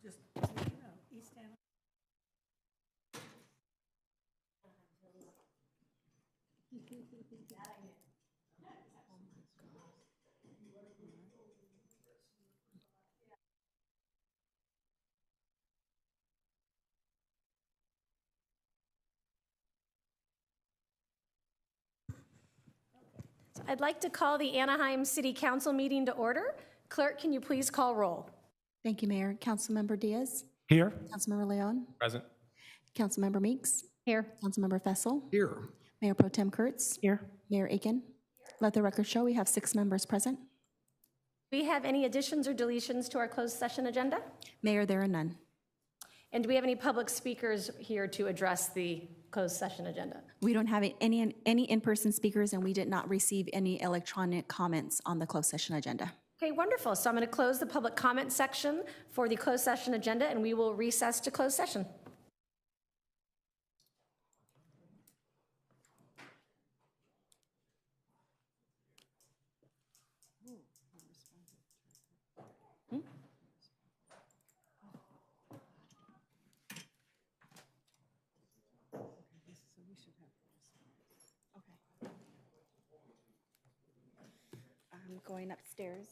Just, so you know, East Anaheim. I'd like to call the Anaheim City Council meeting to order. Clerk, can you please call roll? Thank you, Mayor. Councilmember Diaz. Here. Councilmember Leon. Present. Councilmember Meeks. Here. Councilmember Fessel. Here. Mayor Pro Tem Kurtz. Here. Mayor Aiken. Let the record show we have 6 members present. Do we have any additions or deletions to our closed session agenda? Mayor, there are none. And do we have any public speakers here to address the closed session agenda? We don't have any in-person speakers, and we did not receive any electronic comments on the closed session agenda. Okay, wonderful. So I'm going to close the public comment section for the closed session agenda, and we will recess to closed session. I'm going upstairs.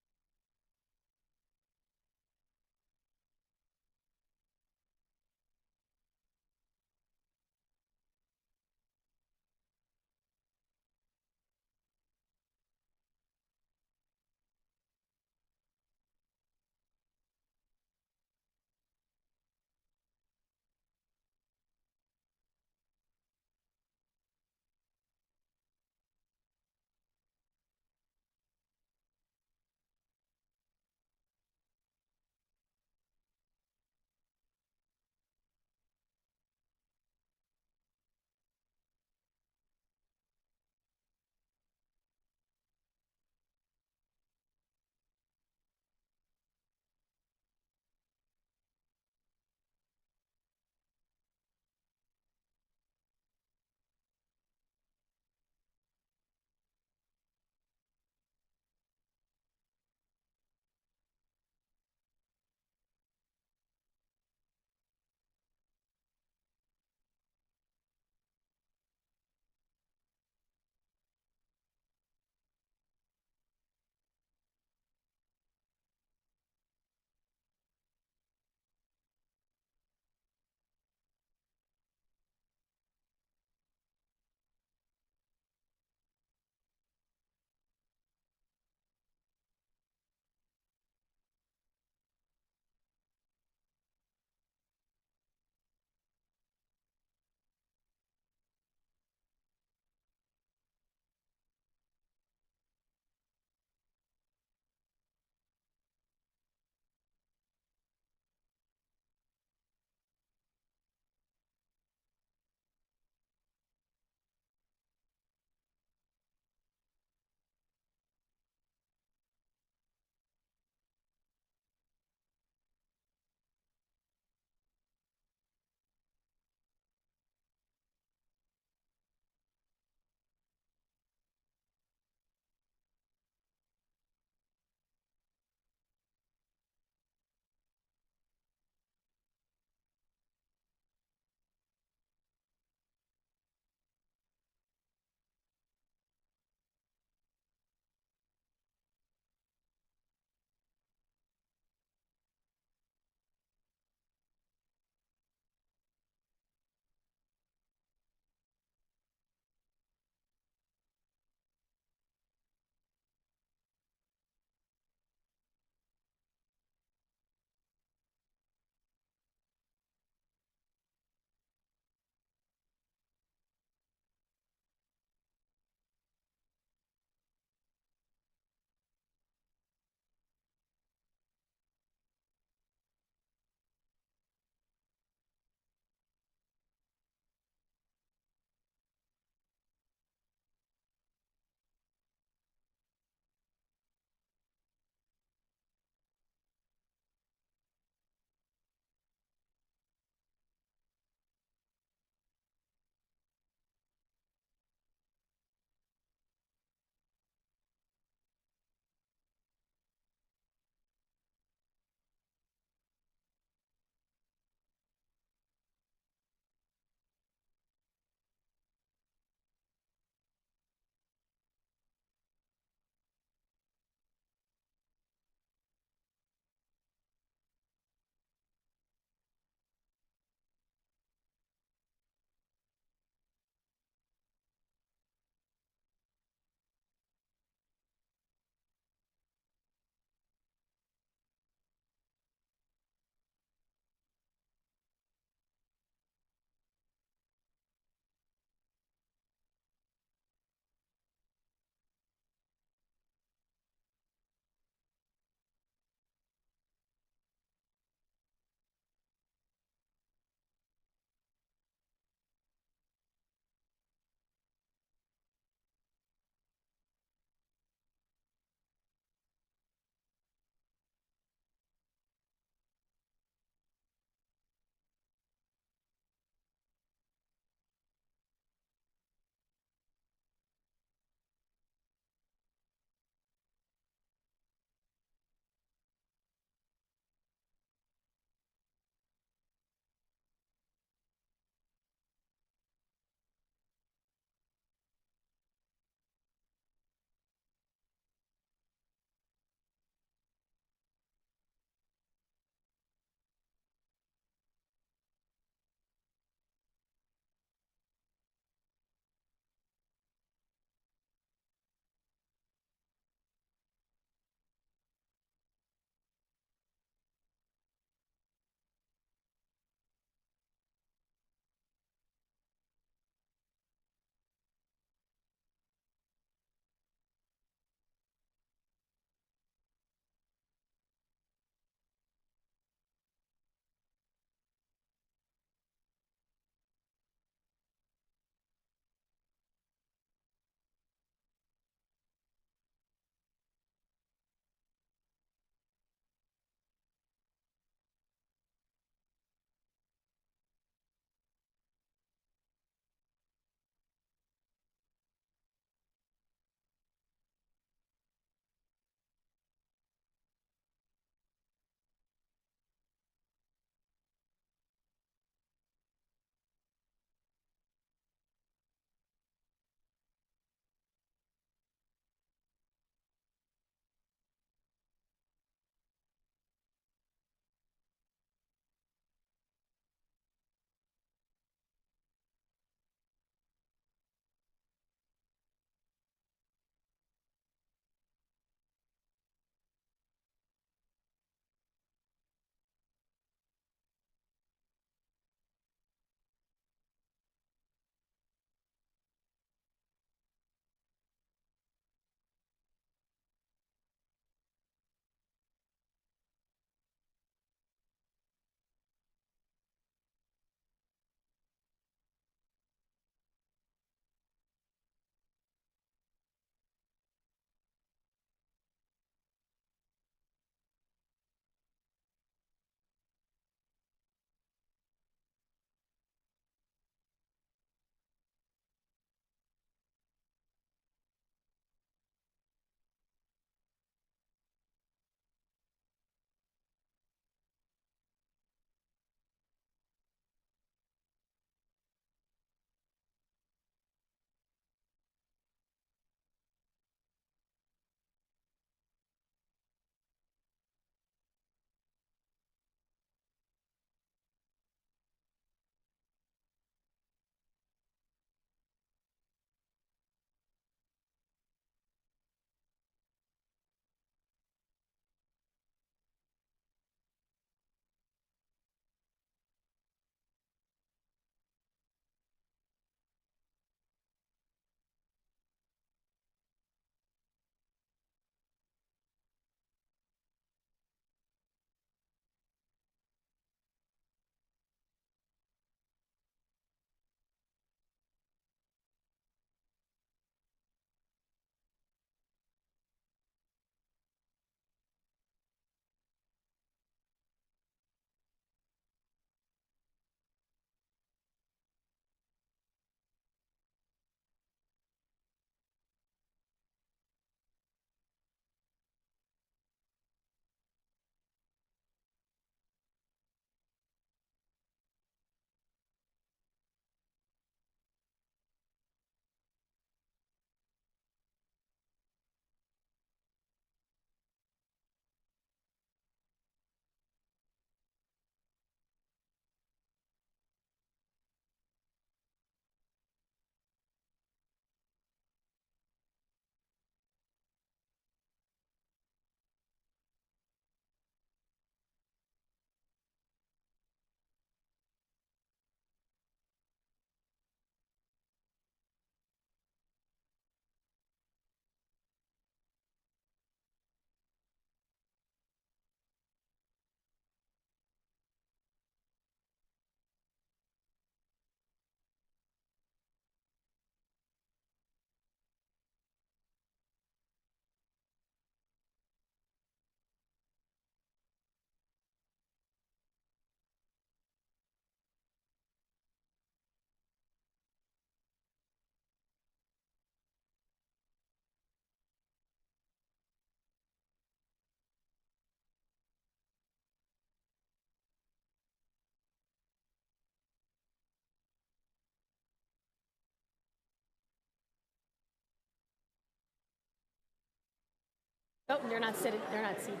Oh, they're not sitting, they're not seated.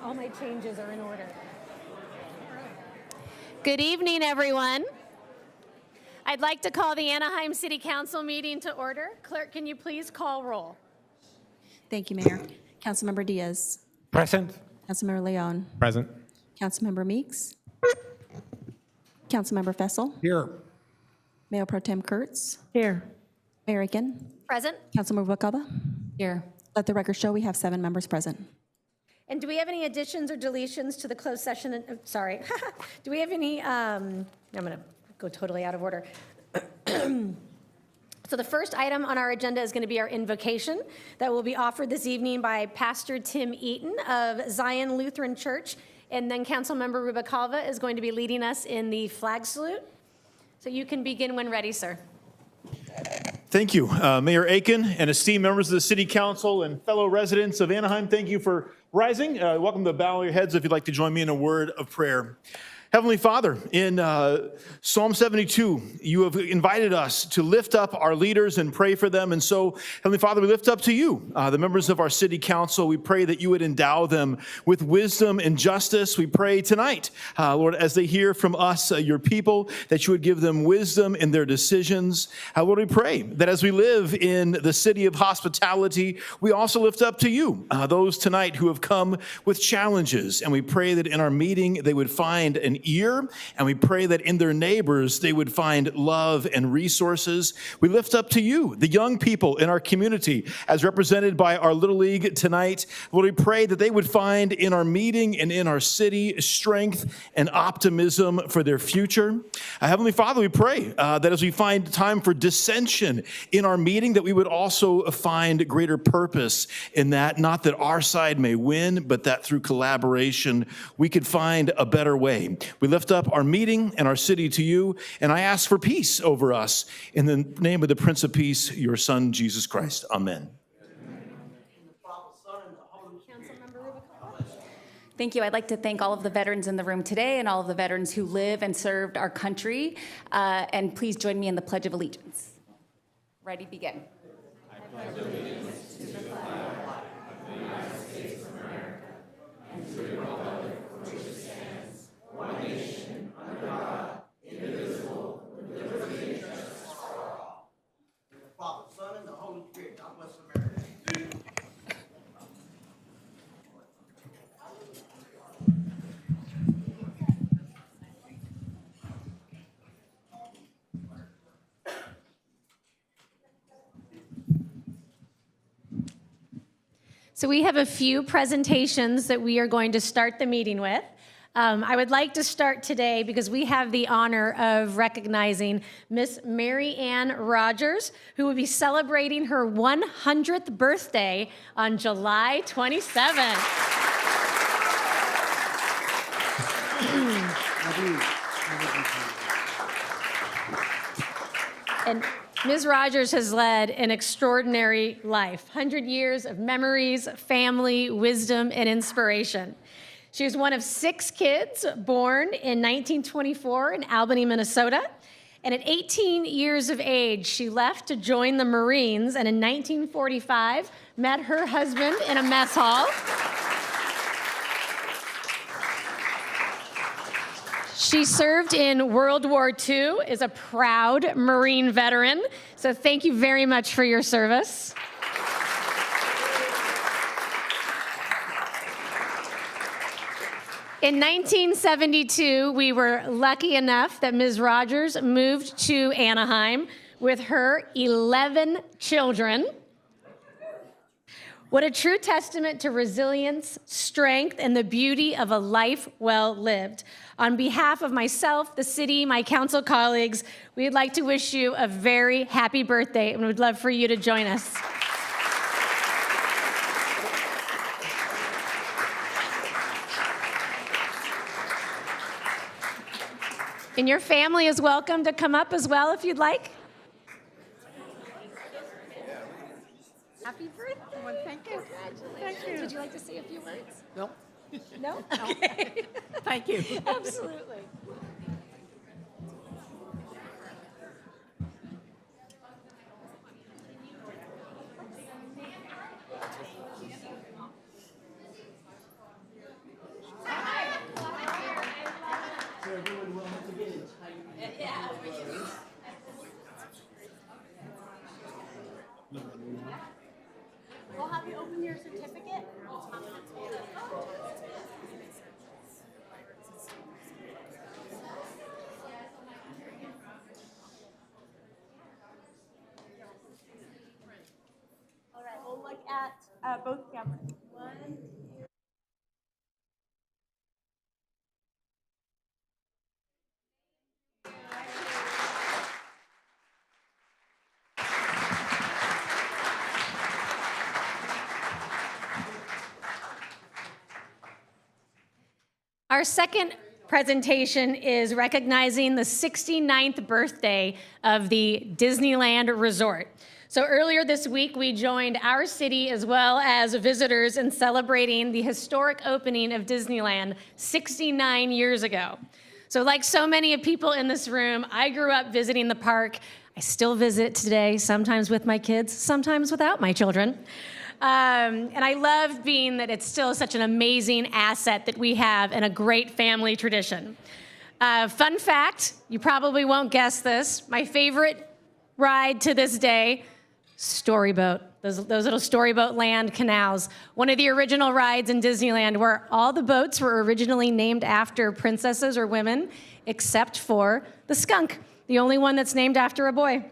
All my changes are in order. Good evening, everyone. I'd like to call the Anaheim City Council meeting to order. Clerk, can you please call roll? Thank you, Mayor. Councilmember Diaz. Present. Councilmember Leon. Present. Councilmember Meeks. Councilmember Fessel. Here. Mayor Pro Tem Kurtz. Here. Mayor Aiken. Present. Councilmember Rubalcaba. Here. Let the record show we have 7 members present. And do we have any additions or deletions to the closed session? Sorry. Do we have any, I'm going to go totally out of order. So the first item on our agenda is going to be our invocation that will be offered this evening by Pastor Tim Eaton of Zion Lutheran Church. And then Councilmember Rubalcaba is going to be leading us in the flag salute. So you can begin when ready, sir. Thank you, Mayor Aiken and esteemed members of the City Council and fellow residents of Anaheim. Thank you for rising. Welcome to bow your heads if you'd like to join me in a word of prayer. Heavenly Father, in Psalm 72, you have invited us to lift up our leaders and pray for them. And so, Heavenly Father, we lift up to you, the members of our city council. We pray that you would endow them with wisdom and justice. We pray tonight, Lord, as they hear from us, your people, that you would give them wisdom in their decisions. Lord, we pray that as we live in the city of hospitality, we also lift up to you those tonight who have come with challenges. And we pray that in our meeting, they would find an ear, and we pray that in their neighbors they would find love and resources. We lift up to you the young people in our community as represented by our Little League tonight. Lord, we pray that they would find in our meeting and in our city strength and optimism for their future. Heavenly Father, we pray that as we find time for dissension in our meeting, that we would also find greater purpose in that, not that our side may win, but that through collaboration we could find a better way. We lift up our meeting and our city to you, and I ask for peace over us in the name of the Prince of Peace, your Son, Jesus Christ. Amen. Thank you. I'd like to thank all of the veterans in the room today and all of the veterans who live and served our country. And please join me in the Pledge of Allegiance. Ready, begin. I pledge allegiance to the flag of the United States of America and to the republic for which it stands, one nation, under God, indivisible, with liberty and justice for all. In the Father, Son, and the Holy Spirit. God bless America. So we have a few presentations that we are going to start the meeting with. I would like to start today because we have the honor of recognizing Miss Mary Ann Rogers, who will be celebrating her 100th birthday on July 27th. And Ms. Rogers has led an extraordinary life, 100 years of memories, family, wisdom, and inspiration. She was one of 6 kids born in 1924 in Albany, Minnesota. And at 18 years of age, she left to join the Marines, and in 1945, met her husband in a mess hall. She served in World War II, is a proud Marine veteran. So thank you very much for your service. In 1972, we were lucky enough that Ms. Rogers moved to Anaheim with her 11 children. What a true testament to resilience, strength, and the beauty of a life well lived. On behalf of myself, the city, my council colleagues, we'd like to wish you a very happy birthday, and we'd love for you to join us. And your family is welcome to come up as well if you'd like. Happy birthday. Well, thank you. Thank you. Would you like to say a few words? No. No? Okay. Thank you. Absolutely. We'll have you open your certificate. All right, we'll look at both cameras. One, two. Our second presentation is recognizing the 69th birthday of the Disneyland Resort. So earlier this week, we joined our city as well as visitors in celebrating the historic opening of Disneyland 69 years ago. So like so many of people in this room, I grew up visiting the park. I still visit today, sometimes with my kids, sometimes without my children. And I love being that it's still such an amazing asset that we have and a great family tradition. Fun fact, you probably won't guess this, my favorite ride to this day, storyboat. Those little storyboat land canals. One of the original rides in Disneyland where all the boats were originally named after princesses or women, except for the skunk, the only one that's named after a boy.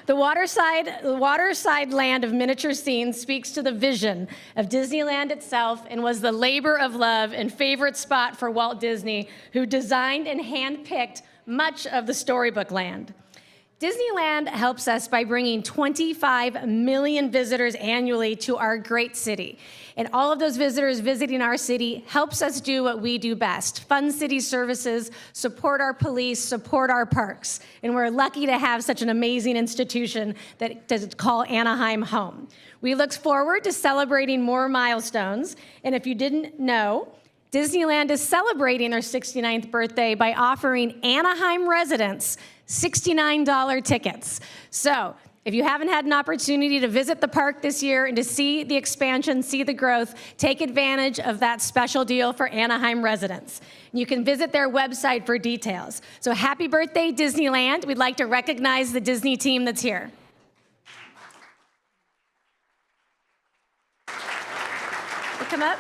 The waterside land of miniature scenes speaks to the vision of Disneyland itself and was the labor of love and favorite spot for Walt Disney, who designed and handpicked much of the storybook land. Disneyland helps us by bringing 25 million visitors annually to our great city. And all of those visitors visiting our city helps us do what we do best, fund city services, support our police, support our parks. And we're lucky to have such an amazing institution that does call Anaheim home. We look forward to celebrating more milestones. And if you didn't know, Disneyland is celebrating their 69th birthday by offering Anaheim residents $69 tickets. So if you haven't had an opportunity to visit the park this year and to see the expansion, see the growth, take advantage of that special deal for Anaheim residents. You can visit their website for details. So happy birthday, Disneyland. We'd like to recognize the Disney team that's here. We'll come up.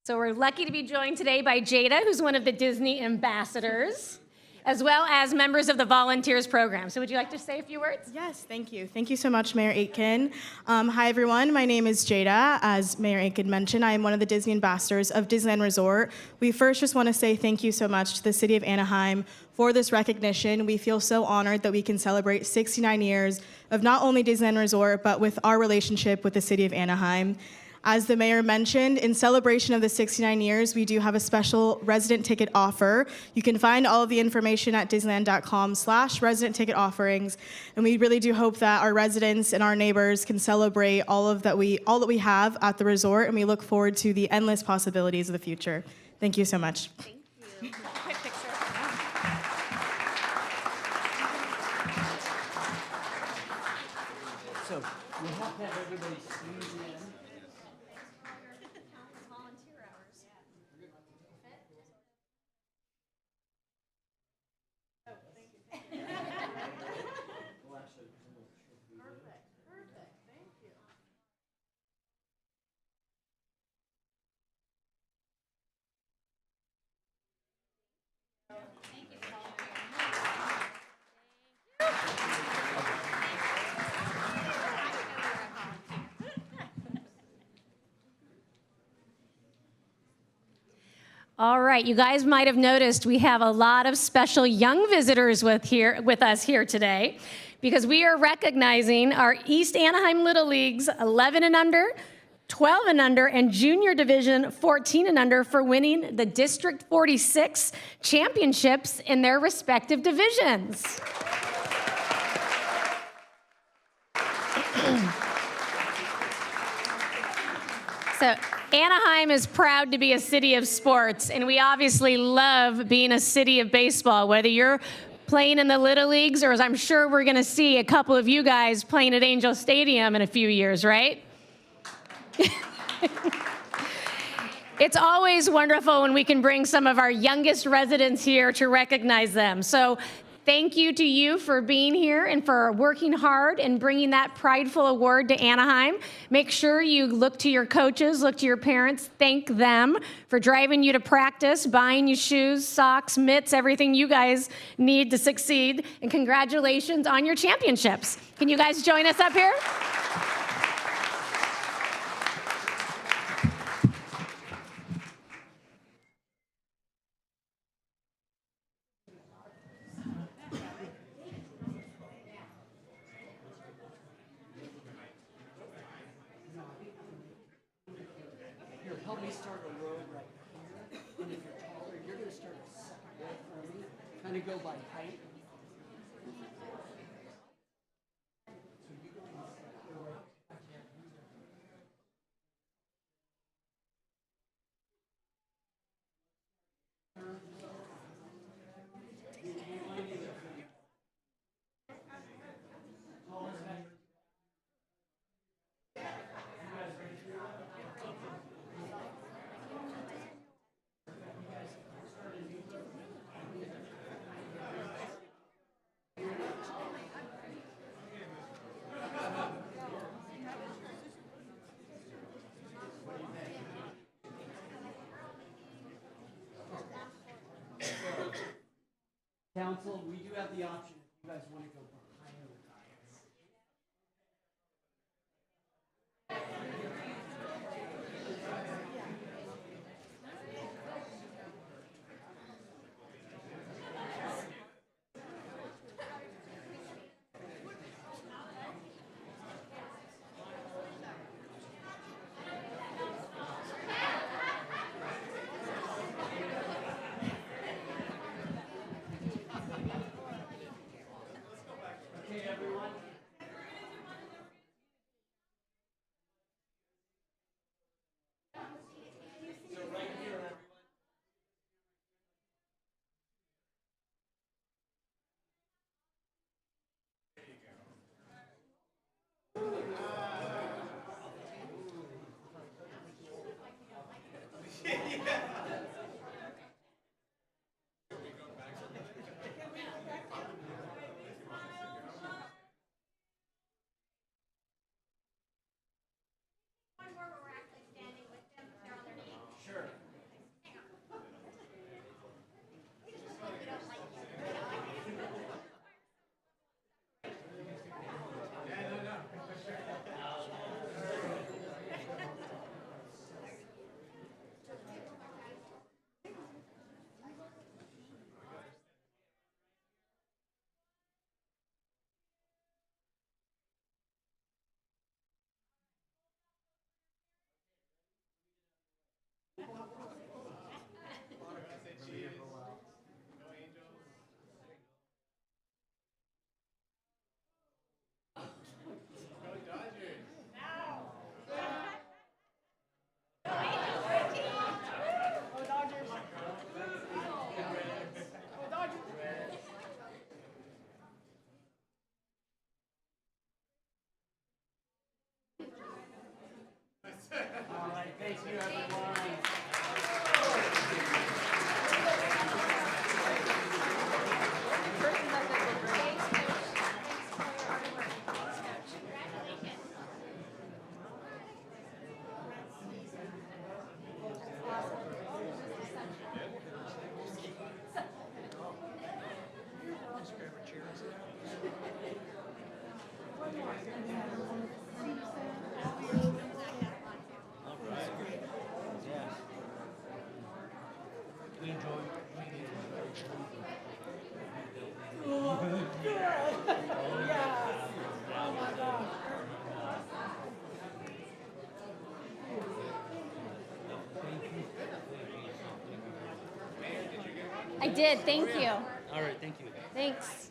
So we're lucky to be joined today by Jada, who's one of the Disney ambassadors, as well as members of the Volunteers program. So would you like to say a few words? Yes, thank you. Thank you so much, Mayor Aitken. Hi, everyone. My name is Jada. As Mayor Aitken mentioned, I am one of the Disney ambassadors of Disneyland Resort. We first just want to say thank you so much to the City of Anaheim for this recognition. We feel so honored that we can celebrate 69 years of not only Disneyland Resort, but with our relationship with the City of Anaheim. As the mayor mentioned, in celebration of the 69 years, we do have a special resident ticket offer. You can find all of the information at disneyland.com/resident ticket offerings. And we really do hope that our residents and our neighbors can celebrate all that we have at the resort, and we look forward to the endless possibilities of the future. Thank you so much. Thank you. Quick picture. So we have to have everybody squeeze in. All right, you guys might have noticed we have a lot of special young visitors with us here today because we are recognizing our East Anaheim Little Leagues 11 and under, 12 and under, and junior division 14 and under for winning the District 46 championships in their respective divisions. So Anaheim is proud to be a city of sports, and we obviously love being a city of baseball, whether you're playing in the Little Leagues or as I'm sure we're going to see a couple of you guys playing at Angel Stadium in a few years, right? It's always wonderful when we can bring some of our youngest residents here to recognize them. So thank you to you for being here and for working hard and bringing that prideful award to Anaheim. Make sure you look to your coaches, look to your parents, thank them for driving you to practice, buying you shoes, socks, mitts, everything you guys need to succeed. And congratulations on your championships. Can you guys join us up here? help me start a row right here. And if you're taller, you're gonna start a second row for me. Kind of go by height. Council, we do have the option if you guys want to go behind the dais. Okay, everyone. Sure. All right, thank you, everyone. I did, thank you. All right, thank you. Thanks.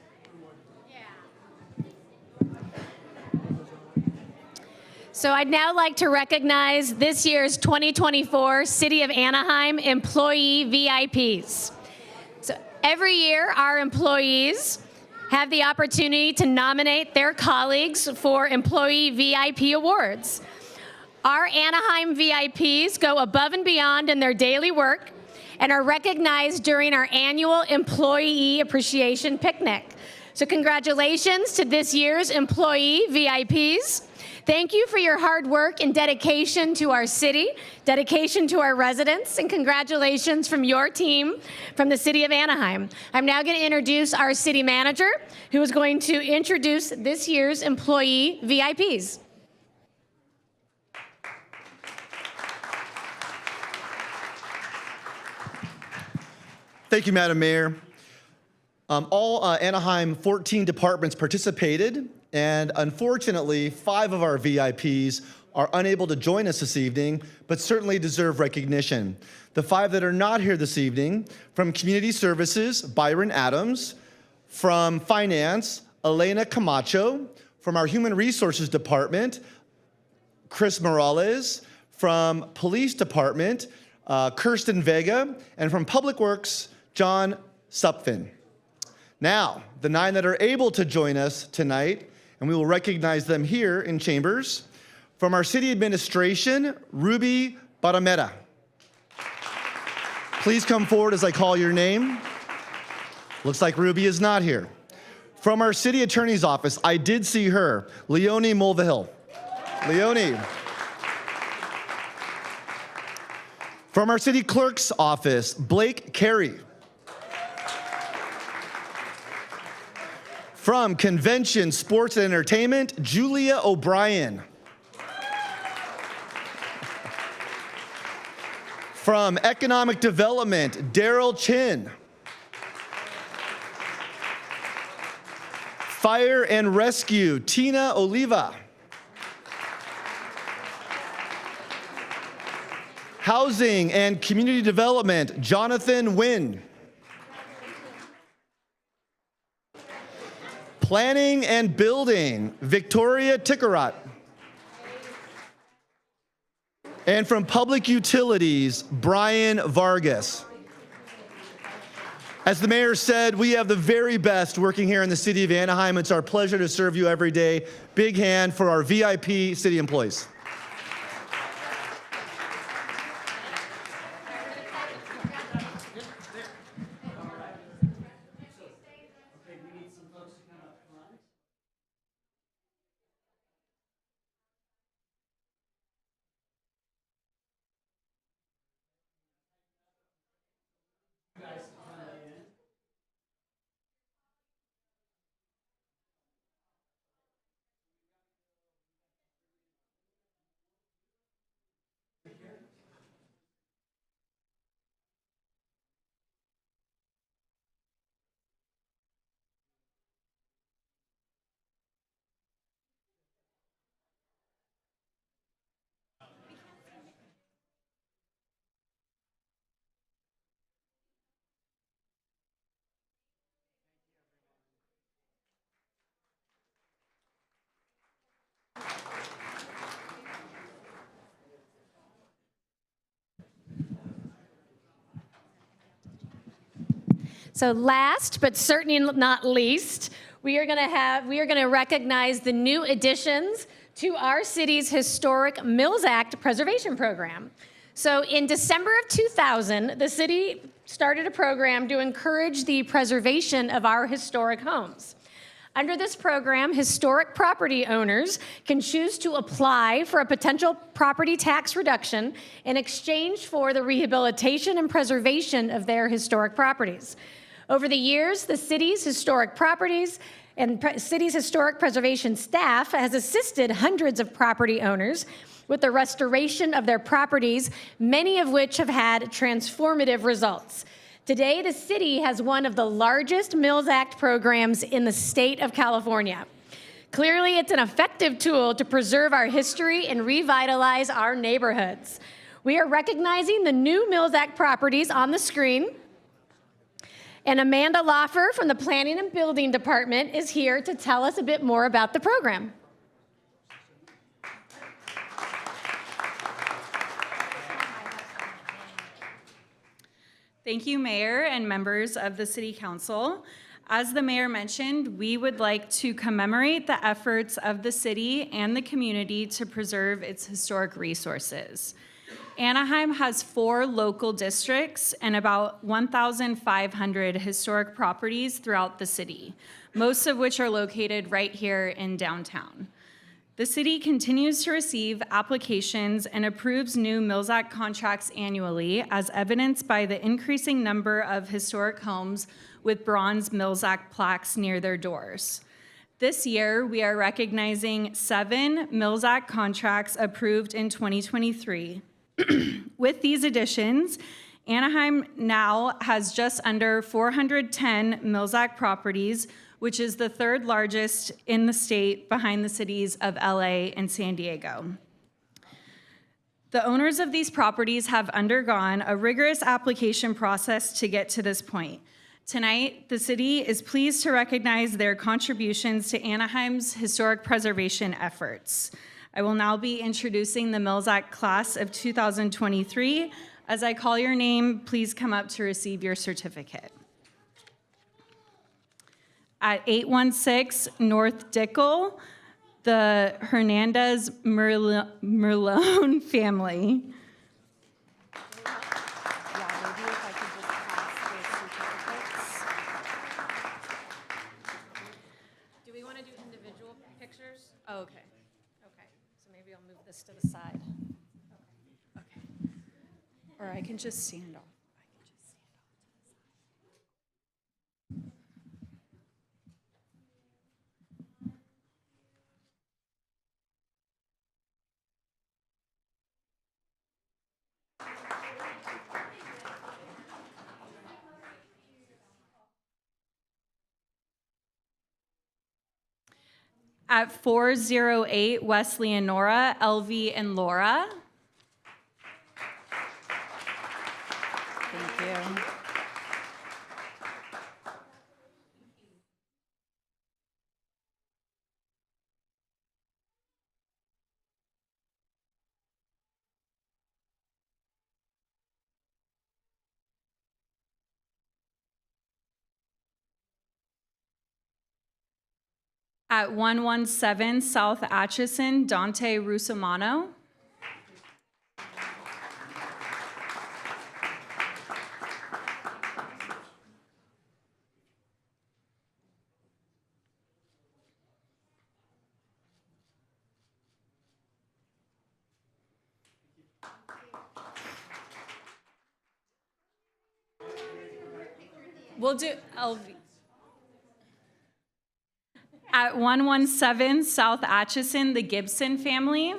So I'd now like to recognize this year's 2024 City of Anaheim Employee VIPs. So every year, our employees have the opportunity to nominate their colleagues for Employee VIP awards. Our Anaheim VIPs go above and beyond in their daily work and are recognized during our annual Employee Appreciation Picnic. So congratulations to this year's Employee VIPs. Thank you for your hard work and dedication to our city, dedication to our residents, and congratulations from your team from the City of Anaheim. I'm now going to introduce our city manager, who is going to introduce this year's Employee VIPs. Thank you, Madam Mayor. All Anaheim 14 departments participated, and unfortunately, 5 of our VIPs are unable to join us this evening, but certainly deserve recognition. The 5 that are not here this evening: from Community Services, Byron Adams; from Finance, Elena Camacho; from our Human Resources Department, Chris Morales; from Police Department, Kirsten Vega; and from Public Works, John Supfin. Now, the 9 that are able to join us tonight, and we will recognize them here in chambers. From our city administration, Ruby Barameta. Please come forward as I call your name. Looks like Ruby is not here. From our city attorney's office, I did see her, Leonie Mulvihill. Leonie. From our city clerk's office, Blake Carey. From Convention, Sports, and Entertainment, Julia O'Brien. From Economic Development, Daryl Chin. Fire and Rescue, Tina Oliva. Housing and Community Development, Jonathan Wynn. Planning and Building, Victoria Tikarat. And from Public Utilities, Brian Vargas. As the mayor said, we have the very best working here in the city of Anaheim. It's our pleasure to serve you every day. Big hand for our VIP city employees. So last, but certainly not least, we are going to recognize the new additions to our city's historic Mills Act preservation program. So in December of 2000, the city started a program to encourage the preservation of our historic homes. Under this program, historic property owners can choose to apply for a potential property tax reduction in exchange for the rehabilitation and preservation of their historic properties. Over the years, the city's historic properties and city's historic preservation staff has assisted hundreds of property owners with the restoration of their properties, many of which have had transformative results. Today, the city has one of the largest Mills Act programs in the state of California. Clearly, it's an effective tool to preserve our history and revitalize our neighborhoods. We are recognizing the new Mills Act properties on the screen. And Amanda Loffer from the Planning and Building Department is here to tell us a bit more about the program. Thank you, Mayor and members of the City Council. As the Mayor mentioned, we would like to commemorate the efforts of the city and the community to preserve its historic resources. Anaheim has 4 local districts and about 1,500 historic properties throughout the city, most of which are located right here in downtown. The city continues to receive applications and approves new Mills Act contracts annually, as evidenced by the increasing number of historic homes with bronze Mills Act plaques near their doors. This year, we are recognizing 7 Mills Act contracts approved in 2023. With these additions, Anaheim now has just under 410 Mills Act properties, which is the 3rd largest in the state behind the cities of LA and San Diego. The owners of these properties have undergone a rigorous application process to get to this point. Tonight, the city is pleased to recognize their contributions to Anaheim's historic preservation efforts. I will now be introducing the Mills Act class of 2023. As I call your name, please come up to receive your certificate. At 816 North Dickel, the Hernandez Merlone family. Do we want to do individual pictures? Oh, okay. Okay. So maybe I'll move this to the side. Okay. Or I can just stand off. At 408 West Leonora, Elvie and Laura. Thank you. At 117 South Atchison, Dante Rusomano. We'll do LV. At 117 South Atchison, the Gibson family.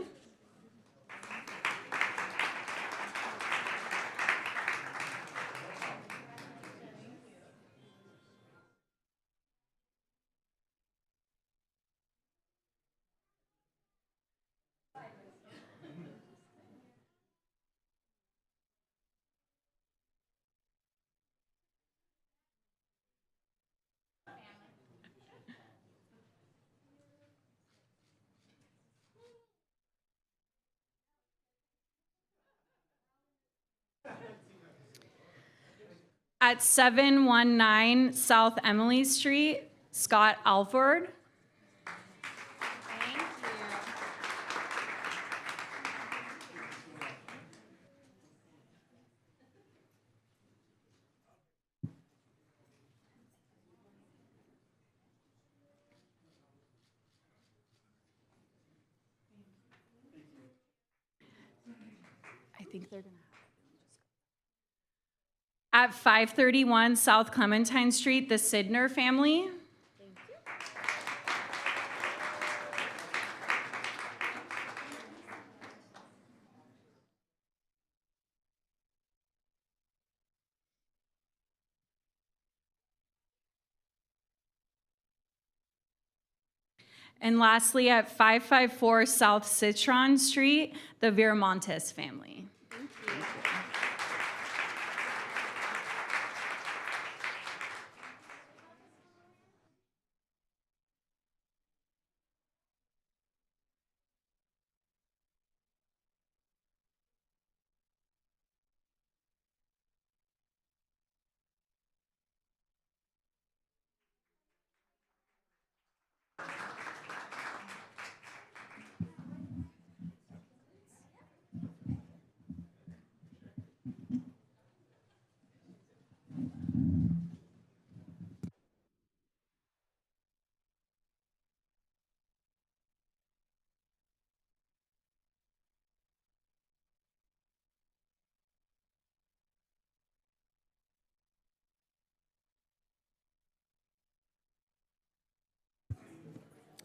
At 719 South Emily Street, Scott Alford. I think they're gonna. At 531 South Clementine Street, the Sidner family. And lastly, at 554 South Citron Street, the Viramontes family.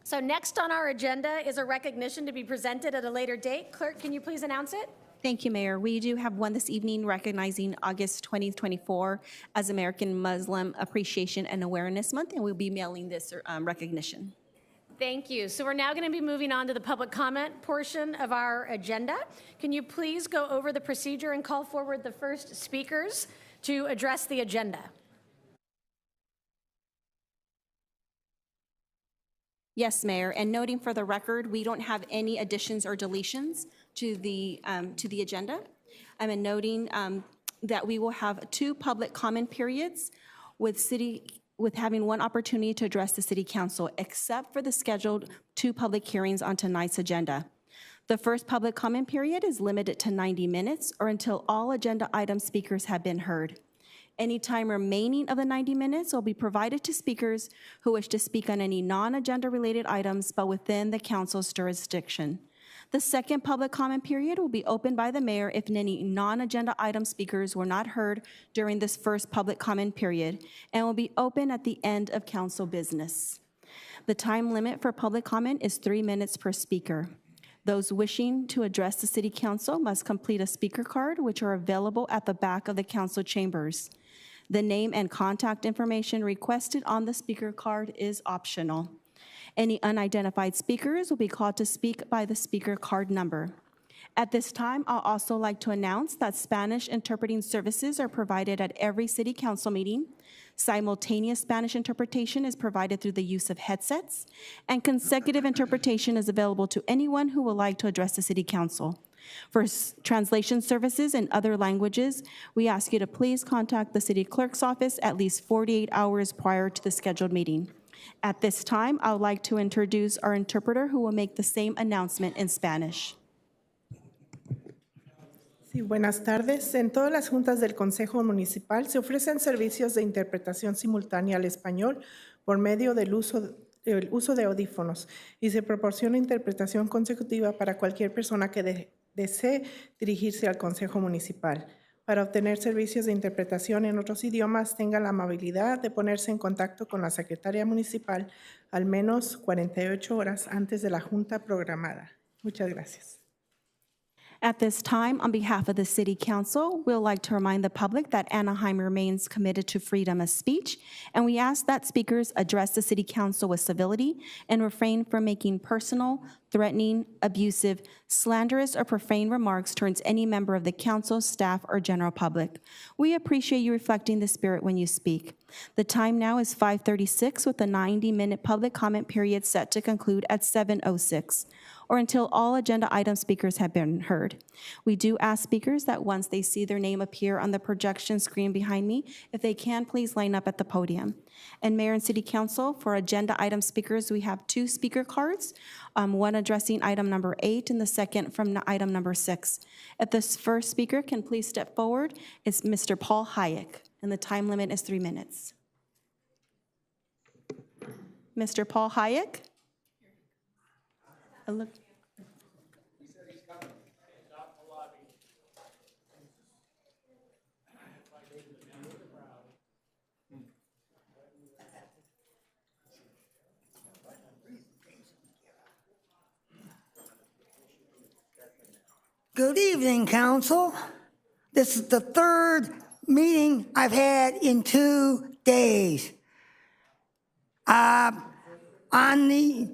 So next on our agenda is a recognition to be presented at a later date. Clerk, can you please announce it? Thank you, Mayor. We do have one this evening recognizing August 2024 as American Muslim Appreciation and Awareness Month, and we'll be mailing this recognition. Thank you. So we're now going to be moving on to the public comment portion of our agenda. Can you please go over the procedure and call forward the first speakers to address the agenda? Yes, Mayor, and noting for the record, we don't have any additions or deletions to the agenda. I'm noting that we will have 2 public comment periods with having 1 opportunity to address the City Council, except for the scheduled 2 public hearings on tonight's agenda. The first public comment period is limited to 90 minutes or until all agenda item speakers have been heard. Any time remaining of the 90 minutes will be provided to speakers who wish to speak on any non-agenda related items but within the council's jurisdiction. The second public comment period will be opened by the mayor if any non-agenda item speakers were not heard during this first public comment period and will be open at the end of council business. The time limit for public comment is 3 minutes per speaker. Those wishing to address the City Council must complete a speaker card, which are available at the back of the council chambers. The name and contact information requested on the speaker card is optional. Any unidentified speakers will be called to speak by the speaker card number. At this time, I'll also like to announce that Spanish interpreting services are provided at every City Council meeting. Simultaneous Spanish interpretation is provided through the use of headsets, and consecutive interpretation is available to anyone who would like to address the City Council. For translation services in other languages, we ask you to please contact the City Clerk's office at least 48 hours prior to the scheduled meeting. At this time, I would like to introduce our interpreter who will make the same announcement in Spanish. Sí, buenas tardes. En todas las juntas del Consejo Municipal se ofrecen servicios de interpretación simultánea al español por medio del uso de audífonos y se proporciona interpretación consecutiva para cualquier persona que desee dirigirse al Consejo Municipal. Para obtener servicios de interpretación en otros idiomas, tenga la amabilidad de ponerse en contacto con la secretaria municipal al menos 48 horas antes de la junta programada. Muchas gracias. At this time, on behalf of the City Council, we'd like to remind the public that Anaheim remains committed to freedom of speech, and we ask that speakers address the City Council with civility and refrain from making personal, threatening, abusive, slanderous, or profane remarks towards any member of the council, staff, or general public. We appreciate you reflecting the spirit when you speak. The time now is 5:36 with a 90-minute public comment period set to conclude at 7:06. Or until all agenda item speakers have been heard. We do ask speakers that once they see their name appear on the projection screen behind me, if they can, please line up at the podium. And Mayor and City Council, for agenda item speakers, we have 2 speaker cards, one addressing item number 8 and the second from item number 6. If this first speaker can please step forward, it's Mr. Paul Hayek, and the time limit is 3 minutes. Mr. Paul Hayek? Look. Good evening, Council. This is the 3rd meeting I've had in 2 days. On the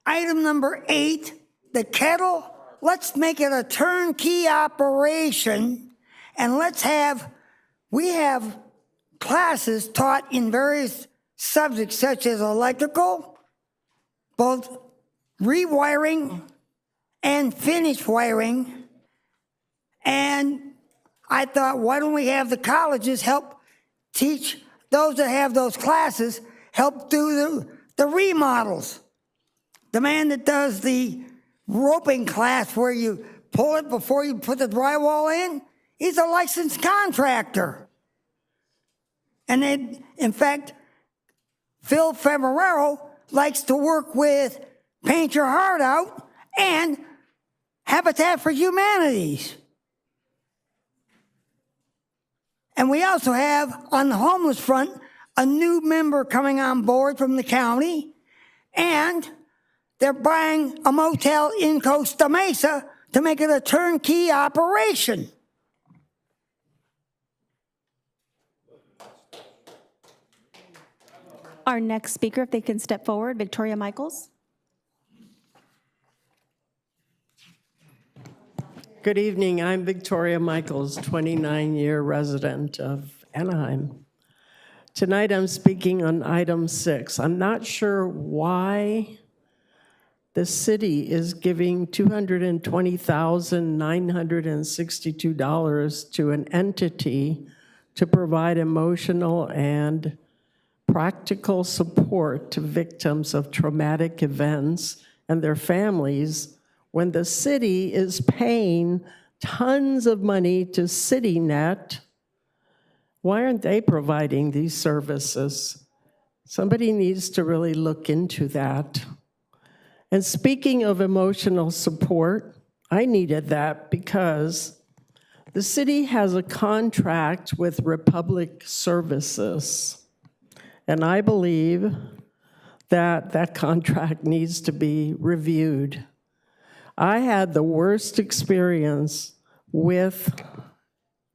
item number 8, the kettle, let's make it a turnkey operation, and we have classes taught in various subjects such as electrical, both rewiring and finish wiring. And I thought, why don't we have the colleges help teach those that have those classes, help do the remodels? The man that does the roping class where you pull it before you put the drywall in, he's a licensed contractor. And then, in fact, Phil Femerero likes to work with Paint Your Heart Out and Habitat for Humanities. And we also have, on the homeless front, a new member coming on board from the county, and they're buying a motel in Costa Mesa to make it a turnkey operation. Our next speaker, if they can step forward, Victoria Michaels. Good evening. I'm Victoria Michaels, 29-year resident of Anaheim. Tonight I'm speaking on item 6. I'm not sure why the city is giving $220,962 to an entity to provide emotional and practical support to victims of traumatic events and their families when the city is paying tons of money to CityNet. Why aren't they providing these services? Somebody needs to really look into that. And speaking of emotional support, I needed that because the city has a contract with Republic Services. And I believe that that contract needs to be reviewed. I had the worst experience with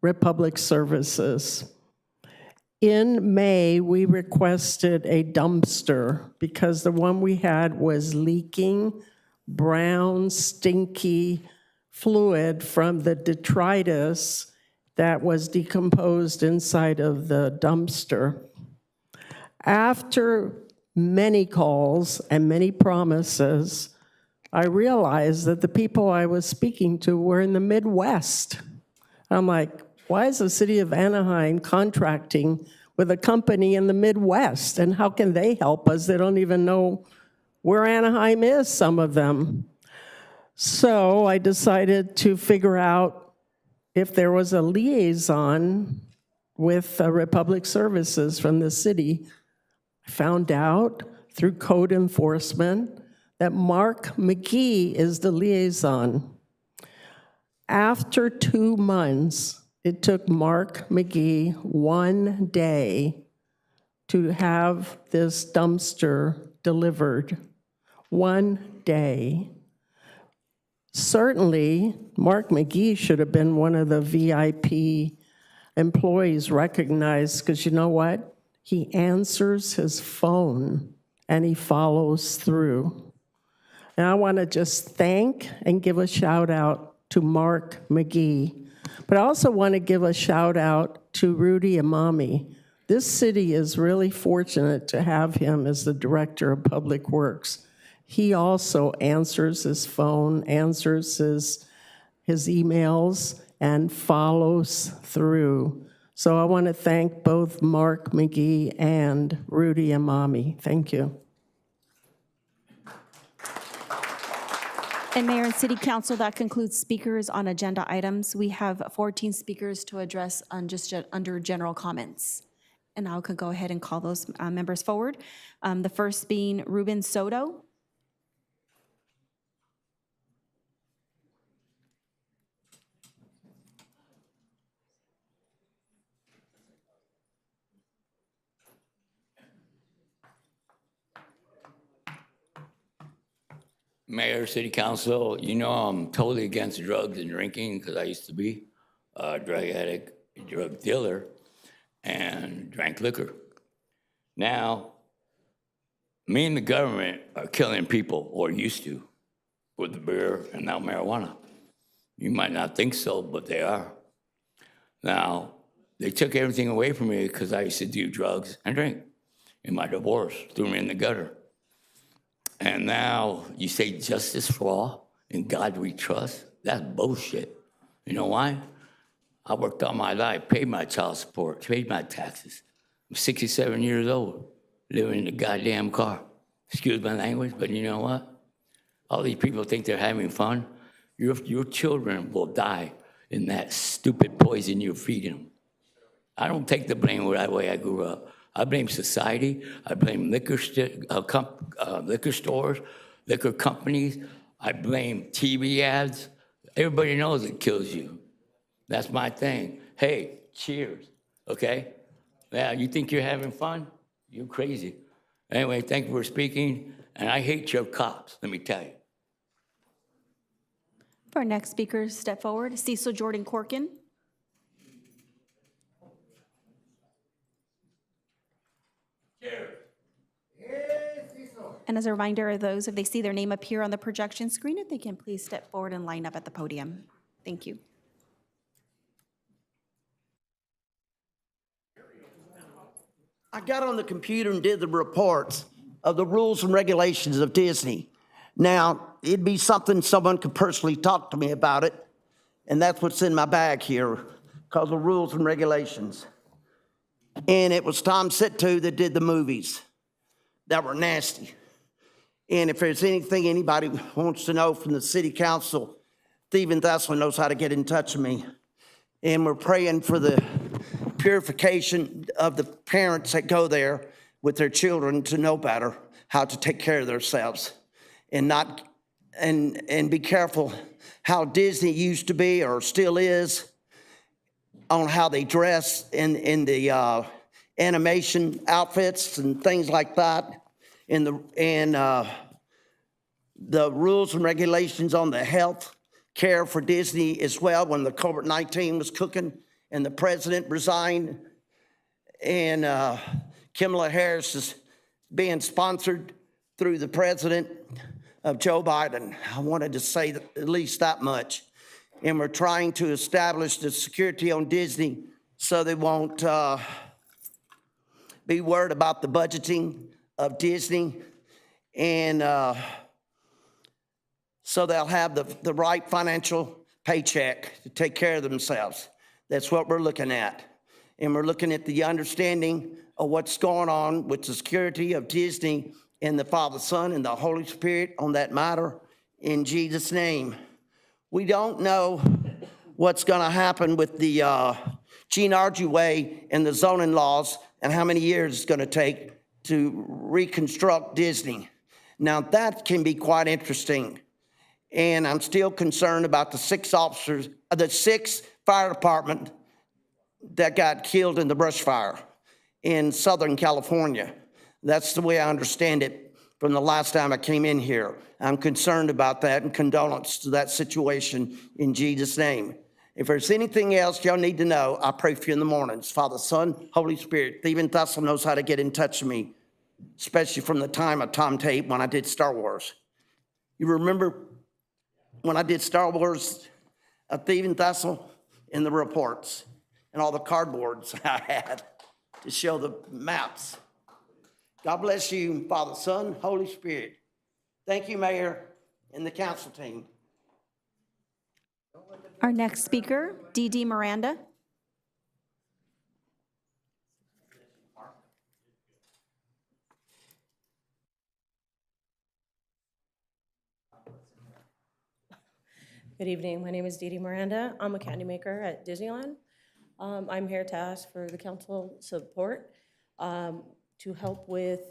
Republic Services. In May, we requested a dumpster because the one we had was leaking brown, stinky fluid from the detritus that was decomposed inside of the dumpster. After many calls and many promises, I realized that the people I was speaking to were in the Midwest. I'm like, why is the city of Anaheim contracting with a company in the Midwest? And how can they help us? They don't even know where Anaheim is, some of them. So I decided to figure out if there was a liaison with Republic Services from the city. I found out through code enforcement that Mark McGee is the liaison. After 2 months, it took Mark McGee 1 day to have this dumpster delivered. 1 day. Certainly, Mark McGee should have been one of the VIP employees recognized, because you know what? He answers his phone and he follows through. And I want to just thank and give a shout out to Mark McGee. But I also want to give a shout out to Rudy Amami. This city is really fortunate to have him as the Director of Public Works. He also answers his phone, answers his emails, and follows through. So I want to thank both Mark McGee and Rudy Amami. Thank you. And Mayor and City Council, that concludes speakers on agenda items. We have 14 speakers to address on just under general comments. And I could go ahead and call those members forward. The first being Ruben Soto. Mayor, City Council, you know I'm totally against drugs and drinking because I used to be a drug addict, a drug dealer, and drank liquor. Now, me and the government are killing people, or used to, with the beer and now marijuana. You might not think so, but they are. Now, they took everything away from me because I used to do drugs and drink. In my divorce, threw me in the gutter. And now you say justice for all, in God we trust? That's bullshit. You know why? I worked all my life, paid my child support, paid my taxes. I'm 67 years old, living in a goddamn car. Excuse my language, but you know what? All these people think they're having fun. Your children will die in that stupid poison you're feeding them. I don't take the blame for the way I grew up. I blame society. I blame liquor stores, liquor companies. I blame TV ads. Everybody knows it kills you. That's my thing. Hey, cheers, okay? Yeah, you think you're having fun? You're crazy. Anyway, thank you for speaking, and I hate your cops, let me tell you. For our next speaker, step forward, Cecil Jordan Corkin. And as a reminder of those, if they see their name appear on the projection screen, if they can please step forward and line up at the podium. Thank you. I got on the computer and did the reports of the rules and regulations of Disney. Now, it'd be something someone could personally talk to me about it, and that's what's in my bag here, called the rules and regulations. And it was Tom Sittu that did the movies that were nasty. And if there's anything anybody wants to know from the city council, Stephen Thessler knows how to get in touch with me. And we're praying for the purification of the parents that go there with their children to know better how to take care of themselves and not and be careful how Disney used to be or still is on how they dress in the animation outfits and things like that, and the rules and regulations on the health care for Disney as well. When the COVID-19 was cooking and the president resigned, and Kamala Harris is being sponsored through the president of Joe Biden. I wanted to say at least that much. And we're trying to establish the security on Disney so they won't be worried about the budgeting of Disney, and so they'll have the right financial paycheck to take care of themselves. That's what we're looking at. And we're looking at the understanding of what's going on with the security of Disney and the Father, Son, and the Holy Spirit on that matter, in Jesus' name. We don't know what's going to happen with the Gene Argyway and the zoning laws and how many years it's going to take to reconstruct Disney. Now, that can be quite interesting. And I'm still concerned about the 6 officers, the 6 fire department that got killed in the brush fire in Southern California. That's the way I understand it from the last time I came in here. I'm concerned about that and condolence to that situation in Jesus' name. If there's anything else y'all need to know, I pray for you in the mornings. Father, Son, Holy Spirit. Stephen Thessler knows how to get in touch with me, especially from the time of Tom Tate when I did Star Wars. You remember when I did Star Wars, Stephen Thessler, in the reports and all the cardboards I had to show the maps. God bless you, Father, Son, Holy Spirit. Thank you, Mayor, and the council team. Our next speaker, Dee Miranda. Good evening. My name is Dee Miranda. I'm a candy maker at Disneyland. I'm here to ask for the council support to help with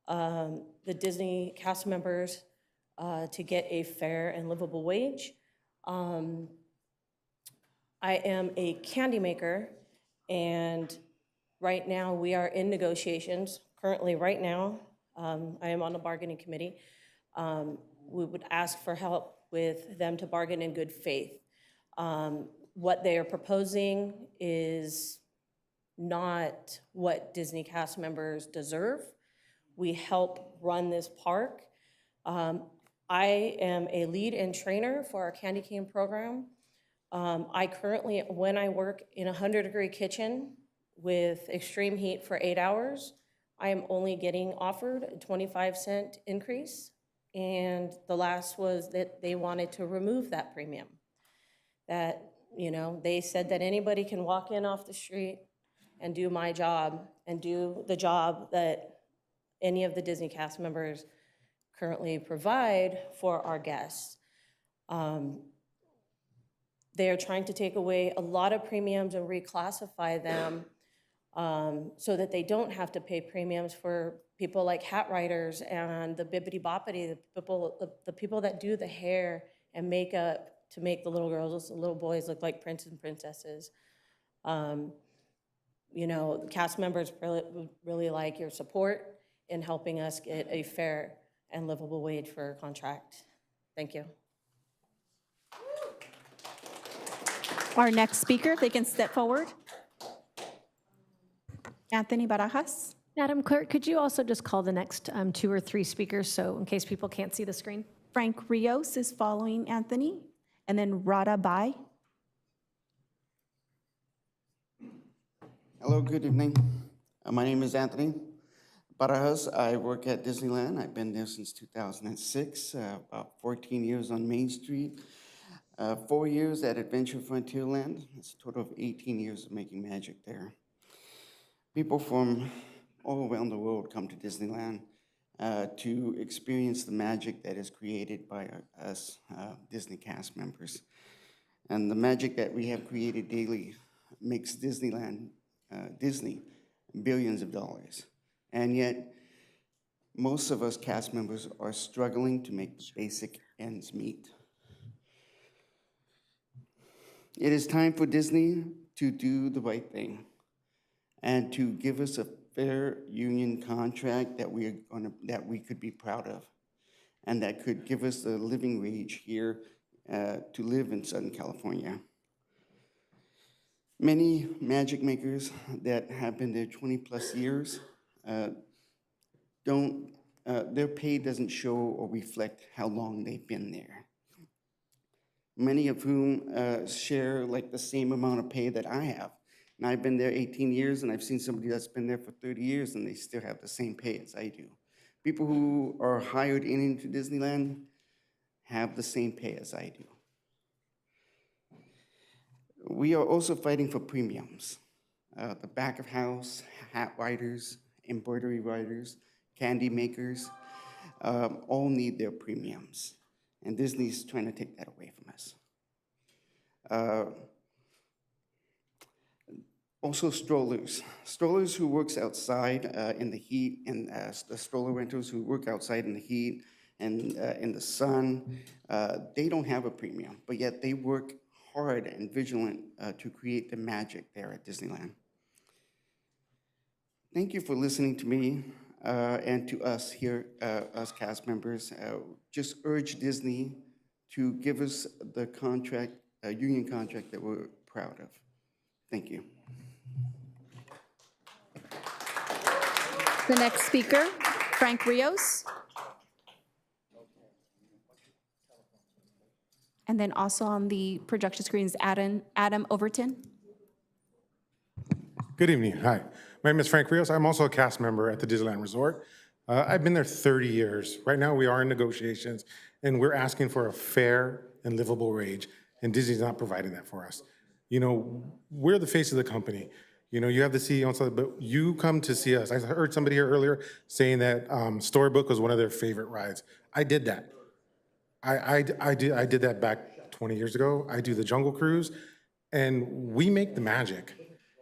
the Disney cast members to get a fair and livable wage. I am a candy maker, and right now we are in negotiations. Currently, right now, I am on the bargaining committee. We would ask for help with them to bargain in good faith. What they are proposing is not what Disney cast members deserve. We help run this park. I am a lead and trainer for our candy cane program. I currently, when I work in a 100-degree kitchen with extreme heat for 8 hours, I am only getting offered a 25-cent increase. And the last was that they wanted to remove that premium. That, you know, they said that anybody can walk in off the street and do my job and do the job that any of the Disney cast members currently provide for our guests. They are trying to take away a lot of premiums and reclassify them so that they don't have to pay premiums for people like hat writers and the bibbity boppity, the people that do the hair and makeup to make the little girls, the little boys look like princes and princesses. You know, the cast members really like your support in helping us get a fair and livable wage for our contract. Thank you. Our next speaker, if they can step forward. Anthony Barajas. Madam Clerk, could you also just call the next 2 or 3 speakers, so in case people can't see the screen? Frank Rios is following Anthony, and then Radha Bai. Hello, good evening. My name is Anthony Barajas. I work at Disneyland. I've been there since 2006, about 14 years on Main Street, 4 years at Adventure Frontierland. It's a total of 18 years of making magic there. People from all around the world come to Disneyland to experience the magic that is created by us Disney cast members. And the magic that we have created daily makes Disneyland, Disney, billions of dollars. And yet, most of us cast members are struggling to make the basic ends meet. It is time for Disney to do the right thing and to give us a fair union contract that we could be proud of, and that could give us the living wage here to live in Southern California. Many magic makers that have been there 20 plus years their pay doesn't show or reflect how long they've been there. Many of whom share like the same amount of pay that I have. And I've been there 18 years, and I've seen somebody that's been there for 30 years, and they still have the same pay as I do. People who are hired into Disneyland have the same pay as I do. We are also fighting for premiums. The back of house, hat writers, embroidery writers, candy makers, all need their premiums. And Disney's trying to take that away from us. Also strollers. Strollers who works outside in the heat, and the stroller renters who work outside in the heat and in the sun, they don't have a premium, but yet they work hard and vigilant to create the magic there at Disneyland. Thank you for listening to me and to us here, us cast members. Just urge Disney to give us the contract, union contract that we're proud of. Thank you. The next speaker, Frank Rios. And then also on the projection screen is Adam Overton. Good evening. Hi. My name is Frank Rios. I'm also a cast member at the Disneyland Resort. I've been there 30 years. Right now, we are in negotiations, and we're asking for a fair and livable wage, and Disney's not providing that for us. You know, we're the face of the company. You know, you have the CEO and stuff, but you come to see us. I heard somebody here earlier saying that Storybook was one of their favorite rides. I did that. I did that back 20 years ago. I do the Jungle Cruise, and we make the magic.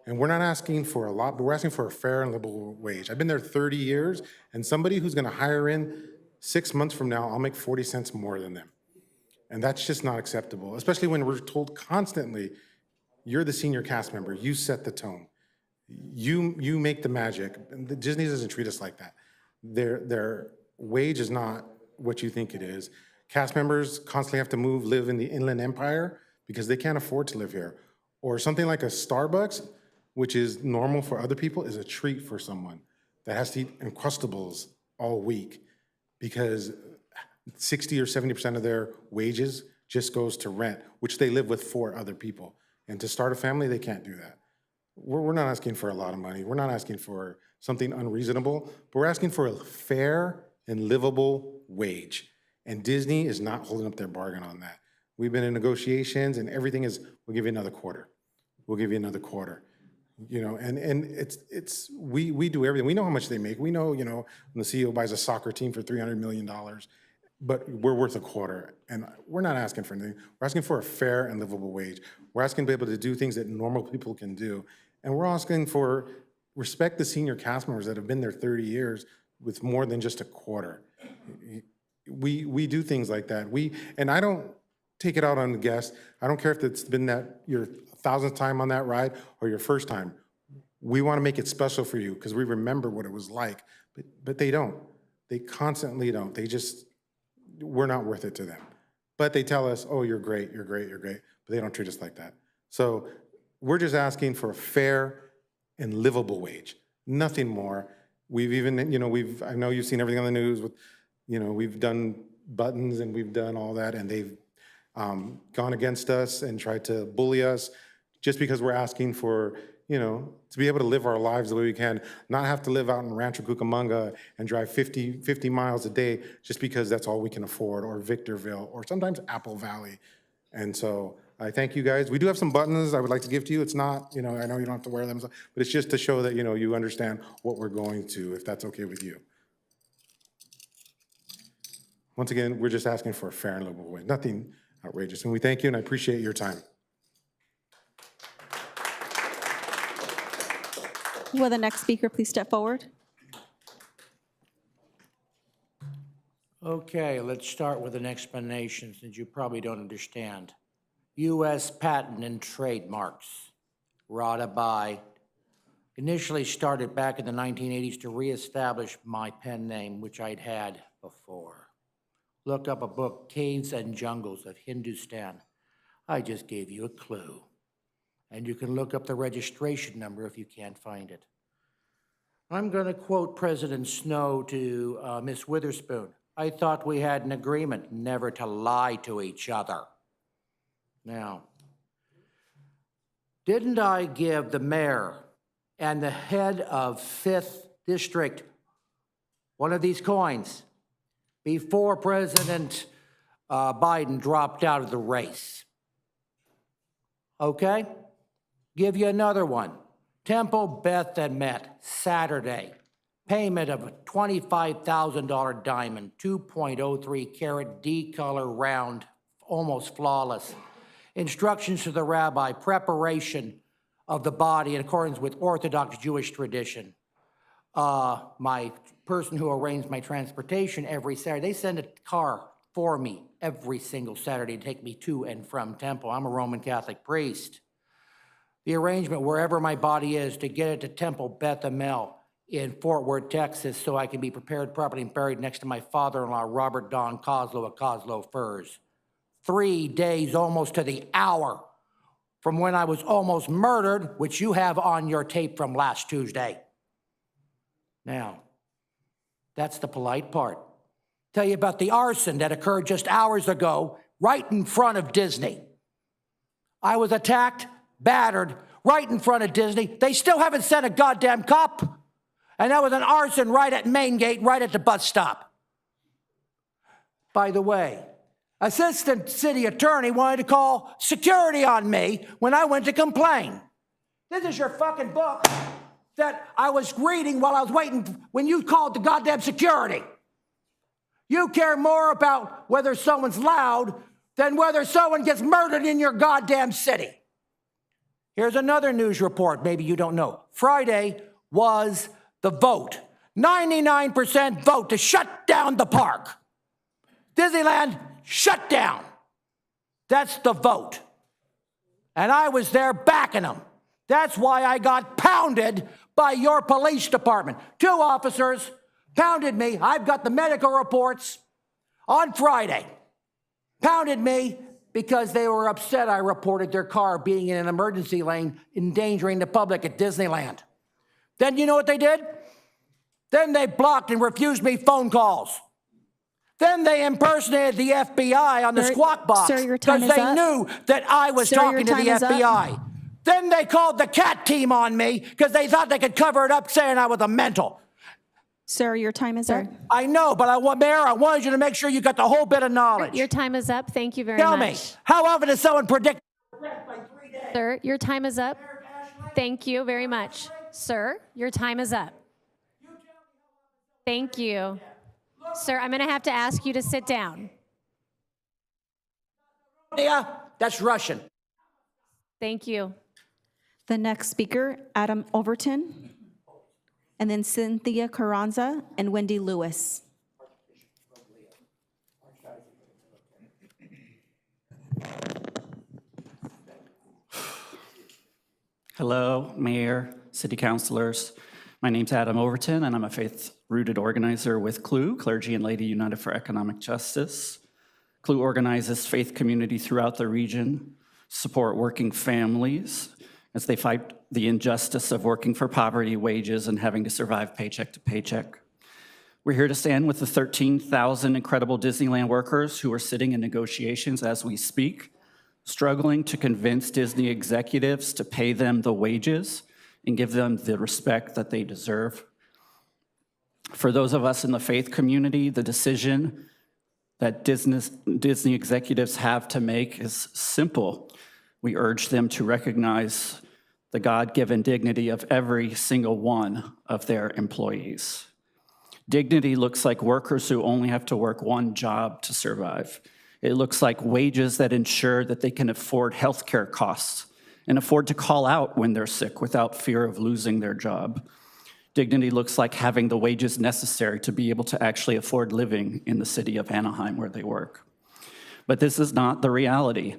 And we're not asking for a lot, but we're asking for a fair and livable wage. I've been there 30 years, and somebody who's gonna hire in 6 months from now, I'll make 40 cents more than them. And that's just not acceptable, especially when we're told constantly, you're the senior cast member, you set the tone. You make the magic. Disney doesn't treat us like that. Their wage is not what you think it is. Cast members constantly have to live in the Inland Empire because they can't afford to live here. Or something like a Starbucks, which is normal for other people, is a treat for someone that has to eat Uncrustables all week because 60 or 70% of their wages just goes to rent, which they live with 4 other people. And to start a family, they can't do that. We're not asking for a lot of money. We're not asking for something unreasonable, but we're asking for a fair and livable wage. And Disney is not holding up their bargain on that. We've been in negotiations, and everything is, we'll give you another quarter. We'll give you another quarter. You know, and we do everything. We know how much they make. We know, you know, when the CEO buys a soccer team for $300 million, but we're worth a quarter. And we're not asking for anything. We're asking for a fair and livable wage. We're asking to be able to do things that normal people can do. And we're asking for respect the senior cast members that have been there 30 years with more than just a quarter. We do things like that. And I don't take it out on the guests. I don't care if it's been that your 1,000th time on that ride or your first time. We want to make it special for you because we remember what it was like, but they don't. They constantly don't. We're not worth it to them. But they tell us, oh, you're great, you're great, you're great, but they don't treat us like that. So we're just asking for a fair and livable wage, nothing more. We've even, you know, I know you've seen everything on the news with, you know, we've done buttons and we've done all that, and gone against us and tried to bully us just because we're asking for, to be able to live our lives the way we can, not have to live out in Rancho Cucamonga and drive 50 miles a day just because that's all we can afford, or Victorville, or sometimes Apple Valley. And so I thank you guys. We do have some buttons I would like to give to you. It's not, I know you don't have to wear them, but it's just to show that, you understand what we're going to, if that's okay with you. Once again, we're just asking for a fair and livable wage, nothing outrageous. And we thank you, and I appreciate your time. Will the next speaker please step forward? Okay, let's start with an explanation since you probably don't understand. U.S. Patent and Trademarks, RADA by, initially started back in the 1980s to reestablish my pen name, which I'd had before. Look up a book, Caves and Jungles of Hindustan. I just gave you a clue. And you can look up the registration number if you can't find it. I'm going to quote President Snow to Miss Witherspoon. I thought we had an agreement never to lie to each other. Now, didn't I give the mayor and the head of 5th District one of these coins before President Biden dropped out of the race? Okay? Give you another one. Temple Beth and Met, Saturday. Payment of a $25,000 diamond, 2.03 carat D color round, almost flawless. Instructions to the rabbi, preparation of the body in accordance with Orthodox Jewish tradition. My person who arranged my transportation every Saturday, they send a car for me every single Saturday to take me to and from temple. I'm a Roman Catholic priest. The arrangement, wherever my body is, to get it to Temple Beth Amel in Fort Worth, Texas, so I can be prepared properly and buried next to my father-in-law, Robert Don Coslow at Coslow Furs. 3 days, almost to the hour, from when I was almost murdered, which you have on your tape from last Tuesday. Now, that's the polite part. Tell you about the arson that occurred just hours ago, right in front of Disney. I was attacked, battered, right in front of Disney. They still haven't sent a goddamn cop. And that was an arson right at Main Gate, right at the bus stop. By the way, Assistant City Attorney wanted to call security on me when I went to complain. This is your fucking book that I was reading while I was waiting when you called the goddamn security. You care more about whether someone's loud than whether someone gets murdered in your goddamn city. Here's another news report maybe you don't know. Friday was the vote. 99% vote to shut down the park. Disneyland, shut down. That's the vote. And I was there backing them. That's why I got pounded by your police department. 2 officers pounded me. I've got the medical reports on Friday. Pounded me because they were upset I reported their car being in an emergency lane, endangering the public at Disneyland. Then you know what they did? Then they blocked and refused me phone calls. Then they impersonated the FBI on the squawk box because they knew that I was talking to the FBI. Then they called the CAT team on me because they thought they could cover it up saying I was a mental. Sir, your time is up. I know, but Mayor, I wanted you to make sure you got the whole bit of knowledge. Your time is up. Thank you very much. Tell me, how often does someone predict? Sir, your time is up. Thank you very much. Sir, your time is up. Thank you. Sir, I'm going to have to ask you to sit down. Yeah, that's Russian. Thank you. The next speaker, Adam Overton, and then Cynthia Carranza and Wendy Lewis. Hello, Mayor, City Councilors. My name's Adam Overton, and I'm a faith-rooted organizer with CLU, Clergy and Laity United for Economic Justice. CLU organizes faith community throughout the region, support working families as they fight the injustice of working for poverty, wages, and having to survive paycheck to paycheck. We're here to stand with the 13,000 incredible Disneyland workers who are sitting in negotiations as we speak, struggling to convince Disney executives to pay them the wages and give them the respect that they deserve. For those of us in the faith community, the decision that Disney executives have to make is simple. We urge them to recognize the God-given dignity of every single one of their employees. Dignity looks like workers who only have to work one job to survive. It looks like wages that ensure that they can afford healthcare costs and afford to call out when they're sick without fear of losing their job. Dignity looks like having the wages necessary to be able to actually afford living in the city of Anaheim where they work. But this is not the reality.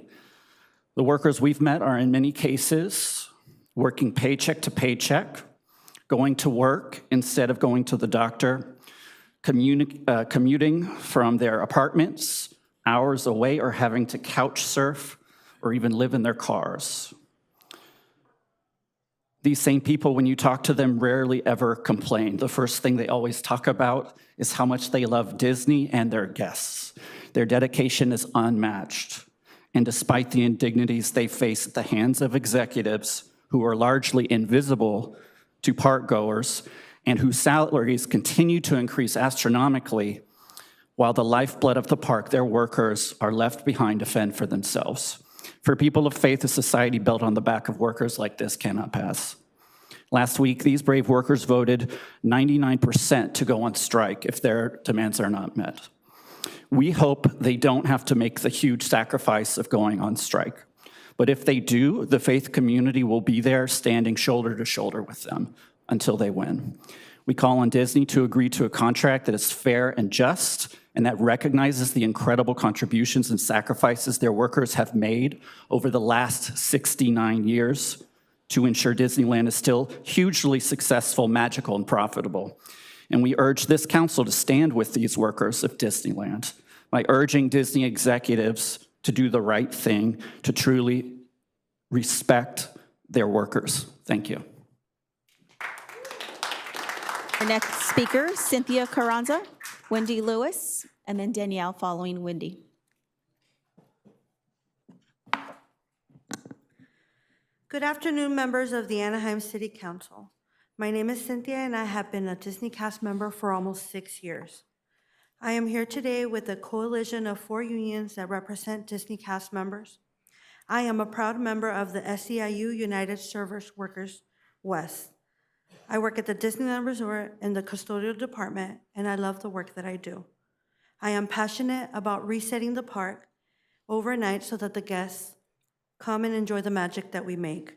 The workers we've met are in many cases working paycheck to paycheck, going to work instead of going to the doctor, commuting from their apartments hours away, or having to couch surf or even live in their cars. These same people, when you talk to them, rarely ever complain. The first thing they always talk about is how much they love Disney and their guests. Their dedication is unmatched. And despite the indignities they face at the hands of executives who are largely invisible to parkgoers and whose salaries continue to increase astronomically, while the lifeblood of the park, their workers, are left behind to fend for themselves. For people of faith, a society built on the back of workers like this cannot pass. Last week, these brave workers voted 99% to go on strike if their demands are not met. We hope they don't have to make the huge sacrifice of going on strike. But if they do, the faith community will be there standing shoulder to shoulder with them until they win. We call on Disney to agree to a contract that is fair and just, and that recognizes the incredible contributions and sacrifices their workers have made over the last 69 years to ensure Disneyland is still hugely successful, magical, and profitable. And we urge this council to stand with these workers of Disneyland by urging Disney executives to do the right thing, to truly respect their workers. Thank you. The next speaker, Cynthia Carranza, Wendy Lewis, and then Danielle following Wendy. Good afternoon, members of the Anaheim City Council. My name is Cynthia, and I have been a Disney cast member for almost 6 years. I am here today with a coalition of 4 unions that represent Disney cast members. I am a proud member of the SEIU United Service Workers West. I work at the Disneyland Resort in the custodial department, and I love the work that I do. I am passionate about resetting the park overnight so that the guests come and enjoy the magic that we make.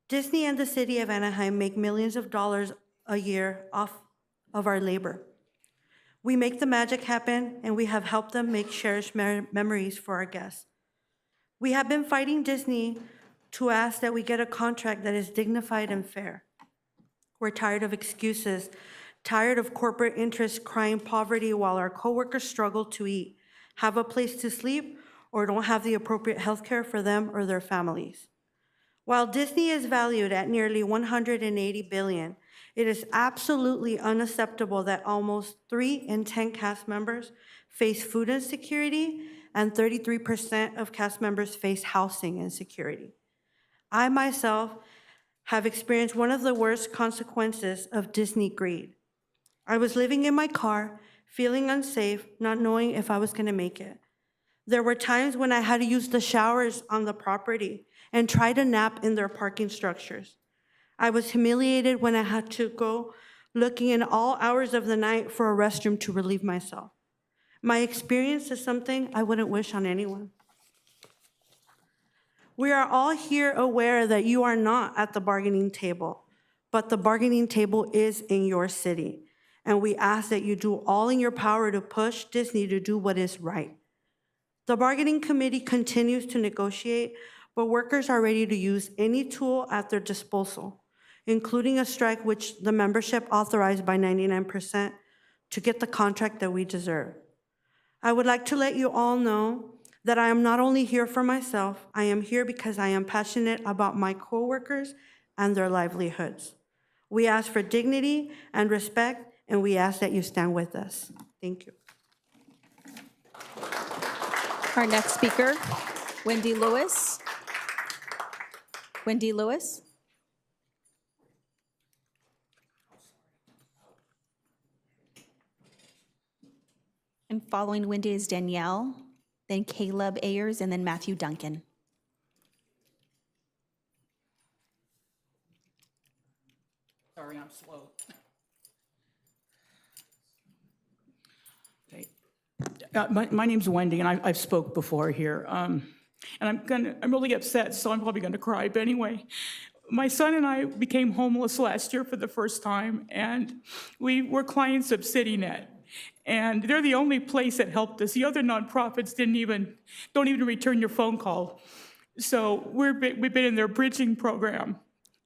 Disney and the city of Anaheim make millions of dollars a year off of our labor. We make the magic happen, and we have helped them make cherished memories for our guests. We have been fighting Disney to ask that we get a contract that is dignified and fair. We're tired of excuses, tired of corporate interests crying poverty while our coworkers struggle to eat, have a place to sleep, or don't have the appropriate health care for them or their families. While Disney is valued at nearly $180 billion, it is absolutely unacceptable that almost 3 in 10 cast members face food insecurity and 33% of cast members face housing insecurity. I myself have experienced one of the worst consequences of Disney greed. I was living in my car, feeling unsafe, not knowing if I was going to make it. There were times when I had to use the showers on the property and try to nap in their parking structures. I was humiliated when I had to go looking in all hours of the night for a restroom to relieve myself. My experience is something I wouldn't wish on anyone. We are all here aware that you are not at the bargaining table, but the bargaining table is in your city. And we ask that you do all in your power to push Disney to do what is right. The bargaining committee continues to negotiate, but workers are ready to use any tool at their disposal, including a strike, which the membership authorized by 99%, to get the contract that we deserve. I would like to let you all know that I am not only here for myself, I am here because I am passionate about my coworkers and their livelihoods. We ask for dignity and respect and we ask that you stand with us. Thank you. Our next speaker, Wendy Lewis. Wendy Lewis. And following Wendy is Danielle, then Caleb Ayers, and then Matthew Duncan. Sorry, I'm slow. Okay. My name's Wendy, and I've spoke before here. And I'm really upset, so I'm probably gonna cry, but anyway. My son and I became homeless last year for the first time, and we were clients of CityNet. And they're the only place that helped us. The other nonprofits don't even return your phone call. So we've been in their bridging program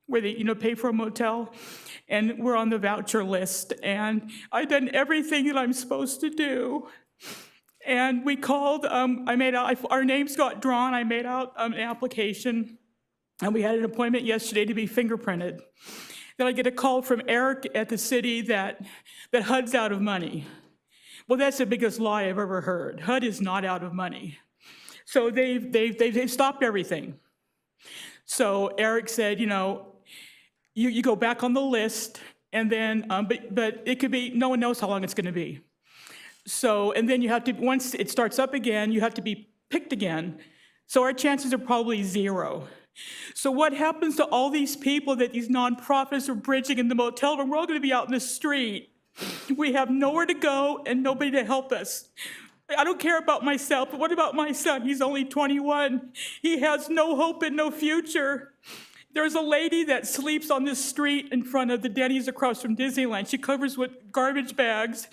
where they pay for a motel, and we're on the voucher list. And I've done everything that I'm supposed to do. And we called, our names got drawn, I made out an application, and we had an appointment yesterday to be fingerprinted. Then I get a call from Eric at the city that HUD's out of money. Well, that's the biggest lie I've ever heard. HUD is not out of money. So they've stopped everything. So Eric said, you go back on the list, and then, but it could be, no one knows how long it's gonna be. So, and then you have to, once it starts up again, you have to be picked again. So our chances are probably 0. So what happens to all these people that these nonprofits are bridging in the motel room? We're all gonna be out in the street. We have nowhere to go and nobody to help us. I don't care about myself, but what about my son? He's only 21. He has no hope and no future. There's a lady that sleeps on this street in front of the Denny's across from Disneyland. She covers with garbage bags.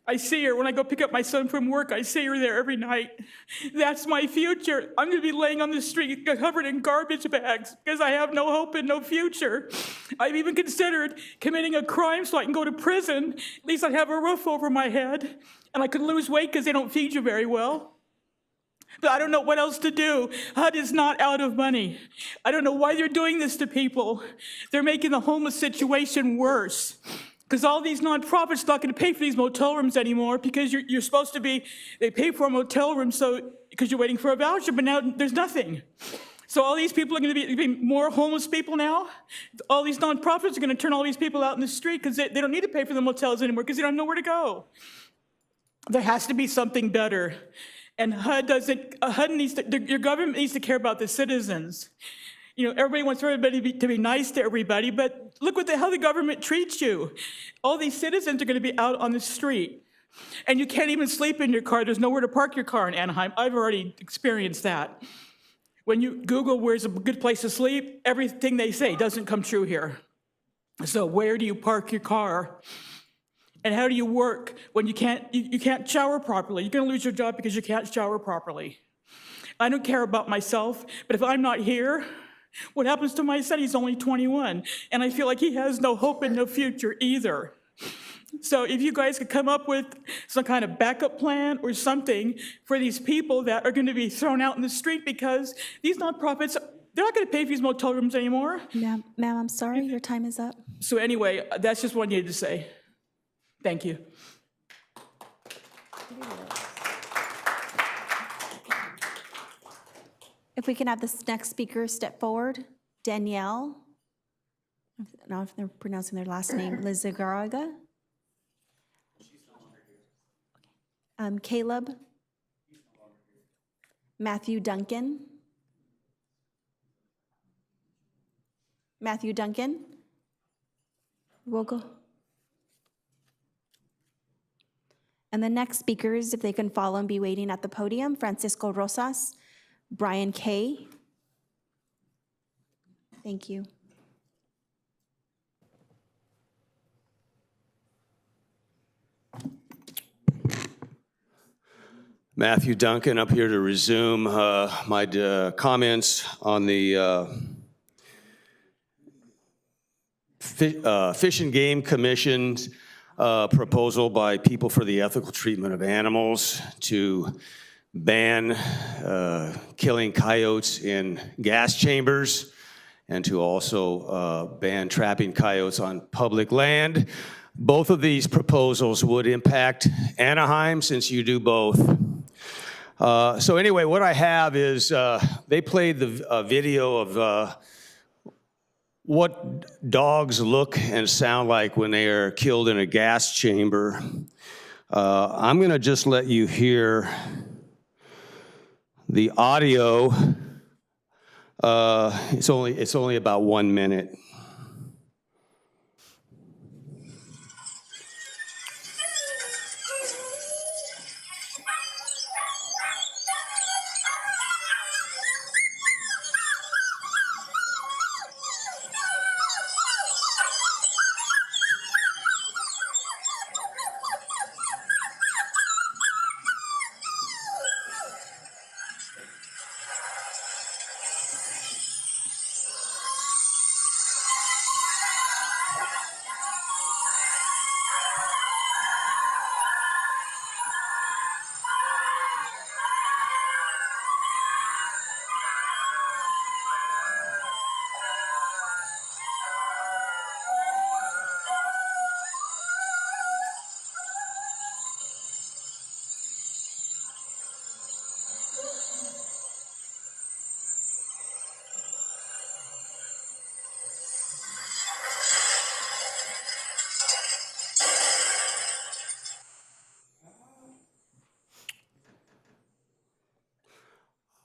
I see her when I go pick up my son from work. I see her there every night. That's my future. I'm gonna be laying on the street covered in garbage bags because I have no hope and no future. I've even considered committing a crime so I can go to prison. At least I'd have a roof over my head, and I could lose weight because they don't feed you very well. But I don't know what else to do. HUD is not out of money. I don't know why they're doing this to people. They're making the homeless situation worse. Because all these nonprofits are not going to pay for these motel rooms anymore because you're supposed to be, they pay for a motel room because you're waiting for a voucher, but now there's nothing. So all these people are going to be more homeless people now. All these nonprofits are going to turn all these people out in the street because they don't need to pay for the motels anymore because they don't know where to go. There has to be something better. And your government needs to care about the citizens. Everybody wants everybody to be nice to everybody, but look how the government treats you. All these citizens are going to be out on the street, and you can't even sleep in your car. There's nowhere to park your car in Anaheim. I've already experienced that. When you Google where's a good place to sleep, everything they say doesn't come true here. So where do you park your car? And how do you work when you can't shower properly? You're going to lose your job because you can't shower properly. I don't care about myself, but if I'm not here, what happens to my son? He's only 21, and I feel like he has no hope and no future either. So if you guys could come up with some kind of backup plan or something for these people that are going to be thrown out in the street because these nonprofits, they're not going to pay for these motel rooms anymore. Ma'am, I'm sorry, your time is up. So anyway, that's just what I needed to say. Thank you. If we can have this next speaker step forward, Danielle. I don't know if they're pronouncing their last name, Lizagaraga. Caleb. Matthew Duncan. Matthew Duncan. We'll go. And the next speakers, if they can follow and be waiting at the podium, Francisco Rosas, Brian Kay. Thank you. Matthew Duncan up here to resume my comments on the Fish and Game Commission's proposal by People for the Ethical Treatment of Animals to ban killing coyotes in gas chambers and to also ban trapping coyotes on public land. both of these proposals would impact Anaheim since you do both. So anyway, what I have is they played the video of what dogs look and sound like when they are killed in a gas chamber. I'm going to just let you hear the audio. It's only about 1 minute.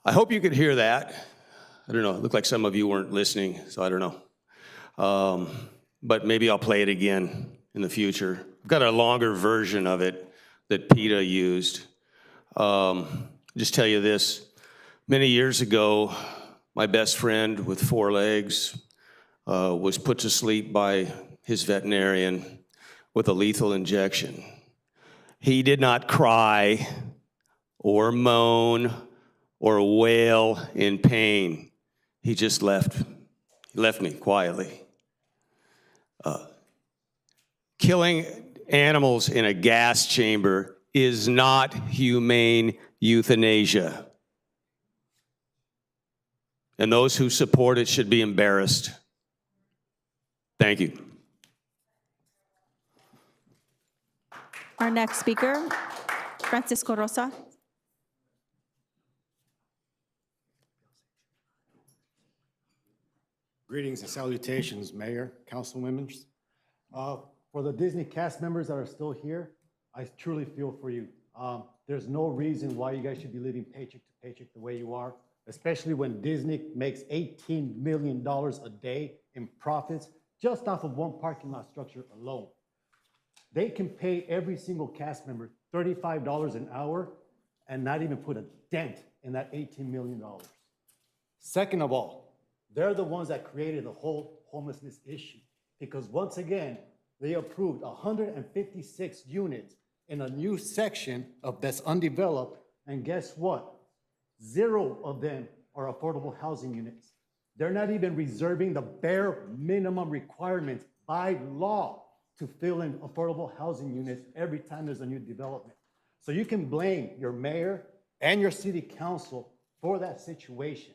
I hope you could hear that. I don't know, it looked like some of you weren't listening, so I don't know. But maybe I'll play it again in the future. I've got a longer version of it that PETA used. Just tell you this, many years ago, my best friend with 4 legs was put to sleep by his veterinarian with a lethal injection. He did not cry or moan or wail in pain. He just left me quietly. Killing animals in a gas chamber is not humane euthanasia. And those who support it should be embarrassed. Thank you. Our next speaker, Francisco Rosa. Greetings and salutations, Mayor, council members. For the Disney cast members that are still here, I truly feel for you. There's no reason why you guys should be living paycheck to paycheck the way you are, especially when Disney makes $18 million a day in profits just off of one parking lot structure alone. They can pay every single cast member $35 an hour and not even put a dent in that $18 million. Second of all, they're the ones that created the whole homelessness issue because once again, they approved 156 units in a new section of that's undeveloped, and guess what? 0 of them are affordable housing units. They're not even reserving the bare minimum requirements by law to fill in affordable housing units every time there's a new development. So you can blame your mayor and your city council for that situation.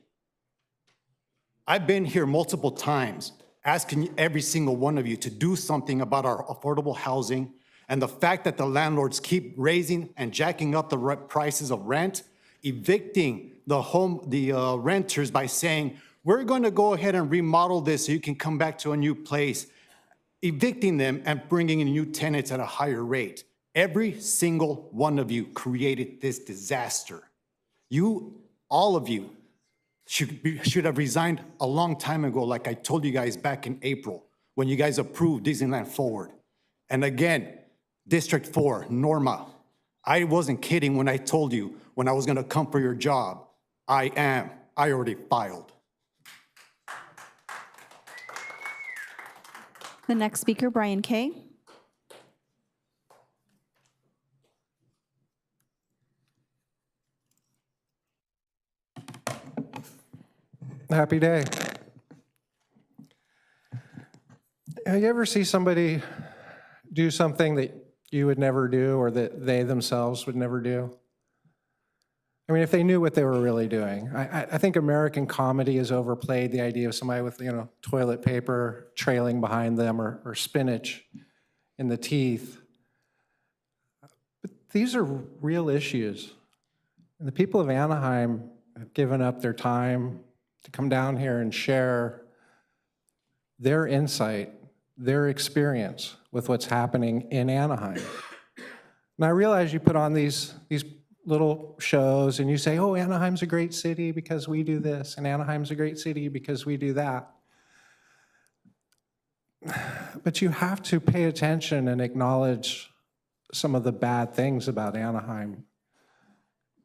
I've been here multiple times asking every single one of you to do something about our affordable housing and the fact that the landlords keep raising and jacking up the prices of rent, evicting the renters by saying, we're going to go ahead and remodel this so you can come back to a new place, evicting them and bringing in new tenants at a higher rate. Every single one of you created this disaster. You, all of you, should have resigned a long time ago, like I told you guys back in April, when you guys approved Disneyland Forward. And again, District 4, Norma, I wasn't kidding when I told you when I was gonna come for your job. I already filed. The next speaker, Brian Kay. Happy day. You ever see somebody do something that you would never do or that they themselves would never do? I mean, if they knew what they were really doing. I think American comedy has overplayed the idea of somebody with, toilet paper trailing behind them or spinach, in the teeth. But these are real issues. And the people of Anaheim have given up their time to come down here and share their insight, their experience with what's happening in Anaheim. And I realize you put on these little shows and you say, oh, Anaheim's a great city because we do this, and Anaheim's a great city because we do that. But you have to pay attention and acknowledge some of the bad things about Anaheim,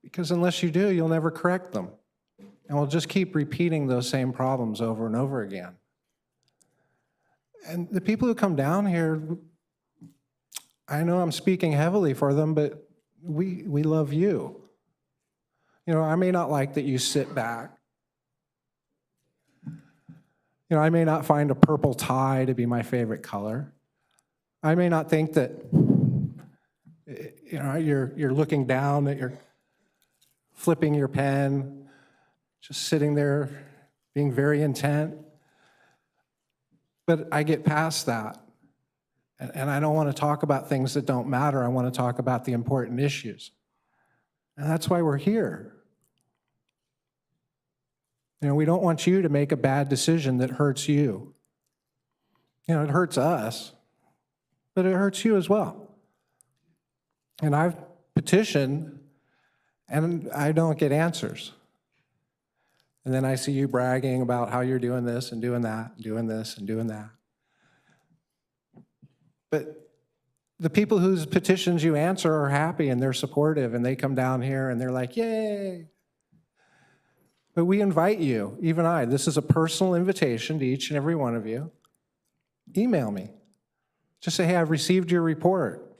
because unless you do, you'll never correct them. And we'll just keep repeating those same problems over and over again. And the people who come down here, I know I'm speaking heavily for them, but we love you. You know, I may not like that you sit back. You know, I may not find a purple tie to be my favorite color. I may not think that, you know, you're looking down, that you're flipping your pen, just sitting there being very intent. But I get past that. And I don't want to talk about things that don't matter. I want to talk about the important issues. And that's why we're here. You know, we don't want you to make a bad decision that hurts you. You know, it hurts us, but it hurts you as well. And I've petitioned, and I don't get answers. And then I see you bragging about how you're doing this and doing that, and doing this and doing that. But the people whose petitions you answer are happy and they're supportive, and they come down here and they're like, yay. But we invite you, even I, this is a personal invitation to each and every one of you. Email me. Just say, hey, I've received your report.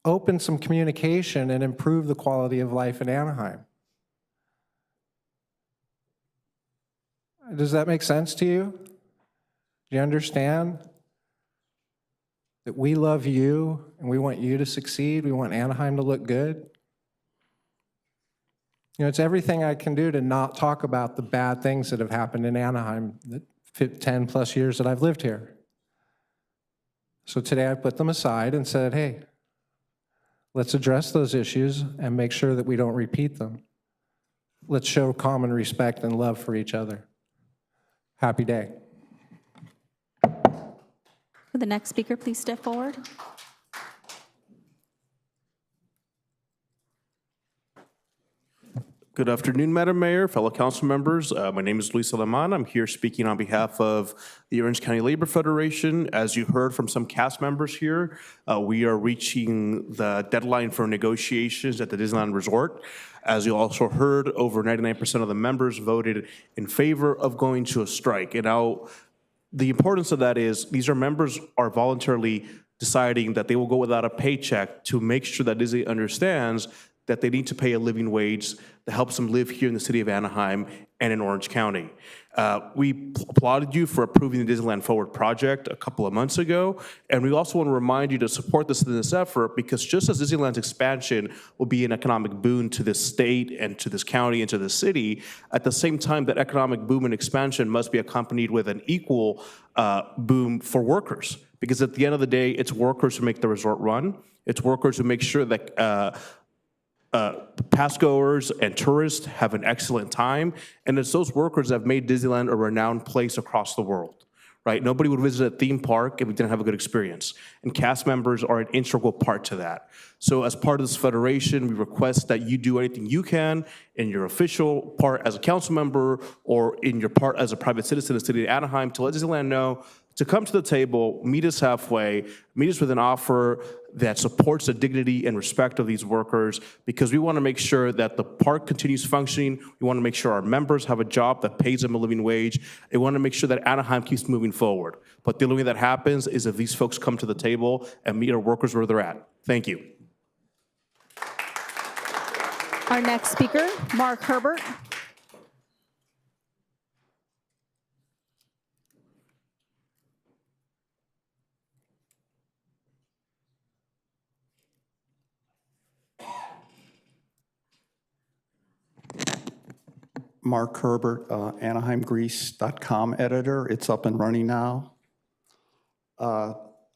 Open some communication and improve the quality of life in Anaheim. Does that make sense to you? Do you understand that we love you and we want you to succeed? We want Anaheim to look good. You know, it's everything I can do to not talk about the bad things that have happened in Anaheim the 10 plus years that I've lived here. So today I put them aside and said, hey, let's address those issues and make sure that we don't repeat them. Let's show common respect and love for each other. Happy day. Will the next speaker please step forward? Good afternoon, Madam Mayor, fellow council members. My name is Luis Aleman. I'm here speaking on behalf of the Orange County Labor Federation. As you heard from some cast members here, we are reaching the deadline for negotiations at the Disneyland Resort. As you also heard, over 99% of the members voted in favor of going to a strike. And now, the importance of that is these are members are voluntarily deciding that they will go without a paycheck to make sure that Disney understands that they need to pay a living wage that helps them live here in the city of Anaheim and in Orange County. We applauded you for approving the Disneyland Forward project a couple of months ago, and we also want to remind you to support this in this effort, because just as Disneyland's expansion will be an economic boon to this state and to this county and to the city, at the same time that economic boom and expansion must be accompanied with an equal boom for workers. Because at the end of the day, it's workers who make the resort run. It's workers who make sure that passgoers and tourists have an excellent time, and it's those workers that have made Disneyland a renowned place across the world, right? Nobody would visit a theme park if we didn't have a good experience, and cast members are an integral part to that. So as part of this federation, we request that you do anything you can in your official part as a council member or in your part as a private citizen in the city of Anaheim to let Disneyland know to come to the table, meet us halfway, meet us with an offer that supports the dignity and respect of these workers, because we want to make sure that the park continues functioning. We want to make sure our members have a job that pays them a living wage. We want to make sure that Anaheim keeps moving forward. But the only way that happens is if these folks come to the table and meet our workers where they're at. Thank you. Our next speaker, Mark Herbert. Mark Herbert, AnaheimGrease.com editor. It's up and running now.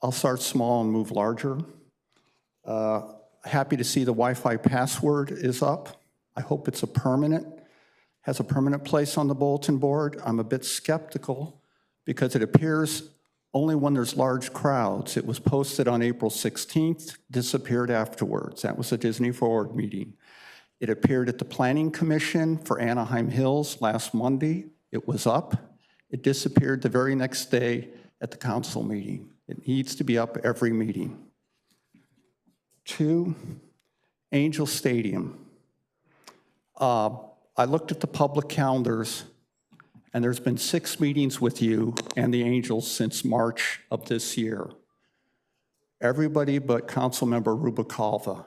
I'll start small and move larger. Happy to see the Wi-Fi password is up. I hope it's has a permanent place on the bulletin board. I'm a bit skeptical because it appears only when there's large crowds. It was posted on April 16th, disappeared afterwards. That was a Disney Forward meeting. It appeared at the Planning Commission for Anaheim Hills last Monday. It was up. It disappeared the very next day at the council meeting. It needs to be up every meeting. 2, Angel Stadium. I looked at the public calendars, and there's been 6 meetings with you and the Angels since March of this year. Everybody but Councilmember Rubalcaba.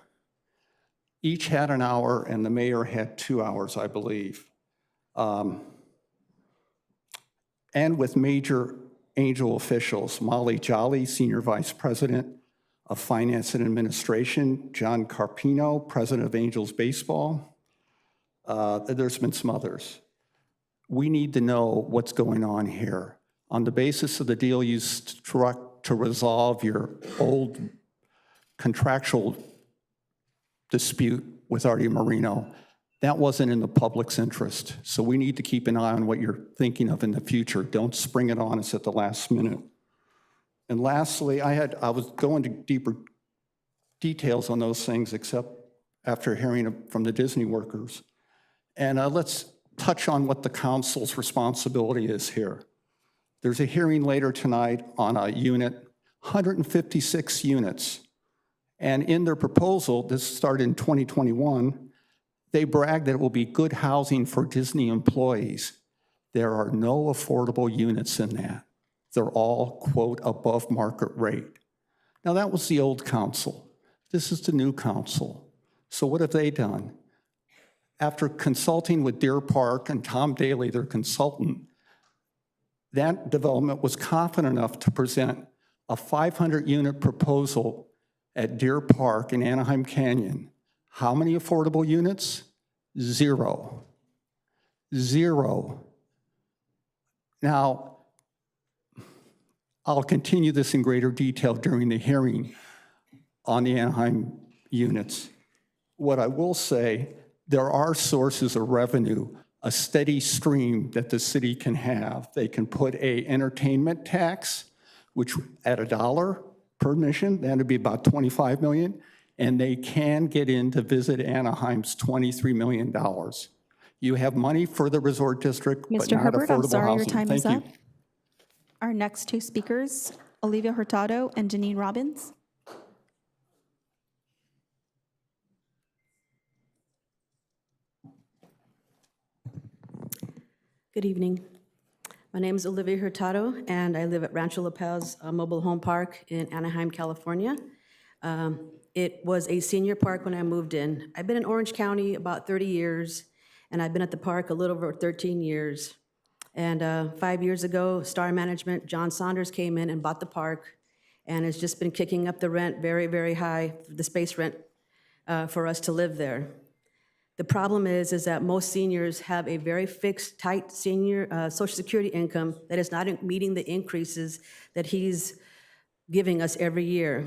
Each had an hour, and the mayor had 2 hours, I believe. And with major Angel officials, Molly Jolly, Senior Vice President of Finance and Administration, John Carpino, President of Angels Baseball. There's been some others. We need to know what's going on here. On the basis of the deal you struck to resolve your old contractual dispute with Artie Moreno, that wasn't in the public's interest. So we need to keep an eye on what you're thinking of in the future. Don't spring it on us at the last minute. And lastly, I was going to deeper details on those things, except after hearing from the Disney workers. And let's touch on what the council's responsibility is here. There's a hearing later tonight on a unit, 156 units. And in their proposal, this started in 2021, they brag that it will be good housing for Disney employees. There are no affordable units in that. They're all, quote, above market rate. Now, that was the old council. This is the new council. So what have they done? After consulting with Deer Park and Tom Daly, their consultant, that development was confident enough to present a 500-unit proposal at Deer Park in Anaheim Canyon. How many affordable units? 0. 0. Now, I'll continue this in greater detail during the hearing on the Anaheim units. What I will say, there are sources of revenue, a steady stream that the city can have. They can put an entertainment tax, which at $1 per admission, that would be about $25 million, and they can get in to visit Anaheim's $23 million. You have money for the resort district, but Mr. not Herbert, affordable I'm sorry, your housing. time is Thank up. you. Our next 2 speakers, Olivia Hurtado and Janine Robbins. Good evening. My name is Olivia Hurtado, and I live at Rancho La Paz Mobile Home Park in Anaheim, California. It was a senior park when I moved in. I've been in Orange County about 30 years, and I've been at the park a little over 13 years. And 5 years ago, Star Management, John Saunders came in and bought the park, and has just been kicking up the rent very, very high, the space rent for us to live there. The problem is that most seniors have a very fixed, tight senior Social Security income that is not meeting the increases that he's giving us every year.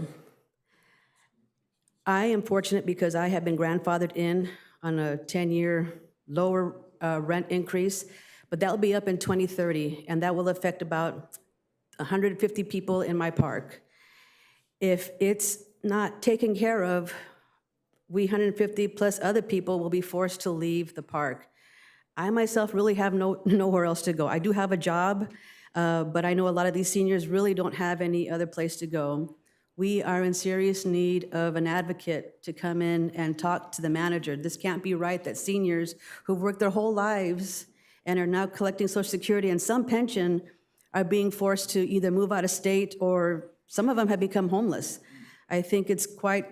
I am fortunate because I have been grandfathered in on a 10-year lower rent increase, but that will be up in 2030, and that will affect about 150 people in my park. If it's not taken care of, we 150 plus other people will be forced to leave the park. I myself really have nowhere else to go. I do have a job, but I know a lot of these seniors really don't have any other place to go. We are in serious need of an advocate to come in and talk to the manager. This can't be right that seniors who've worked their whole lives and are now collecting Social Security and some pension are being forced to either move out of state, or some of them have become homeless. I think it's quite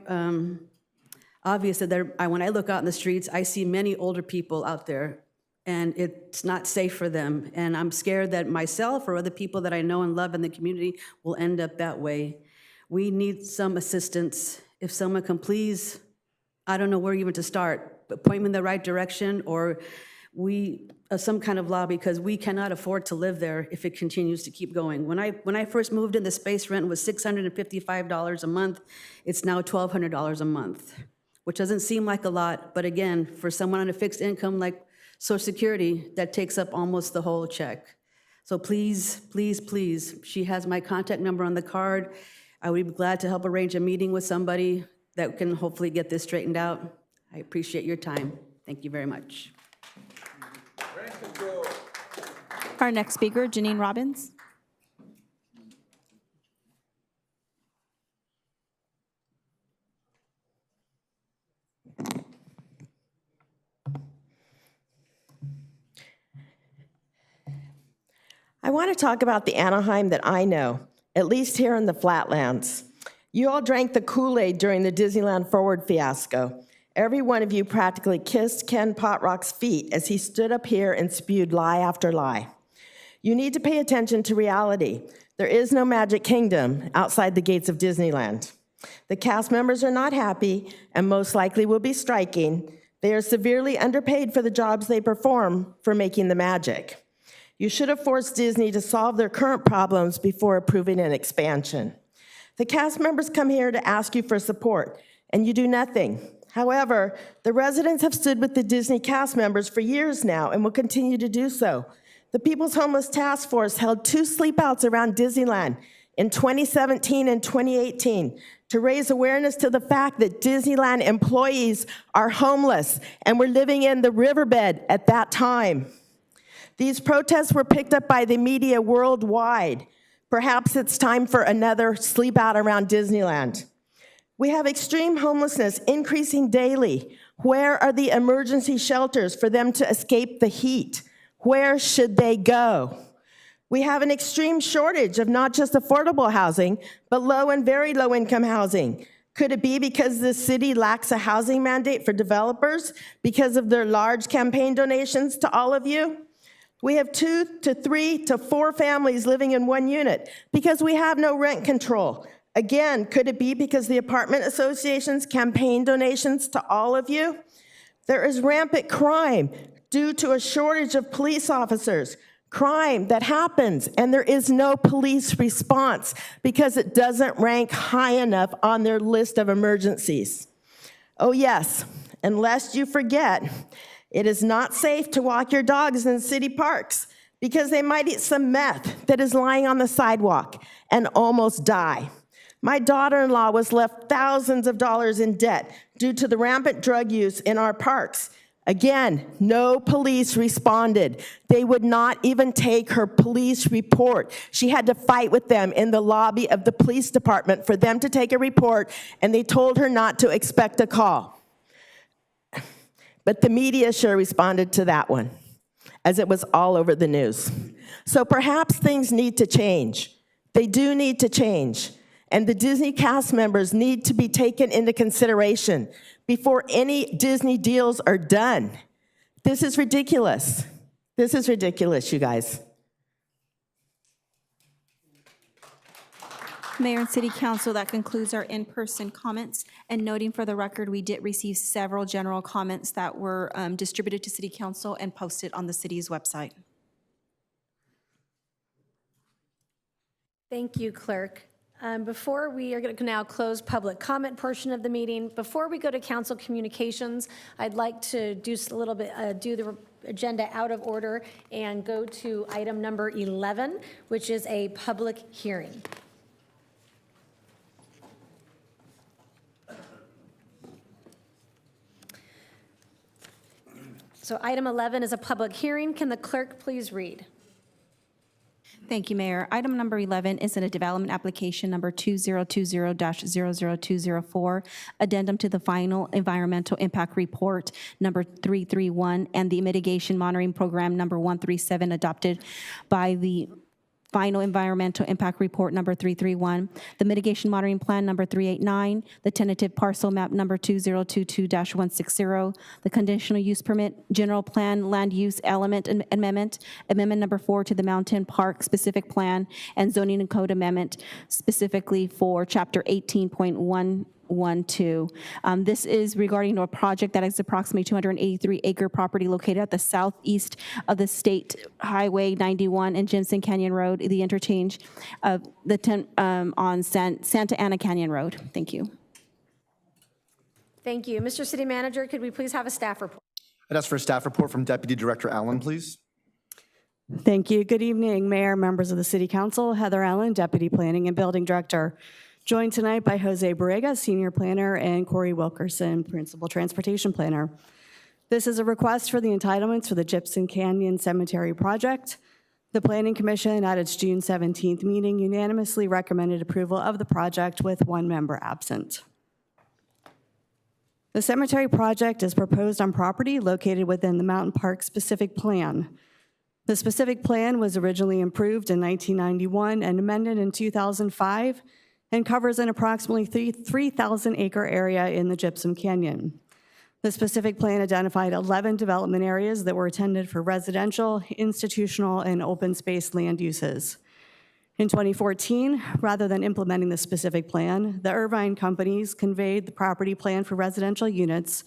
obvious that when I look out in the streets, I see many older people out there, and it's not safe for them. And I'm scared that myself or other people that I know and love in the community will end up that way. We need some assistance. If someone can please, I don't know where even to start, but point me in the right direction, or some kind of law, because we cannot afford to live there if it continues to keep going. When I first moved in, the space rent was $655 a month. It's now $1,200 a month, which doesn't seem like a lot, but again, for someone on a fixed income like Social Security, that takes up almost the whole check. So please, please, please, she has my contact number on the card. I would be glad to help arrange a meeting with somebody that can hopefully get this straightened out. I appreciate your time. Thank you very much. Our next speaker, Janine Robbins. I want to talk about the Anaheim that I know, at least here in the Flatlands. You all drank the Kool-Aid during the Disneyland Forward fiasco. Every one of you practically kissed Ken Potrock's feet as he stood up here and spewed lie after lie. You need to pay attention to reality. There is no magic kingdom outside the gates of Disneyland. The cast members are not happy and most likely will be striking. They are severely underpaid for the jobs they perform for making the magic. You should have forced Disney to solve their current problems before approving an expansion. The cast members come here to ask you for support, and you do nothing. However, the residents have stood with the Disney cast members for years now and will continue to do so. The People's Homeless Task Force held 2 sleepouts around Disneyland in 2017 and 2018 to raise awareness to the fact that Disneyland employees are homeless and were living in the riverbed at that time. These protests were picked up by the media worldwide. Perhaps it's time for another sleep out around Disneyland. We have extreme homelessness increasing daily. Where are the emergency shelters for them to escape the heat? Where should they go? We have an extreme shortage of not just affordable housing, but low and very low income housing. Could it be because the city lacks a housing mandate for developers because of their large campaign donations to all of you? We have 2 to 3 to 4 families living in one unit because we have no rent control. Again, could it be because the apartment association's campaign donations to all of you? There is rampant crime due to a shortage of police officers. Crime that happens and there is no police response because it doesn't rank high enough on their list of emergencies. Oh yes, unless you forget, it is not safe to walk your dogs in city parks because they might eat some meth that is lying on the sidewalk and almost die. My daughter-in-law was left thousands of dollars in debt due to the rampant drug use in our parks. Again, no police responded. They would not even take her police report. She had to fight with them in the lobby of the police department for them to take a report, and they told her not to expect a call. But the media sure responded to that one, as it was all over the news. So perhaps things need to change. They do need to change. And the Disney cast members need to be taken into consideration before any Disney deals are done. This is ridiculous. This is ridiculous, you guys. Mayor and City Council, that concludes our in-person comments. And noting for the record, we did receive several general comments that were distributed to City Council and posted on the city's website. Thank you, Clerk. Before we are going to now close public comment portion of the meeting, before we go to council communications, I'd like to do a little bit, do the agenda out of order and go to item number 11, which is a public hearing. So item 11 is a public hearing. Can the clerk please read? Thank you, Mayor. Item number 11 is a development application number 2020-00204, addendum to the final environmental impact report number 331 and the mitigation monitoring program number 137 adopted by the final environmental impact report number 331, the mitigation monitoring plan number 389, the tentative parcel map number 2022-160, the conditional use permit, general plan, land use element amendment, amendment number 4 to the Mountain Park specific plan, and zoning and code amendment specifically for chapter 18.1 112. This is regarding a project that is approximately 283-acre property located at the southeast of the State Highway 91 and Jimson Canyon Road, the interchange of the on Santa Ana Canyon Road. Thank you. Thank you. Mr. City Manager, could we please have a staff report? I'd ask for a staff report from Deputy Director Allen, please. Thank you. Good evening, Mayor, members of the City Council. Heather Allen, Deputy Planning and Building Director. Joined tonight by Jose Borrega, Senior Planner, and Corey Wilkerson, Principal Transportation Planner. This is a request for the entitlements for the Gypsum Canyon Cemetery project. The Planning Commission at its June 17th meeting unanimously recommended approval of the project with one member absent. The cemetery project is proposed on property located within the Mountain Park Specific Plan. The specific plan was originally improved in 1991 and amended in 2005 and covers an approximately 3,000-acre area in the Gypsum Canyon. The specific plan identified 11 development areas that were intended for residential, institutional, and open space land uses. In 2014, rather than implementing the specific plan, the Irvine companies conveyed the property plan for residential units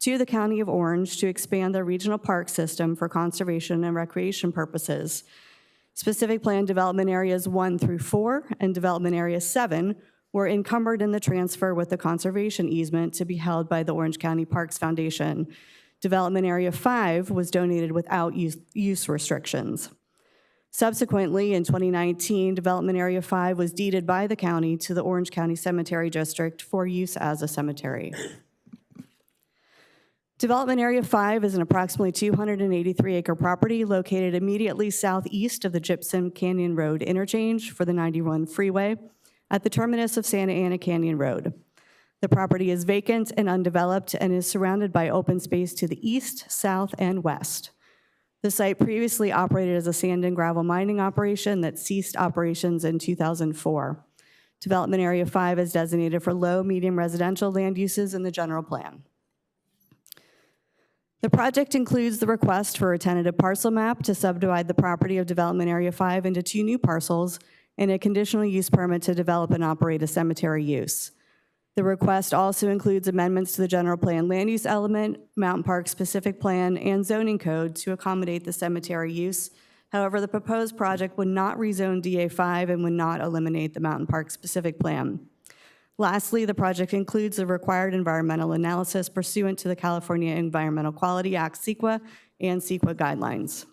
to the County of Orange to expand their regional park system for conservation and recreation purposes. Specific plan development areas 1 through 4 and development area 7 were encumbered in the transfer with the conservation easement to be held by the Orange County Parks Foundation. Development area 5 was donated without use restrictions. Subsequently, in 2019, Development Area 5 was deeded by the county to the Orange County Cemetery District for use as a cemetery. Development Area 5 is an approximately 283-acre property located immediately southeast of the Gypsum Canyon Road interchange for the 91 freeway at the terminus of Santa Ana Canyon Road. The property is vacant and undeveloped and is surrounded by open space to the east, south, and west. The site previously operated as a sand and gravel mining operation that ceased operations in 2004. Development Area 5 is designated for low, medium residential land uses in the general plan. The project includes the request for a tentative parcel map to subdivide the property of Development Area 5 into 2 new parcels and a conditional use permit to develop and operate a cemetery use. The request also includes amendments to the general plan land use element, Mountain Park specific plan, and zoning code to accommodate the cemetery use. However, the proposed project would not rezone DA5 and would not eliminate the Mountain Park specific plan. Lastly, the project includes the required environmental analysis pursuant to the California Environmental Quality Act, CEQA, and CEQA guidelines.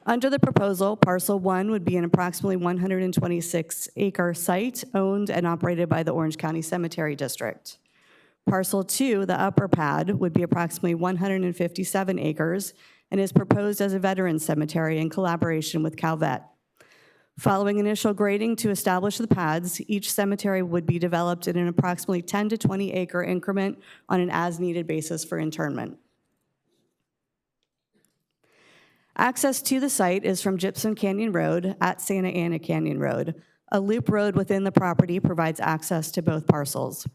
Under the proposal, Parcel 1 would be an approximately 126-acre site owned and operated by the Orange County Cemetery District. Parcel 2, the upper pad, would be approximately 157 acres and is proposed as a veterans cemetery in collaboration with Calvet. Following initial grading to establish the pads, each cemetery would be developed in an approximately 10 to 20-acre increment on an as-needed basis for internment. Access to the site is from Gypsum Canyon Road at Santa Ana Canyon Road. A loop road within the property provides access to both parcels.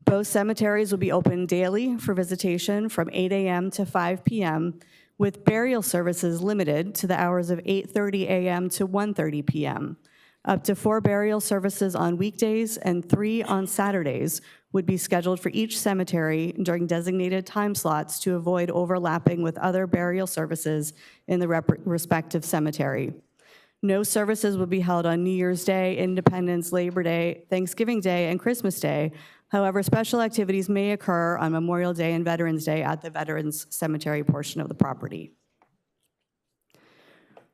Both cemeteries will be open daily for visitation from 8 a.m. to 5 p.m., with burial services limited to the hours of 8:30 a.m. to 1:30 p.m. Up to 4 burial services on weekdays and 3 on Saturdays would be scheduled for each cemetery during designated time slots to avoid overlapping with other burial services in the respective cemetery. No services will be held on New Year's Day, Independence, Labor Day, Thanksgiving Day, and Christmas Day. However, special activities may occur on Memorial Day and Veterans Day at the Veterans Cemetery portion of the property.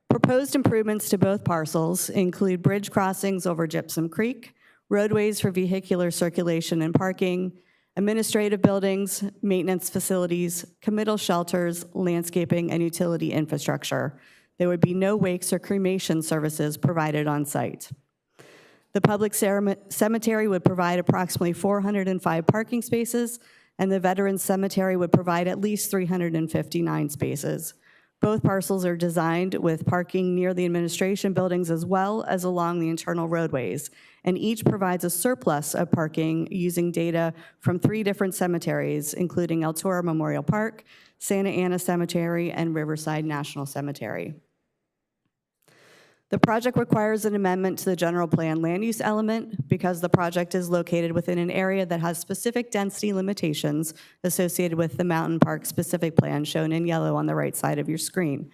Proposed improvements to both parcels include bridge crossings over Gypsum Creek, roadways for vehicular circulation and parking, administrative buildings, maintenance facilities, committal shelters, landscaping, and utility infrastructure. There would be no wakes or cremation services provided on site. The public cemetery would provide approximately 405 parking spaces, and the Veterans Cemetery would provide at least 359 spaces. Both parcels are designed with parking near the administration buildings as well as along the internal roadways, and each provides a surplus of parking using data from 3 different cemeteries, including El Toro Memorial Park, Santa Ana Cemetery, and Riverside National Cemetery. The project requires an amendment to the general plan land use element because the project is located within an area that has specific density limitations associated with the Mountain Park specific plan shown in yellow on the right side of your screen.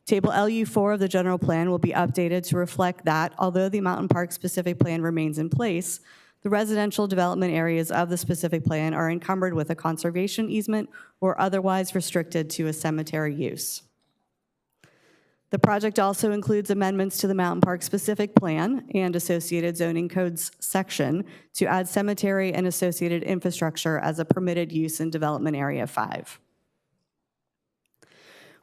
Table LU4 of the general plan will be updated to reflect that although the Mountain Park specific plan remains in place, the residential development areas of the specific plan are encumbered with a conservation easement or otherwise restricted to a cemetery use. The project also includes amendments to the Mountain Park specific plan and associated zoning codes section to add cemetery and associated infrastructure as a permitted use in Development Area 5.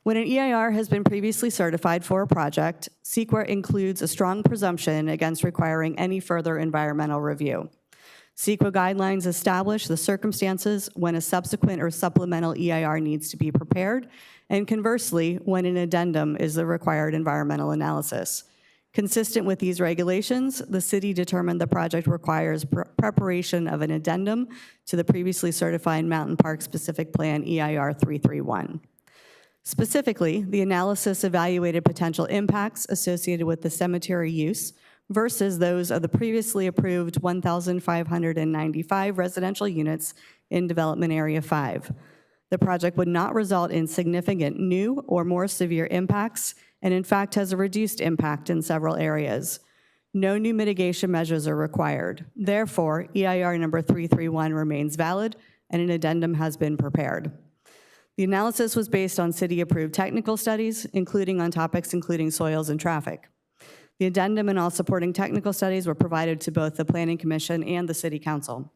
When an EIR has been previously certified for a project, CEQA includes a strong presumption against requiring any further environmental review. CEQA guidelines establish the circumstances when a subsequent or supplemental EIR needs to be prepared, and conversely, when an addendum is the required environmental analysis. Consistent with these regulations, the city determined the project requires preparation of an addendum to the previously certified Mountain Park Specific Plan EIR 331. Specifically, the analysis evaluated potential impacts associated with the cemetery use versus those of the previously approved 1,595 residential units in Development Area 5. The project would not result in significant new or more severe impacts, and in fact has a reduced impact in several areas. No new mitigation measures are required. Therefore, EIR number 331 remains valid, and an addendum has been prepared. The analysis was based on city-approved technical studies, including on topics including soils and traffic. The addendum and all supporting technical studies were provided to both the Planning Commission and the City Council.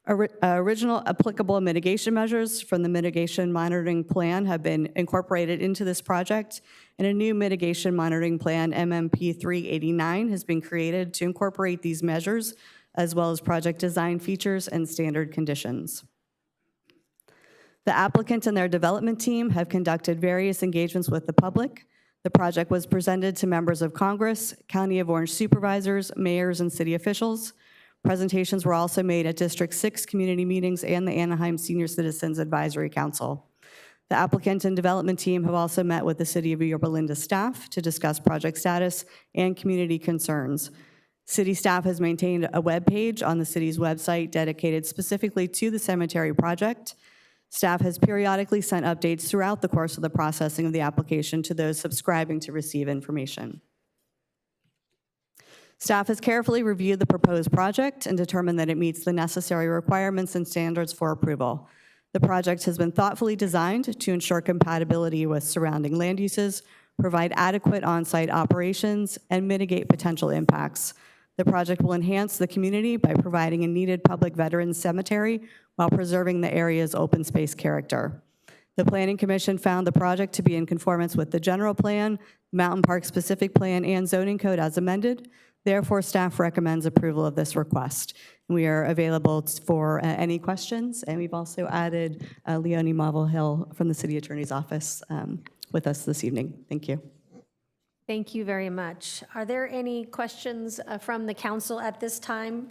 Original applicable mitigation measures from the Mitigation Monitoring Plan have been incorporated into this project, and a new Mitigation Monitoring Plan, MMP 389, has been created to incorporate these measures, as well as project design features and standard conditions. The applicant and their development team have conducted various engagements with the public. The project was presented to members of Congress, County of Orange supervisors, mayors, and city officials. Presentations were also made at District 6 community meetings and the Anaheim Senior Citizens Advisory Council. The applicant and development team have also met with the City of Yorba Linda staff to discuss project status and community concerns. City staff has maintained a web page on the city's website dedicated specifically to the cemetery project. Staff has periodically sent updates throughout the course of the processing of the application to those subscribing to receive information. Staff has carefully reviewed the proposed project and determined that it meets the necessary requirements and standards for approval. The project has been thoughtfully designed to ensure compatibility with surrounding land uses, provide adequate on-site operations, and mitigate potential impacts. The project will enhance the community by providing a needed public veterans cemetery while preserving the area's open space character. The Planning Commission found the project to be in conformance with the general plan, Mountain Park specific plan, and zoning code as amended. Therefore, staff recommends approval of this request. We are available for any questions, and we've also added Leonie Marvel-Hill from the City Attorney's Office with us this evening. Thank you. Thank you very much. Are there any questions from the council at this time?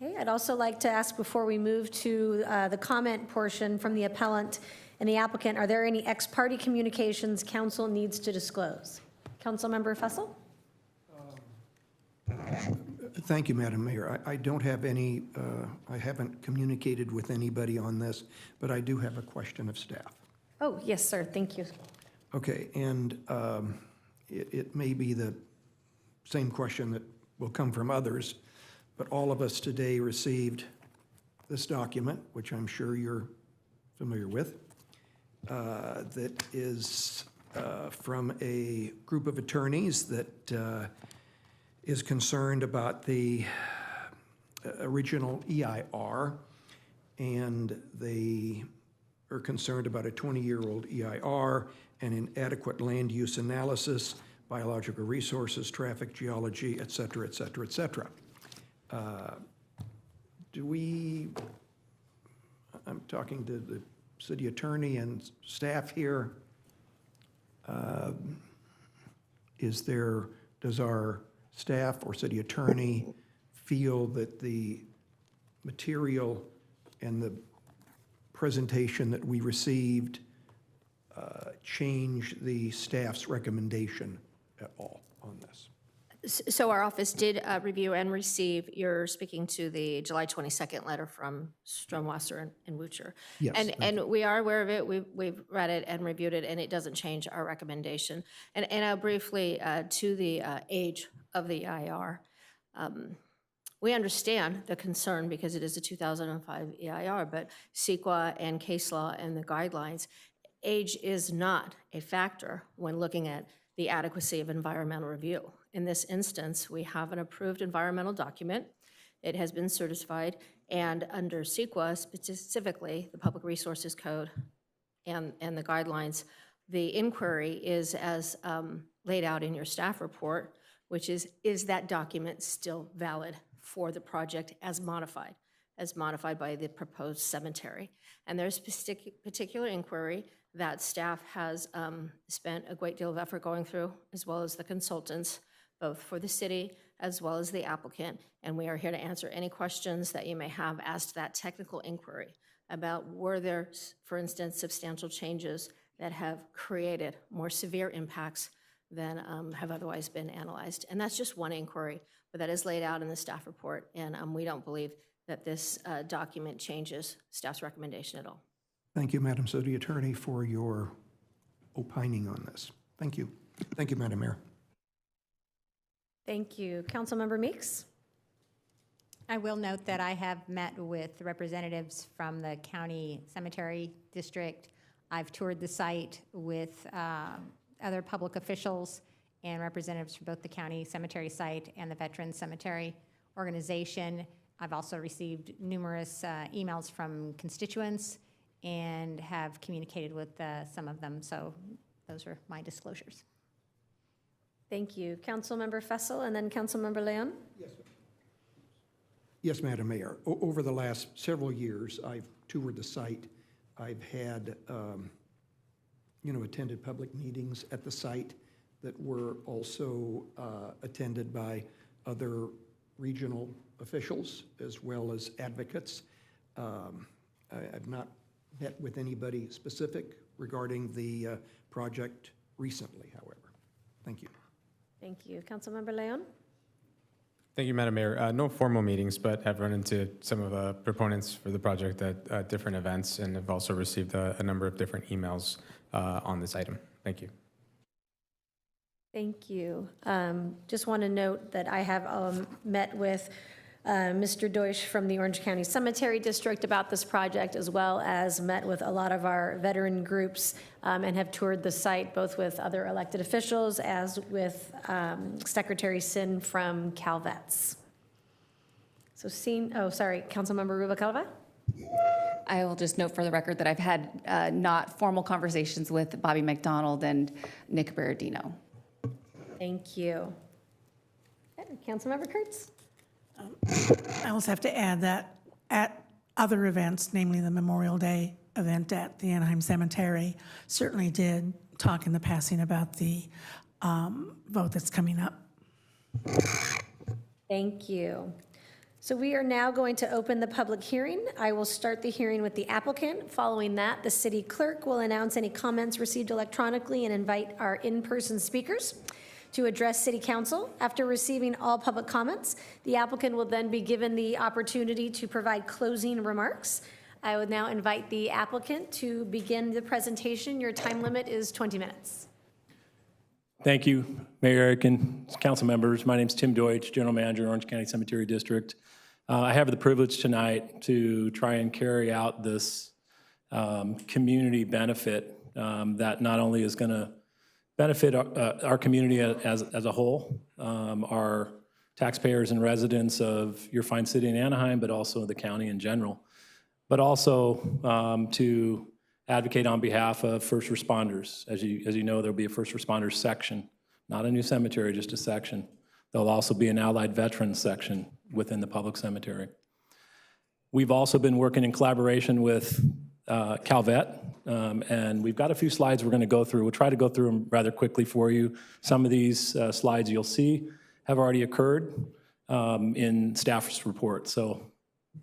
Okay, I'd also like to ask before we move to the comment portion from the appellant and the applicant, are there any ex parte communications council needs to disclose? Councilmember Fussell? Thank you, Madam Mayor. I don't have any, I haven't communicated with anybody on this, but I do have a question of staff. Oh, yes, sir. Thank you. Okay, and it may be the same question that will come from others, but all of us today received this document, which I'm sure you're familiar with, that is from a group of attorneys that is concerned about the original EIR, and they are concerned about a 20-year-old EIR and inadequate land use analysis, biological resources, traffic, geology, et cetera, et cetera, et cetera. I'm talking to the city attorney and staff here. Does our staff or city attorney feel that the material and the presentation that we received change the staff's recommendation at all on this. So our office did review and receive, you're speaking to the July 22nd letter from Stromwasser and Wucher. Yes, And we are aware of it, we've read it and reviewed it, and it doesn't change our recommendation. And I'll briefly, to the age of the EIR, we understand the concern because it is a 2005 EIR, but CEQA and case law and the guidelines, age is not a factor when looking at the adequacy of environmental review. In this instance, we have an approved environmental document. It has been certified, and under CEQA, specifically the Public Resources Code and the guidelines, the inquiry is as laid out in your staff report, which is that document still valid for the project as modified by the proposed cemetery? And there's particular inquiry that staff has spent a great deal of effort going through, as well as the consultants, both for the city as well as the applicant. And we are here to answer any questions that you may have as to that technical inquiry about were there, for instance, substantial changes that have created more severe impacts than have otherwise been analyzed. And that's just one inquiry, but that is laid out in the staff report. And we don't believe that this document changes staff's recommendation at all. Thank you, Madam City Attorney, for your opining on this. Thank you. Thank you, Madam Mayor. Thank you. Councilmember Meeks? I will note that I have met with representatives from the county cemetery district. I've toured the site with other public officials and representatives from both the county cemetery site and the Veterans Cemetery Organization. I've also received numerous emails from constituents and have communicated with some of them. So those are my disclosures. Thank you. Councilmember Fessel and then Councilmember Leon? Yes, Madam Mayor. Over the last several years, I've toured the site. I've had, attended public meetings at the site that were also attended by other regional officials as well as advocates. I've not met with anybody specific regarding the project recently, however. Thank you. Thank you. Councilmember Leon? Thank you, Madam Mayor. No formal meetings, but have run into some of the proponents for the project at different events, and have also received a number of different emails on this item. Thank you. Thank you. Just want to note that I have met with Mr. Deutsch from the Orange County Cemetery District about this project, as well as met with a lot of our veteran groups and have toured the site, both with other elected officials as with Secretary Sin from CalVets. So Councilmember Rubicalva? I will just note for the record that I've had not formal conversations with Bobby McDonald and Nick Berardino. Thank you. Okay, Councilmember Kurtz? I also have to add that at other events, namely the Memorial Day event at the Anaheim Cemetery, certainly did talk in the passing about the vote that's coming up. Thank you. So we are now going to open the public hearing. I will start the hearing with the applicant. Following that, the city clerk will announce any comments received electronically and invite our in-person speakers to address City Council. After receiving all public comments, the applicant will then be given the opportunity to provide closing remarks. I would now invite the applicant to begin the presentation. Your time limit is 20 minutes. Thank you, Mayor Eric and council members. My name is Tim Deutsch, General Manager, Orange County Cemetery District. I have the privilege tonight to try and carry out this community benefit that not only is going to benefit our community as a whole, our taxpayers and residents of your fine city in Anaheim, but also the county in general, but also to advocate on behalf of first responders. As you know, there'll be a first responders section, not a new cemetery, just a section. There'll also be an allied veterans section within the public cemetery. We've also been working in collaboration with CalVet, and we've got a few slides we're going to go through. We'll try to go through them rather quickly for you. Some of these slides you'll see have already occurred in staff's report. So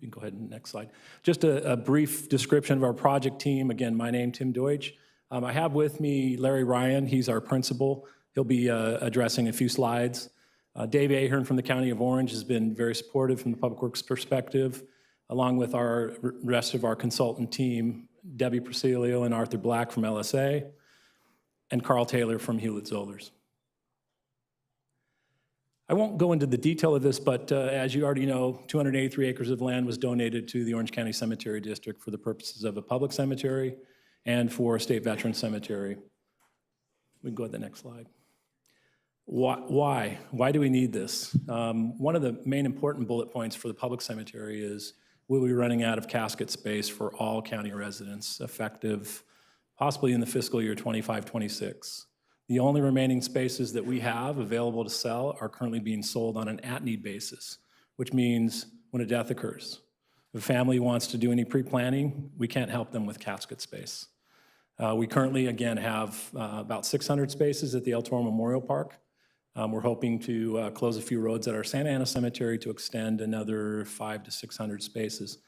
you can go ahead and next slide. Just a brief description of our project team. Again, my name, Tim Deutsch. I have with me Larry Ryan. He's our principal. He'll be addressing a few slides. Dave Ahern from the County of Orange has been very supportive from the Public Works perspective, along with our rest of our consultant team, Debbie Prasilio and Arthur Black from LSA, and Carl Taylor from Hewlett Zollers. I won't go into the detail of this, but as you already know, 283 acres of land was donated to the Orange County Cemetery District for the purposes of a public cemetery and for a state veteran cemetery. We can go to the next slide. Why? Why do we need this? One of the main important bullet points for the public cemetery is we'll be running out of casket space for all county residents effective possibly in the fiscal year 25-26. The only remaining spaces that we have available to sell are currently being sold on an at-need basis, which means when a death occurs, if a family wants to do any pre-planning, we can't help them with casket space. We currently, again, have about 600 spaces at the El Toro Memorial Park. We're hoping to close a few roads at our Santa Ana Cemetery to extend another 500 to 600 spaces.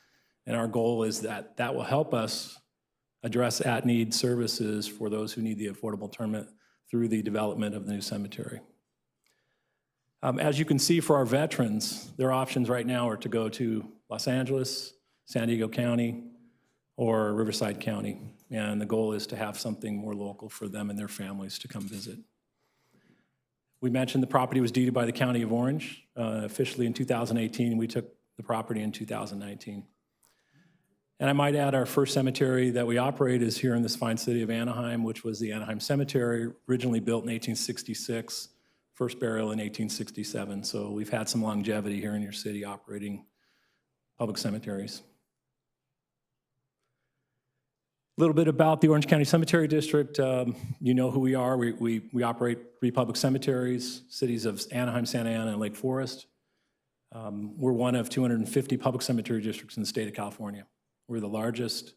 And our goal is that that will help us address at-need services for those who need the affordable interment through the development of the new cemetery. As you can see for our veterans, their options right now are to go to Los Angeles, San Diego County, or Riverside County. And the goal is to have something more local for them and their families to come visit. We mentioned the property was deeded by the County of Orange officially in 2018. We took the property in 2019. And I might add our first cemetery that we operate is here in this fine city of Anaheim, which was the Anaheim Cemetery, originally built in 1866, first burial in 1867. So we've had some longevity here in your city operating public cemeteries. A little bit about the Orange County Cemetery District. You know who we are. We operate 3 public cemeteries, cities of Anaheim, Santa Ana, and Lake Forest. We're one of 250 public cemetery districts in the state of California. We're the largest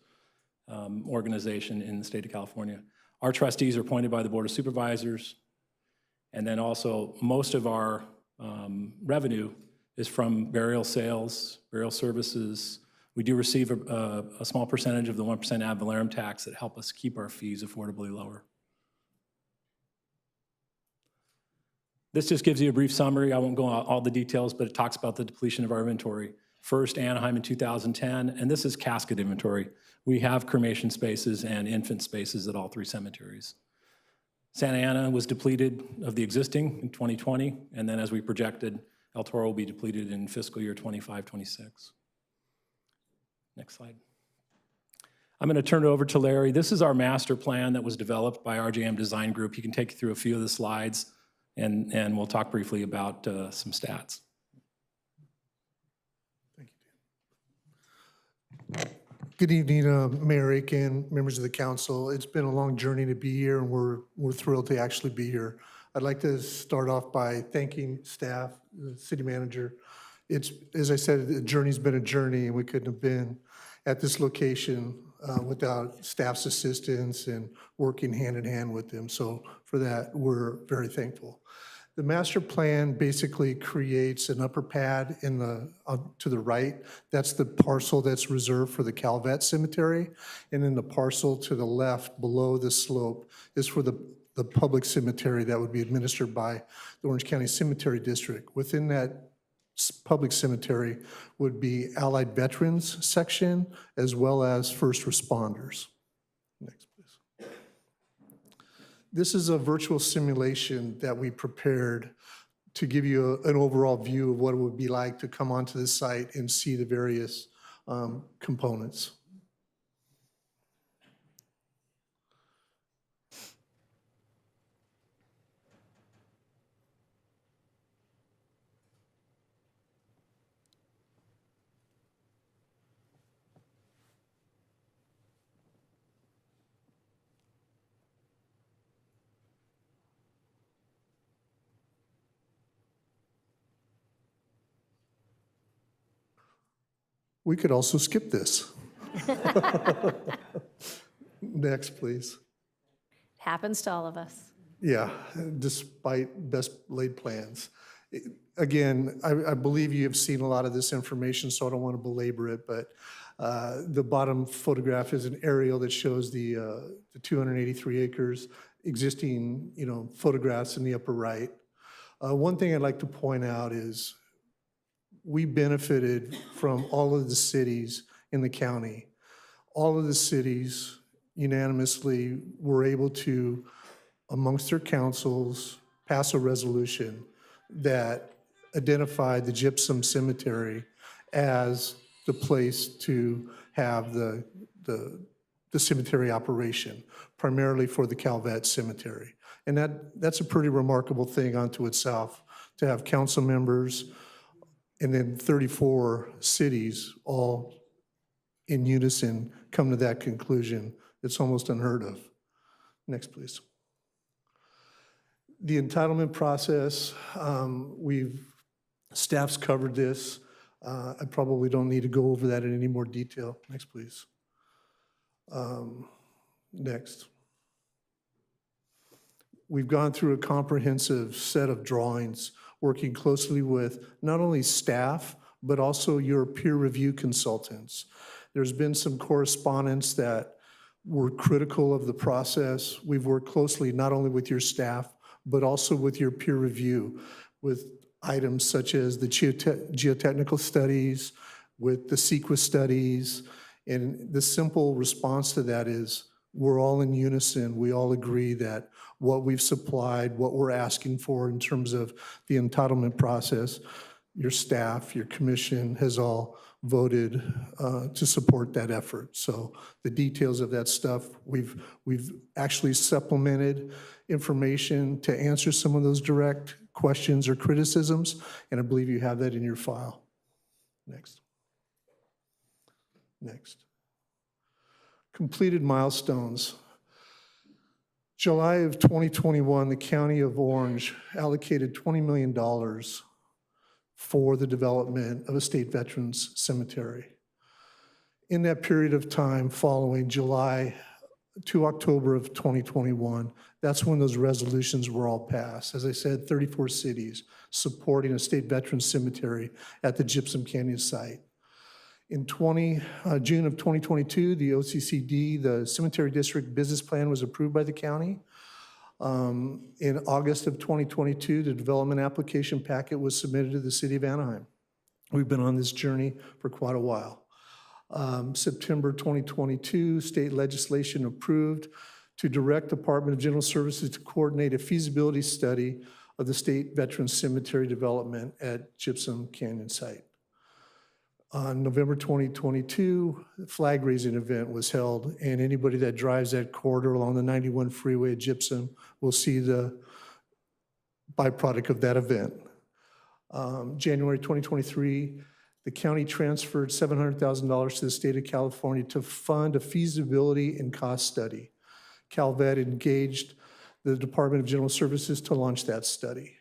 organization in the state of California. Our trustees are appointed by the Board of Supervisors. And then also most of our revenue is from burial sales, burial services. We do receive a small percentage of the 1% ad valorem tax that help us keep our fees affordably lower. This just gives you a brief summary. I won't go into all the details, but it talks about the depletion of our inventory. First, Anaheim in 2010, and this is casket inventory. We have cremation spaces and infant spaces at all 3 cemeteries. Santa Ana was depleted of the existing in 2020, and then as we projected, El Toro will be depleted in fiscal year 25-26. Next slide. I'm going to turn it over to Larry. This is our master plan that was developed by RJM Design Group. He can take you through a few of the slides, and we'll talk briefly about some stats. Good evening, Mayor Aiken, members of the council. It's been a long journey to be here, and we're thrilled to actually be here. I'd like to start off by thanking staff, the city manager. It's, as I said, the journey's been a journey, and we couldn't have been at this location without staff's assistance and working hand in hand with them. So for that, we're very thankful. The master plan basically creates an upper pad in the to the right. That's the parcel that's reserved for the Calvet Cemetery. And then the parcel to the left below the slope is for the public cemetery that would be administered by the Orange County Cemetery District. Within that public cemetery would be Allied Veterans section as well as first responders. Next, please. This is a virtual simulation that we prepared to give you an overall view of what it would be like to come onto the site and see the various components. We could also skip this. Next, please. Happens to all of us. Yeah, despite best laid plans. Again, I believe you have seen a lot of this information, so I don't want to belabor it, but The bottom photograph is an aerial that shows the 283 acres, existing, photographs in the upper right. One thing I'd like to point out is we benefited from all of the cities in the county. All of the cities unanimously were able to, amongst their councils, pass a resolution that identified the Gypsum Cemetery as the place to have the cemetery operation, primarily for the Calvet Cemetery. And that's a pretty remarkable thing unto itself, to have council members and then 34 cities all in unison come to that conclusion. It's almost unheard of. Next, please. The entitlement process, staff's covered this. I probably don't need to go over that in any more detail. Next, please. Next. We've gone through a comprehensive set of drawings, working closely with not only staff, but also your peer review consultants. There's been some correspondence that were critical of the process. We've worked closely not only with your staff, but also with your peer review, with items such as the geotechnical studies, with the CEQA studies. And the simple response to that is we're all in unison. We all agree that what we've supplied, what we're asking for in terms of the entitlement process, your staff, your commission has all voted to support that effort. So the details of that stuff, we've actually supplemented information to answer some of those direct questions or criticisms, and I believe you have that in your file. Next. Next. Completed milestones. July of 2021, the County of Orange allocated $20 million for the development of a state veterans cemetery. In that period of time following July to October of 2021, that's when those resolutions were all passed. As I said, 34 cities supporting a state veterans cemetery at the Gypsum Canyon site. In June of 2022, the OCCD, the Cemetery District Business Plan, was approved by the county. In August of 2022, the development application packet was submitted to the city of Anaheim. We've been on this journey for quite a while. September 2022, state legislation approved to direct Department of General Services to coordinate a feasibility study of the state veterans cemetery development at Gypsum Canyon site. On November 2022, the flag raising event was held, and anybody that drives that corridor along the 91 freeway at Gypsum will see the byproduct of that event. January 2023, the county transferred $700,000 to the state of California to fund a feasibility and cost study. Calvet engaged the Department of General Services to launch that study.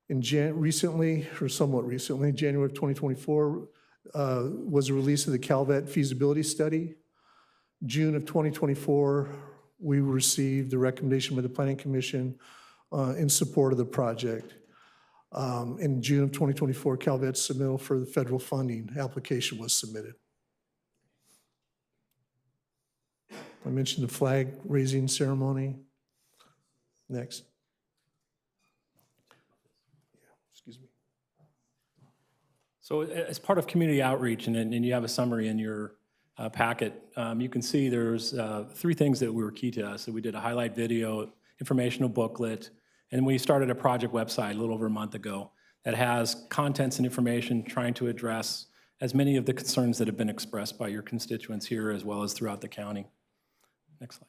Recently, or somewhat recently, January of 2024, was the release of the Calvet feasibility study. June of 2024, we received the recommendation by the Planning Commission in support of the project. In June of 2024, Calvet's submittal for the federal funding application was submitted. I mentioned the flag raising ceremony. Next. Excuse me. So as part of community outreach, and you have a summary in your packet, you can see there's 3 things that were key to us. So we did a highlight video, informational booklet, and we started a project website a little over a month ago that has contents and information trying to address as many of the concerns that have been expressed by your constituents here as well as throughout the county. Next slide.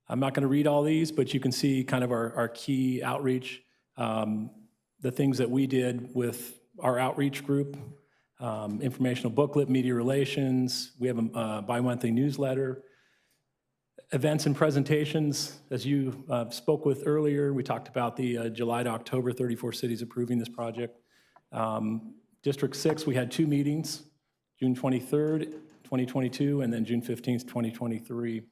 I'm not going to read all these, but you can see kind of our key outreach, the things that we did with our outreach group, informational booklet, media relations. We have a bi-monthly newsletter, events and presentations. As you spoke with earlier, we talked about the July to October, 34 cities approving this project. District 6, we had 2 meetings, June 23rd, 2022, and then June 15th, 2023.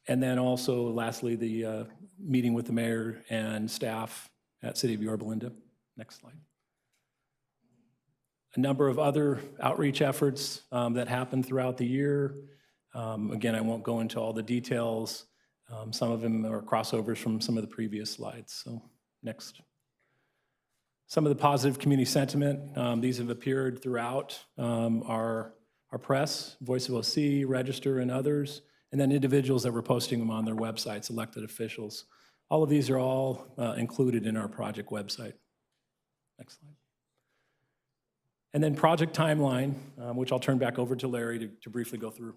And then also, lastly, the meeting with the mayor and staff at City of Yorba Linda. Next slide. a number of other outreach efforts that happened throughout the year. Again, I won't go into all the details. Some of them are crossovers from some of the previous slides. So next. Some of the positive community sentiment. These have appeared throughout our press, Voice of OC, Register, and others, and then individuals that were posting them on their websites, elected officials. All of these are all included in our project website. Next slide. And then project timeline, which I'll turn back over to Larry to briefly go through.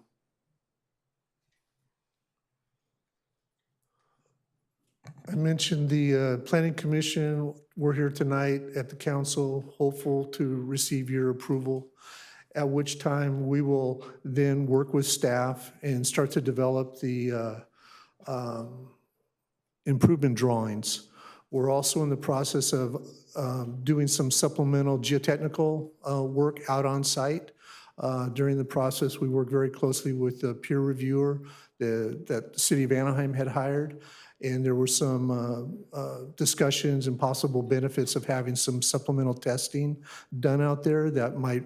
I mentioned the Planning Commission. We're here tonight at the council, hopeful to receive your approval, at which time we will then work with staff and start to develop the improvement drawings. We're also in the process of doing some supplemental geotechnical work out on site. During the process, we worked very closely with the peer reviewer that the city of Anaheim had hired. And there were some discussions and possible benefits of having some supplemental testing done out there that might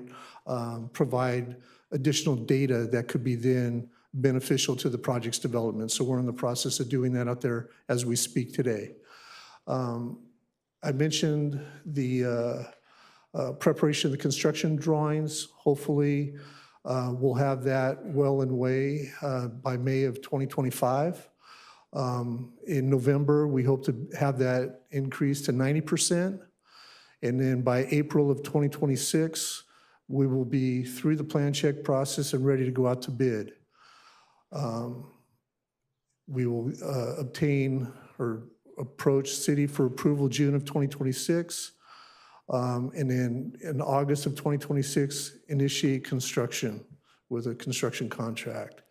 provide additional data that could be then beneficial to the project's development. So we're in the process of doing that out there as we speak today. I mentioned the preparation of the construction drawings. Hopefully, we'll have that well in way by May of 2025. In November, we hope to have that increase to 90%. And then by April of 2026, we will be through the plan check process and ready to go out to bid. We will obtain or approach city for approval June of 2026. And then in August of 2026, initiate construction with a construction contract.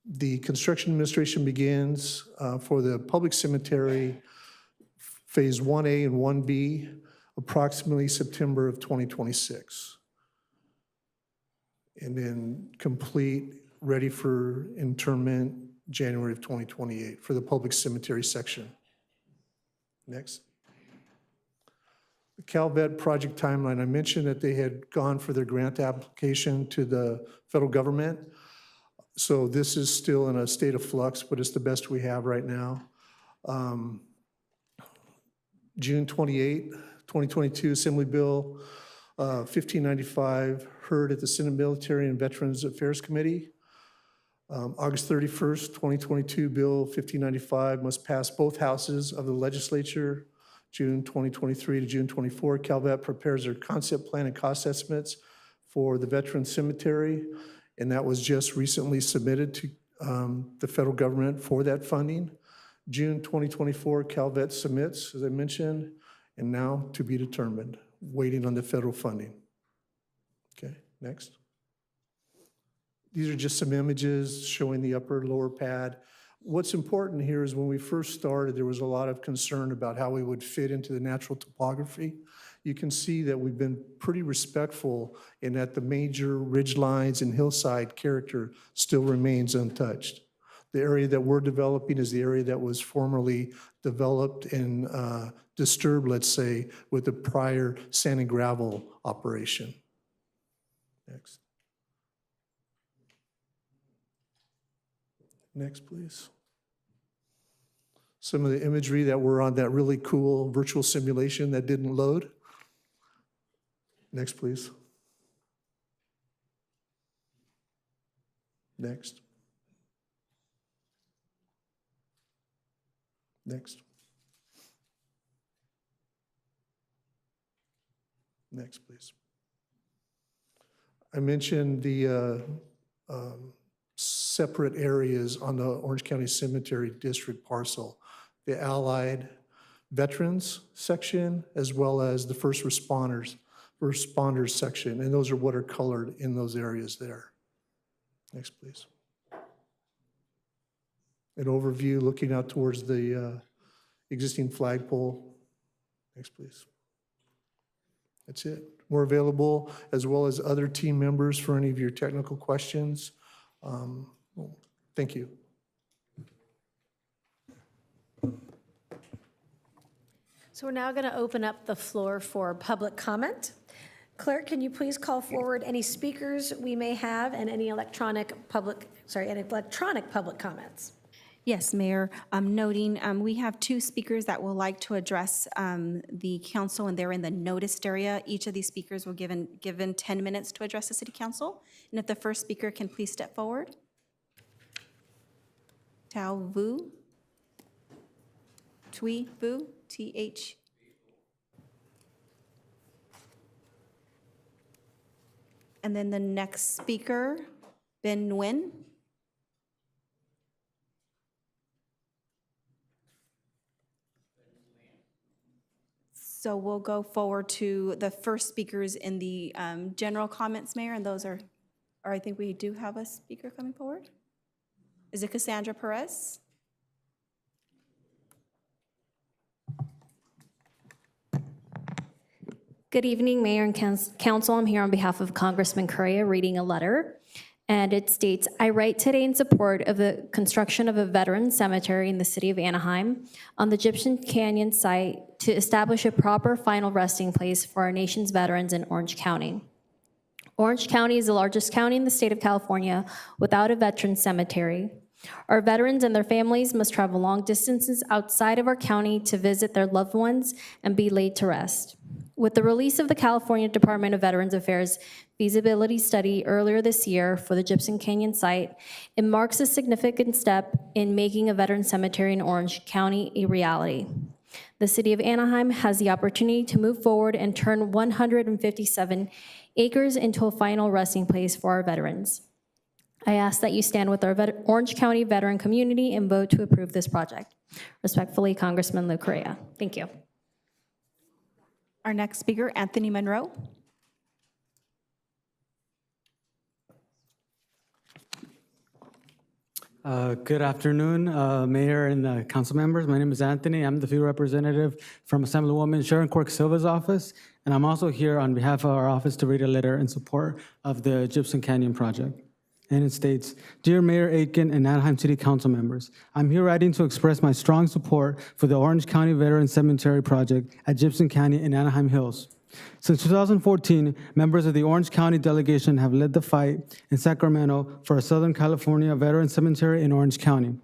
The construction administration begins for the public cemetery phase 1A and 1B approximately September of 2026. And then complete, ready for interment January of 2028 for the public cemetery section. Next. The Calvet project timeline. I mentioned that they had gone for their grant application to the federal government. So this is still in a state of flux, but it's the best we have right now. June 28, 2022, Assembly Bill 1595 heard at the Senate Military and Veterans Affairs Committee. August 31st, 2022, Bill 1595 must pass both houses of the legislature. June 2023 to June 24, Calvet prepares their concept plan and cost estimates for the Veteran Cemetery. And that was just recently submitted to the federal government for that funding. June 2024, Calvet submits, as I mentioned, and now to be determined, waiting on the federal funding. Okay, next. These are just some images showing the upper, lower pad. What's important here is when we first started, there was a lot of concern about how we would fit into the natural topography. You can see that we've been pretty respectful in that the major ridge lines and hillside character still remains untouched. The area that we're developing is the area that was formerly developed and disturbed, let's say, with the prior sand and gravel operation. Next. Next, please. Some of the imagery that were on that really cool virtual simulation that didn't load. Next, please. Next. Next. Next, please. I mentioned the separate areas on the Orange County Cemetery District parcel, the Allied Veterans section, as well as the first responders section, and those are what are colored in those areas there. Next, please. An overview looking out towards the existing flagpole. Next, please. That's it. We're available, as well as other team members, for any of your technical questions. Thank you. So we're now going to open up the floor for public comment. Clerk, can you please call forward any speakers we may have and any electronic public comments? Yes, Mayor. Noting, we have two speakers that would like to address the council, and they're in the noticed area. Each of these speakers will given 10 minutes to address the city council. And if the first speaker can please step forward. Tao Vu. Tui Vu, T-H. And then the next speaker, Ben Nguyen. So we'll go forward to the first speakers in the general comments, Mayor, and those are, or I think we do have a speaker coming forward. Is it Cassandra Perez? Good evening, Mayor and Council. I'm here on behalf of Congressman Correa reading a letter. And it states, I write today in support of the construction of a veteran cemetery in the city of Anaheim on the Egyptian Canyon site to establish a proper final resting place for our nation's veterans in Orange County. Orange County is the largest county in the state of California without a veteran cemetery. Our veterans and their families must travel long distances outside of our county to visit their loved ones and be laid to rest. With the release of the California Department of Veterans Affairs feasibility study earlier this year for the Egyptian Canyon site, it marks a significant step in making a veteran cemetery in Orange County a reality. The city of Anaheim has the opportunity to move forward and turn 157 acres into a final resting place for our veterans. I ask that you stand with our Orange County veteran community and vote to approve this project. Respectfully, Congressman Lou Correa. Thank you. Our next speaker, Anthony Monroe. Good afternoon, Mayor and council members. My name is Anthony. I'm the field representative from Assemblywoman Sharon Quirk Silva's office, and I'm also here on behalf of our office to read a letter in support of the Egyptian Canyon project. And it states, Dear Mayor Aitken and Anaheim City Council members, I'm here writing to express my strong support for the Orange County Veteran Cemetery project at Egyptian Canyon in Anaheim Hills. Since 2014, members of the Orange County delegation have led the fight in Sacramento for a Southern California Veteran Cemetery in Orange County.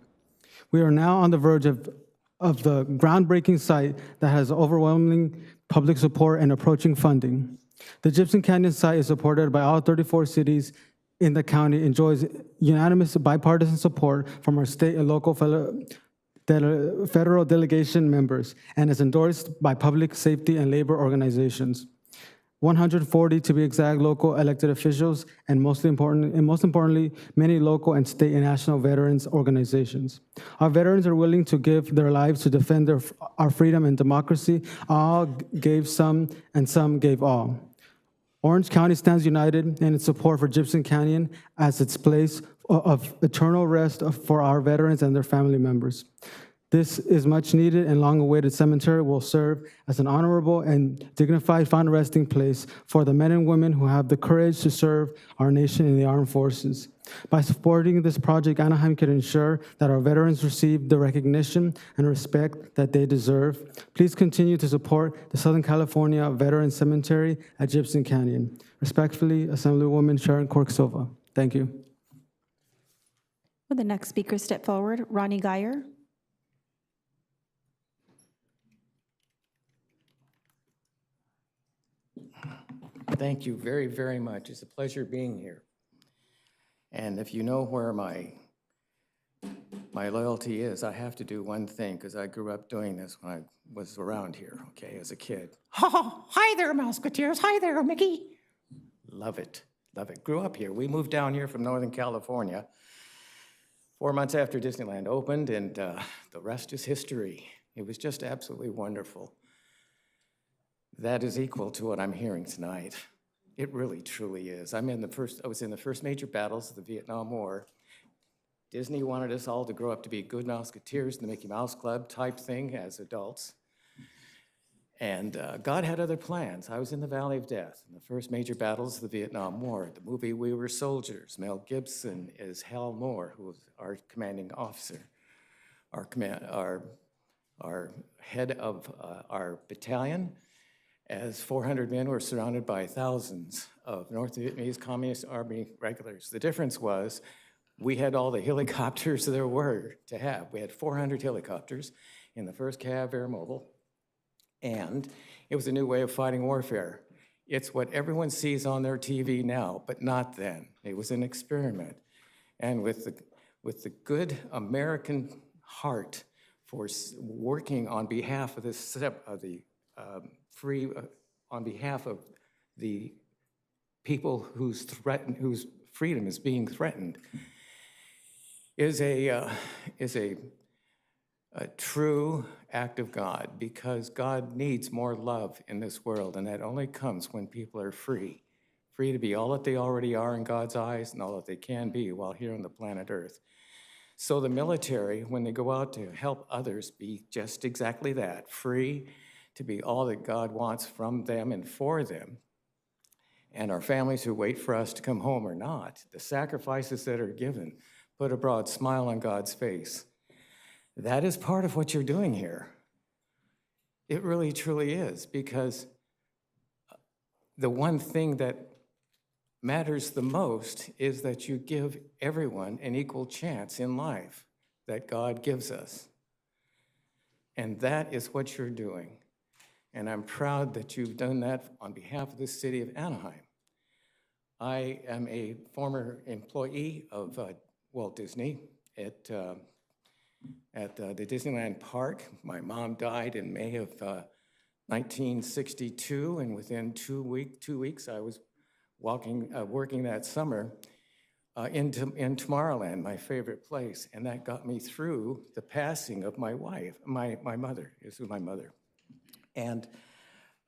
We are now on the verge of the groundbreaking site that has overwhelming public support and approaching funding. The Egyptian Canyon site is supported by all 34 cities in the county, enjoys unanimous bipartisan support from our state and local federal delegation members, and is endorsed by public safety and labor organizations. 140, to be exact, local elected officials, and most importantly, many local and state and national veterans organizations. Our veterans are willing to give their lives to defend our freedom and democracy. All gave some, and some gave all. Orange County stands united in its support for Egyptian Canyon as its place of eternal rest for our veterans and their family members. This is much needed and long-awaited cemetery will serve as an honorable and dignified final resting place for the men and women who have the courage to serve our nation in the armed forces. By supporting this project, Anaheim can ensure that our veterans receive the recognition and respect that they deserve. Please continue to support the Southern California Veteran Cemetery at Egyptian Canyon. Respectfully, Assemblywoman Sharon Quirk Silva. Thank you. Will the next speaker step forward? Ronnie Geyer. Thank you very, very much. It's a pleasure being here. And if you know where my loyalty is, I have to do one thing, because I grew up doing this when I was around here, okay, as a kid. Hi there, Musketeers. Hi there, Mickey. Love it, love it. Grew up here. We moved down here from Northern California 4 months after Disneyland opened, and the rest is history. It was just absolutely wonderful. That is equal to what I'm hearing tonight. It really, truly is. I was in the first major battles of the Vietnam War. Disney wanted us all to grow up to be good Musketeers in the Mickey Mouse Club type thing as adults. And God had other plans. I was in the Valley of Death in the first major battles of the Vietnam War. The movie We Were Soldiers, Mel Gibson is Hal Moore, who was our commanding officer, our head of our battalion. as 400 men were surrounded by thousands of North Vietnamese Communist Army regulars. The difference was we had all the helicopters there were to have. We had 400 helicopters in the 1st Cav Air Mobile, and it was a new way of fighting warfare. It's what everyone sees on their TV now, but not then. It was an experiment. And with the good American heart for working on behalf of on behalf of the people whose freedom is being threatened, is a true act of God, because God needs more love in this world, and that only comes when people are free to be all that they already are in God's eyes and all that they can be while here on the planet Earth. So the military, when they go out to help others be just exactly that, free to be all that God wants from them and for them, and our families who wait for us to come home or not, the sacrifices that are given put a broad smile on God's face. That is part of what you're doing here. It really, truly is, because the one thing that matters the most is that you give everyone an equal chance in life that God gives us. And that is what you're doing. And I'm proud that you've done that on behalf of the city of Anaheim. I am a former employee of Walt Disney at the Disneyland Park. My mom died in May of 1962, and within 2 weeks I was working that summer in Tomorrowland, my favorite place, and that got me through the passing of my wife, my mother. This was my mother. And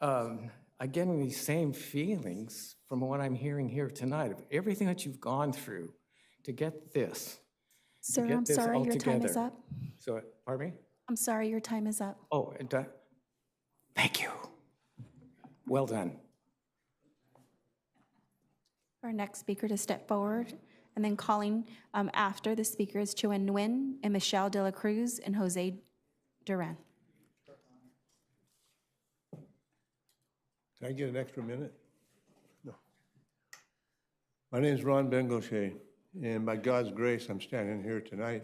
I'm getting these same feelings from what I'm hearing here tonight, of everything that you've gone through to get this. Sir, I'm sorry, your time is up. So, pardon me? I'm sorry, your time is up. Oh, thank you. Well done. Our next speaker to step forward, and then calling after the speaker is Chuen Nguyen and Michelle De La Cruz and Jose Duran. Can I get an extra minute? No. My name is Ron Bengoshe, and by God's grace, I'm standing here tonight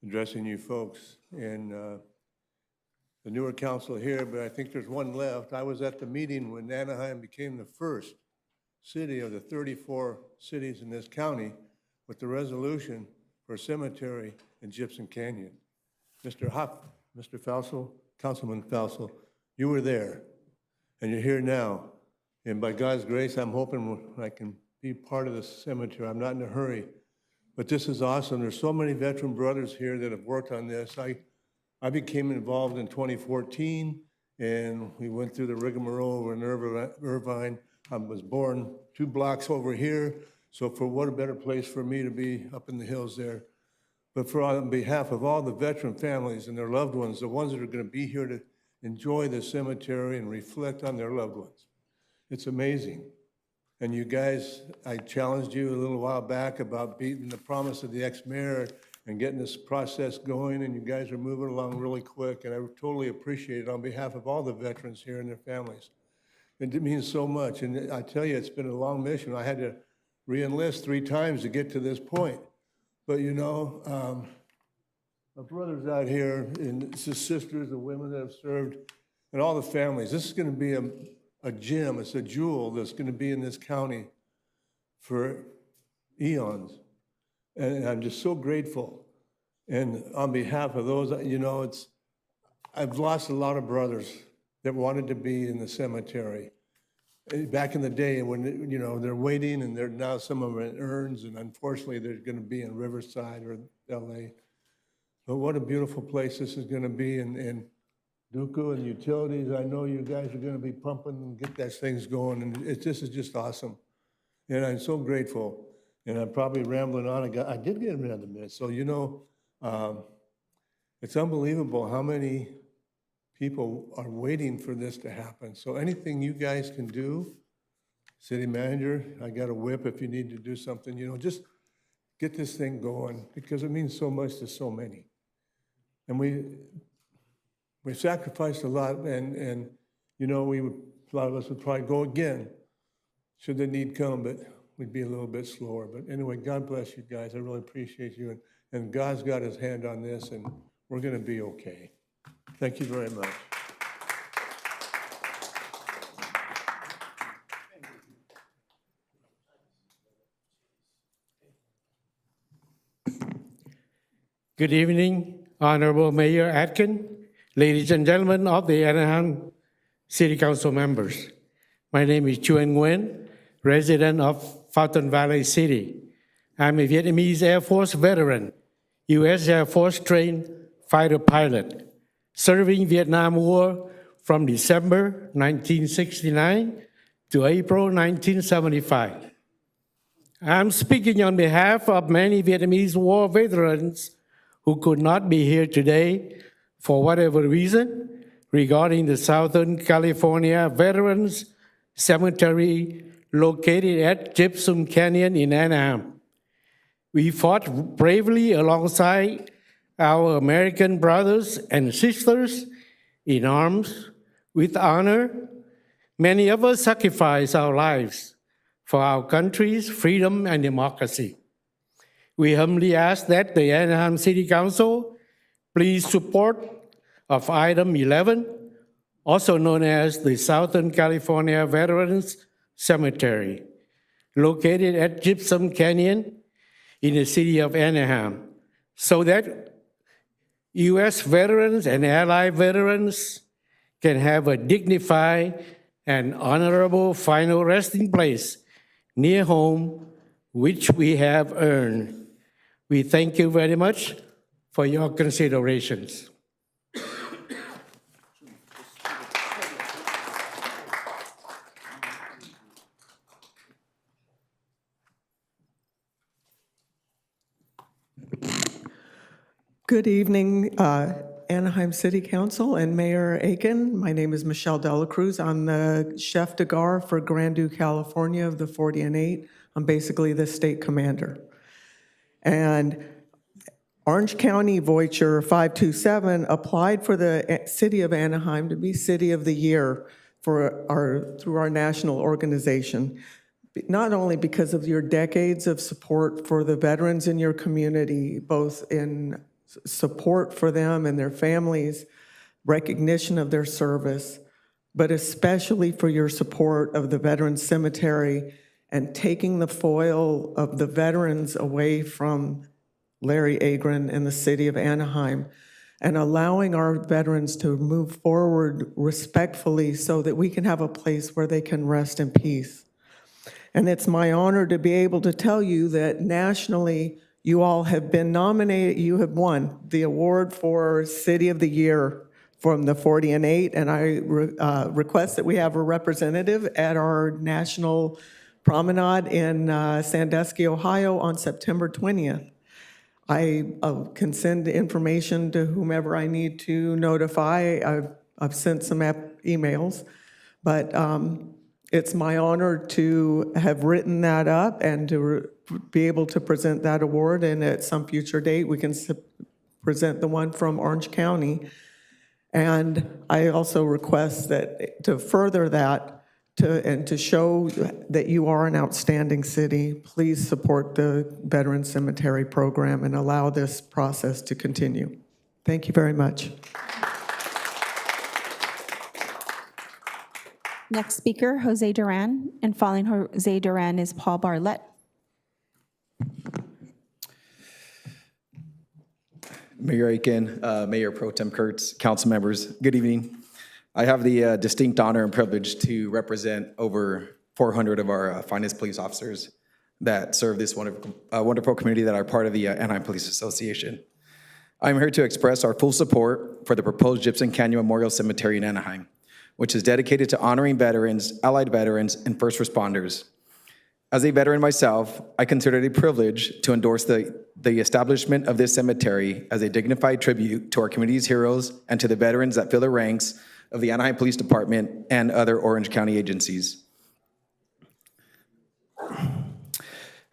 addressing you folks. And the newer council here, but I think there's one left. I was at the meeting when Anaheim became the first city of the 34 cities in this county with the resolution for a cemetery in Gypsum Canyon. Mr. Falsell, Councilman Falsell, you were there, and you're here now. And by God's grace, I'm hoping I can be part of the cemetery. I'm not in a hurry, but this is awesome. There's so many veteran brothers here that have worked on this. I became involved in 2014, and we went through the rigmarole in Irvine. I was born 2 blocks over here, so for what a better place for me to be up in the hills there. But on behalf of all the veteran families and their loved ones, the ones that are going to be here to enjoy the cemetery and reflect on their loved ones, it's amazing. And you guys, I challenged you a little while back about beating the promise of the ex-mayor and getting this process going, and you guys are moving along really quick, and I totally appreciate it on behalf of all the veterans here and their families. It means so much, and I tell you, it's been a long mission. I had to re-enlist 3 times to get to this point. But you know, my brothers out here, and the sisters, the women that have served, and all the families, this is gonna be a gem, it's a jewel that's gonna be in this county for eons. And I'm just so grateful. And on behalf of those, you know, I've lost a lot of brothers that wanted to be in the cemetery. Back in the day when, you know, they're waiting, and they're now some of them are in urns, and unfortunately they're gonna be in Riverside or LA. But what a beautiful place this is gonna be, and Duku and utilities, I know you guys are gonna be pumping and get those things going, and this is just awesome. And I'm so grateful. And I'm probably rambling on. I did get around a minute. So, you know, it's unbelievable how many people are waiting for this to happen. So anything you guys can do, city manager, I got a whip if you need to do something, you know, just get this thing going, because it means so much to so many. And we sacrificed a lot, and you know, we a lot of us would probably go again should the need come, but we'd be a little bit slower. But anyway, God bless you guys. I really appreciate you. And God's got his hand on this, and we're going to be okay. Thank you very much. Good evening, Honorable Mayor Atkin, ladies and gentlemen of the Anaheim City Council members. My name is Chuan Nguyen, resident of Fountain Valley City. I'm a Vietnamese Air Force veteran, U.S. Air Force trained fighter pilot, serving Vietnam War from December 1969 to April 1975. I'm speaking on behalf of many Vietnamese war veterans who could not be here today for whatever reason regarding the Southern California Veterans Cemetery located at Gypsum Canyon in Anaheim. We fought bravely alongside our American brothers and sisters in arms with honor. Many of us sacrificed our lives for our country's freedom and democracy. We humbly ask that the Anaheim City Council please support of item 11, also known as the Southern California Veterans Cemetery, located at Gypsum Canyon in the city of Anaheim, so that U.S. veterans and allied veterans can have a dignified and honorable final resting place near home, which we have earned. We thank you very much for your considerations. Good evening, Anaheim City Council and Mayor Aiken. My name is Michelle Delacruz. I'm the chef de gare for Grand Duke, California of the 40 and 8. I'm basically the state commander. And Orange County Voyager 527 applied for the city of Anaheim to be City of the Year through our national organization. Not only because of your decades of support for the veterans in your community, both in support for them and their families, recognition of their service, but especially for your support of the Veterans Cemetery and taking the foil of the veterans away from Larry Agron and the city of Anaheim and allowing our veterans to move forward respectfully so that we can have a place where they can rest in peace. And it's my honor to be able to tell you that nationally, you all have been nominated, you have won the award for City of the Year from the 40 and 8, and I request that we have a representative at our national promenade in Sandusky, Ohio on September 20th. I can send information to whomever I need to notify. I've sent some emails, but it's my honor to have written that up and to be able to present that award, and at some future date, we can present the one from Orange County. And I also request that to further that, and to show that you are an outstanding city, please support the Veterans Cemetery program and allow this process to continue. Thank you very much. Next speaker, Jose Duran, and following Jose Duran is Paul Bartlett. Mayor Aiken, Mayor Pro Tem Kurtz, council members, good evening. I have the distinct honor and privilege to represent over 400 of our finest police officers that serve this wonderful community that are part of the Anaheim Police Association. I'm here to express our full support for the proposed Gypsum Canyon Memorial Cemetery in Anaheim, which is dedicated to honoring veterans, allied veterans, and first responders. As a veteran myself, I consider it a privilege to endorse the establishment of this cemetery as a dignified tribute to our community's heroes and to the veterans that fill the ranks of the Anaheim Police Department and other Orange County agencies.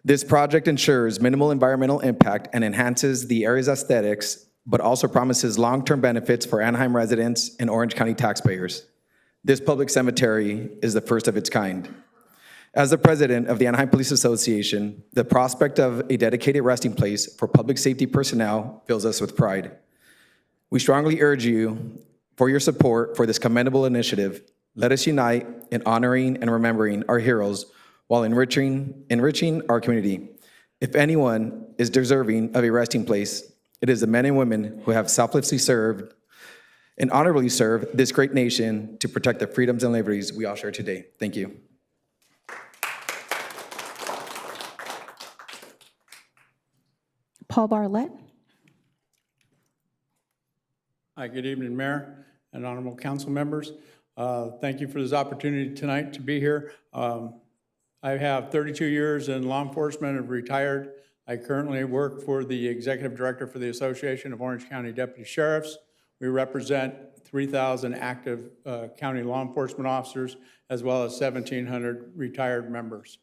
This project ensures minimal environmental impact and enhances the area's aesthetics, but also promises long-term benefits for Anaheim residents and Orange County taxpayers. This public cemetery is the first of its kind. As the president of the Anaheim Police Association, the prospect of a dedicated resting place for public safety personnel fills us with pride. We strongly urge you for your support for this commendable initiative. Let us unite in honoring and remembering our heroes while enriching our community. If anyone is deserving of a resting place, it is the men and women who have selflessly served and honorably served this great nation to protect the freedoms and liberties we all share today. Thank you. Paul Bartlett. Hi, good evening, Mayor and honorable council members. Thank you for this opportunity tonight to be here. I have 32 years in law enforcement and retired. I currently work for the executive director for the Association of Orange County Deputy Sheriffs. We represent 3,000 active county law enforcement officers, as well as 1,700 retired members.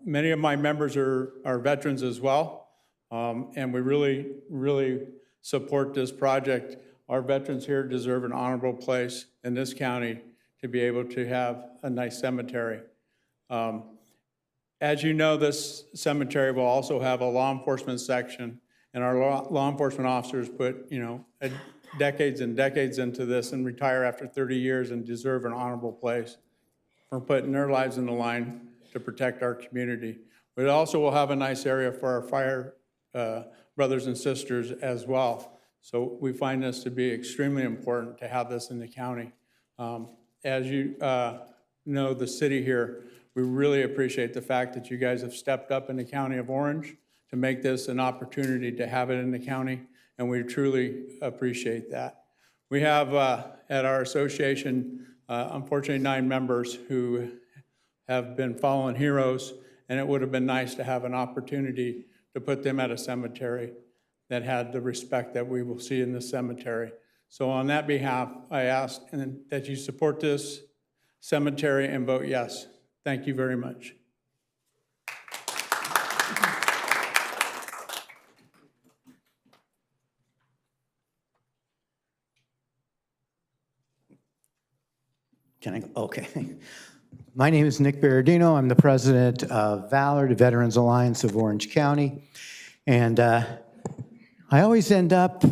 Many of my members are veterans as well, and we really support this project. Our veterans here deserve an honorable place in this county to be able to have a nice cemetery. As you know, this cemetery will also have a law enforcement section, and our law enforcement officers put, decades and decades into this and retire after 30 years and deserve an honorable place for putting their lives in the line to protect our community. We also will have a nice area for our fire brothers and sisters as well. So we find this to be extremely important to have this in the county. As you know, the city here, we really appreciate the fact that you guys have stepped up in the county of Orange to make this an opportunity to have it in the county, and we truly appreciate that. We have at our association, unfortunately, 9 members who have been fallen heroes, and it would have been nice to have an opportunity to put them at a cemetery that had the respect that we will see in this cemetery. So on that behalf, I ask that you support this cemetery and vote yes. Thank you very much. Can I go? Okay. My name is Nick Berardino. I'm the president of Valor, the Veterans Alliance of Orange County. And I always end up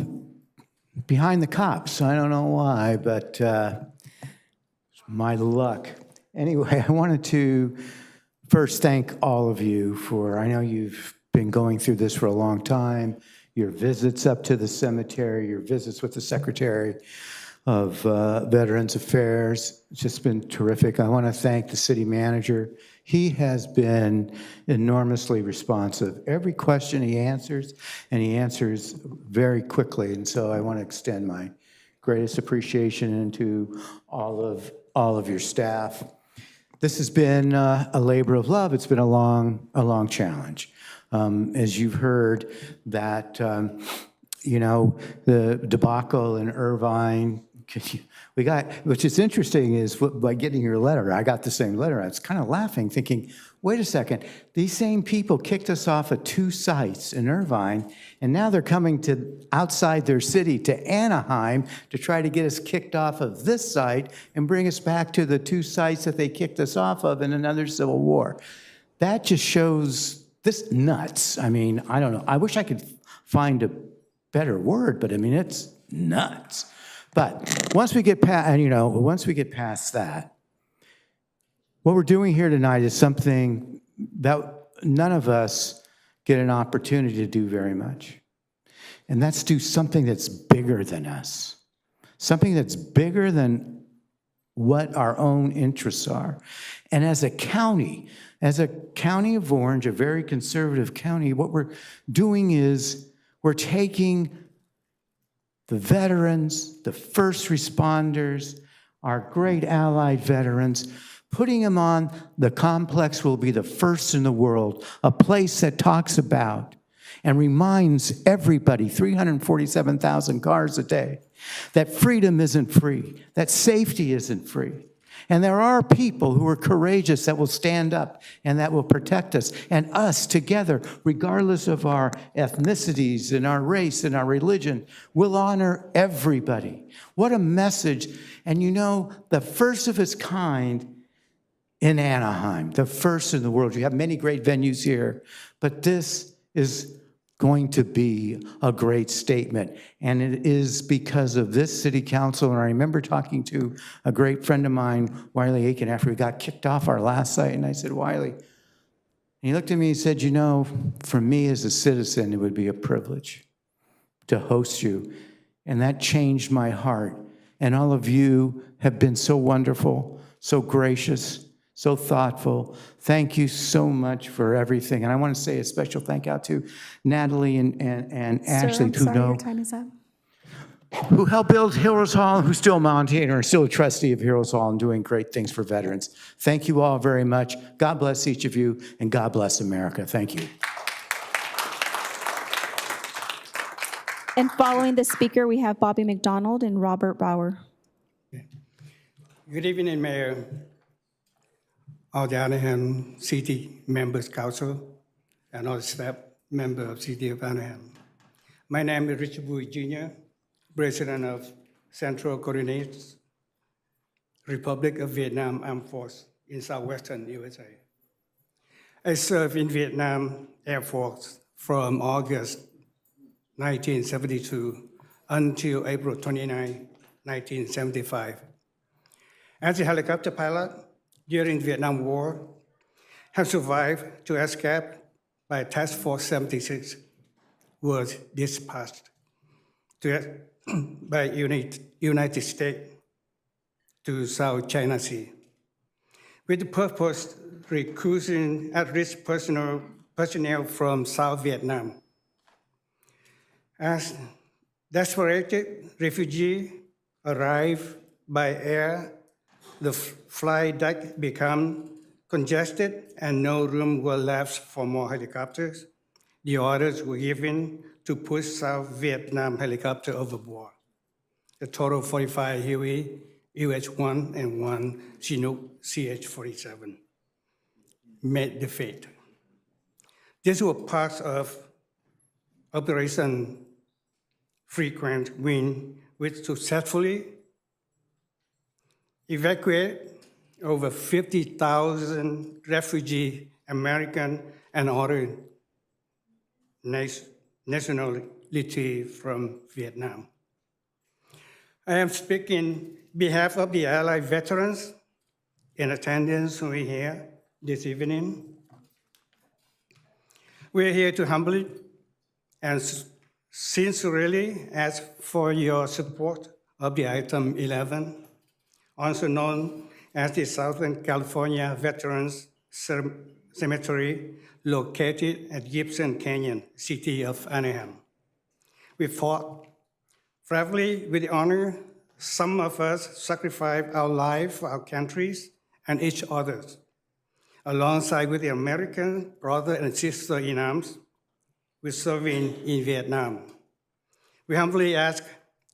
behind the cops. I don't know why, but it's my luck. Anyway, I wanted to first thank all of you for, I know you've been going through this for a long time, your visits up to the cemetery, your visits with the Secretary of Veterans Affairs. It's just been terrific. I want to thank the city manager. He has been enormously responsive. Every question he answers, and he answers very quickly. And so I want to extend my greatest appreciation to all of your staff. This has been a labor of love. It's been a long challenge. As you've heard, that the debacle in Irvine, which is interesting, is by getting your letter. I got the same letter. I was kind of laughing, thinking, wait a second, these same people kicked us off at 2 sites in Irvine, and now they're coming to outside their city to Anaheim to try to get us kicked off of this site and bring us back to the 2 sites that they kicked us off of in another civil war. That just shows this nuts. I mean, I don't know. I wish I could find a better word, but I mean, it's nuts. But once we get past that, what we're doing here tonight is something that none of us get an opportunity to do very much. And that's do something that's bigger than us. Something that's bigger than what our own interests are. And as a county of Orange, a very conservative county, what we're doing is we're taking the veterans, the first responders, our great allied veterans, putting them on the complex will be the first in the world, a place that talks about and reminds everybody, 347,000 cars a day, that freedom isn't free, that safety isn't free, And there are people who are courageous that will stand up and that will protect us. And us together, regardless of our ethnicities and our race and our religion, will honor everybody. What a message. And you know, the first of its kind in Anaheim, the first in the world. You have many great venues here, but this is going to be a great statement. And it is because of this city council. And I remember talking to a great friend of mine, Wiley Aiken, after we got kicked off our last site. And I said, Wiley, and he looked at me and said, you know, for me as a citizen, it would be a privilege to host you. And that changed my heart. And all of you have been so wonderful, so gracious, so thoughtful. Thank you so much for everything. And I want to say a special thank out to Natalie and Ashley, who know, your time is up. who helped build Heroes Hall, who's still a maintainer, and still a trustee of Heroes Hall and doing great things for veterans. Thank you all very much. God bless each of you, and God bless America. Thank you. And following the speaker, we have Bobby McDonald and Robert Bauer. Good evening, Mayor, all the Anaheim City Members Council, and all the staff member of City of Anaheim. My name is Richard Bui Jr., President of Central Coordinated Republic of Vietnam Armed Force in Southwestern USA. I served in Vietnam Air Force from August 1972 until April 29, 1975. As a helicopter pilot during the Vietnam War, have survived to escape by Task Force 76, was dispatched by United States to South China Sea, with the purpose of recruiting at-risk personnel from South Vietnam. As desperate refugees arrive by air, the flight deck became congested and no room was left for more helicopters. The orders were given to push South Vietnam helicopter overboard. A total of 45 Huey UH-1 and 1 Chinook CH-47 met the fate. This was part of Operation Frequent Wind, which successfully evacuated over 50,000 refugee American and other nationality from Vietnam. I am speaking on behalf of the Allied veterans in attendance who are here this evening. We are here to humbly and sincerely ask for your support of the item 11, also known as the Southern California Veterans Cemetery, located at Gibson Canyon, city of Anaheim. We fought bravely with honor. Some of us sacrificed our life for our countries and each other, alongside with the American brother and sister in arms we serve in Vietnam. We humbly ask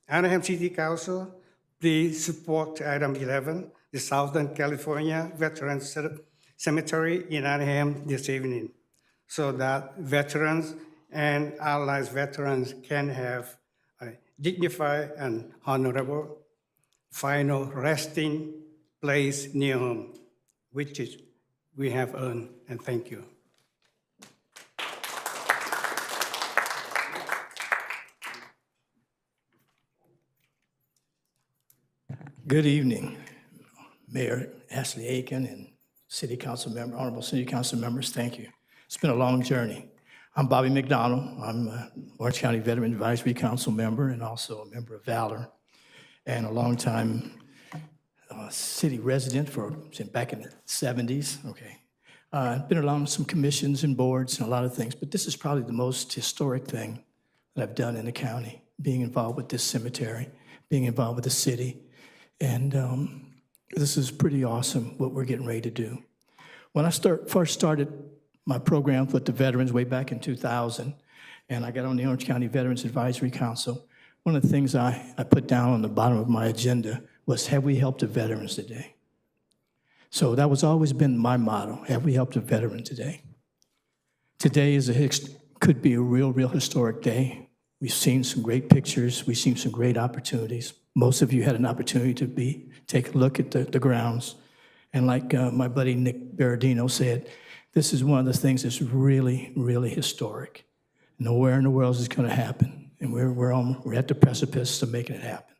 Anaheim City Council, please support item 11, the Southern California Veterans Cemetery in Anaheim this evening, so that veterans and allied veterans can have a dignified and honorable final resting place near home, which is we have earned, and thank you. Good evening, Mayor Ashley Aiken and City Council member, honorable City Council members, thank you. It's been a long journey. I'm Bobby McDonald. I'm a Orange County Veteran Advisory Council member and also a member of Valor, and a longtime city resident back in the 70s, okay. I've been around some commissions and boards and a lot of things, but this is probably the most historic thing that I've done in the county, being involved with this cemetery, being involved with the city. And this is pretty awesome what we're getting ready to do. When I first started my program with the veterans way back in 2000, and I got on the Orange County Veterans Advisory Council, one of the things I put down on the bottom of my agenda was, have we helped the veterans today? So that was always been my motto. Have we helped a veteran today? Today could be a real historic day. We've seen some great pictures. We've seen some great opportunities. Most of you had an opportunity to take a look at the grounds. And like my buddy Nick Berardino said, this is one of the things that's really, really historic. Nowhere in the world is this going to happen. And we're at the precipice of making it happen.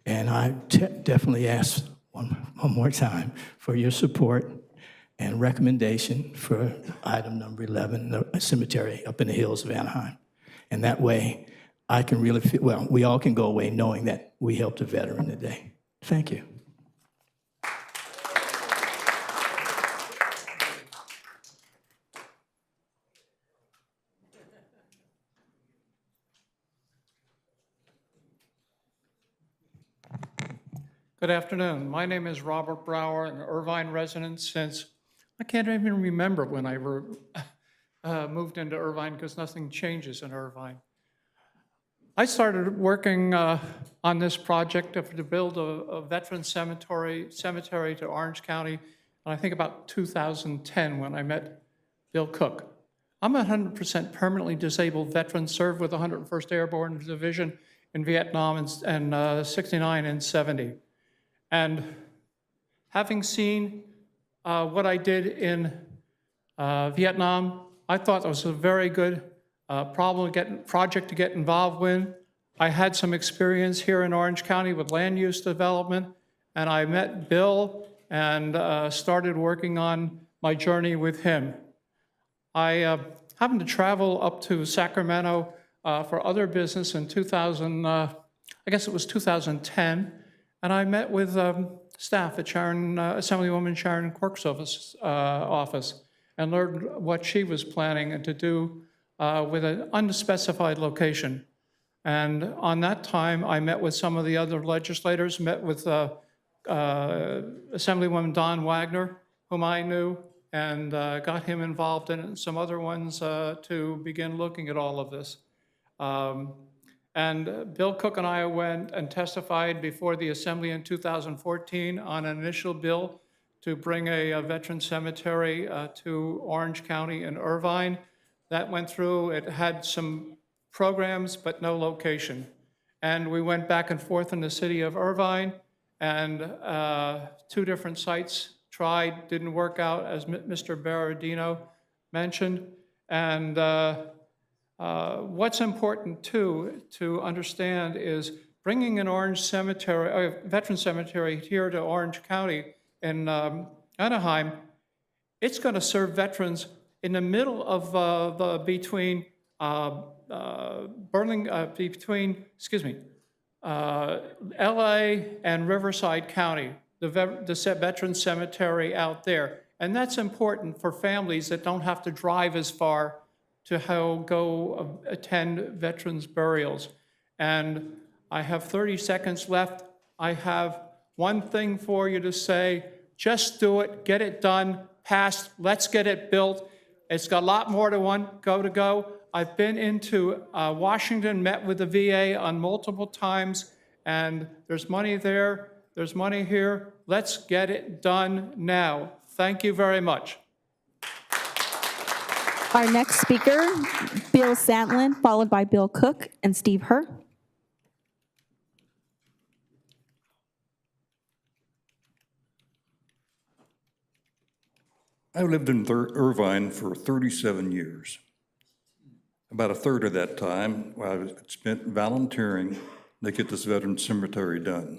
And I definitely ask one more time for your support and recommendation for item number 11, the cemetery up in the hills of Anaheim. And that way, I can really feel, well, we all can go away knowing that we helped a veteran today. Thank you. Good afternoon. My name is Robert Brower, an Irvine resident since, I can't even remember when I moved into Irvine because nothing changes in Irvine. I started working on this project to build a veteran cemetery to Orange County, and I think about 2010 when I met Bill Cook. I'm a 100% permanently disabled veteran, served with the 101st Airborne Division in Vietnam in 69 and 70. And having seen what I did in Vietnam, I thought it was a very good project to get involved with. I had some experience here in Orange County with land use development, and I met Bill and started working on my journey with him. I happened to travel up to Sacramento for other business in 2010, and I met with staff at Assemblywoman Sharon Quirk's office and learned what she was planning to do with an unspecified location. And on that time, I met with some of the other legislators, met with Assemblywoman Don Wagner, whom I knew, and got him involved in it, and some other ones to begin looking at all of this. And Bill Cook and I went and testified before the Assembly in 2014 on an initial bill to bring a veteran cemetery to Orange County in Irvine. That went through. It had some programs, but no location. And we went back and forth in the city of Irvine, and 2 different sites tried, didn't work out, as Mr. Berardino mentioned. And what's important, too, to understand is bringing an veteran cemetery here to Orange County in Anaheim, it's going to serve veterans in the middle of between LA and Riverside County, the veteran cemetery out there. And that's important for families that don't have to drive as far to go attend veterans' burials. And I have 30 seconds left. I have one thing for you to say. Just do it, get it done, passed, let's get it built. It's got a lot more to go. I've been into Washington, met with the VA on multiple times, and there's money there, there's money here. Let's get it done now. Thank you very much. Our next speaker, Bill Santlin, followed by Bill Cook and Steve Herr. I lived in Irvine for 37 years. About a third of that time, I spent volunteering to get this veteran cemetery done.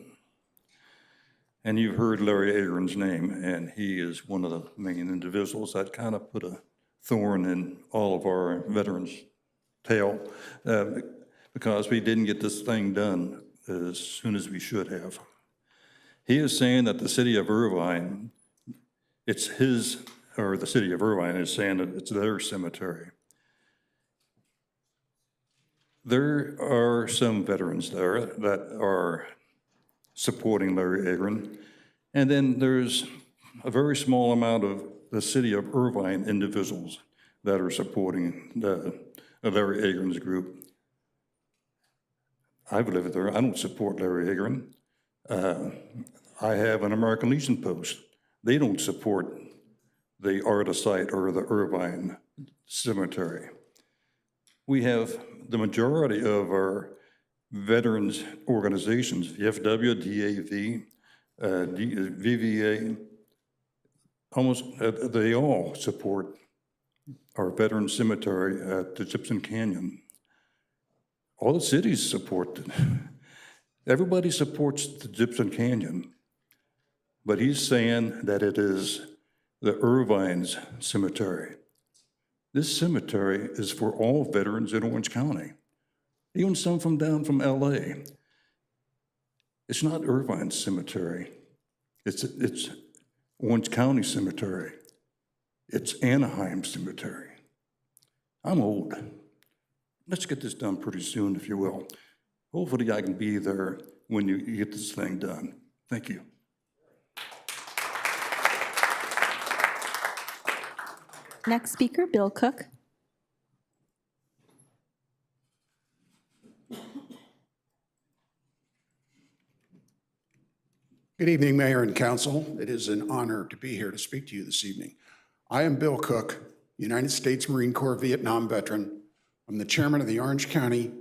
And you've heard Larry Agron's name, and he is one of the main individuals that kind of put a thorn in all of our veterans' tail because we didn't get this thing done as soon as we should have. He is saying that the city of Irvine, the city of Irvine is saying that it's their cemetery. There are some veterans there that are supporting Larry Agron, and then there's a very small amount of the city of Irvine individuals that are supporting Larry Agron's group. I've lived there. I don't support Larry Agron. I have an American Legion post They don't support the Arta site or the Irvine Cemetery. We have the majority of our veterans organizations, VFW, DAV, VVA, almost, they all support our veteran cemetery at the Gypsum Canyon. All the cities support it. Everybody supports the Gypsum Canyon, but he's saying that it is the Irvine's cemetery. This cemetery is for all veterans in Orange County, even some from down from LA. It's not Irvine's cemetery. It's Orange County Cemetery. It's Anaheim Cemetery. I'm old. Let's get this done pretty soon, if you will. Hopefully I can be there when you get this thing done. Thank you. Next speaker, Bill Cook. Good evening, Mayor and Council. It is an honor to be here to speak to you this evening. I am Bill Cook, United States Marine Corps Vietnam veteran. I'm the chairman of the Orange County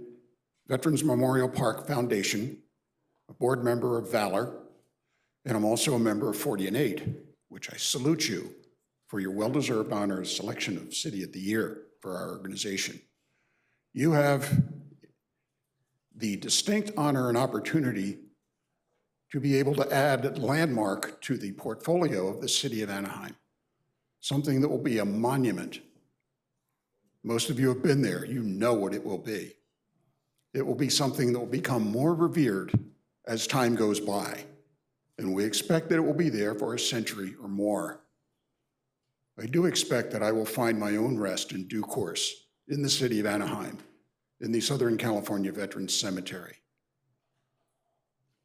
Veterans Memorial Park Foundation, a board member of Valor, and I'm also a member of 40 and 8, which I salute you for your well-deserved honor as selection of City of the Year for our organization. You have the distinct honor and opportunity to be able to add landmark to the portfolio of the city of Anaheim, something that will be a monument. Most of you have been there. You know what it will be. It will be something that will become more revered as time goes by, and we expect that it will be there for a century or more. I do expect that I will find my own rest in due course in the city of Anaheim, in the Southern California Veterans Cemetery.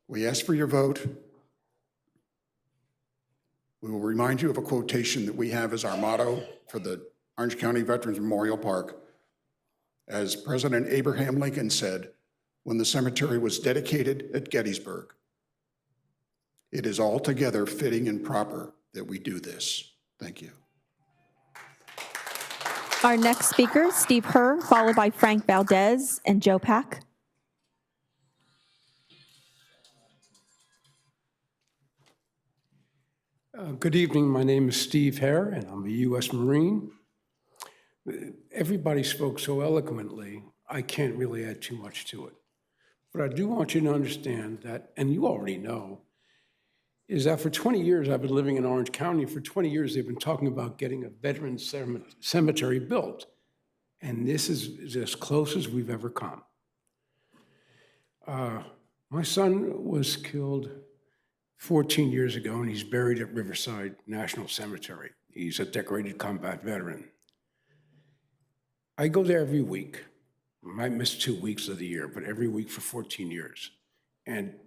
We ask for your vote. We will remind you of a quotation that we have as our motto for the Orange County Veterans Memorial Park. As President Abraham Lincoln said when the cemetery was dedicated at Gettysburg, "It is altogether fitting and proper that we do this." Thank you. Our next speaker, Steve Herr, followed by Frank Valdez and Joe Pack. Good evening. My name is Steve Herr, and I'm a U.S. Marine. Everybody spoke so eloquently, I can't really add too much to it. But I do want you to understand that, and you already know, is that for 20 years, I've been living in Orange County. For 20 years, they've been talking about getting a veteran cemetery built. And this is as close as we've ever come. My son was killed 14 years ago, and he's buried at Riverside National Cemetery. He's a decorated combat veteran. I go there every week. I might miss 2 weeks of the year, but every week for 14 years. And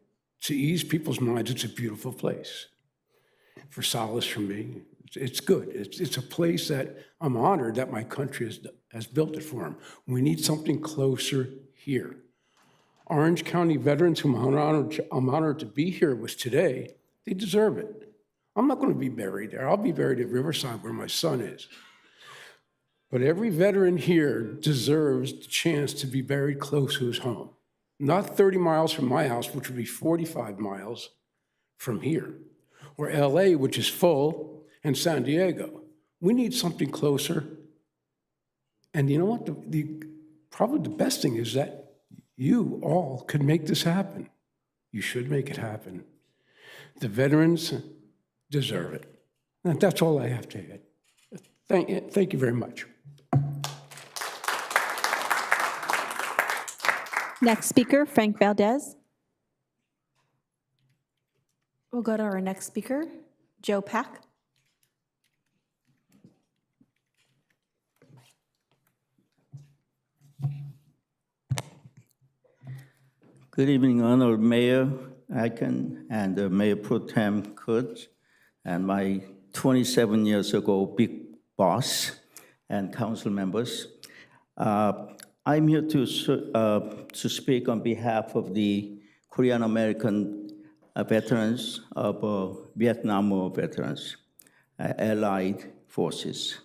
to ease people's minds, it's a beautiful place. For solace for me, it's good. It's a place that I'm honored that my country has built it for them. We need something closer here. Orange County veterans, whom I'm honored to be here with today, they deserve it. I'm not going to be buried there. I'll be buried at Riverside where my son is. But every veteran here deserves the chance to be buried close to his home. Not 30 miles from my house, which would be 45 miles from here, or LA, which is full, and San Diego. We need something closer. And you know what? Probably the best thing is that you all could make this happen. You should make it happen. The veterans deserve it. And that's all I have to add. Thank you very much. Next speaker, Frank Valdez. We'll go to our next speaker, Joe Pack. Good evening, Honorable Mayor Aiken and Mayor Pro Tem Kurtz, and my 27 years ago big boss and council members. I'm here to speak on behalf of the Korean American veterans of Vietnam War veterans, Allied forces.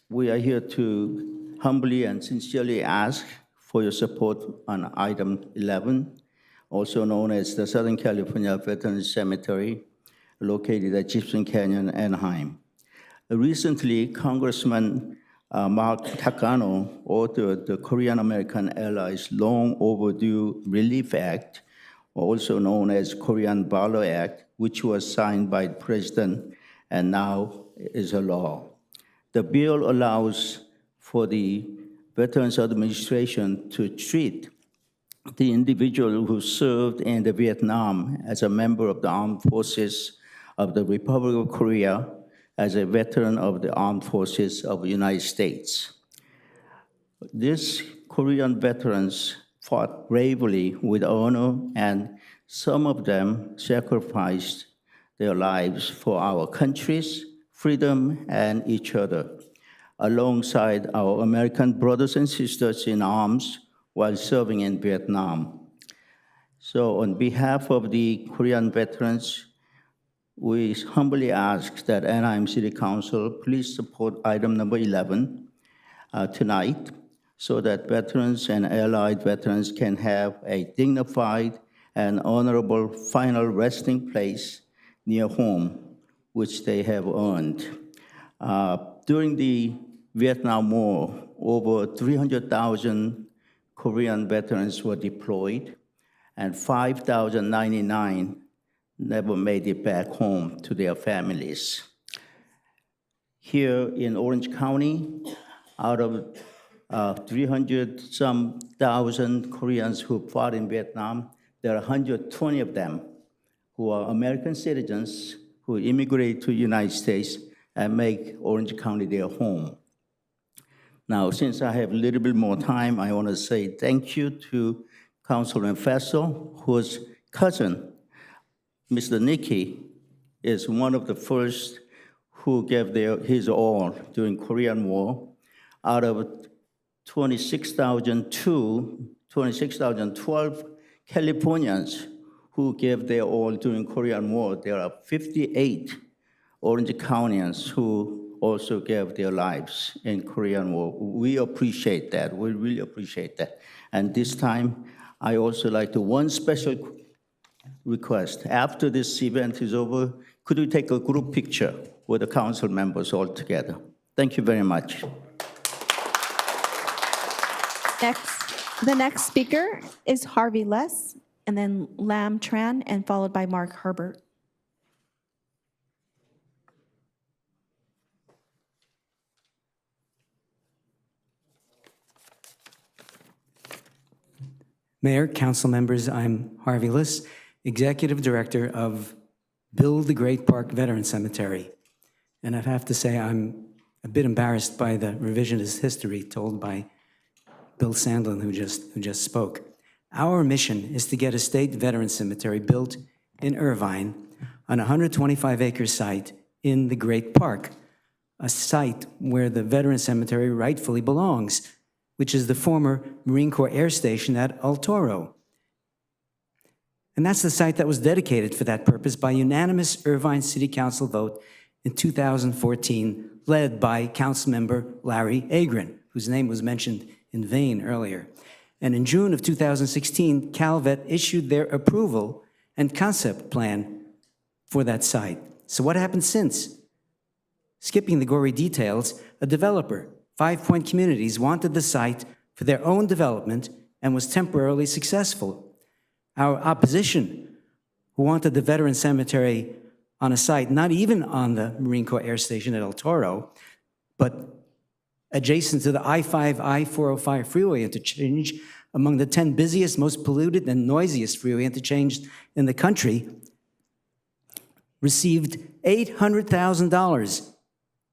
We are here to humbly and sincerely ask for your support on item 11, also known as the Southern California Veterans Cemetery, located at Gibson Canyon, Anaheim. Recently, Congressman Mark Takano authored the Korean American Allies Long Overdue Relief Act, also known as Korean Valor Act, which was signed by the President and now is a law. The bill allows for the Veterans Administration to treat the individual who served in the Vietnam as a member of the armed forces of the Republic of Korea as a veteran of the armed forces of the United States. These Korean veterans fought bravely with honor, and some of them sacrificed their lives for our country's freedom and each other, alongside our American brothers and sisters in arms while serving in Vietnam. So on behalf of the Korean veterans, we humbly ask that Anaheim City Council please support item number 11 tonight, so that veterans and allied veterans can have a dignified and honorable final resting place near home, which they have earned. During the Vietnam War, over 300,000 Korean veterans were deployed, and 5,099 never made it back home to their families. Here in Orange County, out of 300-some thousand Koreans who fought in Vietnam, there are 120 of them who are American citizens who immigrate to the United States and make Orange County their home. Now, since I have a little bit more time, I want to say thank you to Councilman Faso, whose cousin, Mr. Nicky, is one of the first who gave his all during Korean War. Out of 26,012 Californians who gave their all during Korean War, there are 58 Orange Countyans who also gave their lives in Korean War. We appreciate that. We really appreciate that. And this time, I also like to one special request. After this event is over, could we take a group picture with the council members all together? Thank you very much. The next speaker is Harvey Less, and then Lam Tran, and followed by Mark Herbert. Mayor, council members, I'm Harvey Liss, Executive Director of Build the Great Park Veteran Cemetery. And I have to say I'm a bit embarrassed by the revisionist history told by Bill Sandlin, who just spoke. Our mission is to get a state veteran cemetery built in Irvine on a 125-acre site in the Great Park, a site where the veteran cemetery rightfully belongs, which is the former Marine Corps Air Station at El Toro. And that's the site that was dedicated for that purpose by unanimous Irvine City Council vote in 2014, led by Councilmember Larry Agron, whose name was mentioned in vain earlier. And in June of 2016, CalVet issued their approval and concept plan for that site. So what happened since? Skipping the gory details, a developer, 5 Point Communities, wanted the site for their own development and was temporarily successful. Our opposition, who wanted the veteran cemetery on a site not even on the Marine Corps Air Station at El Toro, but adjacent to the I-5, I-405 freeway interchange, among the 10 busiest, most polluted, and noisiest freeway interchanges in the country, received $800,000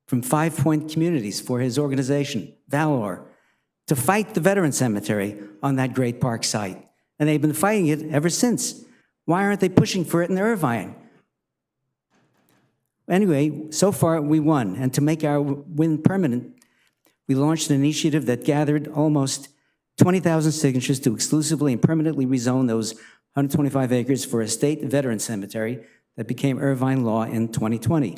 from 5 Point Communities for his organization, Valor, to fight the veteran cemetery on that Great Park site. And they've been fighting it ever since. Why aren't they pushing for it in Irvine? Anyway, so far we won. And to make our win permanent, we launched an initiative that gathered almost 20,000 signatures to exclusively and permanently rezone those 125 acres for a state veteran cemetery that became Irvine law in 2020.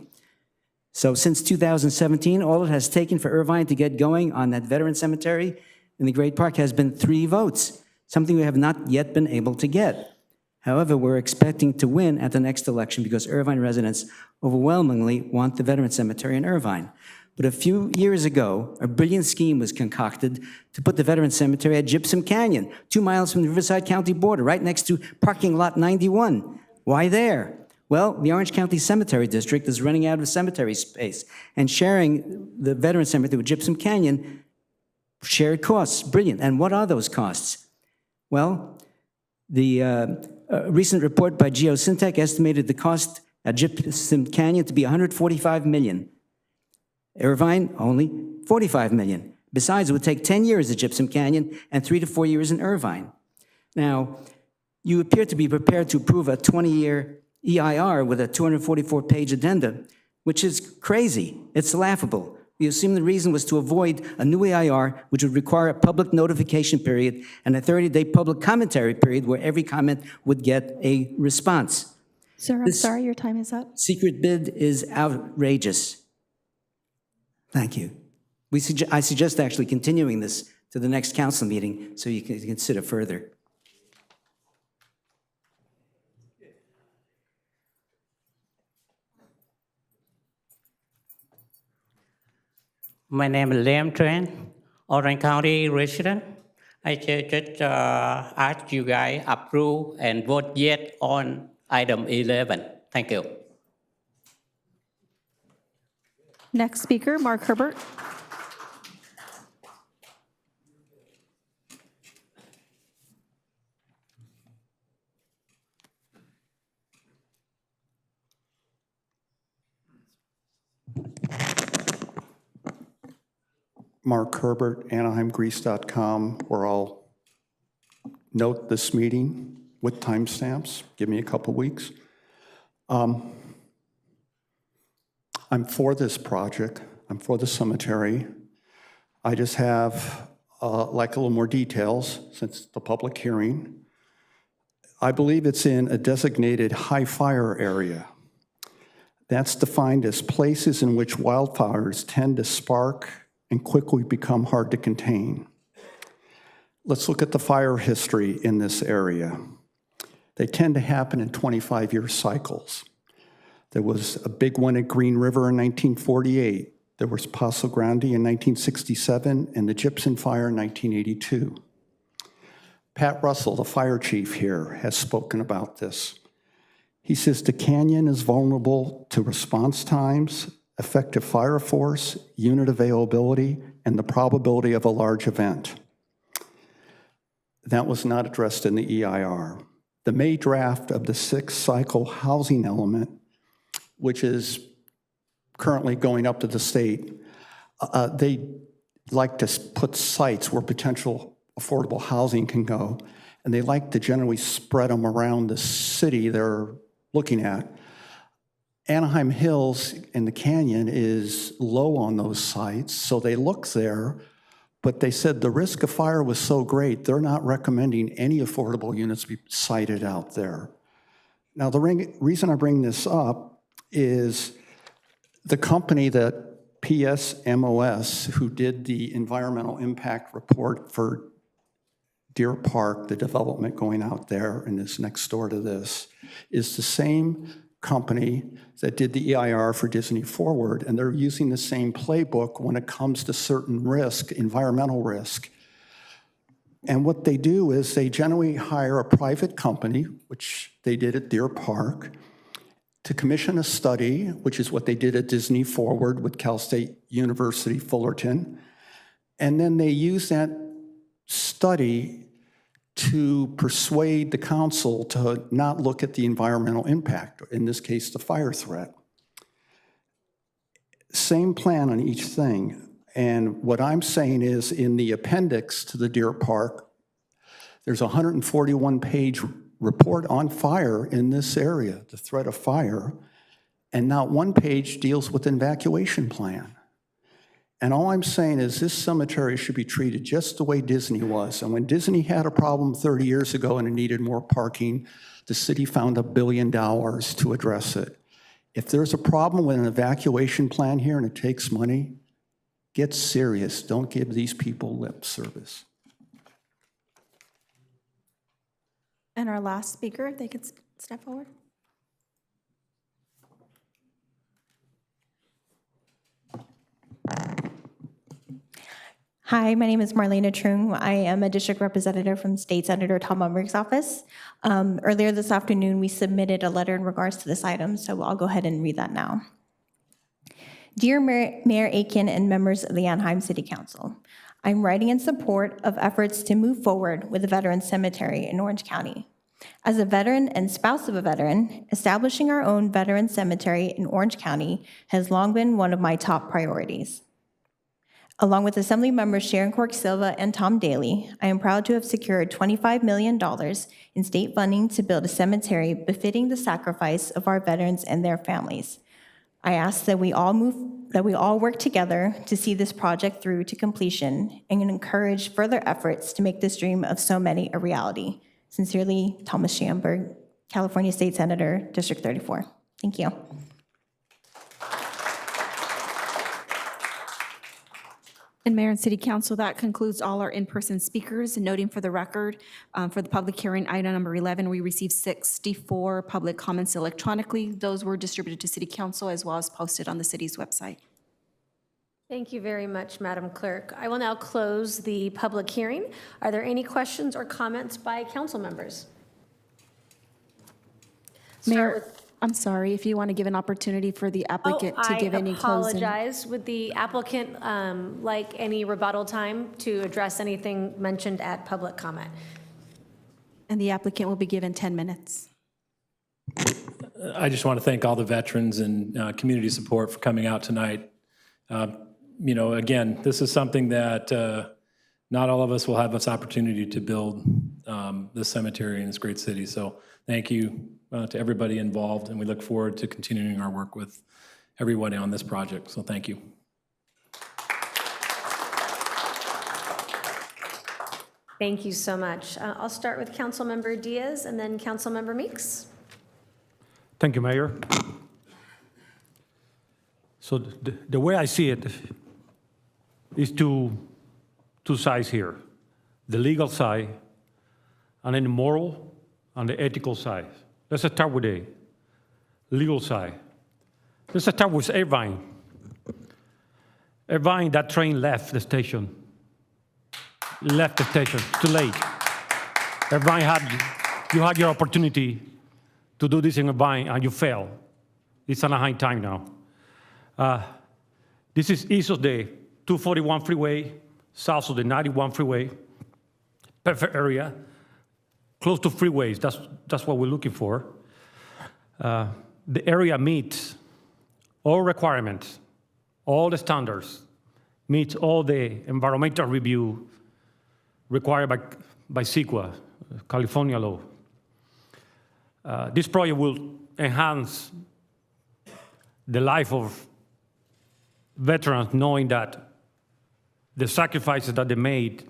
So since 2017, all it has taken for Irvine to get going on that veteran cemetery in the Great Park has been 3 votes, something we have not yet been able to get. However, we're expecting to win at the next election because Irvine residents overwhelmingly want the veteran cemetery in Irvine. But a few years ago, a brilliant scheme was concocted to put the veteran cemetery at Gypsum Canyon, 2 miles from the Riverside County border, right next to parking lot 91. Why there? Well, the Orange County Cemetery District is running out of cemetery space, and sharing the veteran cemetery with Gypsum Canyon, shared costs, brilliant. And what are those costs? Well, the recent report by Geosyntec estimated the cost at Gypsum Canyon to be $145 million. Irvine, only $45 million. Besides, it would take 10 years at Gypsum Canyon and 3 to 4 years in Irvine. Now, you appear to be prepared to approve a 20-year EIR with a 244-page addendum, which is crazy. It's laughable. We assume the reason was to avoid a new EIR, which would require a public notification period and a 30-day public commentary period where every comment would get a response. Sir, I'm sorry, your time is up. Secret bid is outrageous. Thank you. I suggest actually continuing this to the next council meeting so you can consider further. My name is Liam Tran, Orange County resident. I just ask you guys approve and vote yes on item 11. Thank you. Next speaker, Mark Herbert. Mark Herbert, AnaheimGrease.com, where I'll note this meeting with timestamps. Give me a couple weeks. I'm for this project. I'm for the cemetery. I just have like a little more details since the public hearing. I believe it's in a designated high fire area. That's defined as places in which wildfires tend to spark and quickly become hard to contain. Let's look at the fire history in this area. They tend to happen in 25-year cycles. There was a big one at Green River in 1948. There was Paso Grande in 1967 and the Gypsum Fire in 1982. Pat Russell, the fire chief here, has spoken about this. He says the canyon is vulnerable to response times, effective fire force, unit availability, and the probability of a large event. That was not addressed in the EIR. The May draft of the 6th cycle housing element, which is currently going up to the state, they like to put sites where potential affordable housing can go, and they like to generally spread them around the city they're looking at. Anaheim Hills in the canyon is low on those sites, so they look there, but they said the risk of fire was so great, they're not recommending any affordable units be sited out there. Now, the reason I bring this up is the company that PSMOS, who did the environmental impact report for Deer Park, the development going out there and is next door to this, is the same company that did the EIR for Disney Forward, and they're using the same playbook when it comes to certain risk, environmental risk. And what they do is they generally hire a private company, which they did at Deer Park, to commission a study, which is what they did at Disney Forward with Cal State University Fullerton. And then they use that study to persuade the council to not look at the environmental impact, in this case, the fire threat. Same plan on each thing. And what I'm saying is in the appendix to the Deer Park, there's a 141-page report on fire in this area, the threat of fire, and not one page deals with an evacuation plan. And all I'm saying is this cemetery should be treated just the way Disney was. And when Disney had a problem 30 years ago and it needed more parking, the city found $1 billion to address it. If there's a problem with an evacuation plan here and it takes money, get serious. Don't give these people lip service. And our last speaker, if they could step forward. Hi, my name is Marlena Trung. I am a district representative from State Senator Tom Umrich's office. Earlier this afternoon, we submitted a letter in regards to this item, so I'll go ahead and read that now. Dear Mayor Aiken and members of the Anaheim City Council, I'm writing in support of efforts to move forward with the Veterans Cemetery in Orange County. As a veteran and spouse of a veteran, establishing our own Veterans Cemetery in Orange County has long been one of my top priorities. Along with Assembly members Sharon Cork Silva and Tom Daly, I am proud to have secured $25 million in state funding to build a cemetery befitting the sacrifice of our veterans and their families. I ask that we all work together to see this project through to completion and encourage further efforts to make this dream of so many a reality. Sincerely, Thomas Schamberg, California State Senator, District 34. Thank you. And Mayor and City Council, that concludes all our in-person speakers. And noting for the record, for the public hearing, item number 11, we received 64 public comments electronically. Those were distributed to City Council as well as posted on the city's website. Thank you very much, Madam Clerk. I will now close the public hearing. Are there any questions or comments by council members? Mayor, I'm sorry, if you want to give an opportunity for the applicant to give any closing. I apologize. Would the applicant like any rebuttal time to address anything mentioned at public comment? And the applicant will be given 10 minutes. I just want to thank all the veterans and community support for coming out tonight. You know, again, this is something that not all of us will have this opportunity to build this cemetery in this great city. So thank you to everybody involved, and we look forward to continuing our work with everybody on this project. So thank you. Thank you so much. I'll start with Councilmember Diaz and then Councilmember Meeks. Thank you, Mayor. So the way I see it is two sides here, the legal side and then the moral and the ethical side. Let's start with the legal side. Let's start with Irvine. Irvine, that train left the station. Too late. Irvine you had your opportunity to do this in Irvine and you failed. It's Anaheim time now. This is east of the 241 freeway, south of the 91 freeway. Perfect area, close to freeways. That's what we're looking for. The area meets all requirements, all the standards, meets all the environmental review required by CEQA, California law. This project will enhance the life of veterans, knowing that the sacrifices that they made,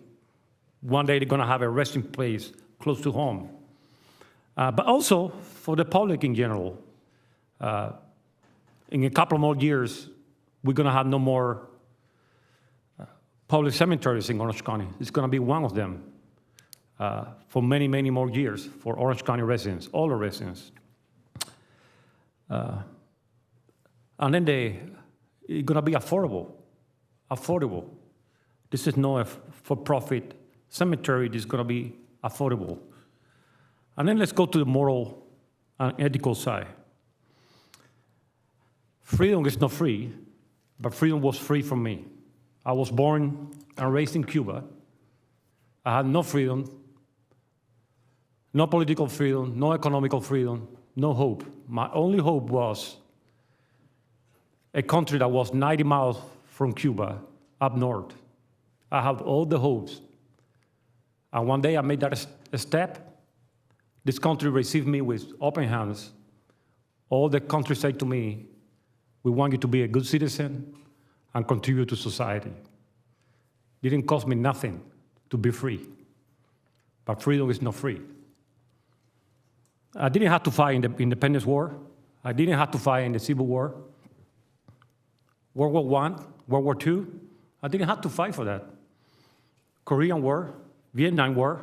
one day they're going to have a resting place close to home. But also for the public in general. In a couple more years, we're going to have no more public cemeteries in Orange County. It's going to be one of them for many, many more years for Orange County residents, all the residents. And then it's going to be affordable. This is not a for-profit cemetery. This is going to be affordable. And then let's go to the moral and ethical side. Freedom is not free, but freedom was free from me. I was born and raised in Cuba. I had no freedom, no political freedom, no economical freedom, no hope. My only hope was a country that was 90 miles from Cuba, up north. I had all the hopes. And one day I made that a step. This country received me with open hands. All the country said to me, we want you to be a good citizen, and contribute to society. Didn't cost me nothing to be free, but freedom is not free. I didn't have to fight in the Independence War. I didn't have to fight in the Civil War. World War I, World War II, I didn't have to fight for that. Korean War, Vietnam War,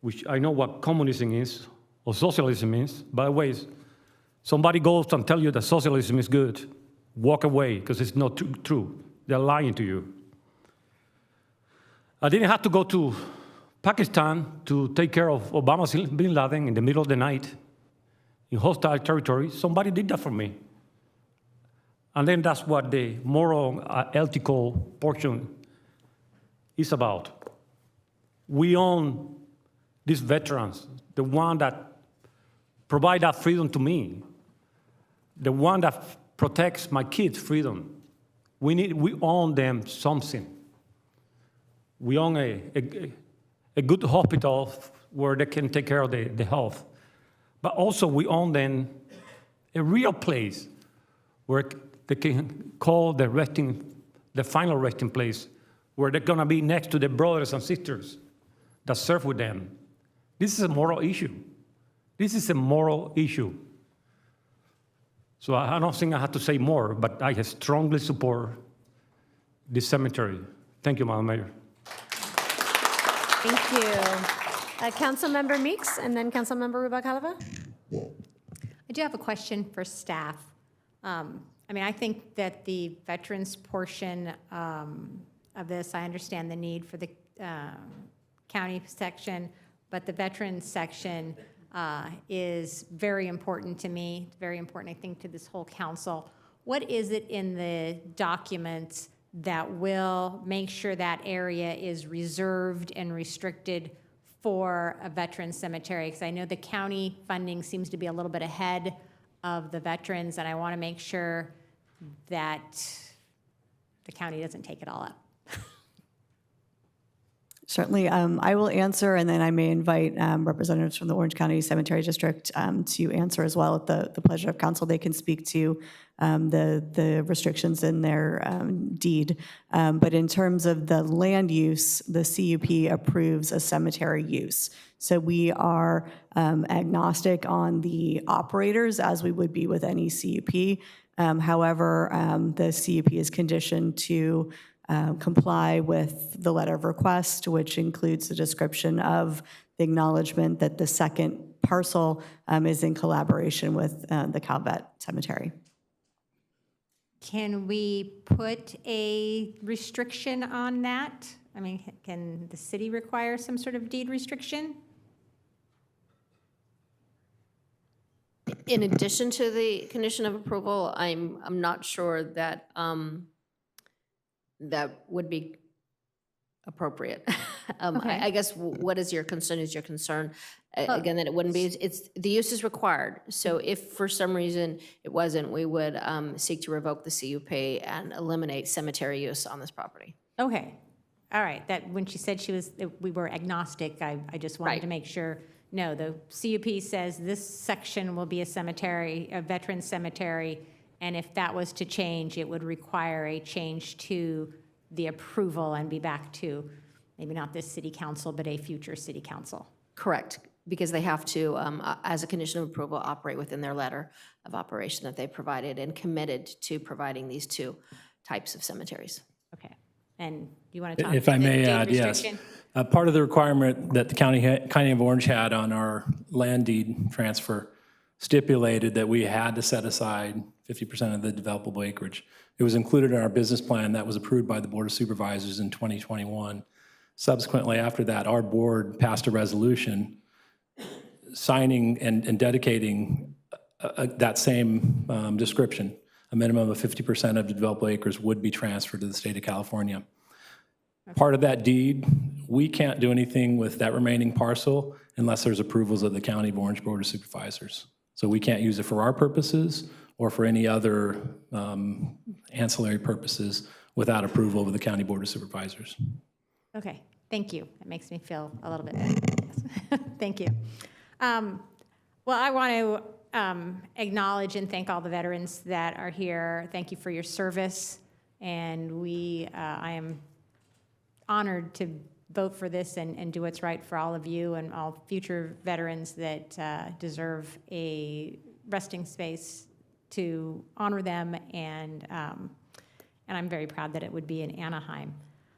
which I know what communism is, or socialism is. By the way, somebody goes and tells you that socialism is good, walk away, because it's not true. They're lying to you. I didn't have to go to Pakistan to take care of Osama bin Laden in the middle of the night in hostile territory. Somebody did that for me. And then that's what the moral, ethical portion is about. We own these veterans, the one that provide that freedom to me, the one that protects my kids' freedom. We own them something. We own a good hospital where they can take care of the health. But also we own them a real place where they can call the final resting place, where they're gonna be next to their brothers and sisters that serve with them. This is a moral issue. This is a moral issue. So I don't think I have to say more, but I strongly support this cemetery. Thank you, Madam Mayor. Thank you. Councilmember Meeks, and then Councilmember Rubalcaba. I do have a question for staff. I mean, I think that the veterans portion of this, I understand the need for the county section, but the veterans section is very important to me, very important, I think, to this whole council. What is it in the documents that will make sure that area is reserved and restricted for a veteran cemetery? Because I know the county funding seems to be a little bit ahead of the veterans, and I want to make sure that the county doesn't take it all up. Certainly, I will answer, and then I may invite representatives from the Orange County Cemetery District to answer as well at the pleasure of council. They can speak to the restrictions in their deed. But in terms of the land use, the CUP approves a cemetery use. So we are agnostic on the operators, as we would be with any CUP. However, the CUP is conditioned to comply with the letter of request, which includes the description of the acknowledgement that the second parcel is in collaboration with the Calvet Cemetery. Can we put a restriction on that? I mean, can the city require some sort of deed restriction? In addition to the condition of approval, I'm not sure that that would be appropriate. Okay. I guess what is your concern is your concern. Again, that it wouldn't be, the use is required. So if for some reason it wasn't, we would seek to revoke the CUP and eliminate cemetery use on this property. Okay, all right, that, when she said we were agnostic, I just wanted to make sure. No, the CUP says this section will be a cemetery, a veteran cemetery, and if that was to change, it would require a change to the approval and be back to maybe not this city council, but a future city council. Correct, because they have to, as a condition of approval, operate within their letter of operation that they provided and committed to providing these two types of cemeteries. Okay, and you want to talk? If I may deed add, yes. restriction? Part of the requirement that the County of Orange had on our land deed transfer stipulated that we had to set aside 50% of the developable acreage. It was included in our business plan that was approved by the Board of Supervisors in 2021. Subsequently, after that, our board passed a resolution signing and dedicating that same description. A minimum of 50% of the developable acres would be transferred to the state of California. Part of that deed, we can't do anything with that remaining parcel unless there's approvals of the County of Orange Board of Supervisors. So we can't use it for our purposes or for any other ancillary purposes without approval of the County Board of Supervisors. Okay, thank you. That makes me feel a little bit better. Thank you. Well, I want to acknowledge and thank all the veterans that are here. Thank you for your service. And I am honored to vote for this and do what's right for all of you and all future veterans that deserve a resting space to honor them, and I'm very proud that it would be in Anaheim.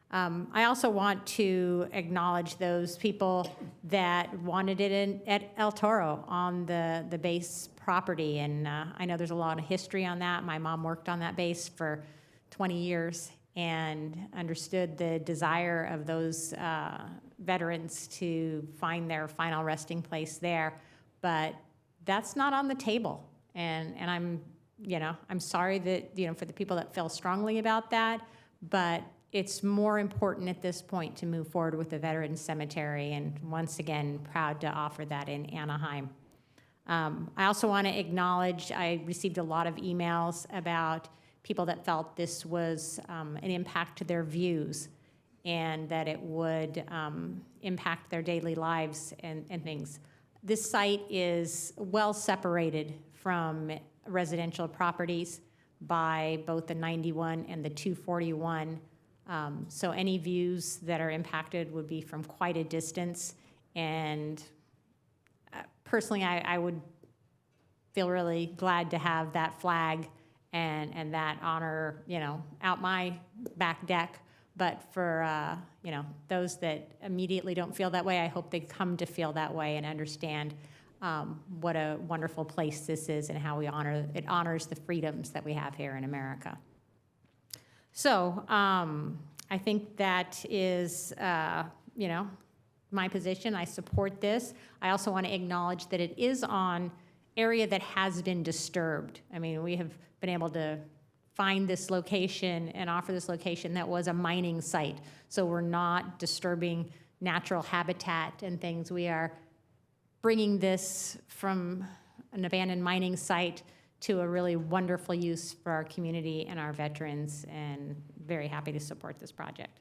I also want to acknowledge those people that wanted it at El Toro on the base property, and I know there's a lot of history on that. My mom worked on that base for 20 years and understood the desire of those veterans to find their final resting place there, but that's not on the table. And I'm sorry that, for the people that feel strongly about that, but it's more important at this point to move forward with the Veterans Cemetery, and once again, proud to offer that in Anaheim. I also want to acknowledge, I received a lot of emails about people that felt this was an impact to their views and that it would impact their daily lives and things. This site is well separated from residential properties by both the 91 and the 241. So any views that are impacted would be from quite a distance. And personally, I would feel really glad to have that flag and that honor, out my back deck. But for, those that immediately don't feel that way, I hope they come to feel that way and understand what a wonderful place this is and how it honors the freedoms that we have here in America. So I think that is, my position. I support this. I also want to acknowledge that it is on area that has been disturbed. I mean, we have been able to find this location and offer this location that was a mining site. So we're not disturbing natural habitat and things. We are bringing this from an abandoned mining site to a really wonderful use for our community and our veterans, and very happy to support this project.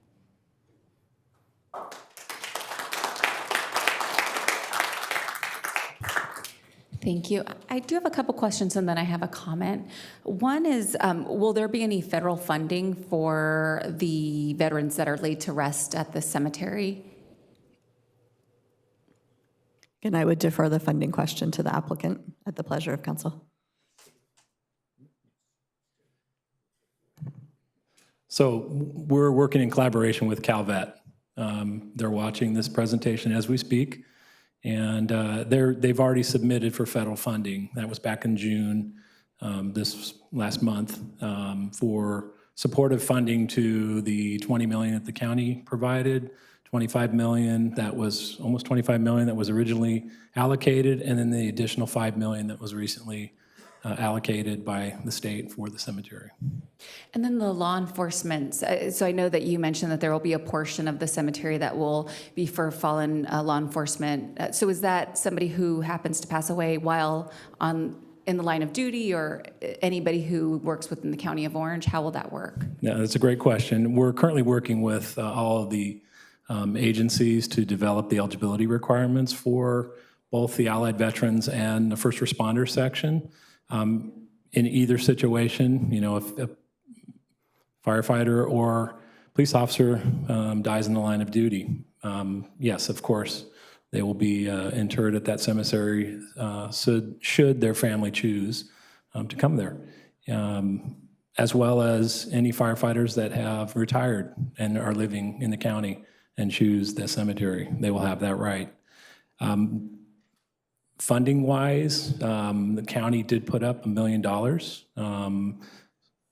Thank you. I do have a couple questions and then I have a comment. One is, will there be any federal funding for the veterans that are laid to rest at the cemetery? And I would defer the funding question to the applicant at the pleasure of council. So we're working in collaboration with CalVet. They're watching this presentation as we speak, and they've already submitted for federal funding. That was back in June, this last month, for supportive funding to the $20 million that the county provided, $25 million that was, almost $25 million that was originally allocated, and then the additional $5 million that was recently allocated by the state for the cemetery. And then the law enforcement, so I know that you mentioned that there will be a portion of the cemetery that will be for fallen law enforcement. So is that somebody who happens to pass away while in the line of duty, or anybody who works within the County of Orange? How will that work? Yeah, that's a great question. We're currently working with all of the agencies to develop the eligibility requirements for both the Allied Veterans and the First Responder section. In either situation, if a firefighter or police officer dies in the line of duty, yes, of course, they will be interred at that cemetery should their family choose to come there, as well as any firefighters that have retired and are living in the county and choose the cemetery. They will have that right. Funding-wise, the county did put up $1 million.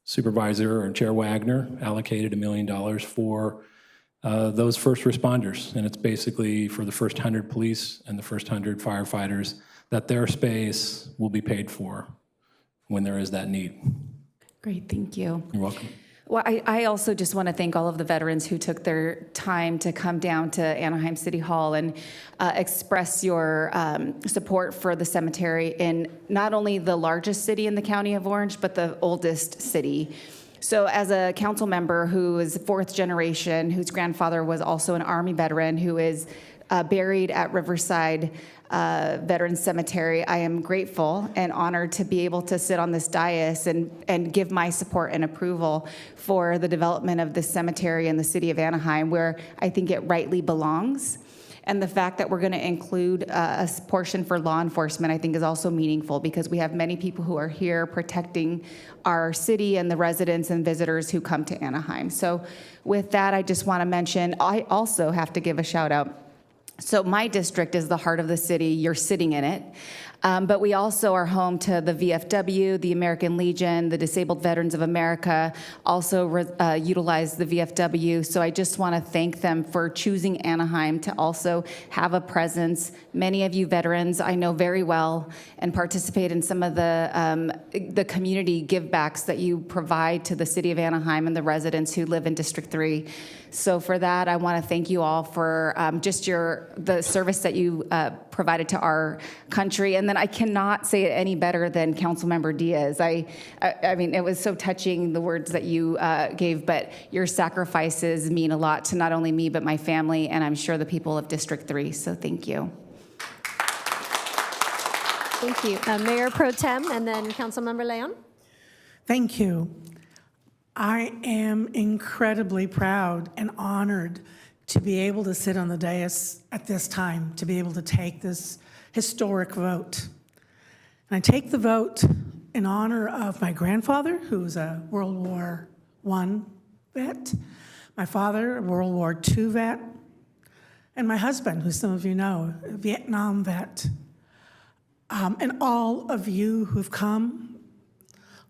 Supervisor or Chair Wagner allocated $1 million for those first responders, and it's basically for the first 100 police and the first 100 firefighters that their space will be paid for when there is that need. Great, thank you. You're welcome. Well, I also just want to thank all of the veterans who took their time to come down to Anaheim City Hall and express your support for the cemetery in not only the largest city in the County of Orange, but the oldest city. So as a council member who is fourth generation, whose grandfather was also an Army veteran, who is buried at Riverside, Veterans Cemetery. I am grateful and honored to be able to sit on this dais and give my support and approval for the development of this cemetery in the city of Anaheim, where I think it rightly belongs. And the fact that we're going to include a portion for law enforcement, I think, is also meaningful, because we have many people who are here protecting our city and the residents and visitors who come to Anaheim. So with that, I just want to mention, I also have to give a shout out. So my district is the heart of the city. You're sitting in it. But we also are home to the VFW, the American Legion, the Disabled Veterans of America also utilize the VFW. So I just want to thank them for choosing Anaheim to also have a presence. Many of you veterans I know very well and participate in some of the community givebacks that you provide to the city of Anaheim and the residents who live in District 3. So for that, I want to thank you all for just the service that you provided to our country. And then I cannot say it any better than Councilmember Diaz. I mean, it was so touching, the words that you gave, but your sacrifices mean a lot to not only me, but my family, and I'm sure the people of District 3. So thank you. Thank you. Mayor Pro Tem and then Councilmember Leon. Thank you. I am incredibly proud and honored to be able to sit on the dais at this time, to be able to take this historic vote. And I take the vote in honor of my grandfather, who's a World War I vet, my father, a World War II vet, and my husband, who some of you know, a Vietnam vet, and all of you who've come,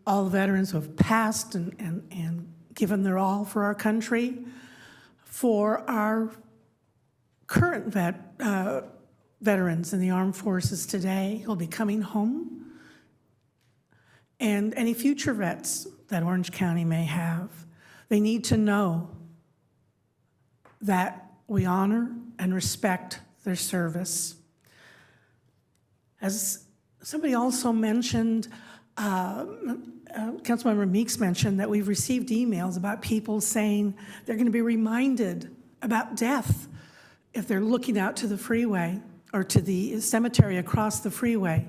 all the veterans who have passed and given their all for our country, for our current veterans in the armed forces today who'll be coming home, and any future vets that Orange County may have. They need to know that we honor and respect their service. As somebody also mentioned, Councilmember Meeks mentioned that we've received emails about people saying they're going to be reminded about death if they're looking out to the freeway or to the cemetery across the freeway.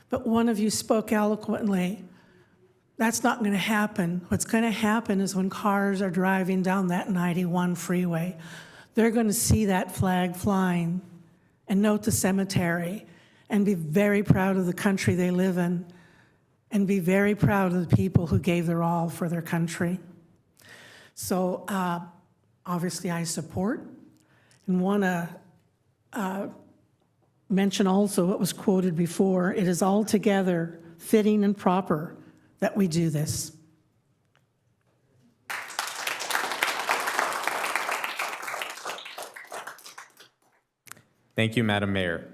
But one of you spoke eloquently. That's not going to happen. What's going to happen is when cars are driving down that 91 freeway, they're going to see that flag flying and note the cemetery and be very proud of the country they live in, and be very proud of the people who gave their all for their country. So obviously I support and want to mention also what was quoted before. It is altogether fitting and proper that we do this. Thank you, Madam Mayor.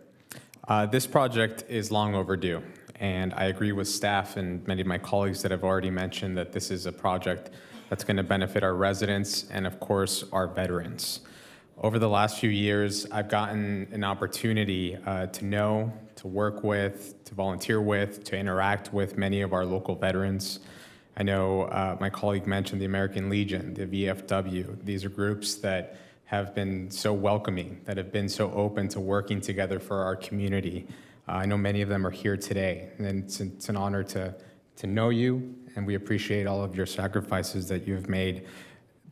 This project is long overdue. And I agree with staff and many of my colleagues that have already mentioned that this is a project that's going to benefit our residents and, of course, our veterans. Over the last few years, I've gotten an opportunity to know, to work with, to volunteer with, to interact with many of our local veterans. I know my colleague mentioned the American Legion, the VFW. These are groups that have been so welcoming, that have been so open to working together for our community. I know many of them are here today, and it's an honor to know you, and we appreciate all of your sacrifices that you have made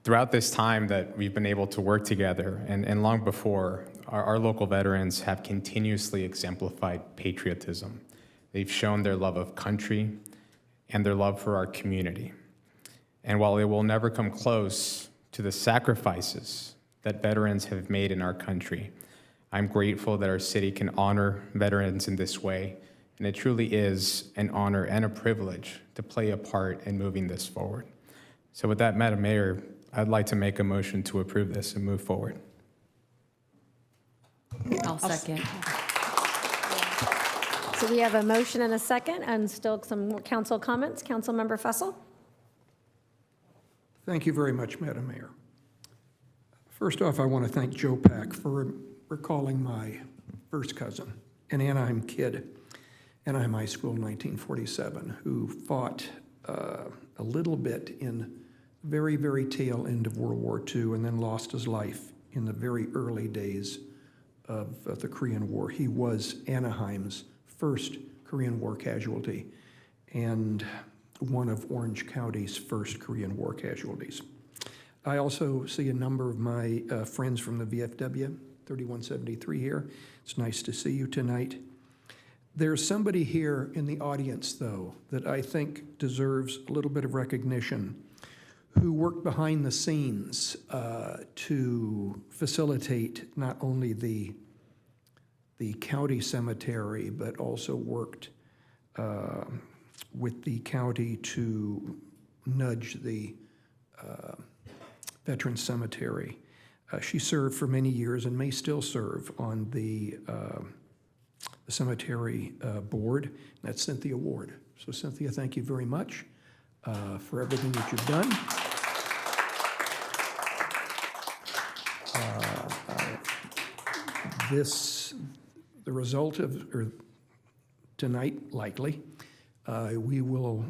throughout this time that we've been able to work together. And long before, our local veterans have continuously exemplified patriotism. They've shown their love of country and their love for our community. And while it will never come close to the sacrifices that veterans have made in our country, I'm grateful that our city can honor veterans in this way, and it truly is an honor and a privilege to play a part in moving this forward. So with that, Madam Mayor, I'd like to make a motion to approve this and move forward. I'll second. So we have a motion and a second, and still some more council comments. Councilmember Fussell. Thank you very much, Madam Mayor. First off, I want to thank Joe Pack for recalling my first cousin, an Anaheim kid, Anaheim High School in 1947, who fought a little bit in the very, very tail end of World War II and then lost his life in the very early days of the Korean War. He was Anaheim's first Korean War casualty and one of Orange County's first Korean War casualties. I also see a number of my friends from the VFW, 3173 here. It's nice to see you tonight. There's somebody here in the audience, though, that I think deserves a little bit of recognition, who worked behind the scenes to facilitate not only the county cemetery, but also worked with the county to nudge the Veterans Cemetery. She served for many years and may still serve on the cemetery board. That's Cynthia Ward. So Cynthia, thank you very much for everything that you've done. The result of tonight, likely, all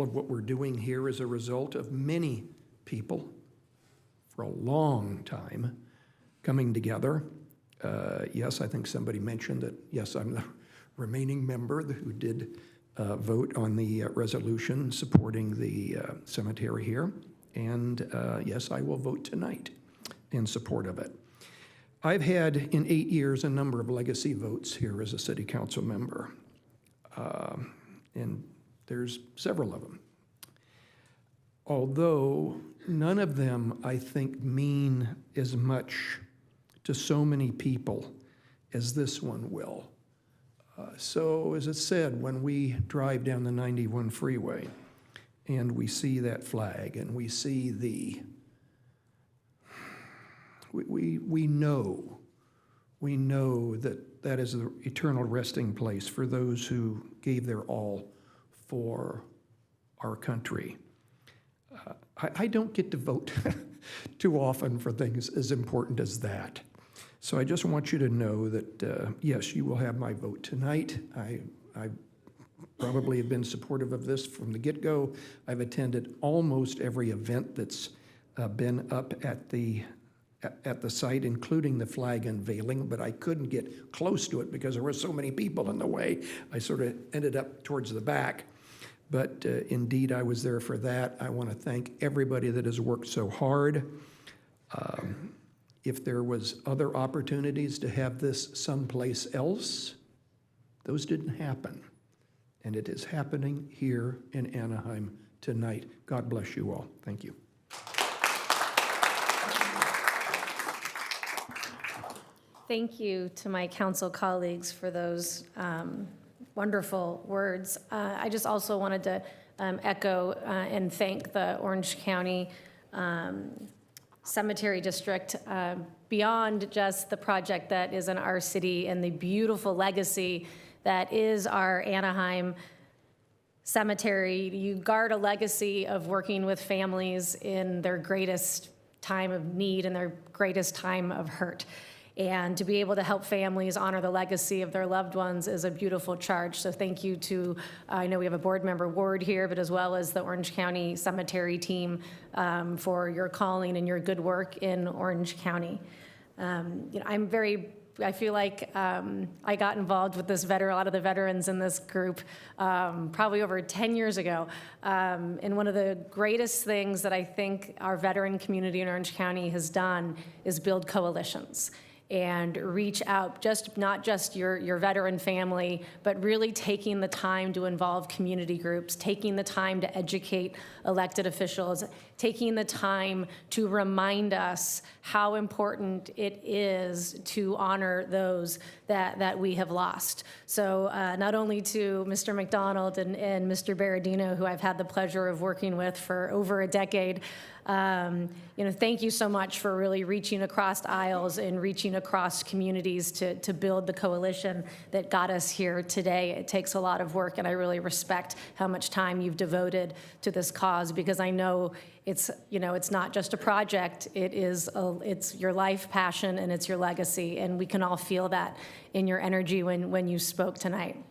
of what we're doing here is a result of many people for a long time coming together. Yes, I think somebody mentioned that, yes, I'm the remaining member who did vote on the resolution supporting the cemetery here. And yes, I will vote tonight in support of it. I've had, in 8 years, a number of legacy votes here as a city council member. And there's several of them. Although none of them, I think, mean as much to so many people as this one will. So as it said, when we drive down the 91 freeway and we see that flag and we see we know that that is the eternal resting place for those who gave their all for our country. I don't get to vote too often for things as important as that. So I just want you to know that, yes, you will have my vote tonight. I probably have been supportive of this from the get-go. I've attended almost every event that's been up at the site, including the flag unveiling, but I couldn't get close to it because there were so many people in the way. I sort of ended up towards the back. But indeed, I was there for that. I want to thank everybody that has worked so hard. If there was other opportunities to have this someplace else, those didn't happen. And it is happening here in Anaheim tonight. God bless you all. Thank you. Thank you to my council colleagues for those wonderful words. I just also wanted to echo and thank the Orange County Cemetery District beyond just the project that is in our city and the beautiful legacy that is our Anaheim Cemetery. You guard a legacy of working with families in their greatest time of need and their greatest time of hurt. And to be able to help families honor the legacy of their loved ones is a beautiful charge. So thank you to, I know we have a board member, Ward, here, but as well as the Orange County Cemetery team for your calling and your good work in Orange County. I feel like I got involved with this a lot of the veterans in this group probably over 10 years ago. And one of the greatest things that I think our veteran community in Orange County has done is build coalitions and reach out, not just your veteran family, but really taking the time to involve community groups, taking the time to educate elected officials, taking the time to remind us how important it is to honor those that we have lost. So not only to Mr. McDonald and Mr. Berardino, who I've had the pleasure of working with for over a decade, thank you so much for really reaching across aisles and reaching across communities to build the coalition that got us here today. It takes a lot of work, and I really respect how much time you've devoted to this cause, because I know it's not just a project. It's your life passion and it's your legacy, and we can all feel that in your energy when you spoke tonight.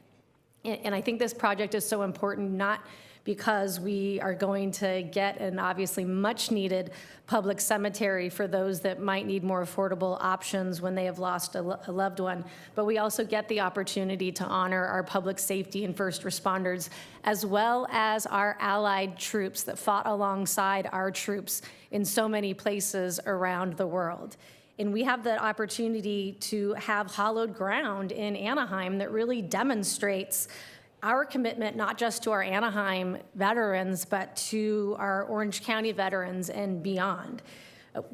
And I think this project is so important, not because we are going to get an obviously much-needed public cemetery for those that might need more affordable options when they have lost a loved one, but we also get the opportunity to honor our public safety and first responders, as well as our allied troops that fought alongside our troops in so many places around the world. And we have the opportunity to have hallowed ground in Anaheim that really demonstrates our commitment, not just to our Anaheim veterans, but to our Orange County veterans and beyond.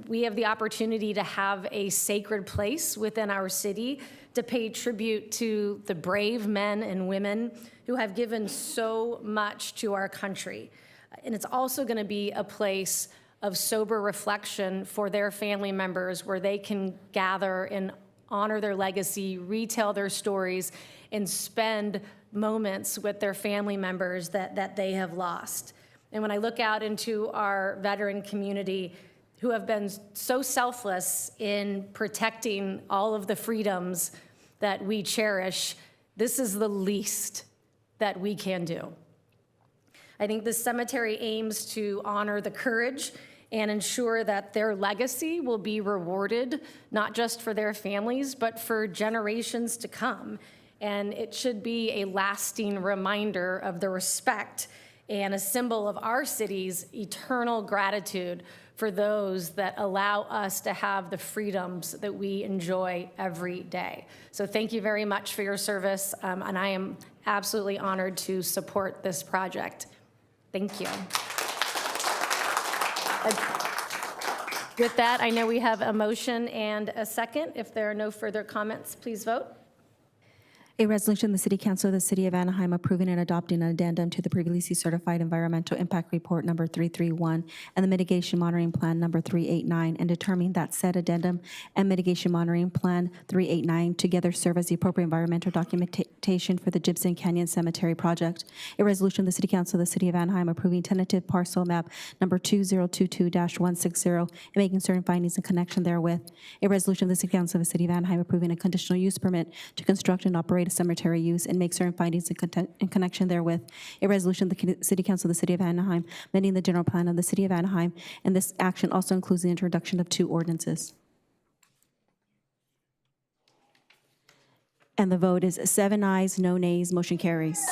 We have the opportunity to have a sacred place within our city to pay tribute to the brave men and women who have given so much to our country. And it's also going to be a place of sober reflection for their family members where they can gather and honor their legacy, retell their stories, and spend moments with their family members that they have lost. And when I look out into our veteran community who have been so selfless in protecting all of the freedoms that we cherish, this is the least that we can do. I think this cemetery aims to honor the courage and ensure that their legacy will be rewarded, not just for their families, but for generations to come. And it should be a lasting reminder of the respect and a symbol of our city's eternal gratitude for those that allow us to have the freedoms that we enjoy every day. So thank you very much for your service, and I am absolutely honored to support this project. Thank you. With that, I know we have a motion and a second. If there are no further comments, please vote. A resolution, the City Council of the City of Anaheim approving and adopting an addendum to the previously certified environmental impact report number 331 and the mitigation monitoring plan number 389, and determining that said addendum and mitigation monitoring plan 389 together serve as the appropriate environmental documentation for the Gibson Canyon Cemetery project. A resolution, the City Council of the City of Anaheim approving tentative parcel map number 2022-160 and making certain findings in connection therewith. A resolution of the City Council of the City of Anaheim approving a conditional use permit to construct and operate a cemetery use and make certain findings in connection therewith. A resolution of the City Council of the City of Anaheim amending the general plan of the City of Anaheim, and this action also includes the introduction of 2 ordinances. And the vote is 7 ayes, no nays, motion carries.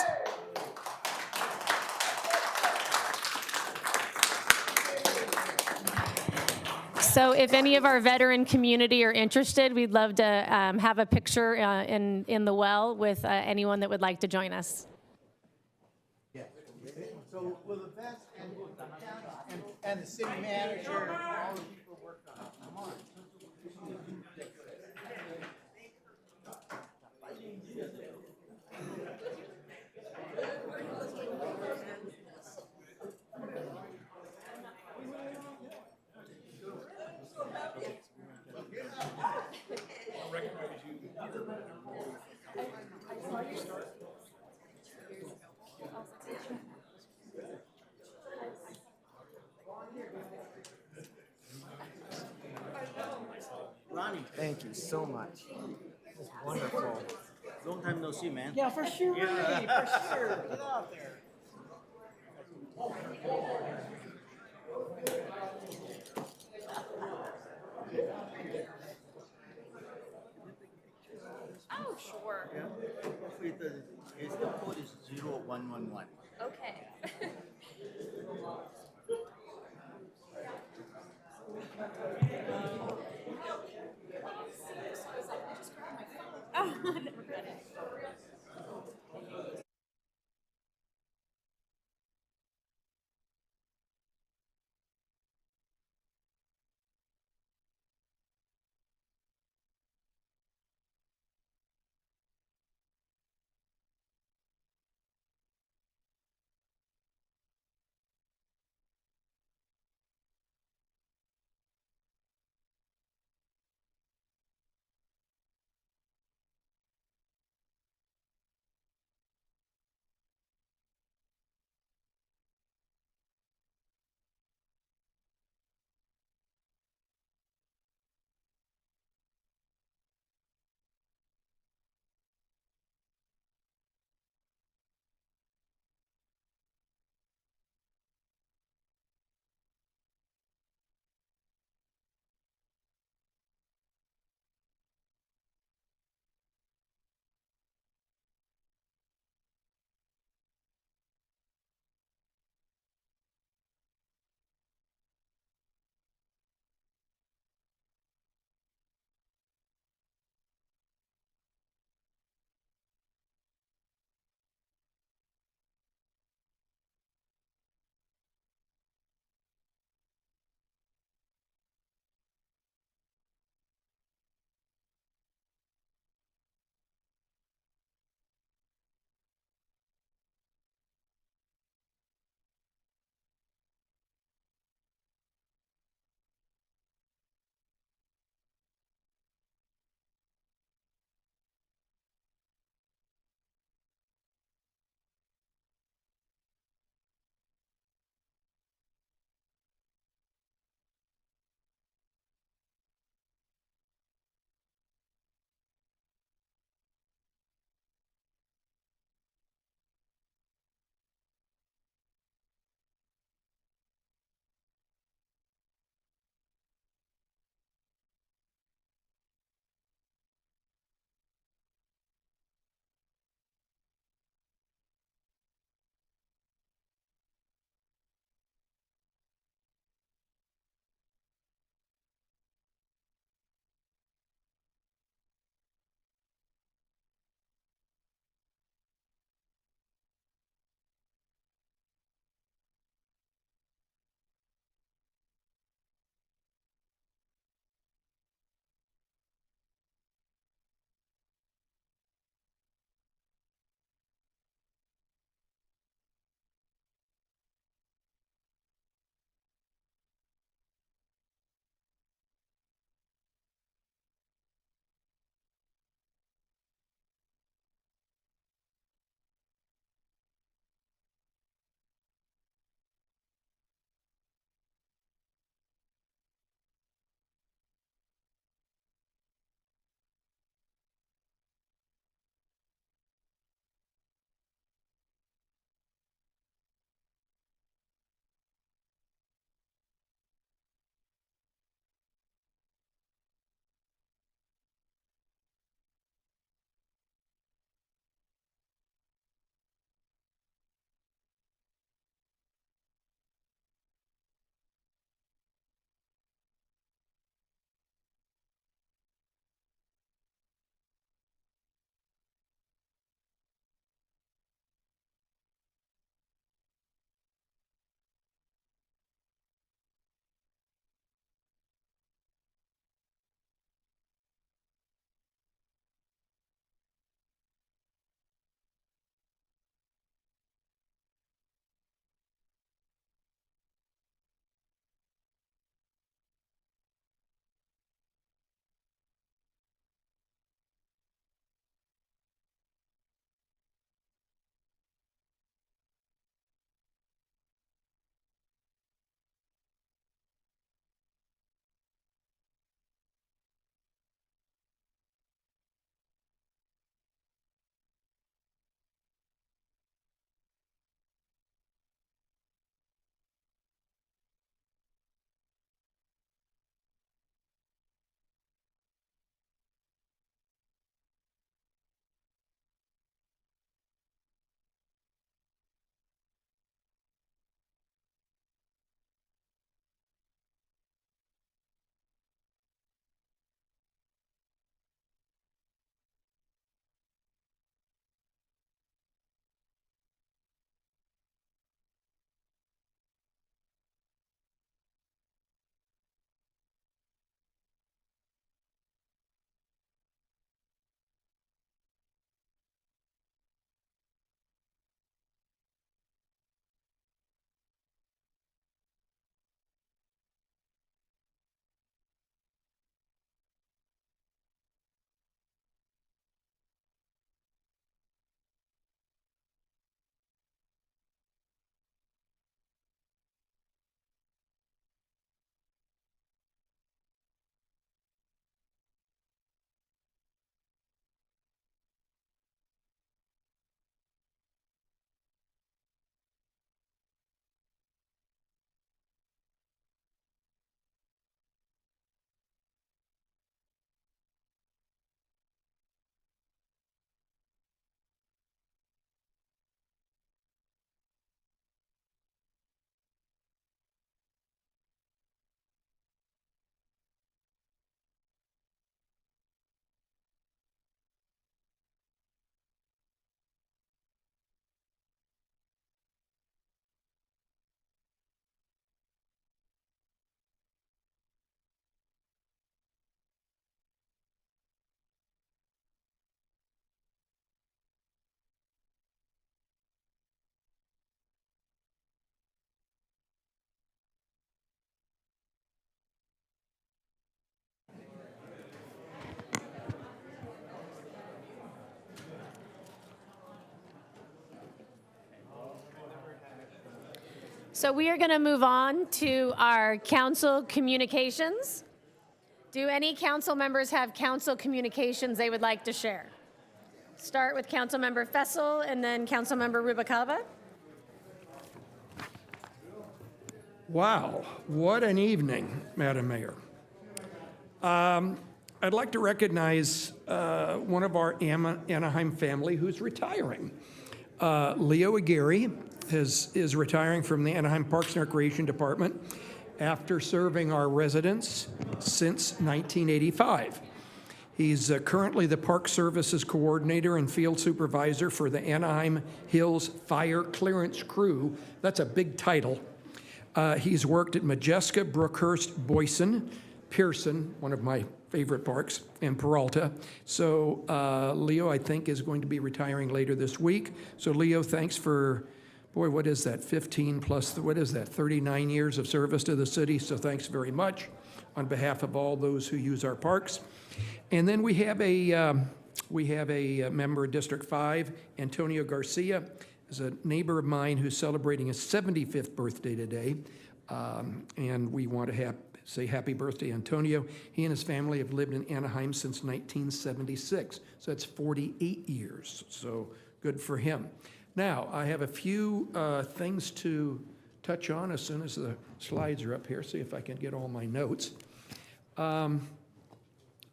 So if any of our veteran community are interested, we'd love to have a picture in the well with anyone that would like to join us. Yeah. So will the best and the city manager, all the people work on it. Come on. Ronnie, thank you so much. This is wonderful. Long time no see, man. Yeah, for sure, Ronnie, for sure. Get out there. Oh, sure. Yeah. The code is 0111. Okay. Oh, never got it. So we are going to move on to our council communications. Do any council members have council communications they would like to share? Start with Councilmember Fessel and then Councilmember Rubalcaba. Wow, what an evening, Madam Mayor. I'd like to recognize one of our Anaheim family who's retiring. Leo Aguirre is retiring from the Anaheim Parks and Recreation Department after serving our residents since 1985. He's currently the Park Services Coordinator and Field Supervisor for the Anaheim Hills Fire Clearance Crew. That's a big title. He's worked at Majeska, Brookhurst, Boyson, Pearson, one of my favorite parks, and Peralta. So Leo, I think, is going to be retiring later this week. So Leo, thanks for, boy, what is that, 15 plus, what is that, 39 years of service to the city. So thanks very much on behalf of all those who use our parks. And then we have a member of District 5, Antonio Garcia, is a neighbor of mine who's celebrating his 75th birthday today. And we want to say happy birthday, Antonio. He and his family have lived in Anaheim since 1976. So that's 48 years. So good for him. Now, I have a few things to touch on as soon as the slides are up here. See if I can get all my notes. The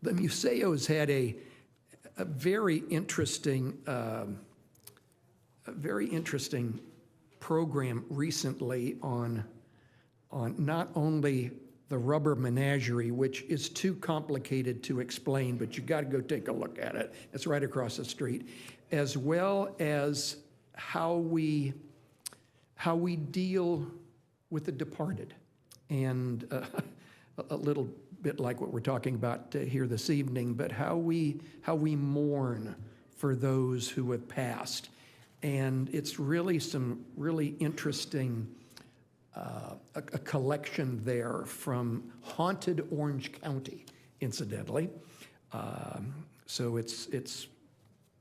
Museo has had a very interesting program recently on not only the rubber menagerie, which is too complicated to explain, but you got to go take a look at it. It's right across the street, as well as how we deal with the departed, and a little bit like what we're talking about here this evening, but how we mourn for those who have passed. And it's really some really interesting a collection there from haunted Orange County, incidentally. So it's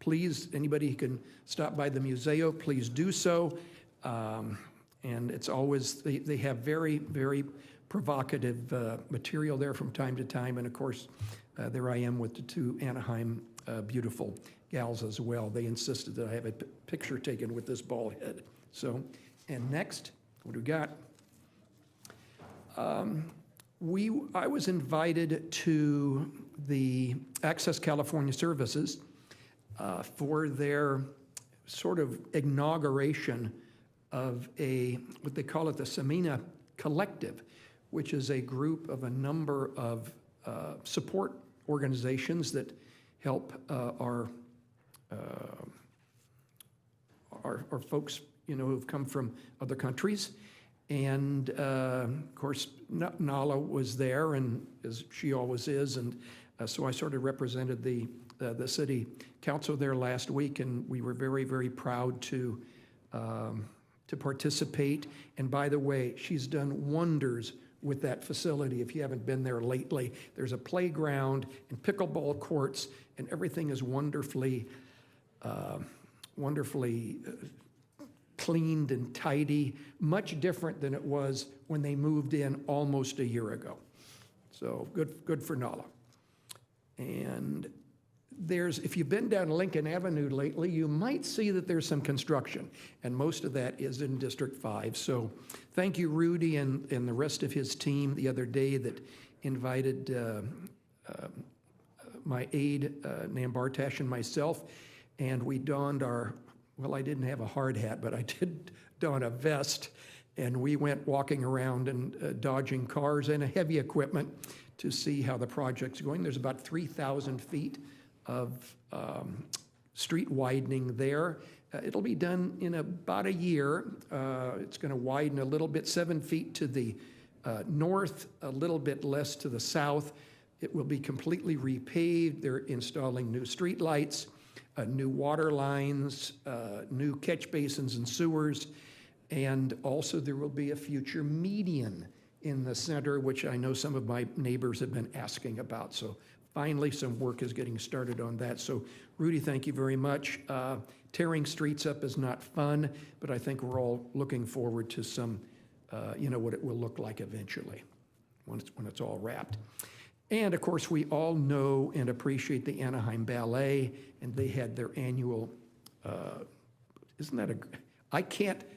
please, anybody who can stop by the Museo, please do so. And it's always, they have very, very provocative material there from time to time. And of course, there I am with the two Anaheim beautiful gals as well. They insisted that I have a picture taken with this bald head. So, and next, what do we got? I was invited to the Access California Services for their sort of inauguration of what they call it, the Semina Collective, which is a group of a number of support organizations that help our folks, who've come from other countries. And of course, Nala was there, and as she always is, and so I sort of represented the city council there last week, and we were very, very proud to participate. And by the way, she's done wonders with that facility. If you haven't been there lately, there's a playground and pickleball courts, and everything is wonderfully cleaned and tidy, much different than it was when they moved in almost a year ago. So good for Nala. And if you've been down Lincoln Avenue lately, you might see that there's some construction, and most of that is in District 5. So thank you, Rudy, and the rest of his team the other day that invited my aide, Nam Bartash, and myself, and we donned well, I didn't have a hard hat, but I did don a vest, and we went walking around and dodging cars and heavy equipment to see how the project's going. There's about 3,000 feet of street widening there. It'll be done in about a year. It's going to widen a little bit, 7 feet to the north, a little bit less to the south. It will be completely repaved. They're installing new street lights, new water lines, new catch basins and sewers, and also there will be a future median in the center, which I know some of my neighbors have been asking about. So finally, some work is getting started on that. So Rudy, thank you very much. Tearing streets up is not fun, but I think we're all looking forward to some what it will look like eventually when it's all wrapped. And of course, we all know and appreciate the Anaheim Ballet, and they had their annual, isn't that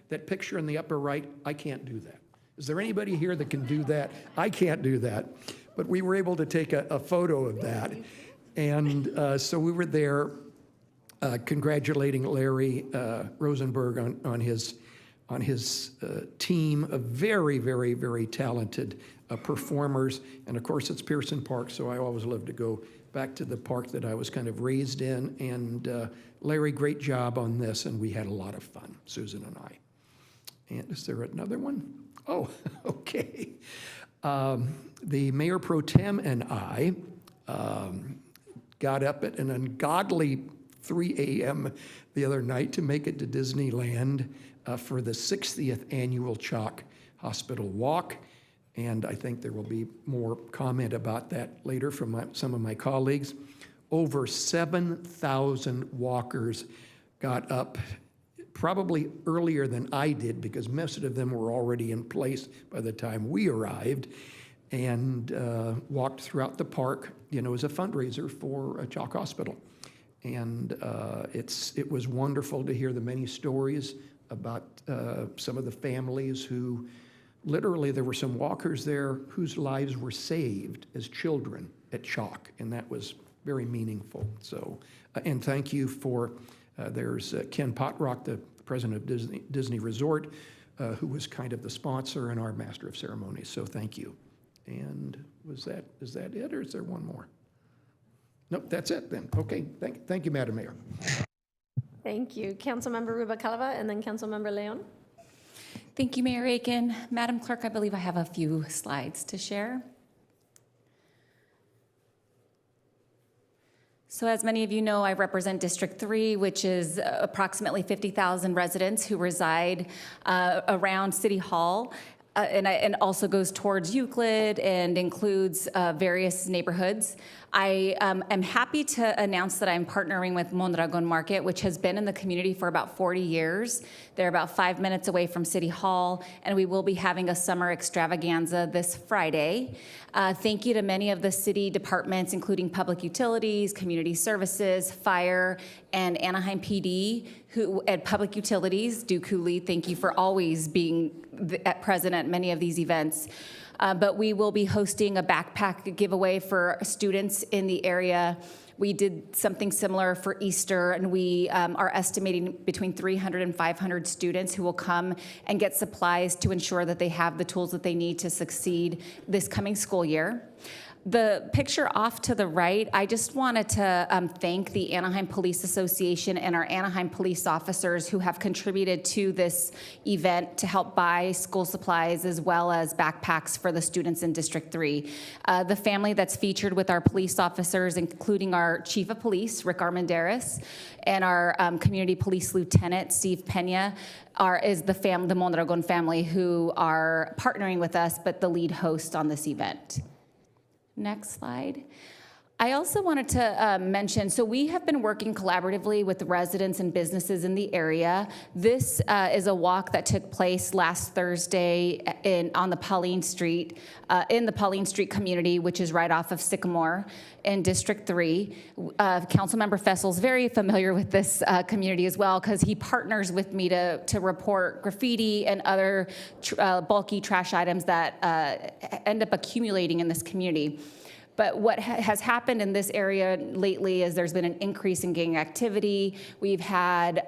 that picture in the upper right, I can't do that. Is there anybody here that can do that? I can't do that. But we were able to take a photo of that. And so we were there congratulating Larry Rosenberg on his team of very, very, very talented performers. And of course, it's Pearson Park, so I always love to go back to the park that I was kind of raised in. And Larry, great job on this, and we had a lot of fun, Susan and I. And is there another one? Oh, okay. The Mayor Pro Tem and I got up at an ungodly 3 a.m. the other night to make it to Disneyland for the 60th annual Chalk Hospital Walk. And I think there will be more comment about that later from some of my colleagues. Over 7,000 walkers got up, probably earlier than I did, because most of them were already in place by the time we arrived, and walked throughout the park, as a fundraiser for Chalk Hospital. And it was wonderful to hear the many stories about some of the families who, literally, there were some walkers there whose lives were saved as children at Chalk, and that was very meaningful. So, and thank you for, there's Ken Potrock, the president of Disney Resort, who was kind of the sponsor and our master of ceremonies, so thank you. And is that it, or is there one more? Nope, that's it then. Okay, thank you, Madam Mayor. Thank you. Councilmember Rubalcaba and then Councilmember Leon. Thank you, Mayor Aiken. Madam Clerk, I believe I have a few slides to share. So as many of you know, I represent District 3, which is approximately 50,000 residents who reside around City Hall. And also goes towards Euclid and includes various neighborhoods. I am happy to announce that I'm partnering with Mondragon Market, which has been in the community for about 40 years. They're about 5 minutes away from City Hall, and we will be having a summer extravaganza this Friday. Thank you to many of the city departments, including Public Utilities, Community Services, Fire, and Anaheim PD, who at Public Utilities, Duke Cooley, thank you for always being present at many of these events. But we will be hosting a backpack giveaway for students in the area. We did something similar for Easter, and we are estimating between 300 and 500 students who will come and get supplies to ensure that they have the tools that they need to succeed this coming school year. The picture off to the right, I just wanted to thank the Anaheim Police Association and our Anaheim police officers who have contributed to this event to help buy school supplies as well as backpacks for the students in District 3. The family that's featured with our police officers, including our Chief of Police, Rick Armendariz, and our Community Police Lieutenant, Steve Pena, is the Mondragon family who are partnering with us, but the lead host on this event. Next slide. I also wanted to mention, so we have been working collaboratively with the residents and businesses in the area. This is a walk that took place last Thursday on the Pauline Street, in the Pauline Street community, which is right off of Sycamore in District 3. Councilmember Fessel's very familiar with this community as well, because he partners with me to report graffiti and other bulky trash items that end up accumulating in this community. But what has happened in this area lately is there's been an increase in gang activity. We've had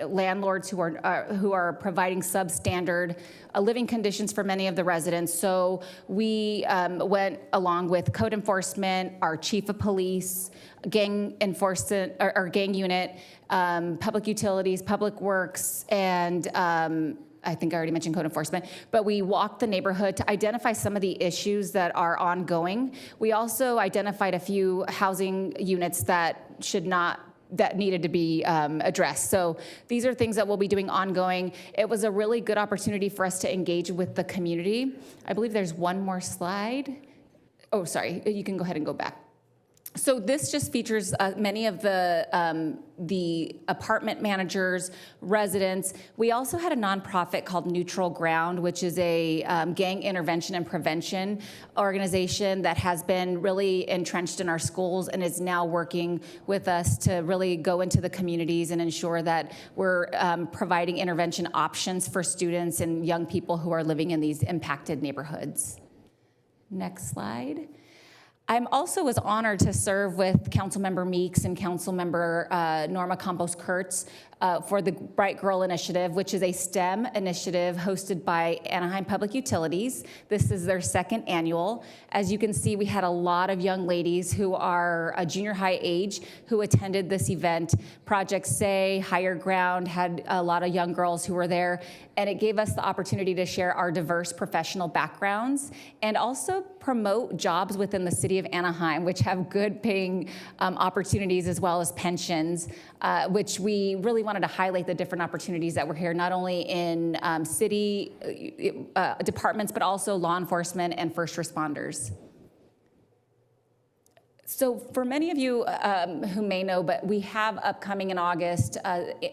landlords who are providing substandard living conditions for many of the residents. So we went along with code enforcement, our chief of police, gang enforcement, or gang unit, public utilities, public works, and I think I already mentioned code enforcement, but we walked the neighborhood to identify some of the issues that are ongoing. We also identified a few housing units that needed to be addressed. So these are things that we'll be doing ongoing. It was a really good opportunity for us to engage with the community. I believe there's one more slide. Oh, sorry, you can go ahead and go back. So this just features many of the apartment managers, residents. We also had a nonprofit called Neutral Ground, which is a gang intervention and prevention organization that has been really entrenched in our schools and is now working with us to really go into the communities and ensure that we're providing intervention options for students and young people who are living in these impacted neighborhoods. Next slide. I also was honored to serve with Councilmember Meeks and Councilmember Norma Campos-Kurtz for the Bright Girl Initiative, which is a STEM initiative hosted by Anaheim Public Utilities. This is their second annual. As you can see, we had a lot of young ladies who are a junior high age who attended this event. Project Say, Higher Ground had a lot of young girls who were there, and it gave us the opportunity to share our diverse professional backgrounds and also promote jobs within the city of Anaheim, which have good paying opportunities as well as pensions, which we really wanted to highlight the different opportunities that were here, not only in city departments, but also law enforcement and first responders. So for many of you who may know, but we have upcoming in August,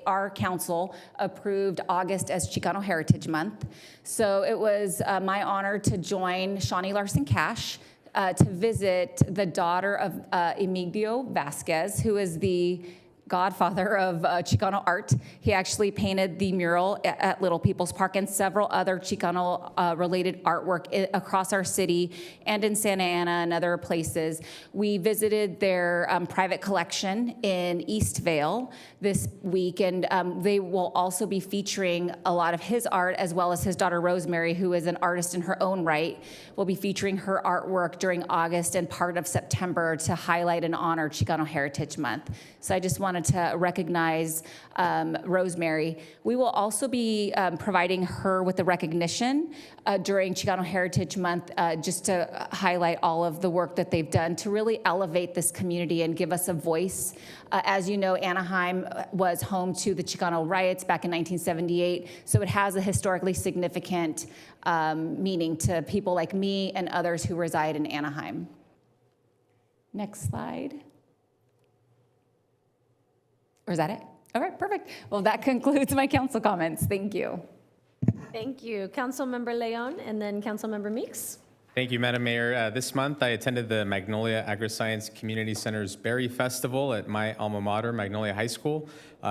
our council approved August as Chicano Heritage Month. So it was my honor to join Shawnee Larson-Cash to visit the daughter of Emilio Vasquez, who is the godfather of Chicano art. He actually painted the mural at Little People's Park and several other Chicano related artwork across our city and in Santa Ana and other places. We visited their private collection in Eastvale this week, and they will also be featuring a lot of his art, as well as his daughter Rosemary, who is an artist in her own right, will be featuring her artwork during August and part of September to highlight and honor Chicano Heritage Month. So I just wanted to recognize Rosemary. We will also be providing her with the recognition during Chicano Heritage Month, just to highlight all of the work that they've done to really elevate this community and give us a voice. As you know, Anaheim was home to the Chicano riots back in 1978, so it has a historically significant meaning to people like me and others who reside in Anaheim. Next slide. Or is that it? All right, perfect. Well, that concludes my council comments. Thank you. Thank you. Councilmember Leon and then Councilmember Meeks. Thank you, Madam Mayor. This month, I attended the Magnolia Agri-Science Community Center's Berry Festival at my alma mater, Magnolia High School.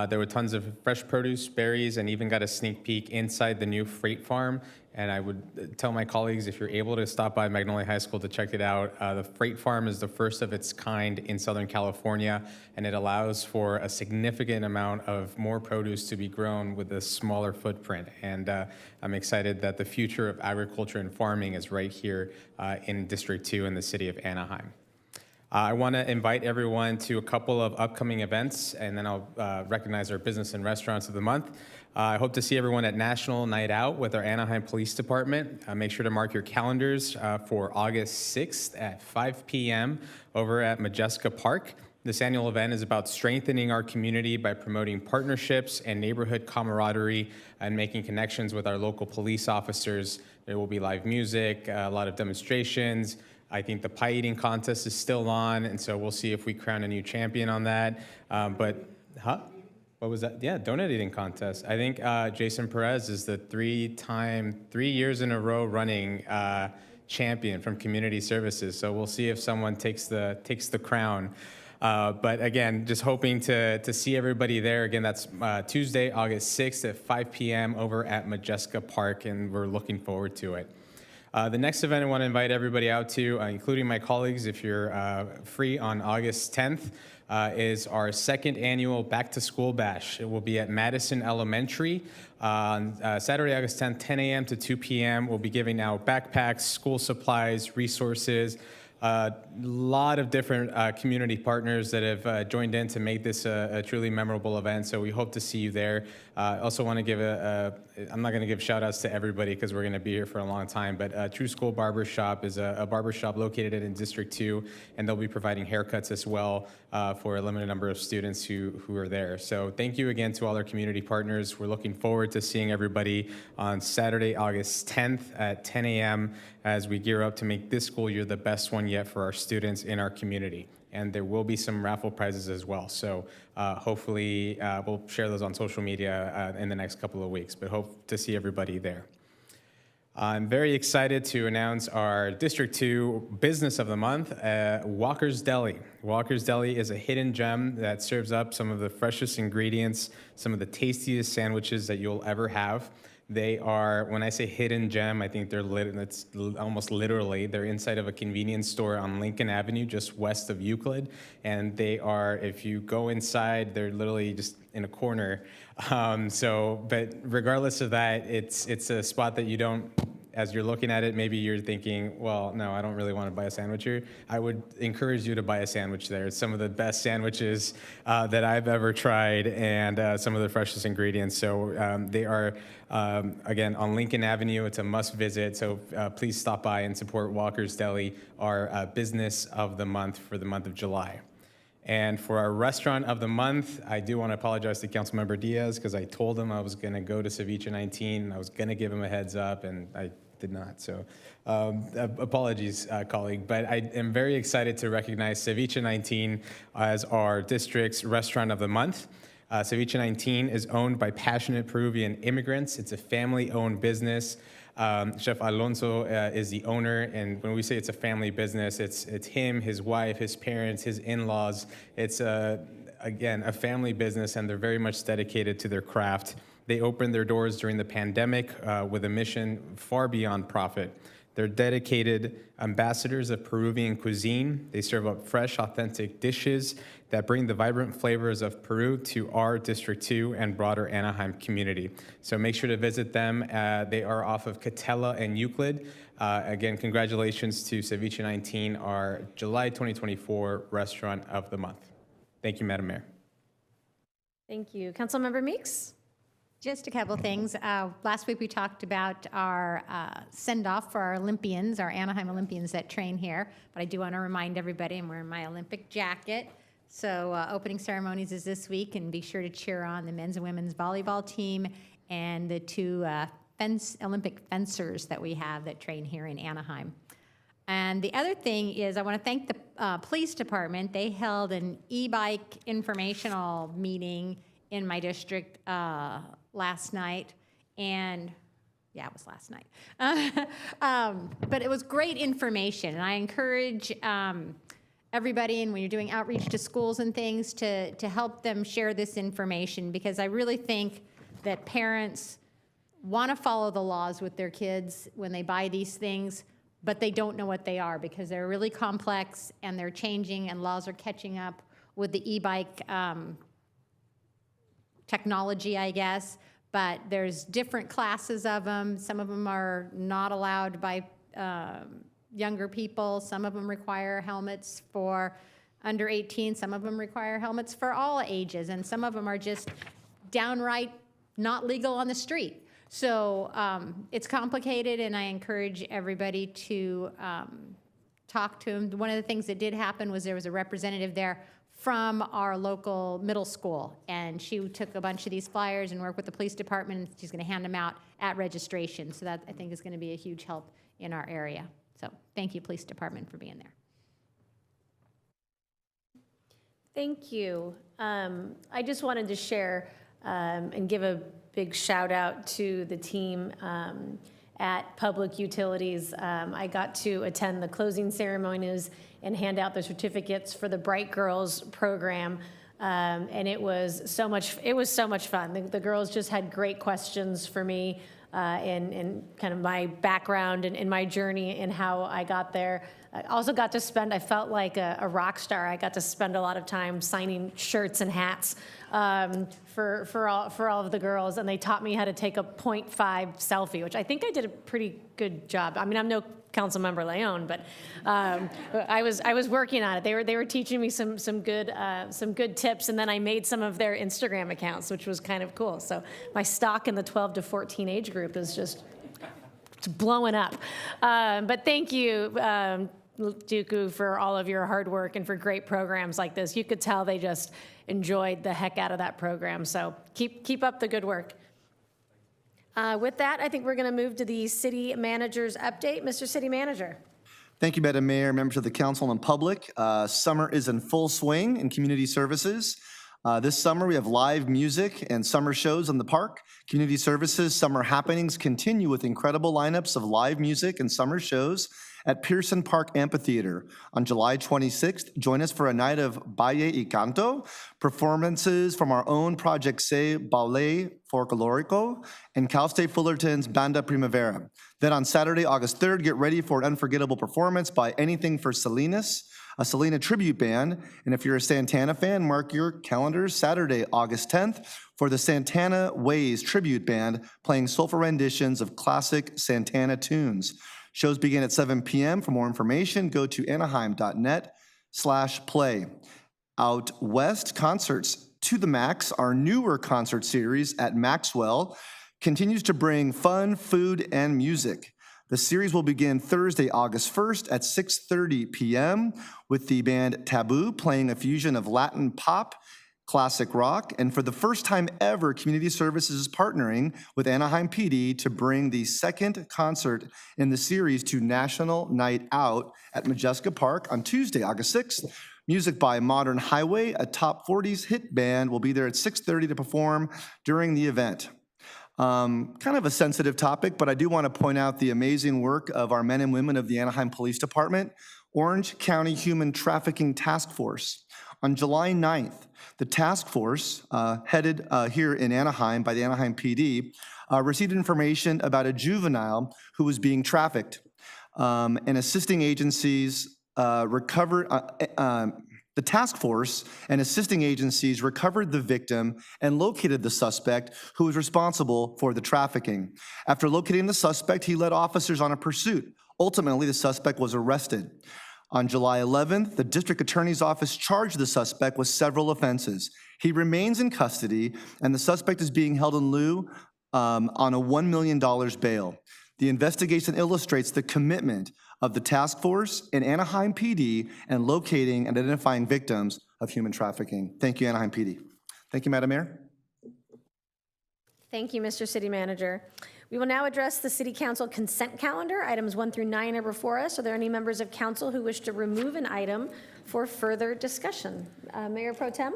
There were tons of fresh produce, berries, and even got a sneak peek inside the new freight farm. And I would tell my colleagues, if you're able to stop by Magnolia High School to check it out, the freight farm is the first of its kind in Southern California, and it allows for a significant amount of more produce to be grown with a smaller footprint. And I'm excited that the future of agriculture and farming is right here in District 2 in the city of Anaheim. I want to invite everyone to a couple of upcoming events, and then I'll recognize our business and restaurants of the month. I hope to see everyone at National Night Out with our Anaheim Police Department. Make sure to mark your calendars for August 6th at 5 p.m. over at Majeska Park. This annual event is about strengthening our community by promoting partnerships and neighborhood camaraderie and making connections with our local police officers. There will be live music, a lot of demonstrations. I think the pie eating contest is still on, and so we'll see if we crown a new champion on that. What was that? Yeah, donut eating contest. I think Jason Perez is the 3 years in a row running champion from Community Services. So we'll see if someone takes the crown. But again, just hoping to see everybody there. Again, that's Tuesday, August 6th at 5 p.m. over at Majeska Park, and we're looking forward to it. The next event I want to invite everybody out to, including my colleagues, if you're free on August 10th, is our second annual Back to School Bash. It will be at Madison Elementary on Saturday, August 10th, 10 a.m. to 2 p.m. We'll be giving out backpacks, school supplies, resources, a lot of different community partners that have joined in to make this a truly memorable event. So we hope to see you there. I also want to give I'm not going to give shout outs to everybody because we're going to be here for a long time, but True School Barbershop is a barbershop located in District 2, and they'll be providing haircuts as well for a limited number of students who are there. So thank you again to all our community partners. We're looking forward to seeing everybody on Saturday, August 10th at 10 a.m. as we gear up to make this school year the best one yet for our students in our community. and there will be some raffle prizes as well. So hopefully we'll share those on social media in the next couple of weeks, but hope to see everybody there. I'm very excited to announce our District 2 Business of the Month, Walker's Deli. Walker's Deli is a hidden gem that serves up some of the freshest ingredients, some of the tastiest sandwiches that you'll ever have. They are, when I say hidden gem, I think it's almost literally, they're inside of a convenience store on Lincoln Avenue, just west of Euclid. And they are, if you go inside, they're literally just in a corner. But regardless of that, it's a spot that you don't, as you're looking at it, maybe you're thinking, well, no, I don't really want to buy a sandwich here. I would encourage you to buy a sandwich there. It's some of the best sandwiches that I've ever tried, and some of the freshest ingredients. So they are, again, on Lincoln Avenue. It's a must visit. So please stop by and support Walker's Deli, our business of the month for the month of July. And for our restaurant of the month, I do want to apologize to Councilmember Diaz because I told him I was going to go to Ceviche 19. I was going to give him a heads up, and I did not. So apologies, colleague. But I am very excited to recognize Ceviche 19 as our district's restaurant of the month. Ceviche 19 is owned by passionate Peruvian immigrants. It's a family-owned business. Chef Alonso is the owner, and when we say it's a family business, it's him, his wife, his parents, his in-laws. It's, again, a family business, and they're very much dedicated to their craft. They opened their doors during the pandemic with a mission far beyond profit. They're dedicated ambassadors of Peruvian cuisine. They serve up fresh, authentic dishes that bring the vibrant flavors of Peru to our District 2 and broader Anaheim community. So make sure to visit them. They are off of Catella and Euclid. Again, congratulations to Ceviche 19, our July 2024 Restaurant of the Month. Thank you, Madam Mayor. Thank you. Councilmember Meeks? Just a couple things. Last week we talked about our send-off for our Olympians, our Anaheim Olympians that train here. But I do want to remind everybody I'm wearing my Olympic jacket. So opening ceremonies is this week, and be sure to cheer on the men's and women's volleyball team and the two Olympic fencers that we have that train here in Anaheim. And the other thing is I want to thank the police department. They held an e-bike informational meeting in my district last night, and yeah, it was last night. But it was great information, and I encourage everybody, and when you're doing outreach to schools and things, to help them share this information, because I really think that parents want to follow the laws with their kids when they buy these things, but they don't know what they are because they're really complex and they're changing, and laws are catching up with the e-bike technology, I guess. But there's different classes of them. Some of them are not allowed by younger people. Some of them require helmets for under 18. Some of them require helmets for all ages. And some of them are just downright not legal on the street. So it's complicated, and I encourage everybody to talk to them. One of the things that did happen was there was a representative there from our local middle school, and she took a bunch of these flyers and worked with the police department, and she's going to hand them out at registration. So that, I think, is going to be a huge help in our area. So thank you, police department, for being there. Thank you. I just wanted to share and give a big shout out to the team at Public Utilities. I got to attend the closing ceremonies and hand out the certificates for the Bright Girls program. And it was so much fun. The girls just had great questions for me in kind of my background and in my journey and how I got there. I also got to spend, I felt like a rock star. I got to spend a lot of time signing shirts and hats for all of the girls, and they taught me how to take a 0.5 selfie, which I think I did a pretty good job. I mean, I'm no Councilmember Leon, but I was working on it. They were teaching me some good tips, and then I made some of their Instagram accounts, which was kind of cool. So my stock in the 12 to 14 age group is just blowing up. But thank you, Dooku, for all of your hard work and for great programs like this. You could tell they just enjoyed the heck out of that program. So keep up the good work. With that, I think we're going to move to the city manager's update. Mr. City Manager. Thank you, Madam Mayor, members of the council and public. Summer is in full swing in community services. This summer, we have live music and summer shows in the park. Community services summer happenings continue with incredible lineups of live music and summer shows at Pearson Park Amphitheater. On July 26th, join us for a night of Baile y Canto, performances from our own Project Se Ballet Folklorico, and Cal State Fullerton's Banda Primavera. Then on Saturday, August 3rd, get ready for an unforgettable performance by Anything for Salinas, a Selena tribute band. And if you're a Santana fan, mark your calendars Saturday, August 10th, for the Santana Ways tribute band playing soulful renditions of classic Santana tunes. Shows begin at 7 p.m. For more information, go to anaheim.net/play. Out West, Concerts to the Max, our newer concert series at Maxwell, continues to bring fun, food, and music. The series will begin Thursday, August 1st at 6:30 p.m. with the band Taboo playing a fusion of Latin pop, classic rock, and for the first time ever, Community Services is partnering with Anaheim PD to bring the second concert in the series to National Night Out at Majeska Park on Tuesday, August 6th. Music by Modern Highway, a top 40s hit band, will be there at 6:30 to perform during the event. Kind of a sensitive topic, but I do want to point out the amazing work of our men and women of the Anaheim Police Department, Orange County Human Trafficking Task Force. On July 9th, the task force, headed here in Anaheim by the Anaheim PD, received information about a juvenile who was being trafficked, and assisting agencies the task force and assisting agencies recovered the victim and located the suspect who was responsible for the trafficking. After locating the suspect, he led officers on a pursuit. Ultimately, the suspect was arrested. On July 11th, the district attorney's office charged the suspect with several offenses. He remains in custody, and the suspect is being held in lieu on a $1 million bail. The investigation illustrates the commitment of the task force in Anaheim PD and locating and identifying victims of human trafficking. Thank you, Anaheim PD. Thank you, Madam Mayor. Thank you, Mr. City Manager. We will now address the City Council consent calendar. Items 1 through 9 are before us. Are there any members of council who wish to remove an item for further discussion? Mayor Pro Tem?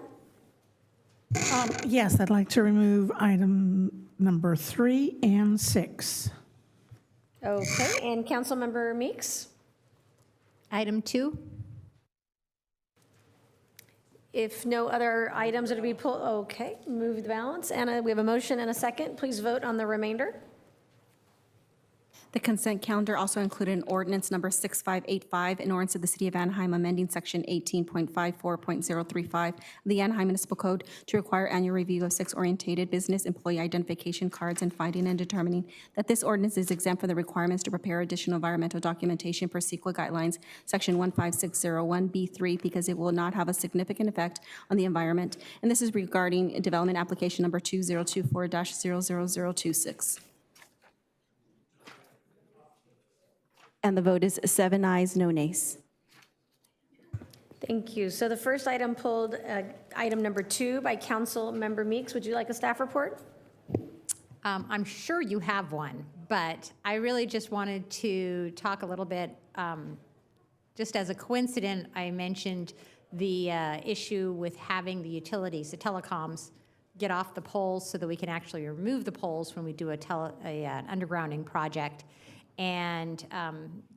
Yes, I'd like to remove item number 3 and 6. Okay, and Councilmember Meeks? Item 2. If no other items are to be pulled, okay, move the balance. Anna, we have a motion and a second. Please vote on the remainder. The consent calendar also included an ordinance number 6585, an ordinance of the City of Anaheim amending Section 18.54.035 of the Anaheim Municipal Code to require annual review of sex-oriented business employee identification cards and finding and determining that this ordinance is exempt from the requirements to prepare additional environmental documentation per CEQA guidelines, Section 15601B3, because it will not have a significant effect on the environment. And this is regarding development application number 2024-00026. And the vote is 7 ayes, no nays. Thank you. So the first item pulled, item number 2 by Councilmember Meeks. Would you like a staff report? I'm sure you have one, but I really just wanted to talk a little bit, just as a coincidence, I mentioned the issue with having the utilities, the telecoms, get off the poles so that we can actually remove the poles when we do an undergrounding project. And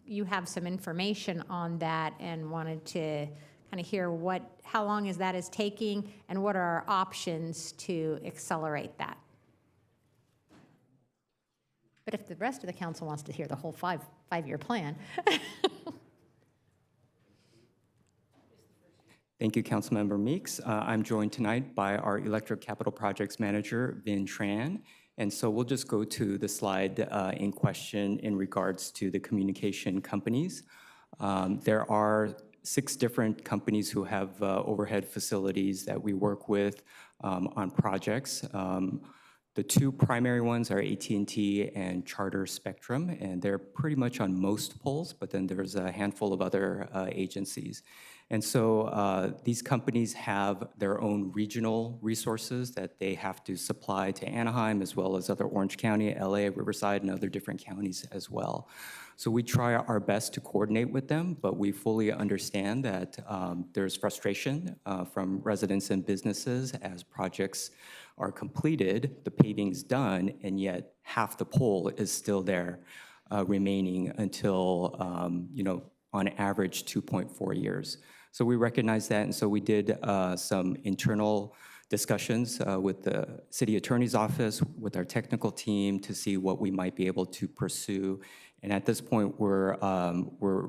you have some information on that and wanted to kind of hear how long that is taking and what are our options to accelerate that. But if the rest of the council wants to hear the whole five-year plan. Thank you, Councilmember Meeks. I'm joined tonight by our Electric Capital Projects Manager, Vin Tran. And so we'll just go to the slide in question in regards to the communication companies. There are 6 different companies who have overhead facilities that we work with on projects. The 2 primary ones are AT&T and Charter Spectrum, and they're pretty much on most poles, but then there's a handful of other agencies. And so these companies have their own regional resources that they have to supply to Anaheim, as well as other Orange County, LA, Riverside, and other different counties as well. So we try our best to coordinate with them, but we fully understand that there's frustration from residents and businesses as projects are completed, the paving's done, and yet half the pole is still there remaining until, on average 2.4 years. So we recognize that, and so we did some internal discussions with the city attorney's office, with our technical team to see what we might be able to pursue. And at this point, we're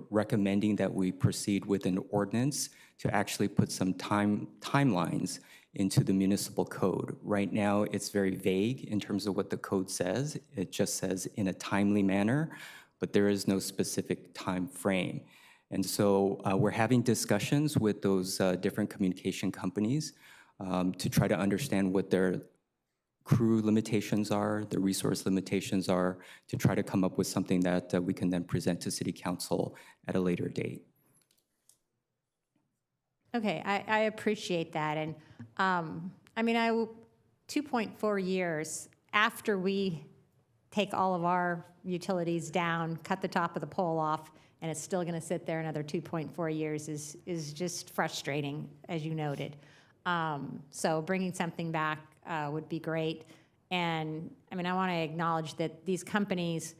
recommending that we proceed with an ordinance to actually put some timelines into the municipal code. Right now, it's very vague in terms of what the code says. It just says in a timely manner, but there is no specific time frame. And so we're having discussions with those different communication companies to try to understand what their crew limitations are, the resource limitations are, to try to come up with something that we can then present to City Council at a later date. Okay, I appreciate that. And 2.4 years after we take all of our utilities down, cut the top of the pole off, and it's still going to sit there another 2.4 years is just frustrating, as you noted. So bringing something back would be great. And I want to acknowledge that these companies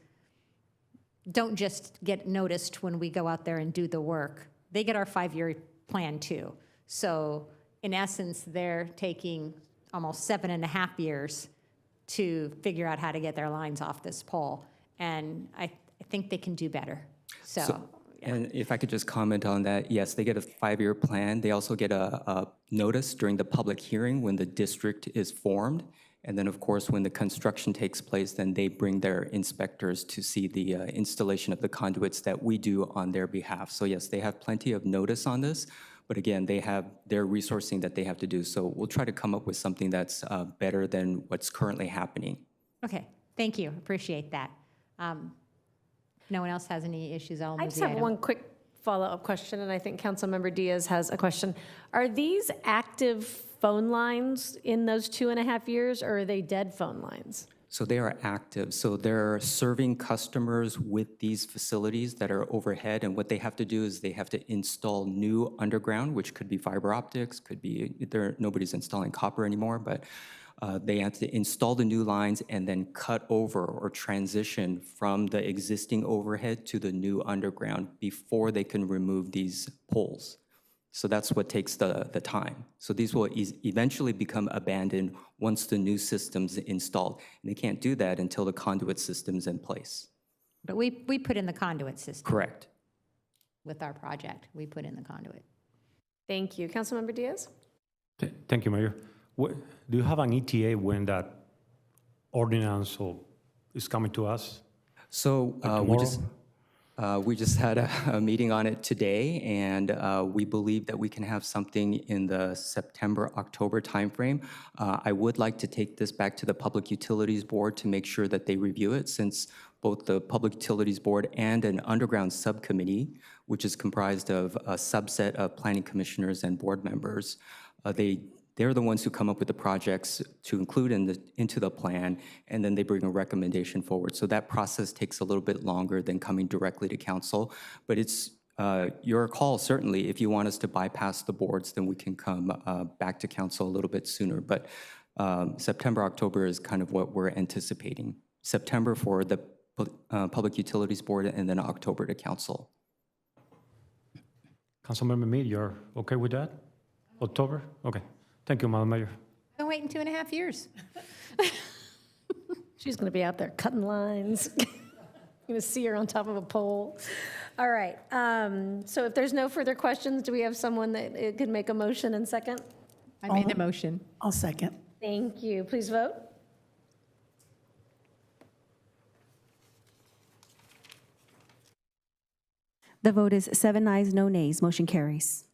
don't just get noticed when we go out there and do the work. They get our 5-year plan too. So in essence, they're taking almost 7.5 years to figure out how to get their lines off this pole. And I think they can do better. So and if I could just comment on that, yes, they get a 5-year plan. They also get a notice during the public hearing when the district is formed. And then, of course, when the construction takes place, then they bring their inspectors to see the installation of the conduits that we do on their behalf. So yes, they have plenty of notice on this, but again, they have their resourcing that they have to do. So we'll try to come up with something that's better than what's currently happening. okay, thank you, appreciate that. If no one else has any issues, I'll I move just the have item. one quick follow-up question, and I think Councilmember Diaz has a question. Are these active phone lines in those 2.5 years, or are they dead phone lines? So they are active. So they're serving customers with these facilities that are overhead. And what they have to do is they have to install new underground, which could be fiber optics, could be, nobody's installing copper anymore, but they have to install the new lines and then cut over or transition from the existing overhead to the new underground before they can remove these poles. So that's what takes the time. So these will eventually become abandoned once the new system's installed. And they can't do that until the conduit system's in place. But we put in the conduit system. Correct. With our project, we put in the conduit. Thank you. Councilmember Diaz? Thank you, Mayor. Do you have an ETA when that ordinance is coming to us? So we just had a meeting on it today, and we believe that we can have something in the September-October timeframe. I would like to take this back to the Public Utilities Board to make sure that they review it, since both the Public Utilities Board and an underground subcommittee, which is comprised of a subset of planning commissioners and board members, they're the ones who come up with the projects to include into the plan, and then they bring a recommendation forward. So that process takes a little bit longer than coming directly to council, but it's your call, certainly. If you want us to bypass the boards, then we can come back to council a little bit sooner. But September, October is kind of what we're anticipating. September for the Public Utilities Board, and then October to council. Councilmember Meade, you're okay with that? October? Okay. Thank you, Madam Mayor. I've been waiting 2.5 years. She's going to be out there cutting lines. You're going to see her on top of a pole. All right. So if there's no further questions, do we have someone that could make a motion and second? I made the motion. I'll second. Thank you. Please vote. The vote is 7 ayes, no nays. Motion carries.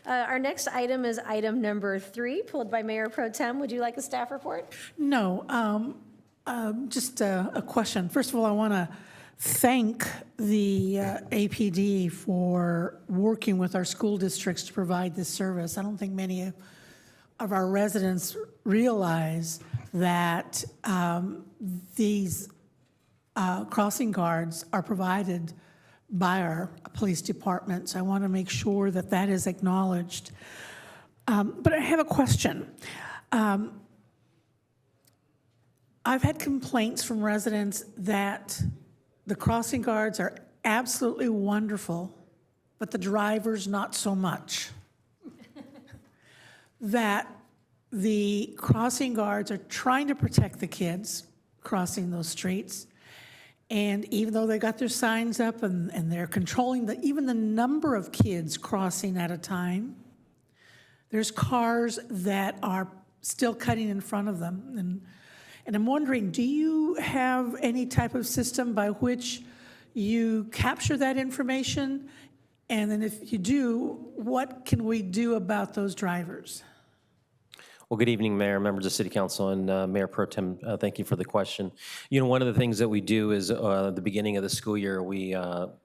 Our next item is item number 3, pulled by Mayor Pro Tem. Would you like a staff report? No, just a question. First of all, I want to thank the APD for working with our school districts to provide this service. I don't think many of our residents realize that these crossing guards are provided by our police departments. I want to make sure that that is acknowledged. But I have a question. I've had complaints from residents that the crossing guards are absolutely wonderful, but the drivers not so much. That the crossing guards are trying to protect the kids crossing those streets, and even though they got their signs up and they're controlling even the number of kids crossing at a time, there's cars that are still cutting in front of them. And I'm wondering, do you have any type of system by which you capture that information? And then if you do, what can we do about those drivers? Well, good evening, Mayor, members of City Council, and Mayor Pro Tem, thank you for the question. You know, one of the things that we do is at the beginning of the school year, we,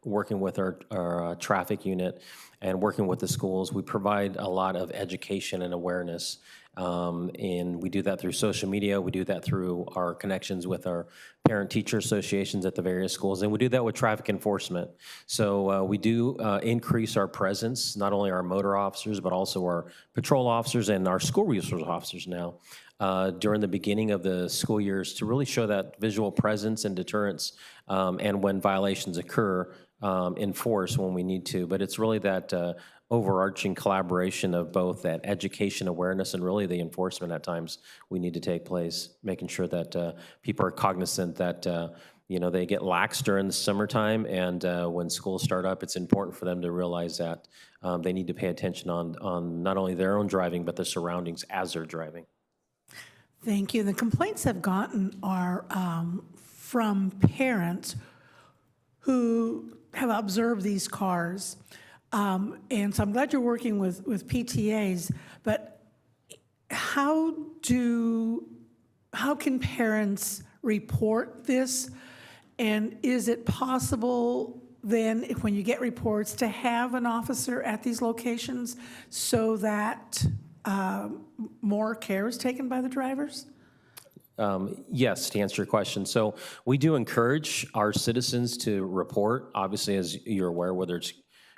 working with our traffic unit and working with the schools, we provide a lot of education and awareness. And we do that through social media. We do that through our connections with our parent-teacher associations at the various schools, and we do that with traffic enforcement. So we do increase our presence, not only our motor officers, but also our patrol officers and our school resource officers now during the beginning of the school years to really show that visual presence and deterrence, and when violations occur, enforce when we need to. But it's really that overarching collaboration of both that education, awareness, and really the enforcement at times we need to take place, making sure that people are cognizant that you know, they get lax during the summertime, and when schools start up, it's important for them to realize that they need to pay attention on not only their own driving, but the surroundings as they're driving. Thank you. The complaints I've gotten are from parents who have observed these cars. And so I'm glad you're working with PTAs, but how can parents report this? And is it possible then, when you get reports, to have an officer at these locations so that more care is taken by the drivers? Yes, to answer your question. So we do encourage our citizens to report, obviously, as you're aware, whether it's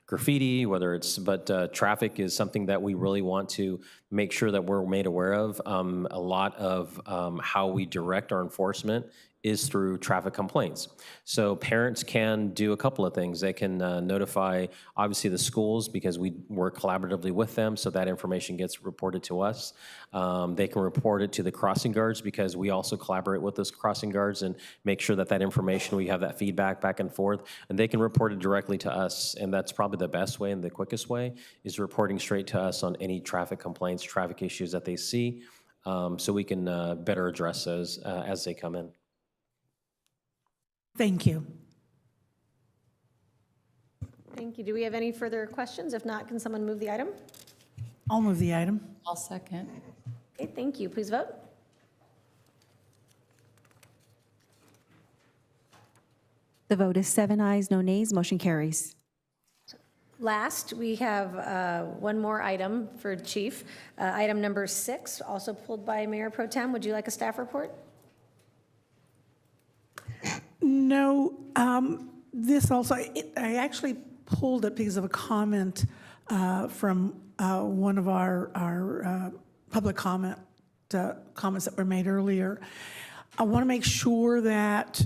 graffiti, whether it's, but traffic is something that we really want to make sure that we're made aware of. A lot of how we direct our enforcement is through traffic complaints. So parents can do a couple of things. They can notify, obviously, the schools, because we work collaboratively with them, so that information gets reported to us. They can report it to the crossing guards, because we also collaborate with those crossing guards and make sure that that information, we have that feedback back and forth, and they can report it directly to us. And that's probably the best way and the quickest way, is reporting straight to us on any traffic complaints, traffic issues that they see, so we can better address those as they come in. Thank you. Thank you. Do we have any further questions? If not, can someone move the item? I'll move the item. I'll second. Okay, thank you. Please vote. The vote is 7 ayes, no nays, motion carries. Last, we have one more item for Chief. Item number 6, also pulled by Mayor Pro Tem. Would you like a staff report? No, this also, I actually pulled it because of a comment from one of our public comments that were made earlier. I want to make sure that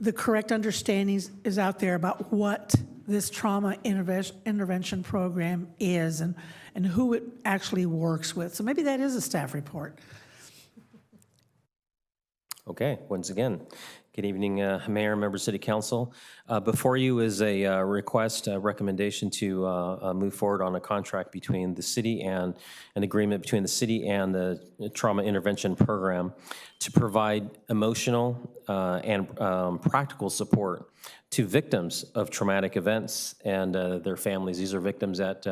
the correct understanding is out there about what this trauma intervention program is and who it actually works with. So maybe that is a staff report. Okay, once again, good evening, Mayor, members of City Council. Before you is a request, a recommendation to move forward on a contract between the city and an agreement between the city and the Trauma Intervention Program to provide emotional and practical support to victims of traumatic events and their families. These are victims that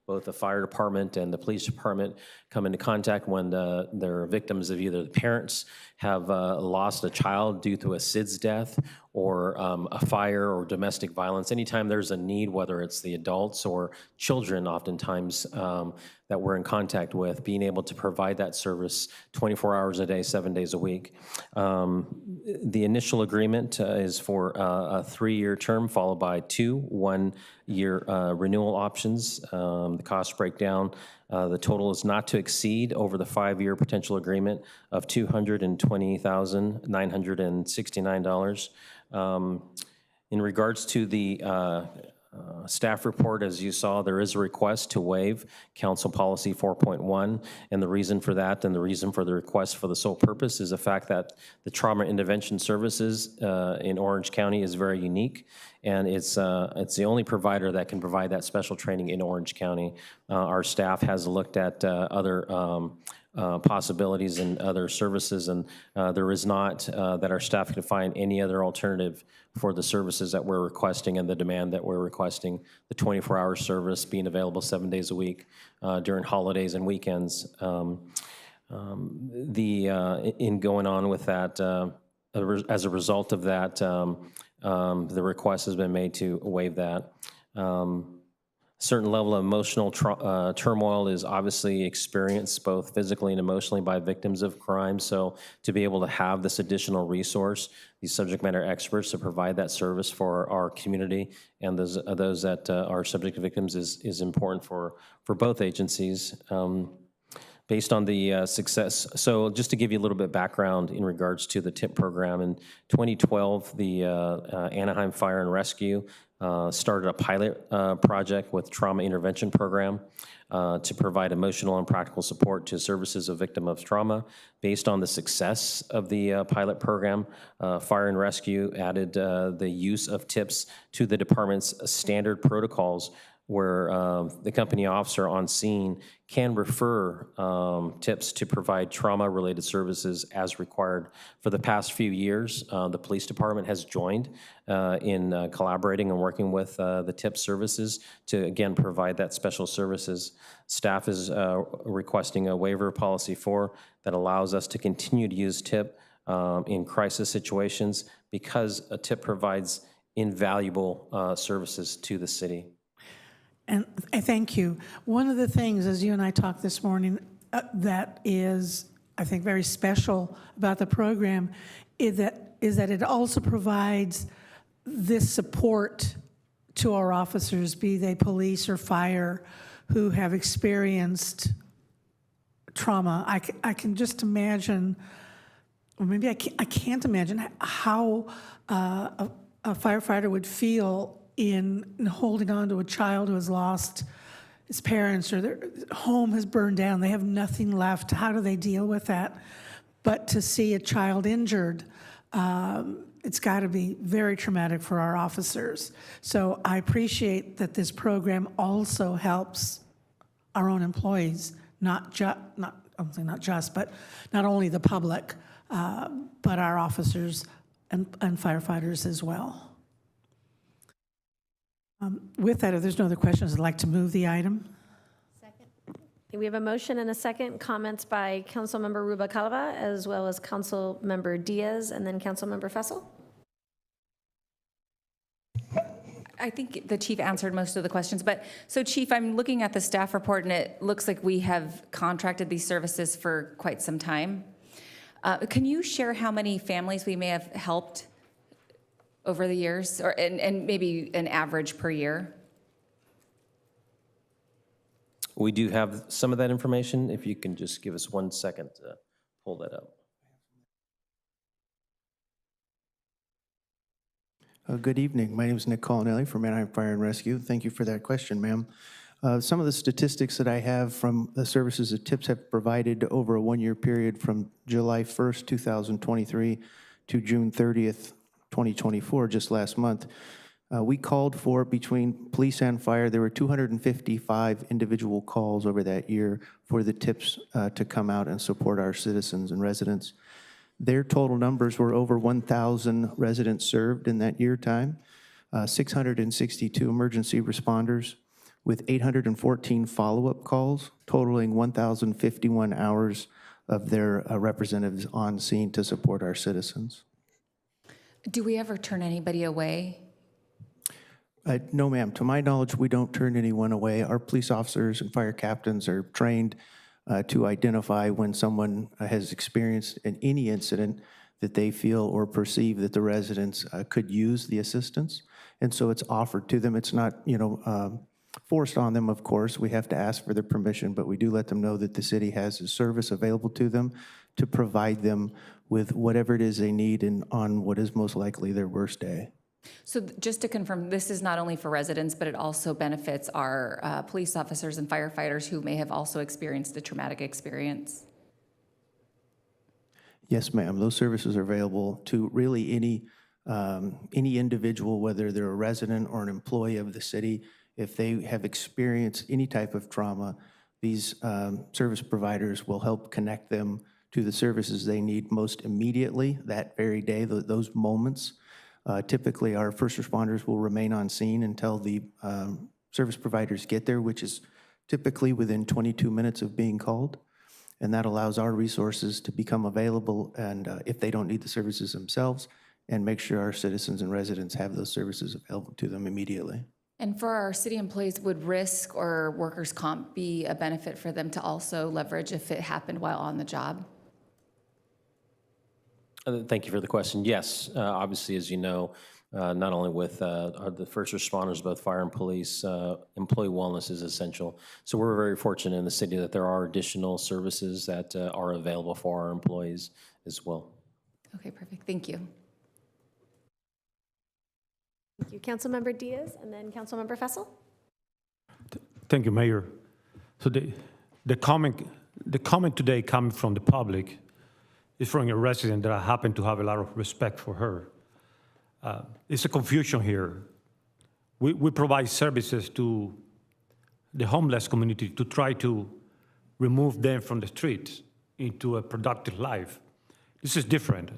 both the fire department and the police department come into contact when they're victims of either the parents have lost a child due to a SIDS death or a fire or domestic violence. Anytime there's a need, whether it's the adults or children oftentimes that we're in contact with, being able to provide that service 24 hours a day, 7 days a week. The initial agreement is for a 3-year term followed by 2 1-year renewal options. The cost breakdown, the total is not to exceed over the 5-year potential agreement of $220,969. In regards to the staff report, as you saw, there is a request to waive Council Policy 4.1, and the reason for that and the reason for the request for the sole purpose is the fact that the trauma intervention services in Orange County is very unique, and it's the only provider that can provide that special training in Orange County. Our staff has looked at other possibilities and other services, and there is not that our staff can find any other alternative for the services that we're requesting and the demand that we're requesting, the 24-hour service being available 7 days a week during holidays and weekends. In going on with that, as a result of that, the request has been made to waive that. Certain level of emotional turmoil is obviously experienced both physically and emotionally by victims of crime. So to be able to have this additional resource, these subject matter experts to provide that service for our community and those that are subject to victims is important for both agencies. Based on the success. So just to give you a little bit of background in regards to the TIP program, in 2012, the Anaheim Fire and Rescue started a pilot project with Trauma Intervention Program to provide emotional and practical support to services of victims of trauma. Based on the success of the pilot program, Fire and Rescue added the use of TIPs to the department's standard protocols where the company officer on scene can refer TIPs to provide trauma-related services as required. For the past few years, the police department has joined in collaborating and working with the TIP services to, again, provide that special services. Staff is requesting a waiver of Policy 4 that allows us to continue to use TIP in crisis situations because a TIP provides invaluable services to the city. And I thank you. One of the things, as you and I talked this morning, that is, I think, very special about the program is that it also provides this support to our officers, be they police or fire, who have experienced trauma. I can just imagine, or maybe I can't imagine how a firefighter would feel in holding on to a child who has lost his parents or their home has burned down. They have nothing left. How do they deal with that? But to see a child injured, it's got to be very traumatic for our officers. So I appreciate that this program also helps our own employees, not only the public, but our officers and firefighters as well. With that, if there's no other questions, I'd like to move the item. We have a motion and a second. Comments by Councilmember Rubalcaba as well as Councilmember Diaz and then Councilmember Fessel. I think the chief answered most of the questions, but so Chief, I'm looking at the staff report and it looks like we have contracted these services for quite some time. Can you share how many families we may have helped over the years, or and maybe an average per year? We do have some of that information. If you can just give us 1 second to pull that up. Good evening. My name is Nick Colinelli from Anaheim Fire and Rescue. Thank you for that question, ma'am. Some of the statistics that I have from the services that TIPS have provided over a 1-year period from July 1st, 2023 to June 30th, 2024, just last month, we called for, between police and fire, there were 255 individual calls over that year for the TIPS to come out and support our citizens and residents. Their total numbers were over 1,000 residents served in that year time, 662 emergency responders. with 814 follow-up calls, totaling 1,051 hours of their representatives on scene to support our citizens. Do we ever turn anybody away? No, ma'am. To my knowledge, we don't turn anyone away. Our police officers and fire captains are trained to identify when someone has experienced any incident that they feel or perceive that the residents could use the assistance. And so it's offered to them. It's not, forced on them, of course. We have to ask for their permission, but we do let them know that the city has a service available to them to provide them with whatever it is they need on what is most likely their worst day. So just to confirm, this is not only for residents, but it also benefits our police officers and firefighters who may have also experienced a traumatic experience? Yes, ma'am. Those services are available to really any individual, whether they're a resident or an employee of the city. If they have experienced any type of trauma, these service providers will help connect them to the services they need most immediately that very day, those moments. Typically, our first responders will remain on scene until the service providers get there, which is typically within 22 minutes of being called. And that allows our resources to become available, and if they don't need the services themselves, and make sure our citizens and residents have those services available to them immediately. And for our city employees, would risk or workers' comp be a benefit for them to also leverage if it happened while on the job? Thank you for the question. Yes, obviously, as you know, not only with the first responders, both fire and police, employee wellness is essential. So we're very fortunate in the city that there are additional services that are available for our employees as well. Okay, perfect. Thank you. Thank you. Councilmember Diaz and then Councilmember Fessel. Thank you, Mayor. So the comment today coming from the public is from a resident that I happen to have a lot of respect for her. It's a confusion here. We provide services to the homeless community to try to remove them from the streets into a productive life. This is different.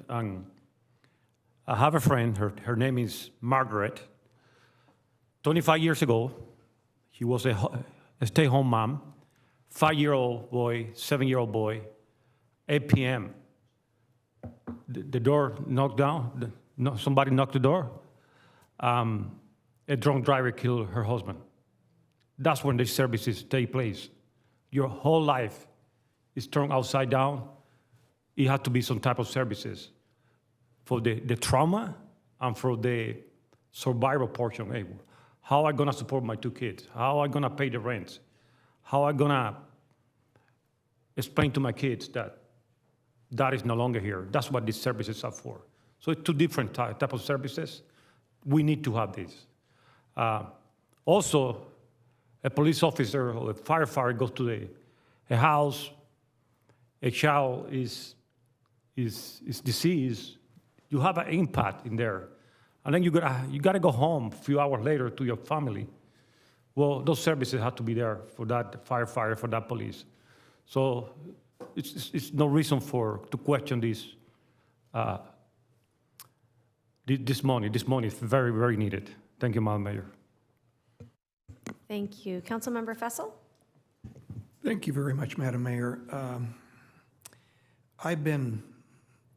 I have a friend, her name is Margaret. 25 years ago, she was a stay-home mom, 5-year-old boy, 7-year-old boy, 8 p.m. The door knocked down, somebody knocked the door. A drunk driver killed her husband. That's when these services take place. Your whole life is turned upside down. It has to be some type of services for the trauma and for the survival portion. Hey, how am I gonna support my 2 kids? How am I gonna pay the rent? How am I gonna explain to my kids that that is no longer here? That's what these services are for. So it's 2 different type of services. We need to have these. Also, a police officer or a firefighter goes to a house, a child is deceased, you have an impact in there. And then you gotta go home a few hours later to your family. Well, those services have to be there for that firefighter, for that police. So it's no reason to question this money. This money is very, very needed. Thank you, Madam Mayor. Thank you. Councilmember Fessel. Thank you very much, Madam Mayor. I've been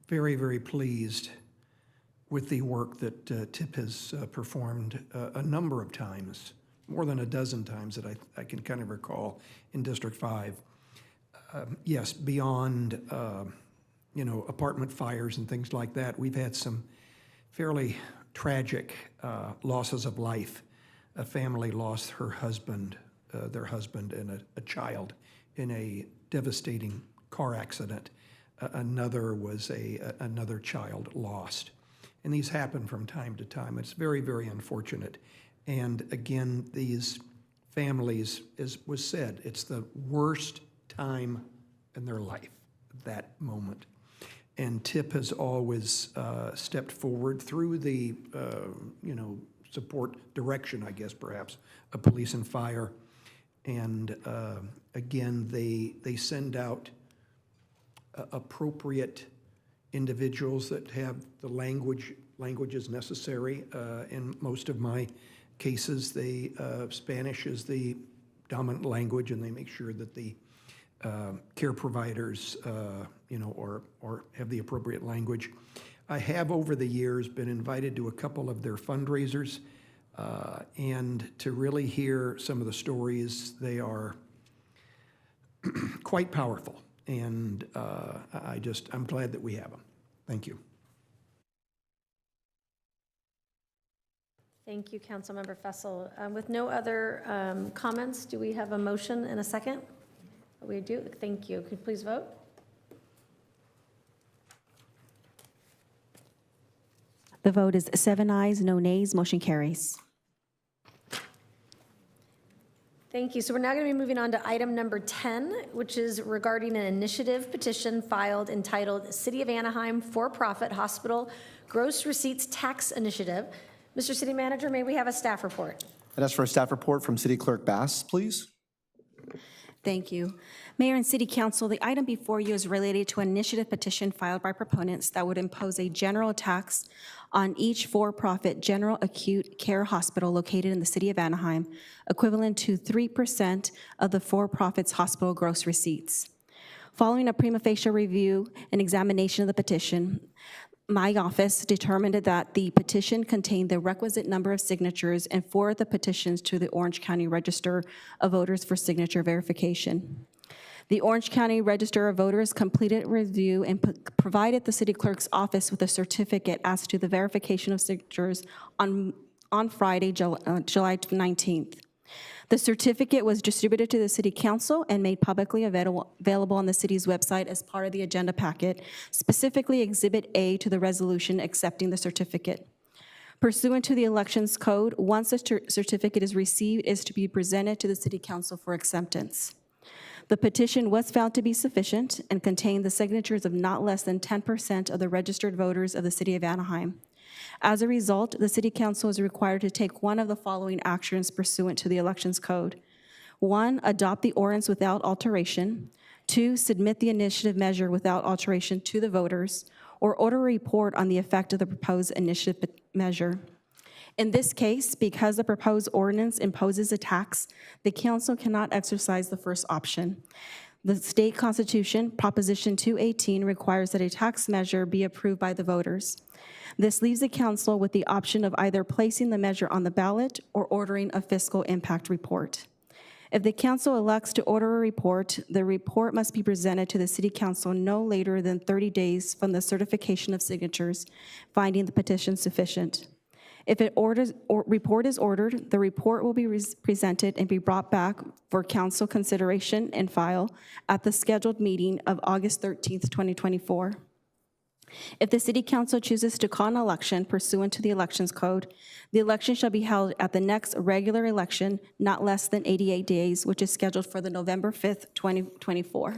very, very pleased with the work that TIP has performed a number of times, more than a dozen times that I can kind of recall in District 5. Yes, beyond, apartment fires and things like that, we've had some fairly tragic losses of life. A family lost their husband and a child in a devastating car accident. Another was another child lost. And these happen from time to time. It's very, very unfortunate. And again, these families, as was said, it's the worst time in their life, that moment. And TIP has always stepped forward through the, support direction, I guess, perhaps, of police and fire. And again, they send out appropriate individuals that have the languages necessary. In most of my cases, Spanish is the dominant language, and they make sure that the care providers, or have the appropriate language. I have, over the years, been invited to a couple of their fundraisers, and to really hear some of the stories, they are quite powerful. And I'm glad that we have them. Thank you. Thank you, Councilmember Fessel. With no other comments, do we have a motion and a second? We do. Thank you. Could you please vote? The vote is 7 ayes, no nays, motion carries. Thank you. So we're now going to be moving on to item number 10, which is regarding an initiative petition filed entitled City of Anaheim For-Profit Hospital Gross Receipts Tax Initiative. Mr. City Manager, may we have a staff report? I'd ask for a staff report from City Clerk Bass, please. Thank you. Mayor and City Council, the item before you is related to an initiative petition filed by proponents that would impose a general tax on each for-profit general acute care hospital located in the City of Anaheim, equivalent to 3% of the for-profit's hospital gross receipts. Following a prima facie review and examination of the petition, my office determined that the petition contained the requisite number of signatures and forwarded the petitions to the Orange County Register of Voters for signature verification. The Orange County Register of Voters completed review and provided the city clerk's office with a certificate as to the verification of signatures on Friday, July 19th. The certificate was distributed to the City Council and made publicly available on the city's website as part of the agenda packet, specifically Exhibit A to the resolution accepting the certificate. Pursuant to the Elections Code, once a certificate is received, it is to be presented to the City Council for acceptance. The petition was found to be sufficient and contained the signatures of not less than 10% of the registered voters of the City of Anaheim. As a result, the City Council is required to take one of the following actions pursuant to the Elections Code. 1, adopt the ordinance without alteration. 2, submit the initiative measure without alteration to the voters, or order a report on the effect of the proposed initiative measure. In this case, because the proposed ordinance imposes a tax, the council cannot exercise the first option. The state constitution, Proposition 218, requires that a tax measure be approved by the voters. This leaves the council with the option of either placing the measure on the ballot or ordering a fiscal impact report. If the council elects to order a report, the report must be presented to the City Council no later than 30 days from the certification of signatures, finding the petition sufficient. If an report is ordered, the report will be presented and be brought back for council consideration and file at the scheduled meeting of August 13th, 2024. If the City Council chooses to call an election pursuant to the Elections Code, the election shall be held at the next regular election, not less than 88 days, which is scheduled for the November 5th, 2024.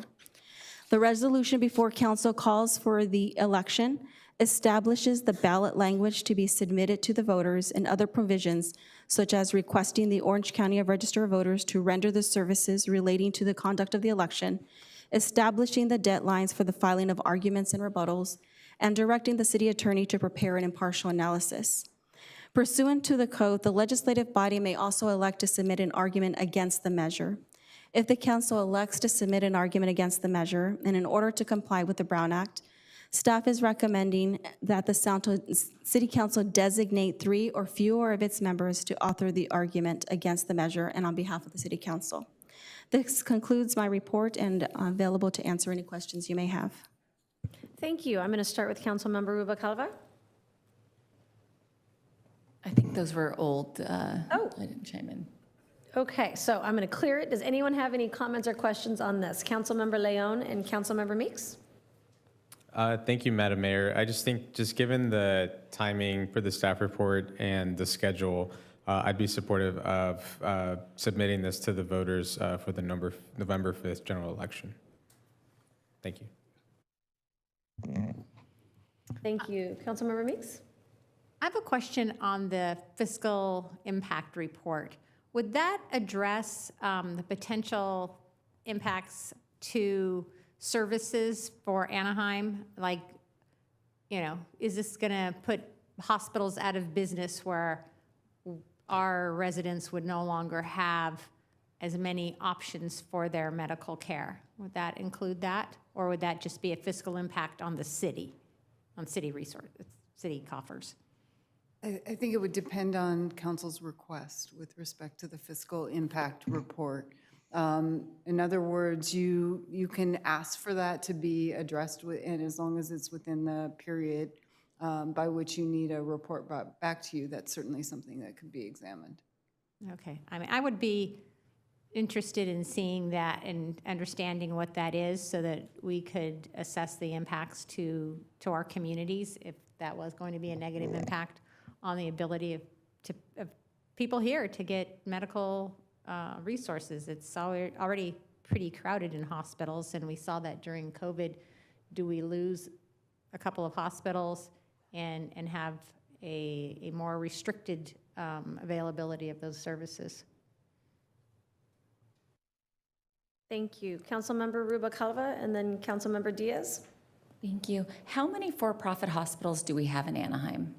The resolution before Council calls for the election, establishes the ballot language to be submitted to the voters, and other provisions such as requesting the Orange County Register of Voters to render the services relating to the conduct of the election, establishing the deadlines for the filing of arguments and rebuttals, and directing the city attorney to prepare an impartial analysis. Pursuant to the code, the legislative body may also elect to submit an argument against the measure. If the council elects to submit an argument against the measure, and in order to comply with the Brown Act, staff is recommending that the City Council designate 3 or fewer of its members to author the argument against the measure and on behalf of the City Council. This concludes my report, and I'm available to answer any questions you may have. Thank you. I'm going to start with Councilmember Rubalcaba. I think those were old. I didn't chime in. Okay, so I'm going to clear it. Does anyone have any comments or questions on this? Councilmember Leon and Councilmember Meeks? Thank you, Madam Mayor. I just think, just given the timing for the staff report and the schedule, I'd be supportive of submitting this to the voters for the November 5th general election. Thank you. Thank you. Councilmember Meeks? I have a question on the fiscal impact report. Would that address the potential impacts to services for Anaheim? Like, is this going to put hospitals out of business where our residents would no longer have as many options for their medical care. Would that include that? Or would that just be a fiscal impact on the city, on city resources, city coffers? I think it would depend on council's request with respect to the fiscal impact report. In other words, you can ask for that to be addressed, and as long as it's within the period by which you need a report brought back to you, that's certainly something that could be examined. Okay, I mean, I would be interested in seeing that and understanding what that is so that we could assess the impacts to our communities if that was going to be a negative impact on the ability of people here to get medical resources. It's already pretty crowded in hospitals, and we saw that during COVID. Do we lose a couple of hospitals and have a more restricted availability of those services? Thank you. Councilmember Rubacalva and then Councilmember Diaz. Thank you. How many for-profit hospitals do we have in Anaheim?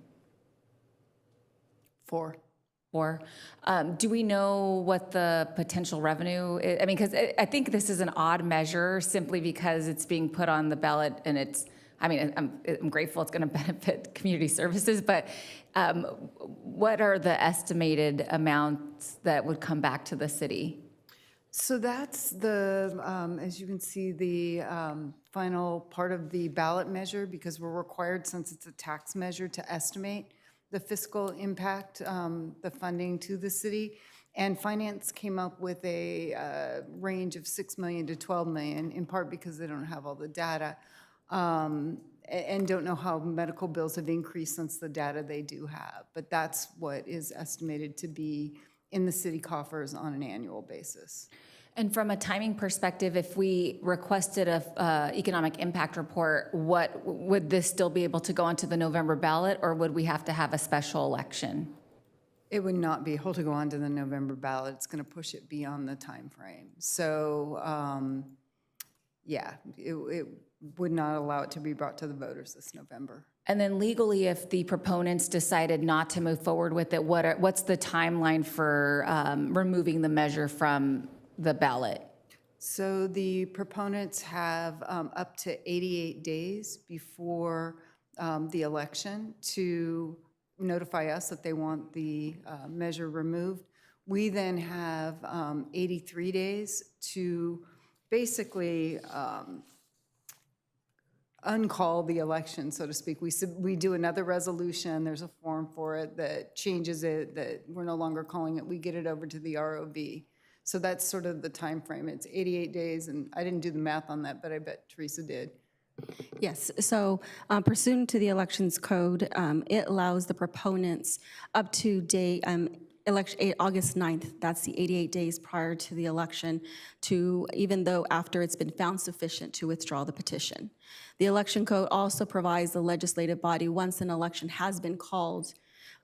4. 4. Do we know what the potential revenue is? I mean, because I think this is an odd measure simply because it's being put on the ballot and it's, I mean, I'm grateful it's going to benefit community services, but what are the estimated amounts that would come back to the city? So that's the, as you can see, the final part of the ballot measure, because we're required, since it's a tax measure, to estimate the fiscal impact, the funding to the city. And finance came up with a range of $6 million to $12 million, in part because they don't have all the data and don't know how medical bills have increased since the data they do have. But that's what is estimated to be in the city coffers on an annual basis. And from a timing perspective, if we requested a economic impact report, what would this still be able to go onto the November ballot, or would we have to have a special election? It would not be able to go onto the November ballot. It's going to push it beyond the time frame. So, yeah, it would not allow it to be brought to the voters this November. And then legally, if the proponents decided not to move forward with it, what's the timeline for removing the measure from the ballot? So the proponents have up to 88 days before the election to notify us that they want the measure removed. We then have 83 days to basically uncall the election, so to speak. We do another resolution, there's a form for it that changes it, that we're no longer calling it, we get it over to the ROV. So that's sort of the time frame. It's 88 days, and I didn't do the math on that, but I bet Teresa did. Yes, so pursuant to the Elections Code, it allows the proponents up to August 9th, that's the 88 days prior to the election, to, even though after it's been found sufficient, to withdraw the petition. The Election Code also provides the legislative body, once an election has been called,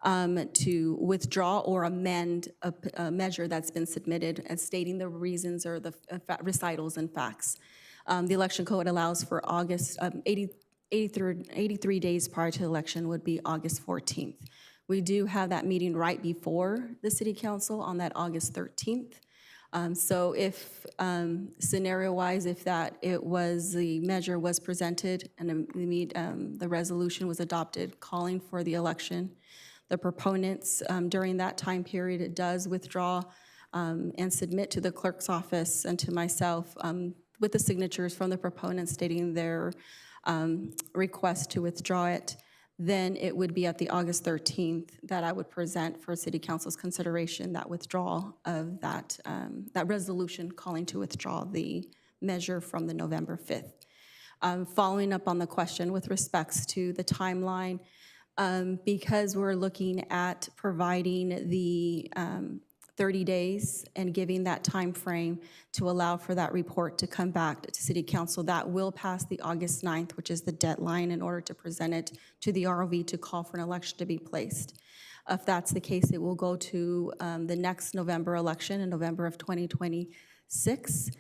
to withdraw or amend a measure that's been submitted and stating the reasons or the recitals and facts. The Election Code allows for August, 83 days prior to the election would be August 14th. We do have that meeting right before the City Council on that August 13th. So if, scenario-wise, if the measure was presented and the resolution was adopted calling for the election, the proponents during that time period, it does withdraw and submit to the clerk's office and to myself with the signatures from the proponents stating their request to withdraw it. Then it would be at the August 13th that I would present for City Council's consideration that withdrawal of that resolution calling to withdraw the measure from the November 5th. Following up on the question with respects to the timeline, because we're looking at providing the 30 days and giving that time frame to allow for that report to come back to City Council, that will pass the August 9th, which is the deadline in order to present it to the ROV to call for an election to be placed. If that's the case, it will go to the next November election in November of 2026. 6,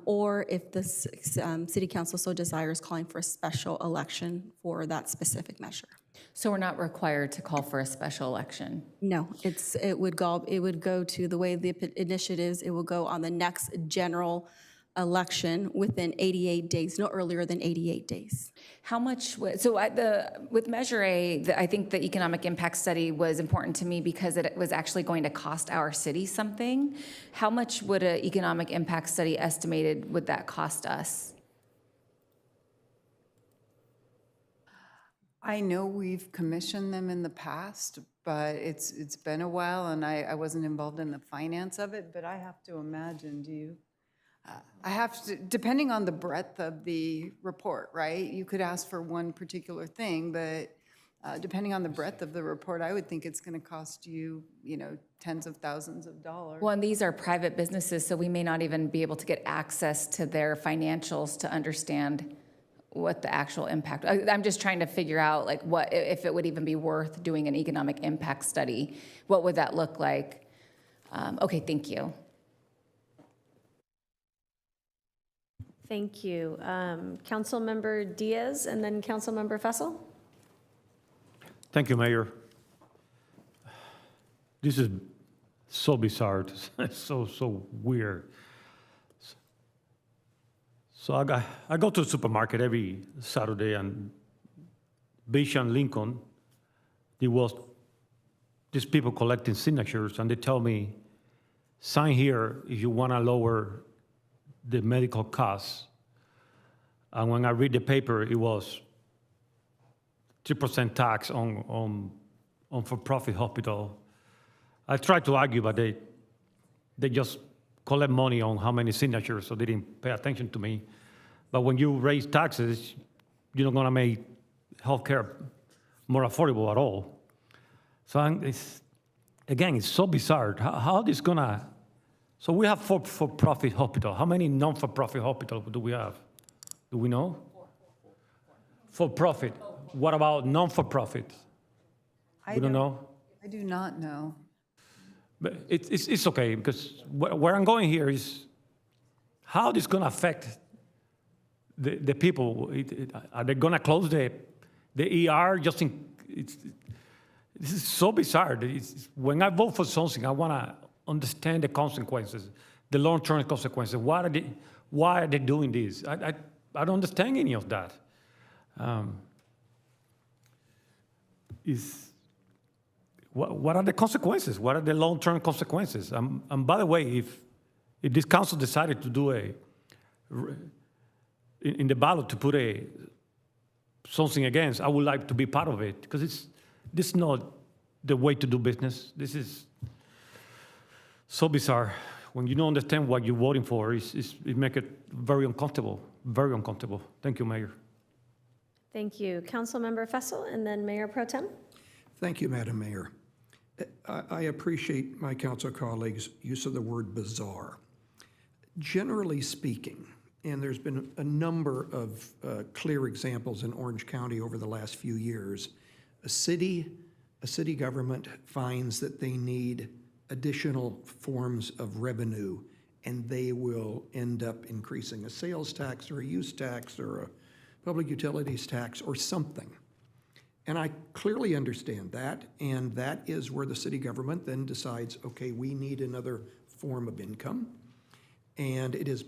or if the city council so desires, calling for a special election for that specific measure. So we're not required to call for a special election? No, it would go to the way the initiatives, it will go on the next general election within 88 days, no earlier than 88 days. How much, with Measure A, I think the economic impact study was important to me because it was actually going to cost our city something. How much would an economic impact study estimated would that cost us? I know we've commissioned them in the past, but it's been a while, and I wasn't involved in the finance of it, but I have to imagine, do you? I have to, depending on the breadth of the report, right? You could ask for one particular thing, but depending on the breadth of the report, I would think it's going to cost you, tens of thousands of dollars. Well, and these are private businesses, so we may not even be able to get access to their financials to understand what the actual impact. I'm just trying to figure out like what, if it would even be worth doing an economic impact study. What would that look like? Okay, thank you. Thank you. Councilmember Diaz and then Councilmember Fessel. Thank you, Mayor. This is so bizarre, it's so weird. So I go to the supermarket every Saturday, and Beach and Lincoln, there was these people collecting signatures, and they tell me, sign here if you want to lower the medical costs. And when I read the paper, it was 3% tax on for-profit hospital. I tried to argue, but they just collect money on how many signatures, so they didn't pay attention to me. But when you raise taxes, you're not gonna make healthcare more affordable at all. So it's so bizarre. How this gonna, so we have for-profit hospital. How many non-for-profit hospitals do we have? Do we know? For-profit. What about non-for-profit? We don't know? I do not know. But it's okay, because where I'm going here is how this going to affect the people. Are they going to close the ER just in, this is so bizarre. When I vote for something, I want to understand the consequences, the long-term consequences. Why are they doing this? I don't understand any of that. What are the consequences? What are the long-term consequences? And by the way, if this council decided to do in the ballot to put something against, I would like to be part of it, because this is not the way to do business. This is so bizarre. When you don't understand what you're voting for, it makes it very uncomfortable, very uncomfortable. Thank you, Mayor. Thank you. Councilmember Fessel and then Mayor Pro Tem. Thank you, Madam Mayor. I appreciate my council colleagues' use of the word bizarre. Generally speaking, and there's been a number of clear examples in Orange County over the last few years, a city government finds that they need additional forms of revenue, and they will end up increasing a sales tax or a use tax or a public utilities tax or something. And I clearly understand that, and that is where the city government then decides, okay, we need another form of income, and it's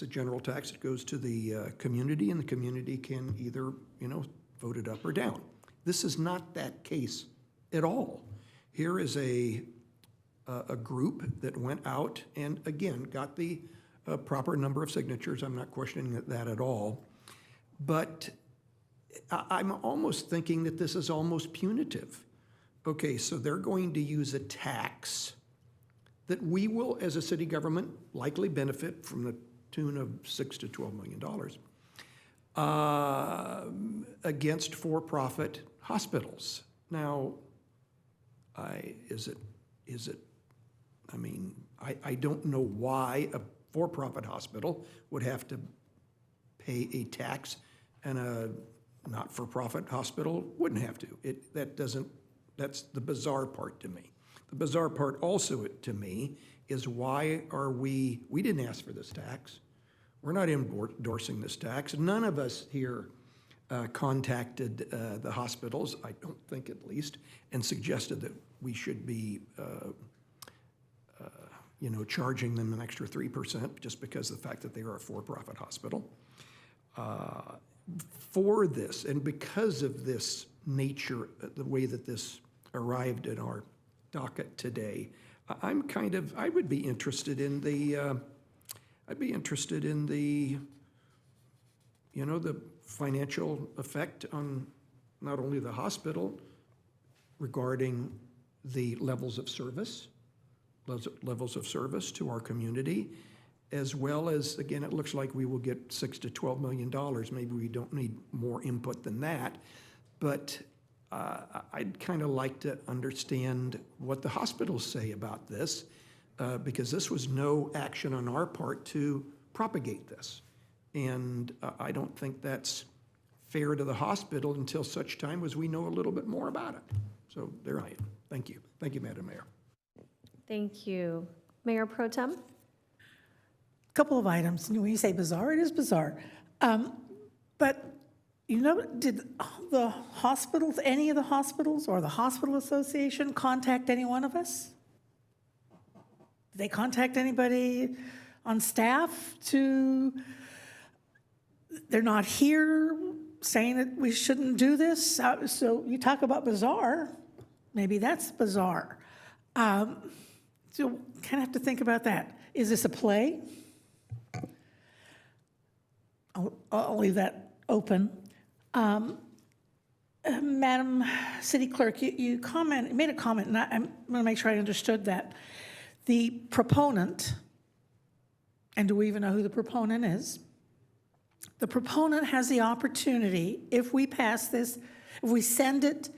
a general tax. It goes to the community, and the community can either, vote it up or down. This is not that case at all. Here is a group that went out and, again, got the proper number of signatures. I'm not questioning that at all, but I'm almost thinking that this is almost punitive. Okay, so they're going to use a tax that we will, as a city government, likely benefit from the tune of $6 to $12 million against for-profit hospitals. Now, I don't know why a for-profit hospital would have to pay a tax and a not-for-profit hospital wouldn't have to. That's the bizarre part to me. The bizarre part also to me is why are we didn't ask for this tax. We're not endorsing this tax. None of us here contacted the hospitals, I don't think at least, and suggested that we should be charging them an extra 3% just because of the fact that they are a for-profit hospital. For this, and because of this nature, the way that this arrived in our docket today, I would be interested in the, the financial effect on not only the hospital regarding the levels of service to our community, as well as, again, it looks like we will get $6 to $12 million. Maybe we don't need more input than that, but I'd kind of like to understand what the hospitals say about this, because this was no action on our part to propagate this. And I don't think that's fair to the hospital until such time as we know a little bit more about it. So there I am. Thank you. Thank you, Madam Mayor. Thank you. Mayor Pro Tem? Couple of items. When you say bizarre, it is bizarre. But, did the hospitals, any of the hospitals or the Hospital Association contact any one of us? Did they contact anybody on staff they're not here saying that we shouldn't do this? So you talk about bizarre, maybe that's bizarre. So kind of have to think about that. Is this a play? I'll leave that open. Madam City Clerk, you made a comment, and I want to make sure I understood that. The proponent, and do we even know who the proponent is? The proponent has the opportunity, if we pass this, if we send it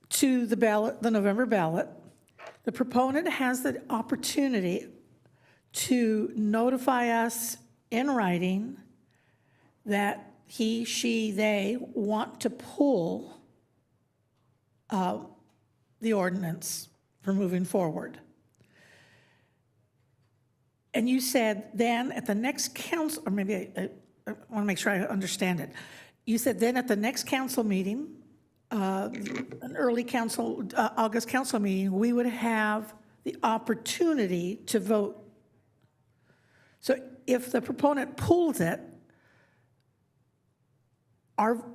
to the ballot, the November ballot, the proponent has the opportunity to notify us in writing that he, she, they want to pull the ordinance for moving forward. And you said then at the next council, or maybe I want to make sure I understand it. You said then at the next council meeting, an early council, August council meeting, we would have the opportunity to vote. So if the proponent pulls it,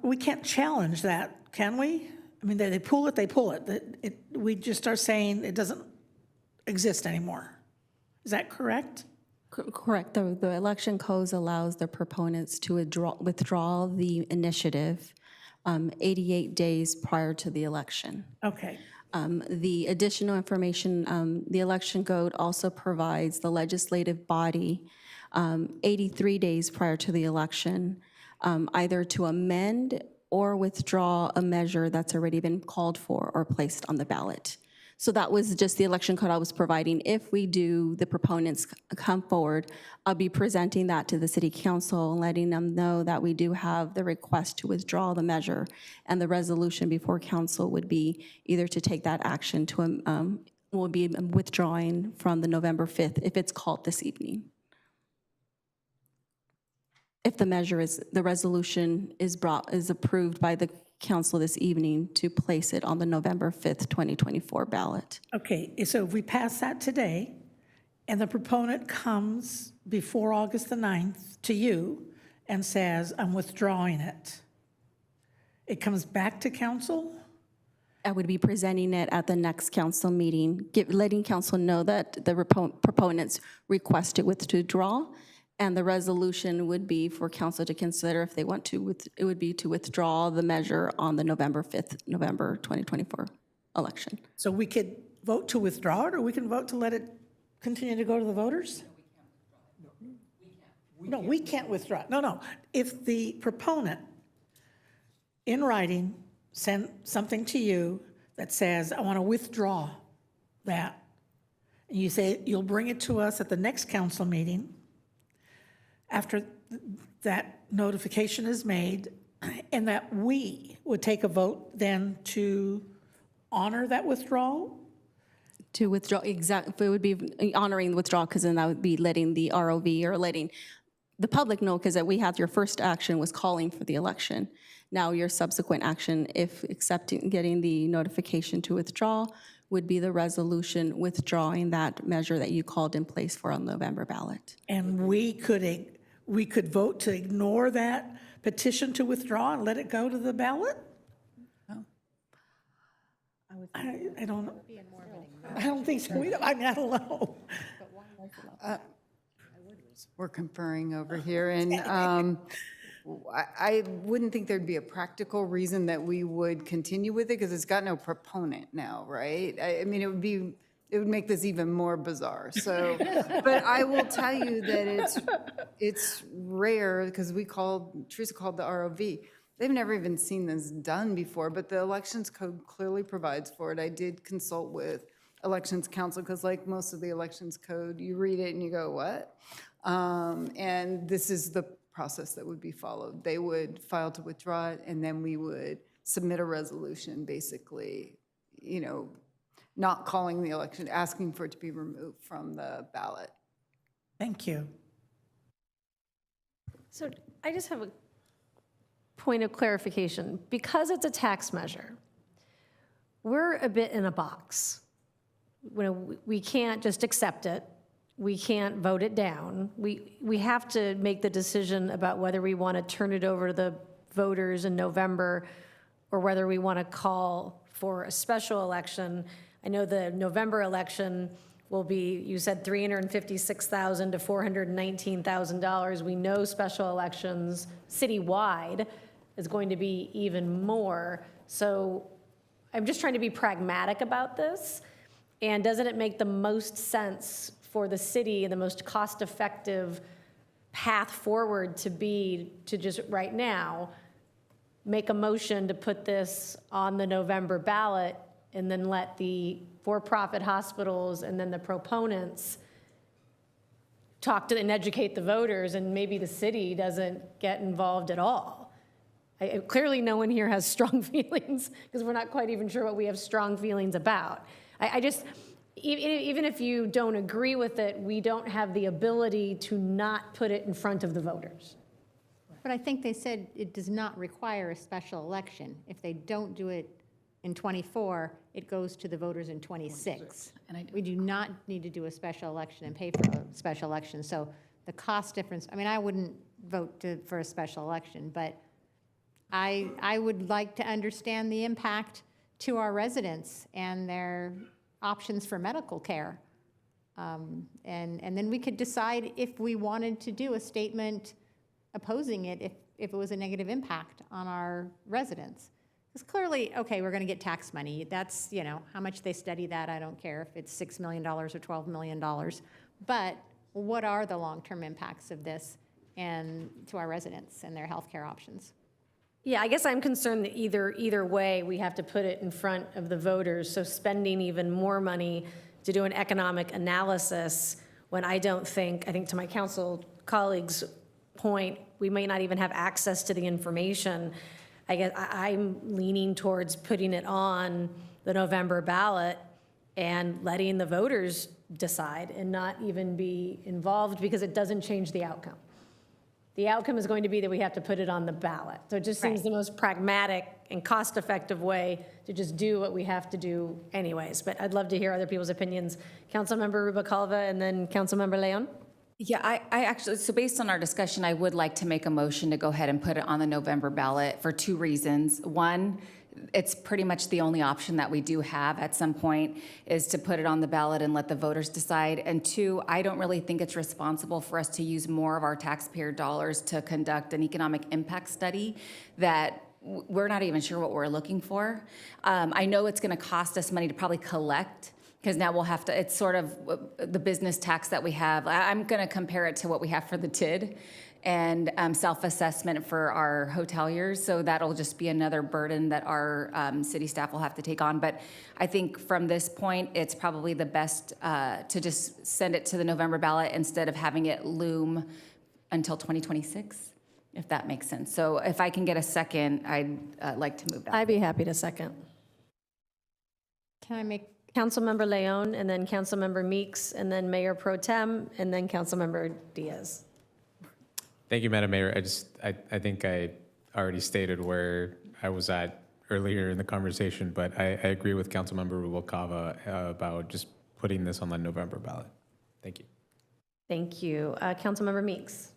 we can't challenge that, can we? I mean, they pull it, they pull it. We just are saying it doesn't exist anymore. Is that correct? Correct. The election code allows the proponents to withdraw the initiative 88 days prior to the election. Okay. The additional information, the election code also provides the legislative body 83 days prior to the election, either to amend or withdraw a measure that's already been called for or placed on the ballot. So that was just the election code I was providing. If we do, the proponents come forward, I'll be presenting that to the city council and letting them know that we do have the request to withdraw the measure, and the resolution before council would be either to take that action to, will be withdrawing from the November 5th if it's called this evening. If the measure is, the resolution is approved by the council this evening to place it on the November 5th, 2024 ballot. Okay, so if we pass that today, and the proponent comes before August the 9th to you and says, I'm withdrawing it, it comes back to council? I would be presenting it at the next council meeting, letting council know that the proponents requested withdraw, and the resolution would be for council to consider if they want to, it would be to withdraw the measure on the November 5th, November 2024 election. So we could vote to withdraw it, or we can vote to let it continue to go to the voters? No, we can't withdraw. No. If the proponent in writing sent something to you that says, I want to withdraw that, and you say you'll bring it to us at the next council meeting, after that notification is made, and that we would take a vote then to honor that withdrawal? To withdraw, it would be honoring the withdrawal, because then that would be letting the ROV or letting the public know, because we had your first action was calling for the election. Now your subsequent action, if getting the notification to withdraw, would be the resolution withdrawing that measure that you called in place for on the November ballot. And we could vote to ignore that petition to withdraw and let it go to the ballot? I don't know. I don't think so. I mean, I don't know. We're conferring over here, and I wouldn't think there'd be a practical reason that we would continue with it, because it's got no proponent now, right? I mean, it would make this even more bizarre, so, but I will tell you that it's rare, because Teresa called the ROV. They've never even seen this done before, but the Elections Code clearly provides for it. I did consult with Elections Council, because like most of the Elections Code, you read it and you go, what? And this is the process that would be followed. They would file to withdraw it, and then we would submit a resolution, basically, you know, not calling the election, asking for it to be removed from the ballot. Thank you. So I just have a point of clarification. Because it's a tax measure, we're a bit in a box. We can't just accept it. We can't vote it down. We have to make the decision about whether we want to turn it over to the voters in November or whether we want to call for a special election. I know the November election will be, you said $356,000 to $419,000. We know special elections citywide is going to be even more. So I'm just trying to be pragmatic about this. And doesn't it make the most sense for the city and the most cost-effective path forward to be to just right now make a motion to put this on the November ballot and then let the for-profit hospitals and then the proponents talk to and educate the voters, and maybe the city doesn't get involved at all? Clearly, no one here has strong feelings, because we're not quite even sure what we have strong feelings about. I just, even if you don't agree with it, we don't have the ability to not put it in front of the voters. But I think they said it does not require a special election. If they don't do it in '24, it goes to the voters in '26. We do not need to do a special election and pay for a special election. So the cost difference, I mean, I wouldn't vote for a special election, but I would like to understand the impact to our residents and their options for medical care. And then we could decide if we wanted to do a statement opposing it if it was a negative impact on our residents. Because clearly, okay, we're going to get tax money. That's, you know, how much they study that, I don't care if it's $6 million or $12 million. But what are the long-term impacts of this and to our residents and their healthcare options? Yeah, I guess I'm concerned that either way, we have to put it in front of the voters. So spending even more money to do an economic analysis when I think to my council colleagues' point, we may not even have access to the information. I guess I'm leaning towards putting it on the November ballot and letting the voters decide and not even be involved, because it doesn't change the outcome. The outcome is going to be that we have to put it on the ballot. So it just seems the most pragmatic and cost-effective way to just do what we have to do anyways. But I'd love to hear other people's opinions. Councilmember Rubalcaba and then Councilmember Leon. Yeah, I actually, so based on our discussion, I would like to make a motion to go ahead and put it on the November ballot for two reasons. One, it's pretty much the only option that we do have at some point is to put it on the ballot and let the voters decide. And two, I don't really think it's responsible for us to use more of our taxpayer dollars to conduct an economic impact study that we're not even sure what we're looking for. I know it's going to cost us money to probably collect, because now we'll have to, it's sort of the business tax that we have. I'm going to compare it to what we have for the TID and self-assessment for our hoteliers. So that'll just be another burden that our city staff will have to take on. But I think from this point, it's probably the best to just send it to the November ballot instead of having it loom until 2026, if that makes sense. So if I can get a second, I'd like to move that. I'd be happy to second. Can I make Councilmember Leon, and then Councilmember Meeks, and then Mayor Pro Tem, and then Councilmember Diaz. Thank you, Madam Mayor. I think I already stated where I was at earlier in the conversation, but I agree with Councilmember Rubalcava about just putting this on the November ballot. Thank you. Thank you. Councilmember Meeks.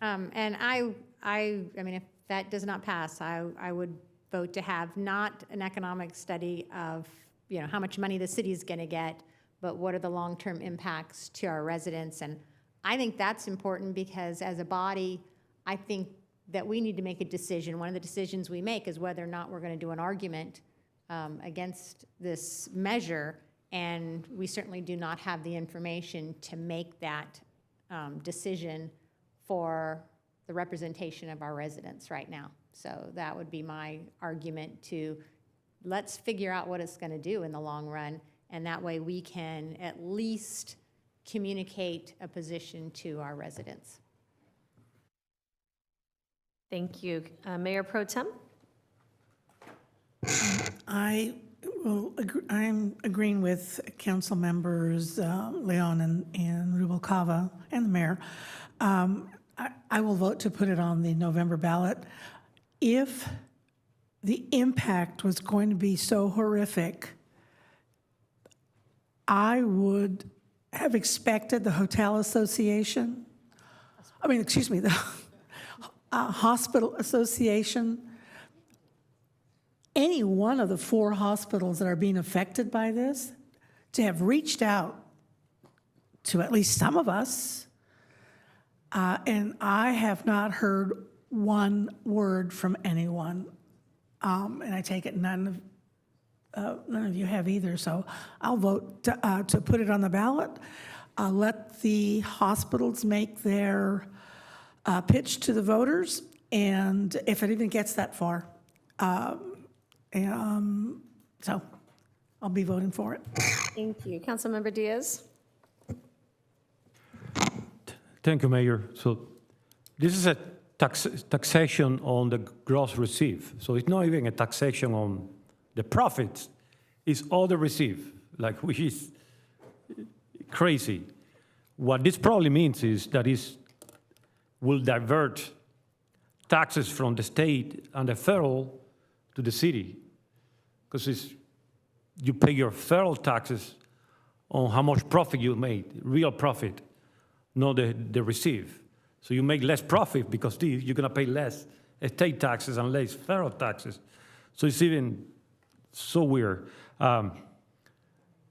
And I mean, if that does not pass, I would vote to have not an economic study of, you know, how much money the city is going to get, but what are the long-term impacts to our residents. And I think that's important because as a body, I think that we need to make a decision. One of the decisions we make is whether or not we're going to do an argument against this measure, and we certainly do not have the information to make that decision for the representation of our residents right now. So that would be my argument to let's figure out what it's going to do in the long run, and that way we can at least communicate a position to our residents. Thank you. Mayor Pro Tem? I'm agreeing with Council Members Leon and Rubalcava and the Mayor. I will vote to put it on the November ballot. If the impact was going to be so horrific, I would have expected the Hotel Association, the Hospital Association, any one of the 4 hospitals that are being affected by this, to have reached out to at least some of us. And I have not heard one word from anyone. And I take it none of you have either. So I'll vote to put it on the ballot. Let the hospitals make their pitch to the voters, and if it even gets that far. So I'll be voting for it. Thank you. Councilmember Diaz? Thank you, Mayor. So this is a taxation on the gross receive. So it's not even a taxation on the profits. It's all the receive, which is crazy. What this probably means is that it will divert taxes from the state and the federal to the city, because you pay your federal taxes on how much profit you made, real profit, not the receive. So you make less profit because you're going to pay less state taxes and less federal taxes. So it's even so weird.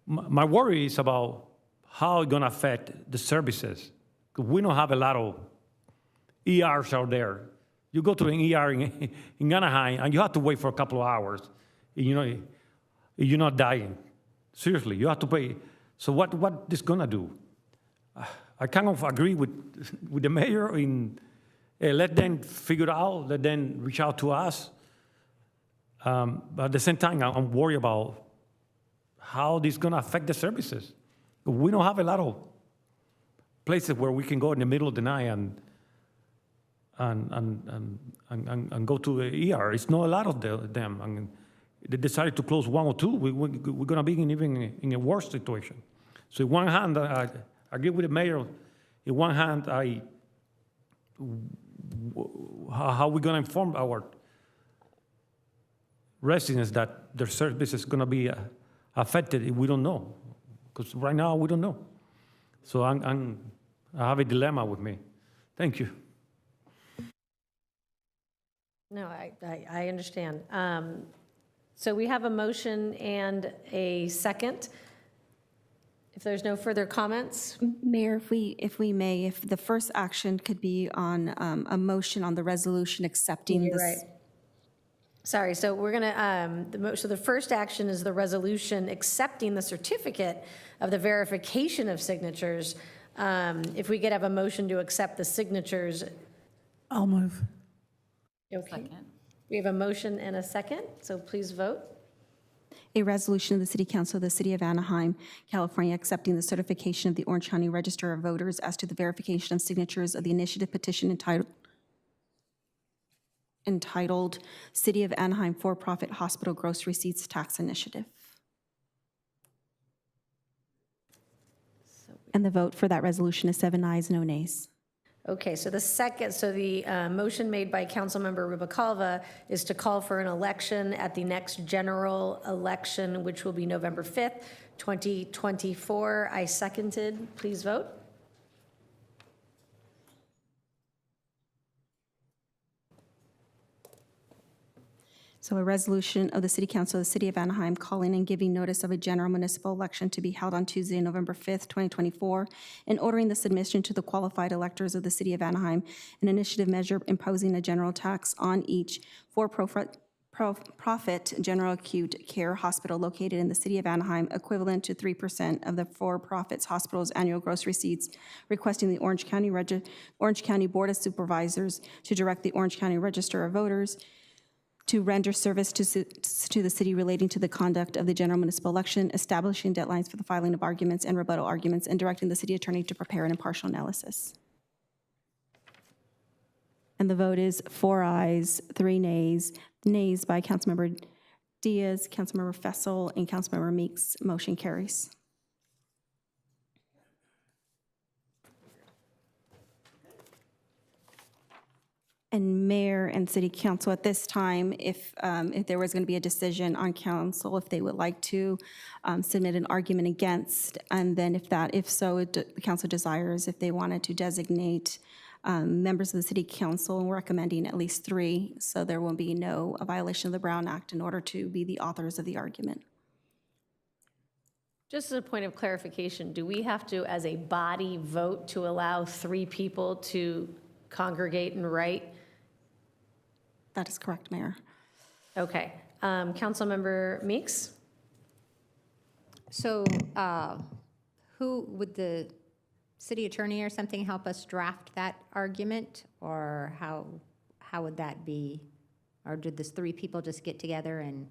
My worry is about how it's going to affect the services. We don't have a lot of ERs out there. You go to an ER in Anaheim, and you have to wait for a couple of hours. You're not dying. Seriously, you have to pay. So what this going to do? I kind of agree with the mayor in let them figure it out, let them reach out to us. But at the same time, I'm worried about how this is going to affect the services. We don't have a lot of places where we can go in the middle of the night and go to the ER. It's not a lot of them. And they decided to close 1 or 2. We're going to be even in a worse situation. So on one hand, I agree with the mayor. On one hand, how are we going to inform our residents that their service is going to be affected if we don't know? Because right now we don't know. So I have a dilemma with me. Thank you. No, I understand. So we have a motion and a second. If there's no further comments. Mayor, if we may, if the first action could be on a motion on the resolution accepting You're this. right. Sorry, so we're going to, so the first action is the resolution accepting the certificate of the verification of signatures. If we could have a motion to accept the signatures. I'll move. Okay. Second. We have a motion and a second, so please vote. A resolution of the City Council of the City of Anaheim, California, accepting the certification of the Orange County Register of Voters as to the verification of signatures of the initiative petition entitled City of Anaheim For-Profit Hospital Gross Receipts Tax Initiative. And the vote for that resolution is 7 ayes, no nays. Okay, so the motion made by Councilmember Rubicalva is to call for an election at the next general election, which will be November 5th, 2024. I seconded. Please vote. So a resolution of the City Council of the City of Anaheim calling and giving notice of a general municipal election to be held on Tuesday, November 5th, 2024, and ordering the submission to the qualified electors of the City of Anaheim an initiative measure imposing a general tax on each for-profit general acute care hospital located in the City of Anaheim, equivalent to 3% of the for-profit hospital's annual gross receipts, requesting the Orange County Board of Supervisors to direct the Orange County Register of Voters to render service to the city relating to the conduct of the general municipal election, establishing deadlines for the filing of arguments and rebuttal arguments, and directing the city attorney to prepare an impartial analysis. And the vote is 4 ayes, 3 nays. Nays by Councilmember Diaz, Councilmember Fessel, and Councilmember Meeks. Motion carries. And Mayor and City Council, at this time, if there was going to be a decision on council, if they would like to submit an argument against, and then if so, the council desires, if they wanted to designate members of the City Council, recommending at least 3, so there will be no violation of the Brown Act in order to be the authors of the argument. Just as a point of clarification, do we have to, as a body, vote to allow 3 people to congregate and write? That is correct, Mayor. Okay. Councilmember Meeks? So who would the city attorney or something help us draft that argument? Or how would that be? Or did this 3 people just get together and,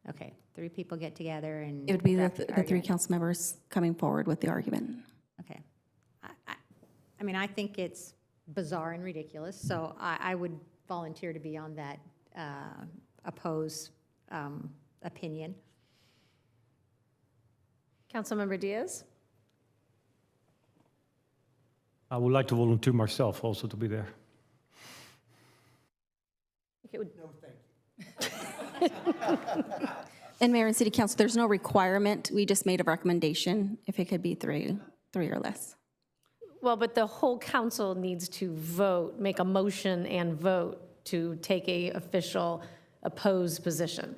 okay, 3 people get together and It would be draft the 3 argument? council members coming forward with the argument. Okay. I mean, I think it's bizarre and ridiculous, so I would volunteer to be on that oppose opinion. Councilmember Diaz? I would like to volunteer myself also to be there. Okay, No, thank you. And Mayor and City Council, there's no requirement. We just made a recommendation if it could be 3 or less. Well, but the whole council needs to vote, make a motion and vote to take a official opposed position.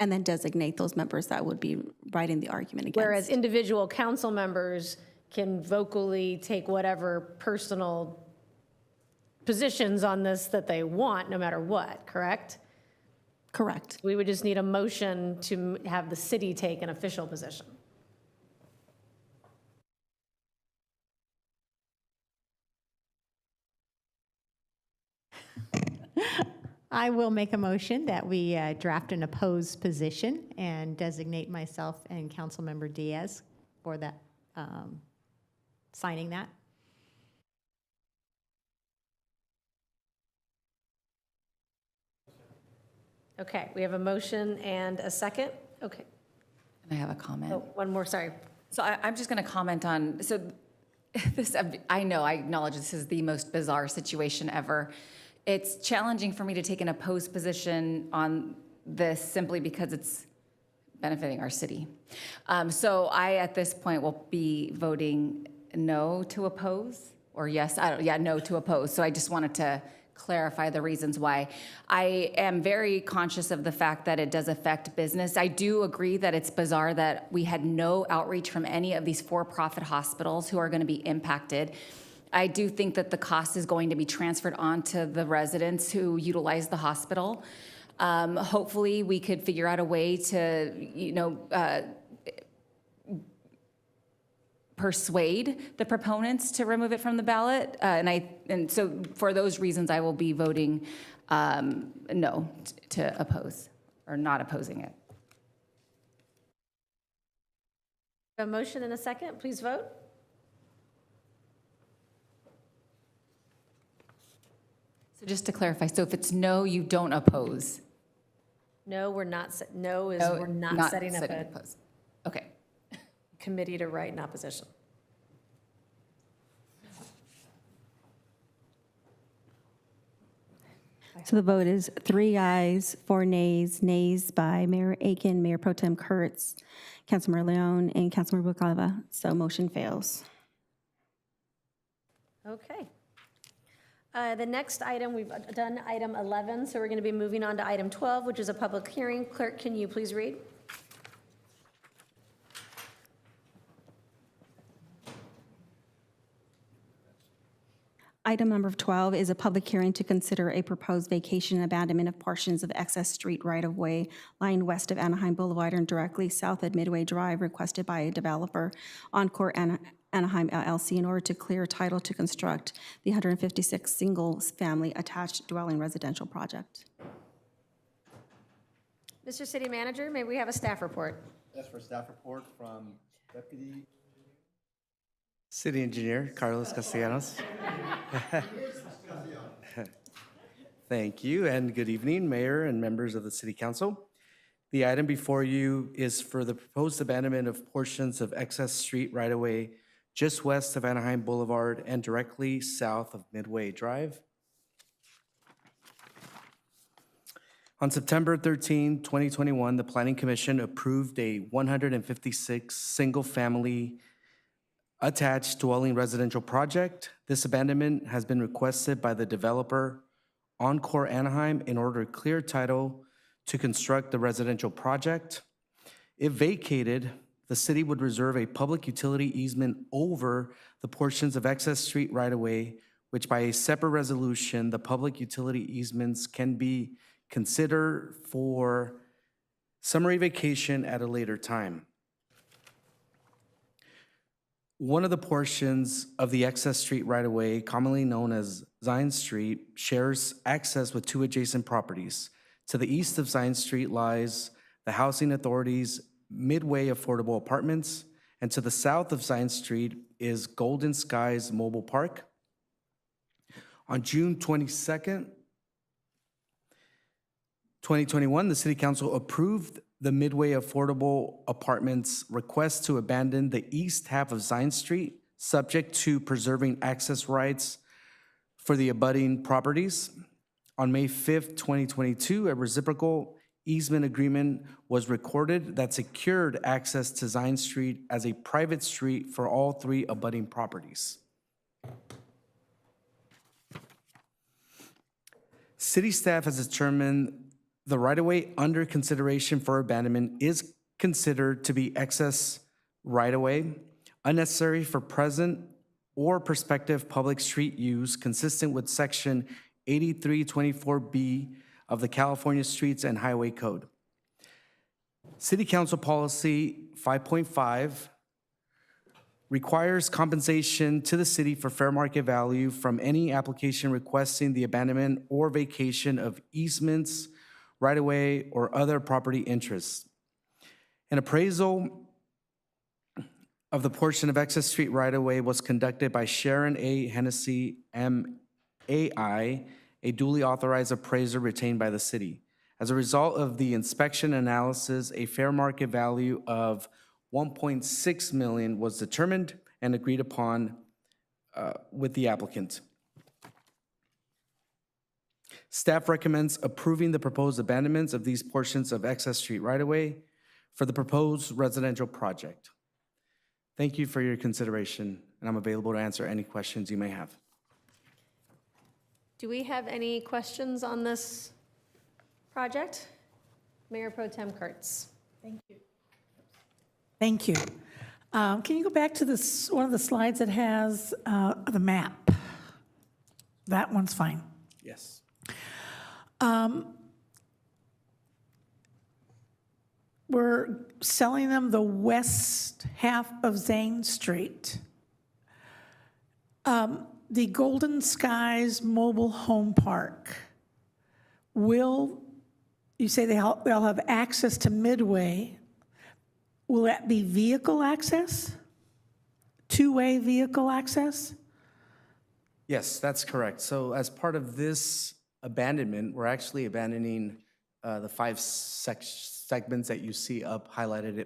And then designate those members that would be writing the argument against. Whereas individual council members can vocally take whatever personal positions on this that they want, no matter what, correct? Correct. We would just need a motion to have the city take an official position. I will make a motion that we draft an opposed position and designate myself and Councilmember Diaz for that, signing that. Okay, we have a motion and a second. Okay. And I have a comment. Oh, one more, sorry. So I'm just going to comment on, so this, I know, I acknowledge this is the most bizarre situation ever. It's challenging for me to take an opposed position on this simply because it's benefiting our city. So I, at this point, will be voting no to oppose, or yes, no to oppose. So I just wanted to clarify the reasons why. I am very conscious of the fact that it does affect business. I do agree that it's bizarre that we had no outreach from any of these for-profit hospitals who are going to be impacted. I do think that the cost is going to be transferred on to the residents who utilize the hospital. Hopefully, we could figure out a way to, persuade the proponents to remove it from the ballot. And so for those reasons, I will be voting no to oppose, or not opposing it. A motion and a second, please vote. So just to clarify, so if it's no, you don't oppose? No, we're not, we're not setting up a oppose. Okay. committee to write in opposition. So the vote is 3 ayes, 4 nays, nays by Mayor Aiken, Mayor Pro Tem Kurtz, Councilmember Leon, and Councilmember Rubalcaba. So motion fails. Okay. The next item, we've done item 11, so we're going to be moving on to item 12, which is a public hearing. Clerk, can you please read? Item number 12 is a public hearing to consider a proposed vacation and abandonment of portions of excess street right-of-way lying west of Anaheim Boulevard and directly south of Midway Drive requested by a developer, Encore Anaheim LLC, in order to clear title to construct the 156 single-family attached dwelling residential project. Mr. City Manager, may we have a staff report? Yes, for staff report from Deputy City Engineer Carlos Castellanos. Thank you, and good evening, Mayor and members of the City Council. The item before you is for the proposed abandonment of portions of excess street right-of-way just west of Anaheim Boulevard and directly south of Midway Drive. On September 13, 2021, the Planning Commission approved a 156 single-family attached dwelling residential project. This abandonment has been requested by the developer, Encore Anaheim, in order to clear title to construct the residential project. If vacated, the city would reserve a public utility easement over the portions of excess street right-of-way, which by a separate resolution, the public utility easements can be considered for summary vacation at a later time. One of the portions of the excess street right-of-way, commonly known as Zion Street, shares access with two adjacent properties. To the east of Zion Street lies the Housing Authority's Midway Affordable Apartments, and to the south of Zion Street is Golden Skies Mobile Park. On June 22nd, 2021, the City Council approved the Midway Affordable Apartments request to abandon the east half of Zion Street, subject to preserving access rights for the abutting properties. On May 5th, 2022, a reciprocal easement agreement was recorded that secured access to Zion Street as a private street for all three abutting properties. City staff has determined the right-of-way under consideration for abandonment is considered to be excess right-of-way, unnecessary for present or prospective public street use, consistent with Section 8324B of the California Streets and Highway Code. City Council Policy 5.5 requires compensation to the city for fair market value from any application requesting the abandonment or vacation of easements, right-of-way, or other property interests. An appraisal of the portion of excess street right-of-way was conducted by Sharon A. Hennessy, M.A.I., a duly authorized appraiser retained by the city. As a result of the inspection analysis, a fair market value of $1.6 million was determined and agreed upon with the applicant. Staff recommends approving the proposed abandonments of these portions of excess street right-of-way for the proposed residential project. Thank you for your consideration, and I'm available to answer any questions you may have. Do we have any questions on this project? Mayor Pro Tem Kurtz. Thank you. Thank you. Can you go back to this, one of the slides that has the map? That one's fine. Yes. We're selling them the west half of Zane Street. The Golden Skies Mobile Home Park, will, you say they'll have access to Midway. Will that be vehicle access? Two-way vehicle access? Yes, that's correct. So as part of this abandonment, we're actually abandoning the 5 segments that you see up highlighted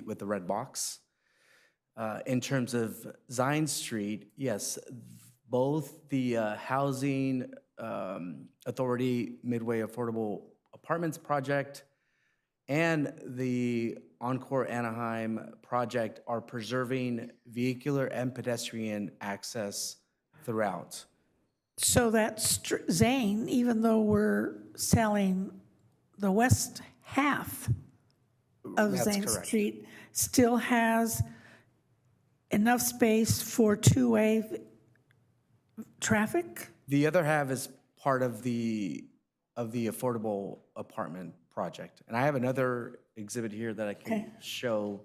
with the red box. In terms of Zion Street, yes, both the housing Authority Midway Affordable Apartments project and the Encore Anaheim project are preserving vehicular and pedestrian access throughout. So that Zane, even though we're selling the west half of That's Zane correct. Street, still has enough space for two-way traffic? The other half is part of the affordable apartment project. And I have another exhibit here that I can show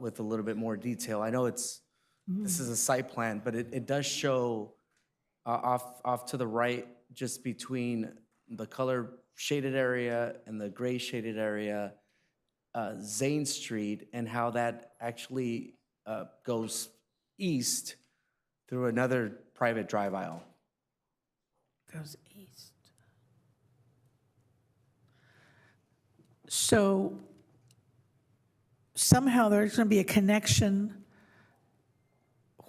with a little bit more detail. I know this is a site plan, but it does show off to the right, just between the color shaded area and the gray shaded area, Zane Street, and how that actually goes east through another private drive aisle. Goes east. So somehow there's going to be a connection,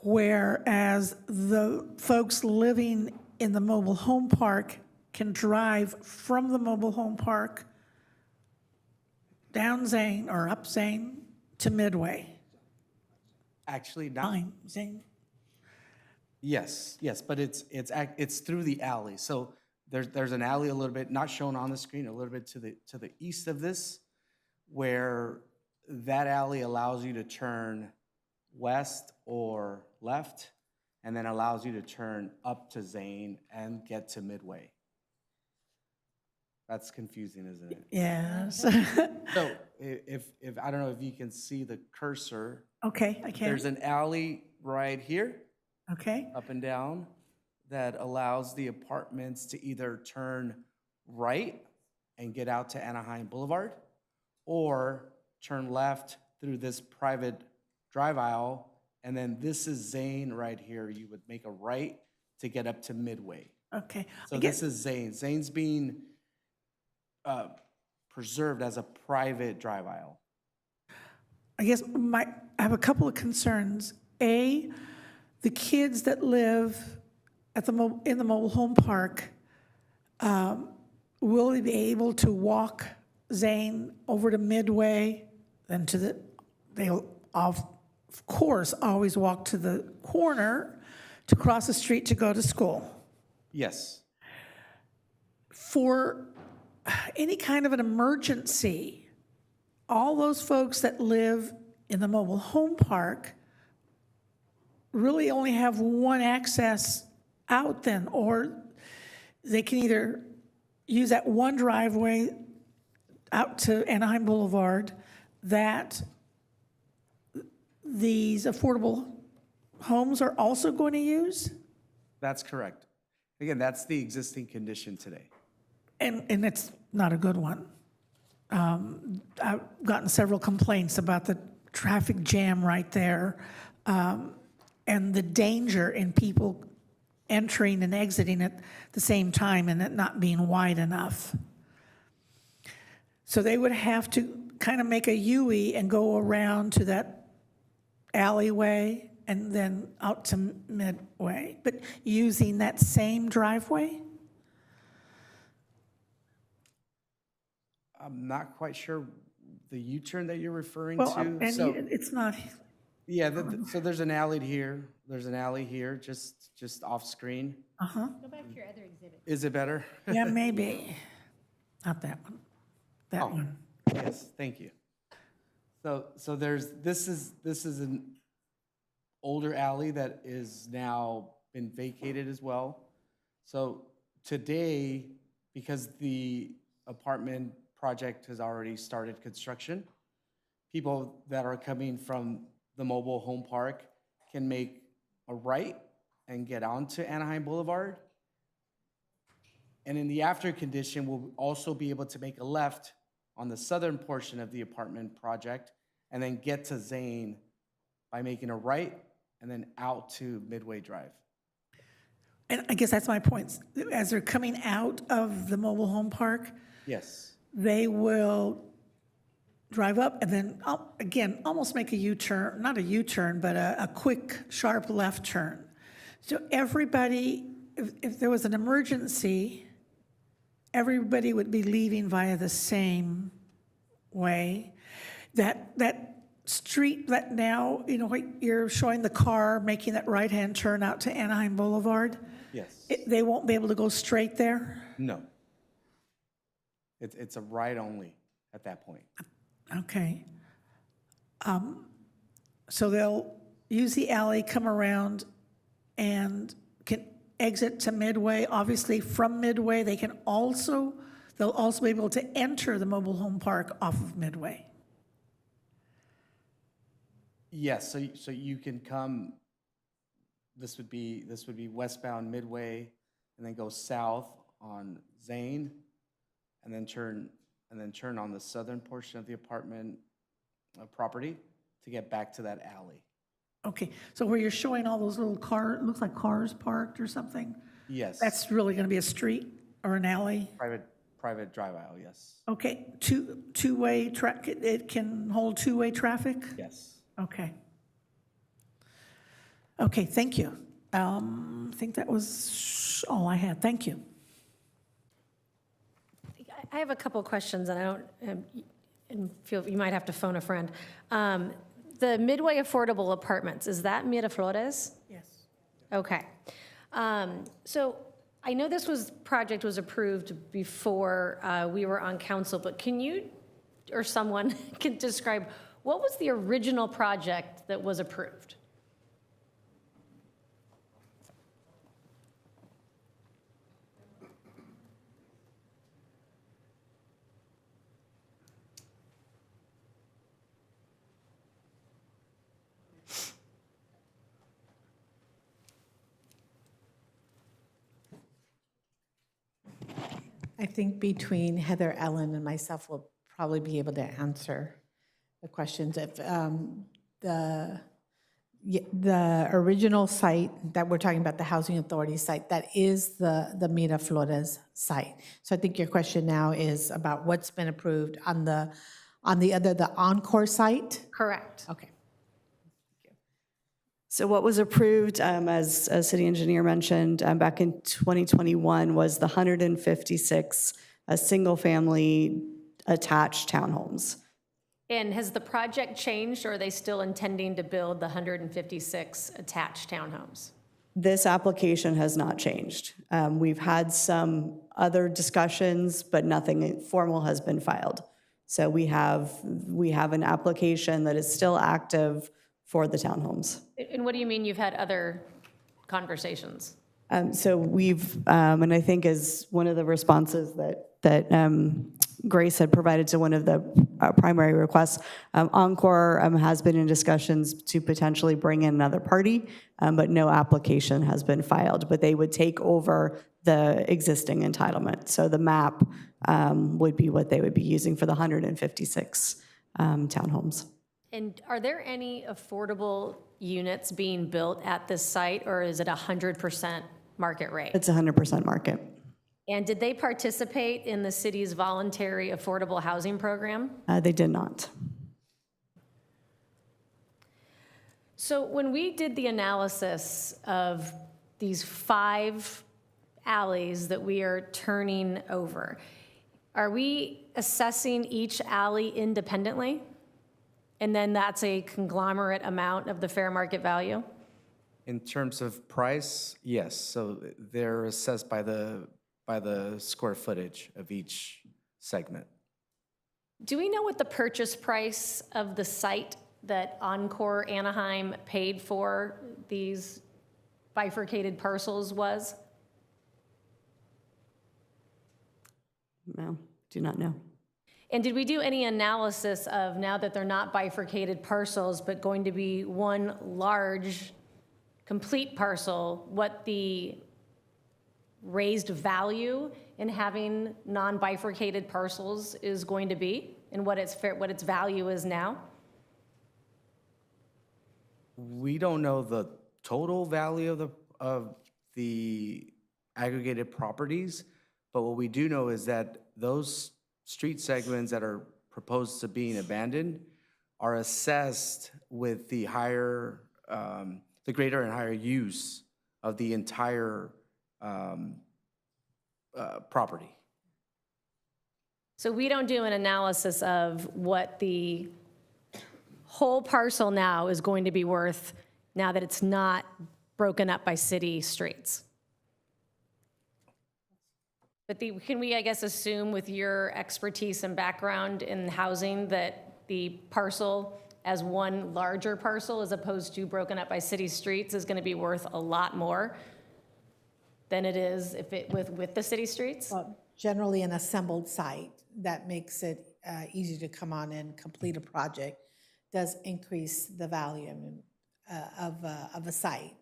whereas the folks living in the mobile home park can drive from the mobile home park down Zane or up Zane to Midway. Actually, not. Fine, Zane. Yes, but it's through the alley. So there's an alley a little bit, not shown on the screen, a little bit to the east of this, where that alley allows you to turn west or left, and then allows you to turn up to Zane and get to Midway. That's confusing, isn't it? Yes. So if I don't know if you can see the cursor. Okay, I can. There's an alley right here. Okay. Up and down, that allows the apartments to either turn right and get out to Anaheim Boulevard, or turn left through this private drive aisle, and then this is Zane right here. You would make a right to get up to Midway. Okay. So this is Zane. Zane's being preserved as a private drive aisle. I guess I have a couple of concerns. A, the kids that live at in the mobile home park, will they be able to walk Zane over to Midway, then they'll of course always walk to the corner to cross the street to go to school? Yes. For any kind of an emergency, all those folks that live in the mobile home park really only have one access out then, or they can either use that one driveway out to Anaheim Boulevard that these affordable homes are also going to use? That's correct. Again, that's the existing condition today. And it's not a good one. I've gotten several complaints about the traffic jam right there, and the danger in people entering and exiting at the same time and it not being wide enough. So they would have to kind of make a U-ey and go around to that alleyway and then out to Midway, but using that same driveway? I'm not quite sure the U-turn that you're referring Well, to. and it's not, Yeah, so there's an alley here. There's an alley here, just off screen. uh-huh, Go back to your other exhibit. Is it better? yeah, maybe. Not that one, that Oh. one. Yes, thank you. So this is an older alley that is now been vacated as well. So today, because the apartment project has already started construction, people that are coming from the mobile home park can make a right and get onto Anaheim Boulevard. And in the after condition, we'll also be able to make a left on the southern portion of the apartment project and then get to Zane by making a right and then out to Midway Drive. And I guess that's my point. As they're coming out of the mobile home park, Yes. they will drive up and then, again, almost make a U-turn, not a U-turn, but a quick, sharp left turn. So everybody if there was an emergency, everybody would be leaving via the same way. That street that now, you know, what you're showing the car making that right-hand turn out to Anaheim Boulevard, Yes. they won't be able to go straight there? No. It's a right only at that point. Okay. So they'll use the alley, come around, and can exit to Midway. Obviously, from Midway, they'll also be able to enter the mobile home park off of Midway. Yes, so you can come, this would be westbound Midway, and then go south on Zane, and then turn on the southern portion of the apartment property to get back to that alley. Okay, so where you're showing all those little cars, looks like cars parked or something? Yes. That's really going to be a street or an alley? Private drive aisle, yes. Okay, two-way track, it can hold two-way traffic? Yes. Okay. Okay, thank you. I think that was all I had. Thank you. I have a couple of questions, and I don't and feel you might have to phone a friend. The Midway Affordable Apartments, is that Miraflores? Yes. Okay. So I know this project was approved before we were on council, but can you or someone can describe what was the original project that was approved? I think between Heather Ellen and myself, we'll probably be able to answer the questions. If the original site that we're talking about, the Housing Authority site, that is the Miraflores site. So I think your question now is about what's been approved on the Encore site? Correct. Okay. So what was approved, as city engineer mentioned, back in 2021 was the 156 single-family attached townhomes. And has the project changed, or are they still intending to build the 156 attached townhomes? This application has not changed. We've had some other discussions, but nothing formal has been filed. So we have an application that is still active for the townhomes. And what do you mean you've had other conversations? So we've, and I think as one of the responses that Grace had provided to one of the primary requests, Encore has been in discussions to potentially bring in another party, but no application has been filed. But they would take over the existing entitlement. So the map would be what they would be using for the 156 townhomes. And are there any affordable units being built at this site, or is it 100% market rate? It's 100% market. And did they participate in the city's voluntary affordable housing program? They did not. So when we did the analysis of these 5 alleys that we are turning over, are we assessing each alley independently? And then that's a conglomerate amount of the fair market value? In terms of price, yes. So they're assessed by the square footage of each segment. Do we know what the purchase price of the site that Encore Anaheim paid for these bifurcated parcels was? No, do not know. And did we do any analysis of, now that they're not bifurcated parcels, but going to be one large, complete parcel, what the raised value in having non-bifurcated parcels is going to be, and what its value is now? We don't know the total value of the aggregated properties, but what we do know is that those street segments that are proposed to being abandoned are assessed with the greater and higher use of the entire property. So we don't do an analysis of what the whole parcel now is going to be worth now that it's not broken up by city streets. But can we, I guess, assume with your expertise and background in housing that the parcel as one larger parcel as opposed to broken up by city streets is going to be worth a lot more than it is if it with the city streets? Well, generally an assembled site that makes it easy to come on and complete a project does increase the value of a site.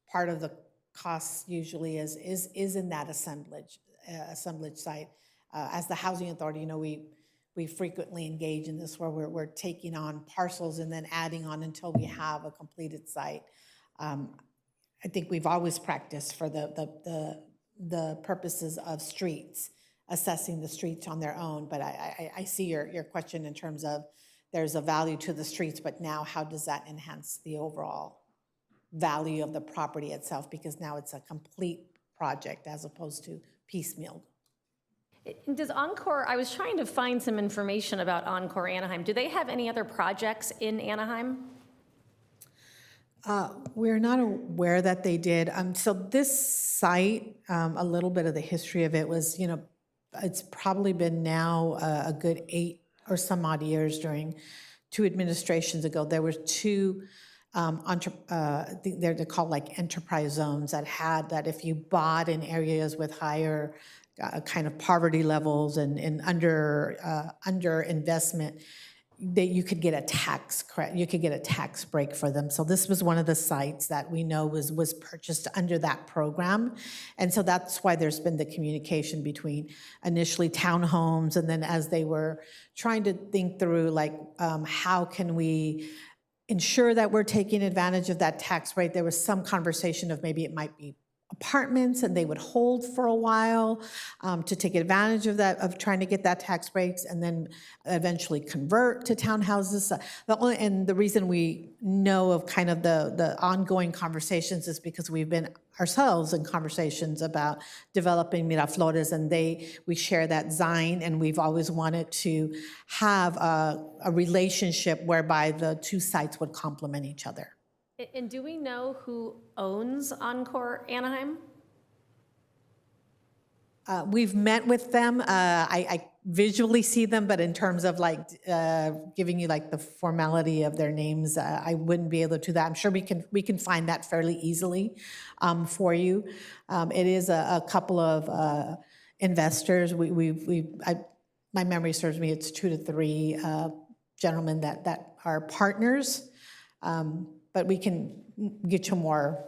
Part of the costs usually is in that assemblage site. As the housing authority, we frequently engage in this where we're taking on parcels and then adding on until we have a completed site. I think we've always practiced for the purposes of streets, assessing the streets on their own, but I see your question in terms of there's a value to the streets, but now how does that enhance the overall value of the property itself? Because now it's a complete project as opposed to piecemeal. Does Encore, I was trying to find some information about Encore Anaheim. Do they have any other projects in Anaheim? We're not aware that they did. So this site, a little bit of the history of it was, it's probably been now a good 8 or some odd years. During 2 administrations ago, there were 2 they're called like enterprise zones that if you bought in areas with higher kind of poverty levels and under investment, that you could get a tax credit, you could get a tax break for them. So this was one of the sites that we know was purchased under that program. And so that's why there's been the communication between initially townhomes, and then as they were trying to think through how can we ensure that we're taking advantage of that tax rate, there was some conversation of maybe it might be apartments and they would hold for a while to take advantage of that, of trying to get that tax breaks, and then eventually convert to townhouses. And the reason we know of kind of the ongoing conversations is because we've been ourselves in conversations about developing Miraflores, and we share that design, and we've always wanted to have a relationship whereby the 2 sites would complement each other. And do we know who owns Encore Anaheim? We've met with them. I visually see them, but in terms of giving you the formality of their names, I wouldn't be able to do that. I'm sure we can find that fairly easily for you. It is a couple of investors. My memory serves me, it's 2 to 3 gentlemen that are partners. But we can get you a more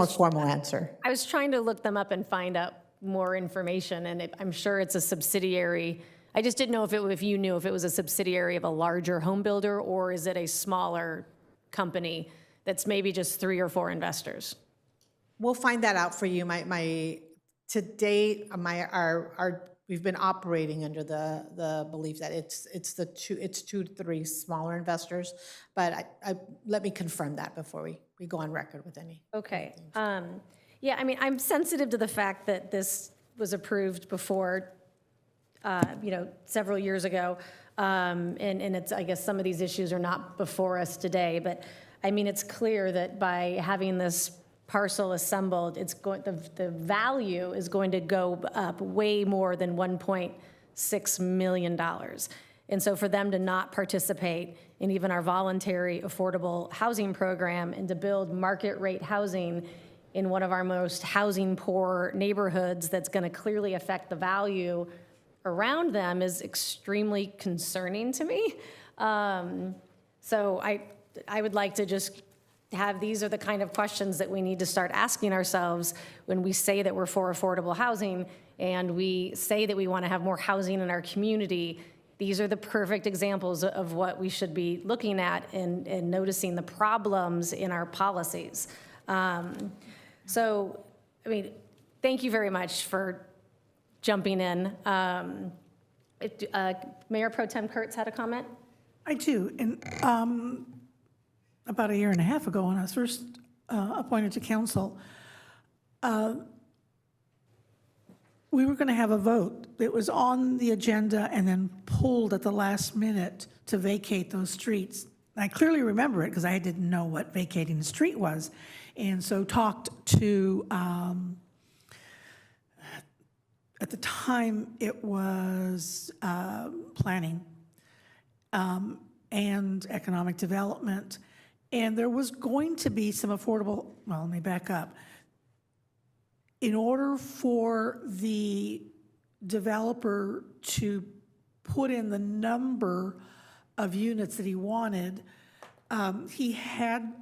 formal answer. I was trying to look them up and find out more information, and I'm sure it's a subsidiary. I just didn't know if you knew if it was a subsidiary of a larger home builder, or is it a smaller company that's maybe just 3 or 4 investors? We'll find that out for you. To date, we've been operating under the belief that it's 2 to 3 smaller investors, but let me confirm that before we go on record with any. Okay. Yeah, I mean, I'm sensitive to the fact that this was approved before, several years ago, and it's, I guess some of these issues are not before us today, but I mean, it's clear that by having this parcel assembled, the value is going to go up way more than $1.6 million. And so for them to not participate in even our voluntary affordable housing program and to build market rate housing in one of our most housing poor neighborhoods that's going to clearly affect the value around them is extremely concerning to me. So I would like to just these are the kind of questions that we need to start asking ourselves when we say that we're for affordable housing and we say that we want to have more housing in our community. These are the perfect examples of what we should be looking at and noticing the problems in our policies. So, I mean, thank you very much for jumping in. Mayor Pro Tem Kurtz had a comment? I do. And about 1.5 years ago, when I was first appointed to council, we were going to have a vote. It was on the agenda and then pulled at the last minute to vacate those streets. I clearly remember it because I didn't know what vacating the street was. And so talked to, at the time, it was planning and economic development. And there was going to be some affordable, well, let me back up. In order for the developer to put in the number of units that he wanted, he had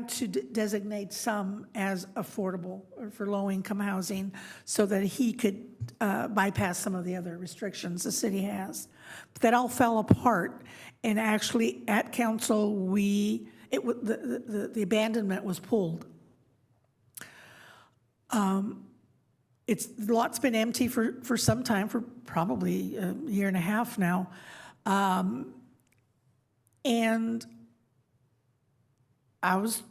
to designate some as affordable or for low-income housing so that he could bypass some of the other restrictions the city has. But that all fell apart, and actually at council, the abandonment was pulled. The lot's been empty for some time, for probably a year and a half now. And I was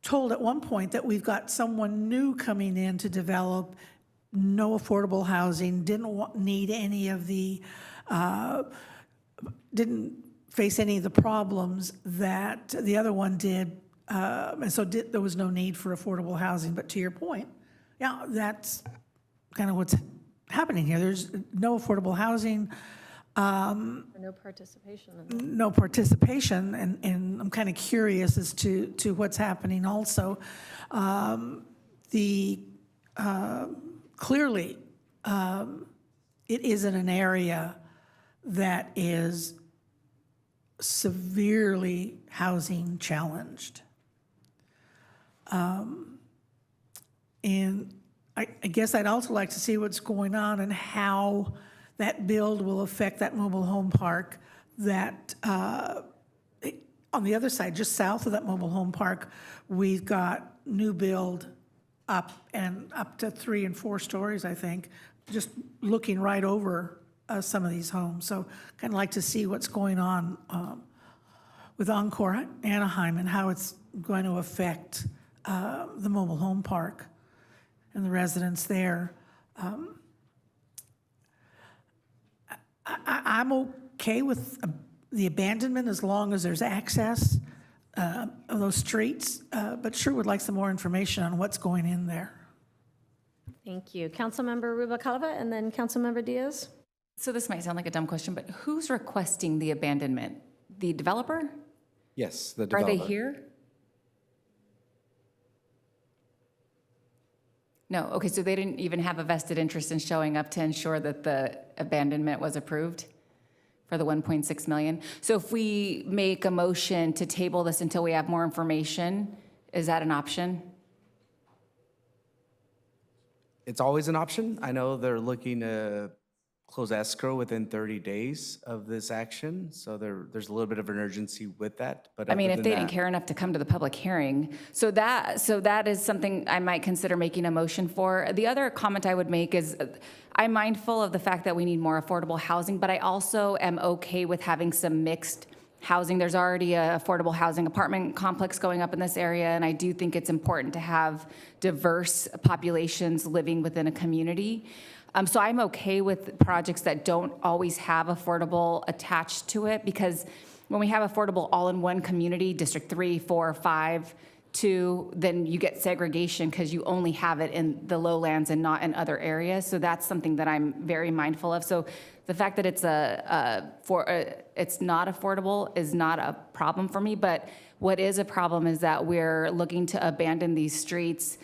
told at one point that we've got someone new coming in to develop, no affordable housing, need any of the, didn't face any of the problems that the other one did. And so there was no need for affordable housing. But to your point, yeah, that's kind of what's happening here. There's no affordable housing. No participation in that. No participation, and I'm kind of curious as to what's happening also. Clearly, it is in an area that is severely housing challenged. And I guess I'd also like to see what's going on and how that build will affect that mobile home park that, on the other side, just south of that mobile home park, we've got new build up to 3 and 4 stories, I think, just looking right over some of these homes. So kind of like to see what's going on with Encore Anaheim and how it's going to affect the mobile home park and the residents there. I'm okay with the abandonment as long as there's access of those streets, but sure would like some more information on what's going in there. Thank you. Councilmember Rubalcaba and then Councilmember Diaz. So this might sound like a dumb question, but who's requesting the abandonment? The developer? Yes, the Are developer. they here? No, okay, so they didn't even have a vested interest in showing up to ensure that the abandonment was approved for the 1.6 million. So if we make a motion to table this until we have more information, is that an option? It's always an option. I know they're looking to close escrow within 30 days of this action, so there's a little bit of an urgency with that. But I mean, other if than they didn't that- care enough to come to the public hearing. So that is something I might consider making a motion for. The other comment I would make is I'm mindful of the fact that we need more affordable housing, but I also am okay with having some mixed housing. There's already a affordable housing apartment complex going up in this area, and I do think it's important to have diverse populations living within a community. So I'm okay with projects that don't always have affordable attached to it, because when we have affordable all in one community, District 3, 4, 5, 2, then you get segregation because you only have it in the lowlands and not in other areas. So that's something that I'm very mindful of. So the fact that it's it's not affordable is not a problem for me, but what is a problem is that we're looking to abandon these streets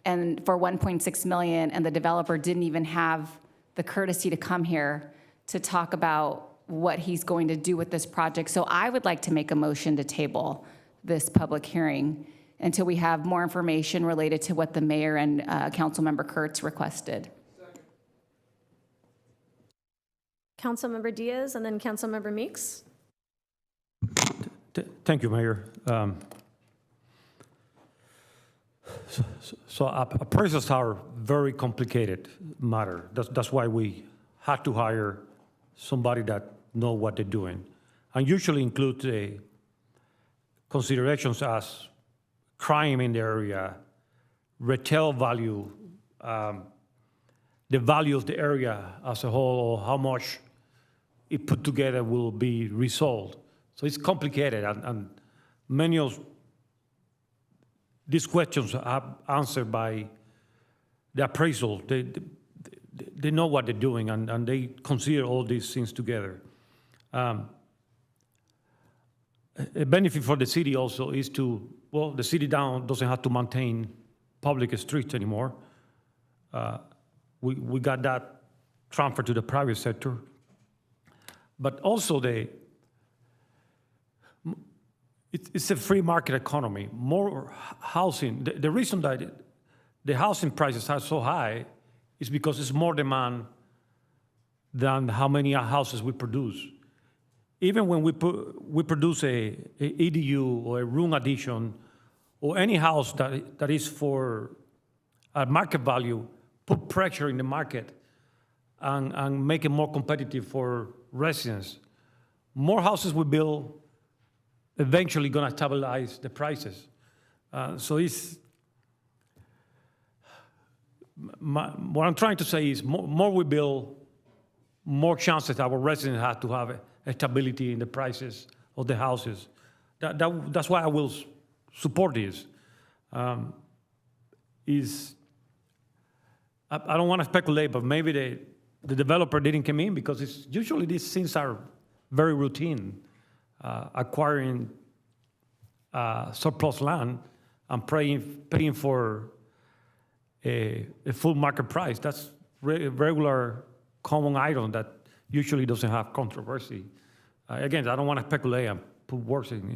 and for 1.6 million, and the developer didn't even have the courtesy to come here to talk about what he's going to do with this project. So I would like to make a motion to table this public hearing until we have more information related to what the mayor and Councilmember Kurtz requested. Councilmember Diaz and then Councilmember Meeks. Thank you, Mayor. So appraisals are very complicated matter. That's why we had to hire somebody that know what they're doing, and usually include considerations as crime in the area, retail value, the value of the area as a whole, or how much it put together will be resolved. So it's complicated, and many of these questions are answered by the appraisal. They know what they're doing, and they consider all these things together. A benefit for the city also is the city doesn't have to maintain public streets anymore. We got that transferred to the private sector. But also it's a free market economy. More housing, the reason that the housing prices are so high is because it's more demand than how many houses we produce. Even when we produce a EDU or a room addition or any house that is for a market value, put pressure in the market and make it more competitive for residents. More houses we build, eventually gonna stabilize the prices. So what I'm trying to say is more we build, more chances our residents have to have a stability in the prices of the houses. That's why I will support this. I don't want to speculate, but maybe the developer didn't come in because usually these things are very routine. Acquiring surplus land and paying for a full market price. That's regular common item that usually doesn't have controversy. Again, I don't want to speculate and put words in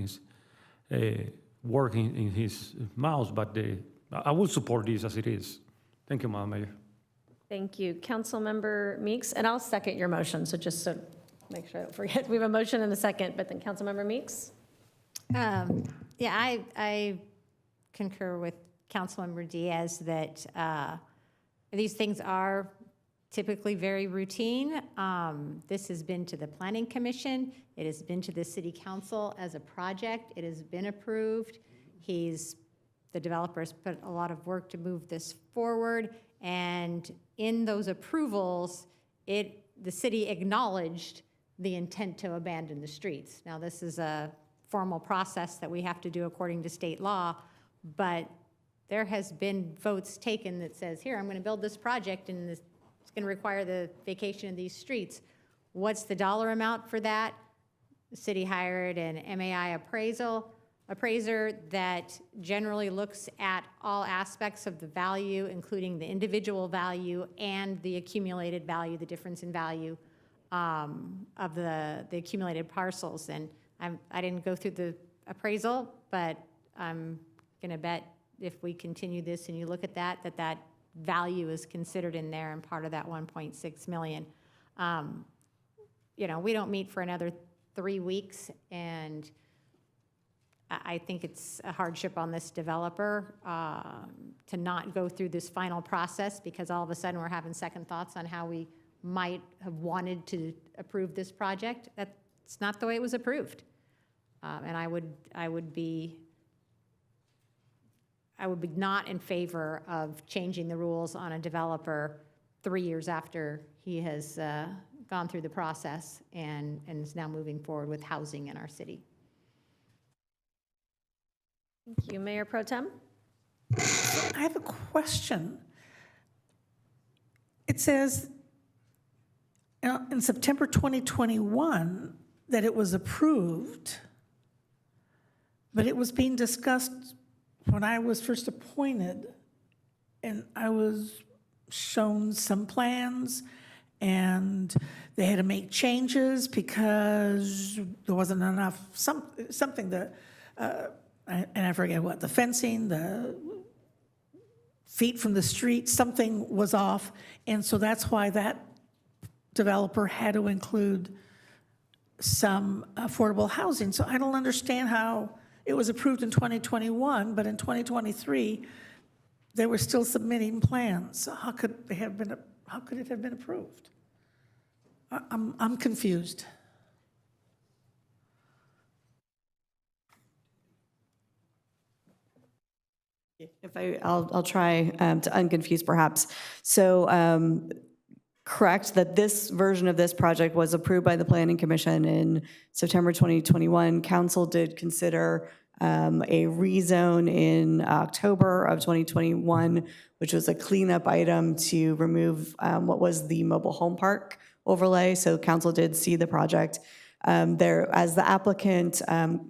his mouth, but I will support this as it is. Thank you, Madam Mayor. Thank you. Councilmember Meeks, and I'll second your motion, so just so make sure I don't forget. We have a motion and a second, but then Councilmember Meeks? Yeah, I concur with Councilmember Diaz that these things are typically very routine. This has been to the Planning Commission. It has been to the City Council as a project. It has been approved. The developers put a lot of work to move this forward, and in those approvals, the city acknowledged the intent to abandon the streets. Now, this is a formal process that we have to do according to state law, but there has been votes taken that says, here, I'm going to build this project, and it's going to require the vacation of these streets. What's the dollar amount for that? The city hired an MAI appraiser that generally looks at all aspects of the value, including the individual value and the accumulated value, the difference in value of the accumulated parcels. And I didn't go through the appraisal, but I'm going to bet if we continue this and you look at that value is considered in there and part of that 1.6 million. We don't meet for another 3 weeks, and I think it's a hardship on this developer to not go through this final process, because all of a sudden we're having second thoughts on how we might have wanted to approve this project. That's not the way it was approved. And I would be not in favor of changing the rules on a developer 3 years after he has gone through the process and is now moving forward with housing in our city. Thank you. Mayor Pro Tem? I have a question. It says in September 2021 that it was approved, but it was being discussed when I was first appointed, and I was shown some plans, and they had to make changes because there wasn't enough, something that, and I forget what, the fencing, the feet from the street, something was off, and so that's why that developer had to include some affordable housing. So I don't understand how it was approved in 2021, but in 2023, they were still submitting plans. So how could it have been approved? I'm confused. I'll try to unconfuse perhaps. So correct that this version of this project was approved by the Planning Commission in September 2021. Council did consider a rezone in October of 2021, which was a cleanup item to remove what was the mobile home park overlay. So council did see the project. As the applicant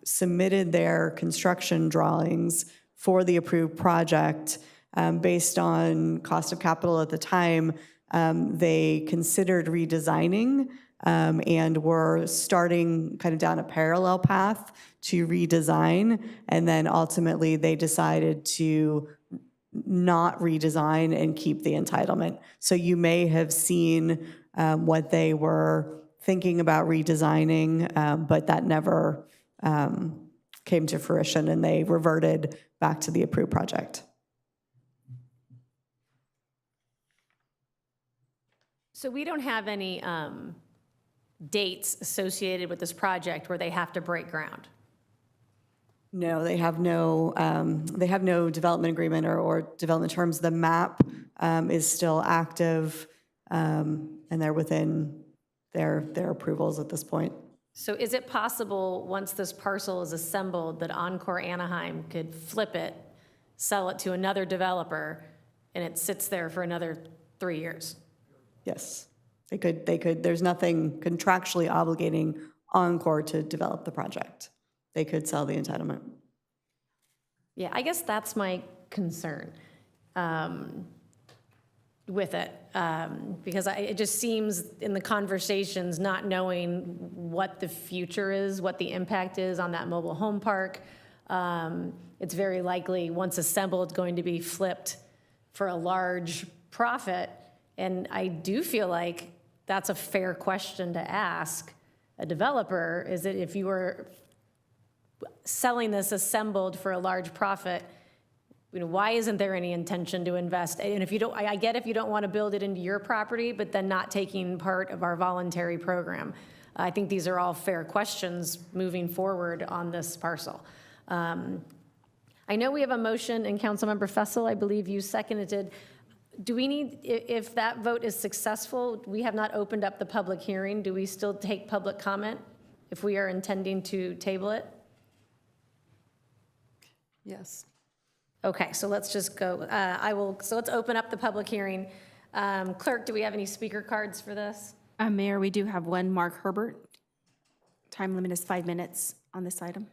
submitted their construction drawings for the approved project, based on cost of capital at the time, they considered redesigning and were starting kind of down a parallel path to redesign. And then ultimately they decided to not redesign and keep the entitlement. So you may have seen what they were thinking about redesigning, but that never came to fruition, and they reverted back to the approved project. So we don't have any dates associated with this project where they have to break ground? No, they have no development agreement or development terms. The map is still active, and they're within their approvals at this point. So is it possible, once this parcel is assembled, that Encore Anaheim could flip it, sell it to another developer, and it sits there for another 3 years? Yes, they could. There's nothing contractually obligating Encore to develop the project. They could sell the entitlement. Yeah, I guess that's my concern with it, because it just seems in the conversations, not knowing what the future is, what the impact is on that mobile home park. It's very likely, once assembled, going to be flipped for a large profit. And I do feel like that's a fair question to ask a developer, is that if you were selling this assembled for a large profit, why isn't there any intention to invest? And if you don't, I get if you don't want to build it into your property, but then not taking part of our voluntary program. I think these are all fair questions moving forward on this parcel. I know we have a motion, and Councilmember Fessel, I believe you seconded it. Do we need, if that vote is successful, we have not opened up the public hearing, do we still take public comment if we are intending to table it? Yes. Okay, so let's just go, so let's open up the public hearing. Clerk, do we have any speaker cards for this? Mayor, we do have one, Mark Herbert. Time limit is 5 minutes on this item.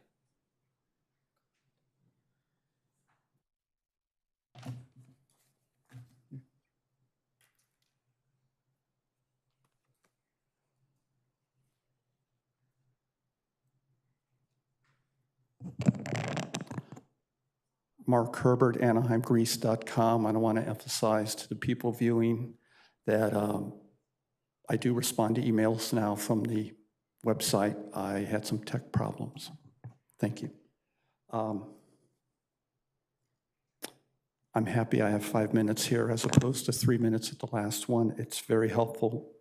Mark Herbert, AnaheimGreece.com. I want to emphasize to the people viewing that I do respond to emails now from the website. I had some tech problems. Thank you. I'm happy I have 5 minutes here as opposed to 3 minutes at the last one. It's very helpful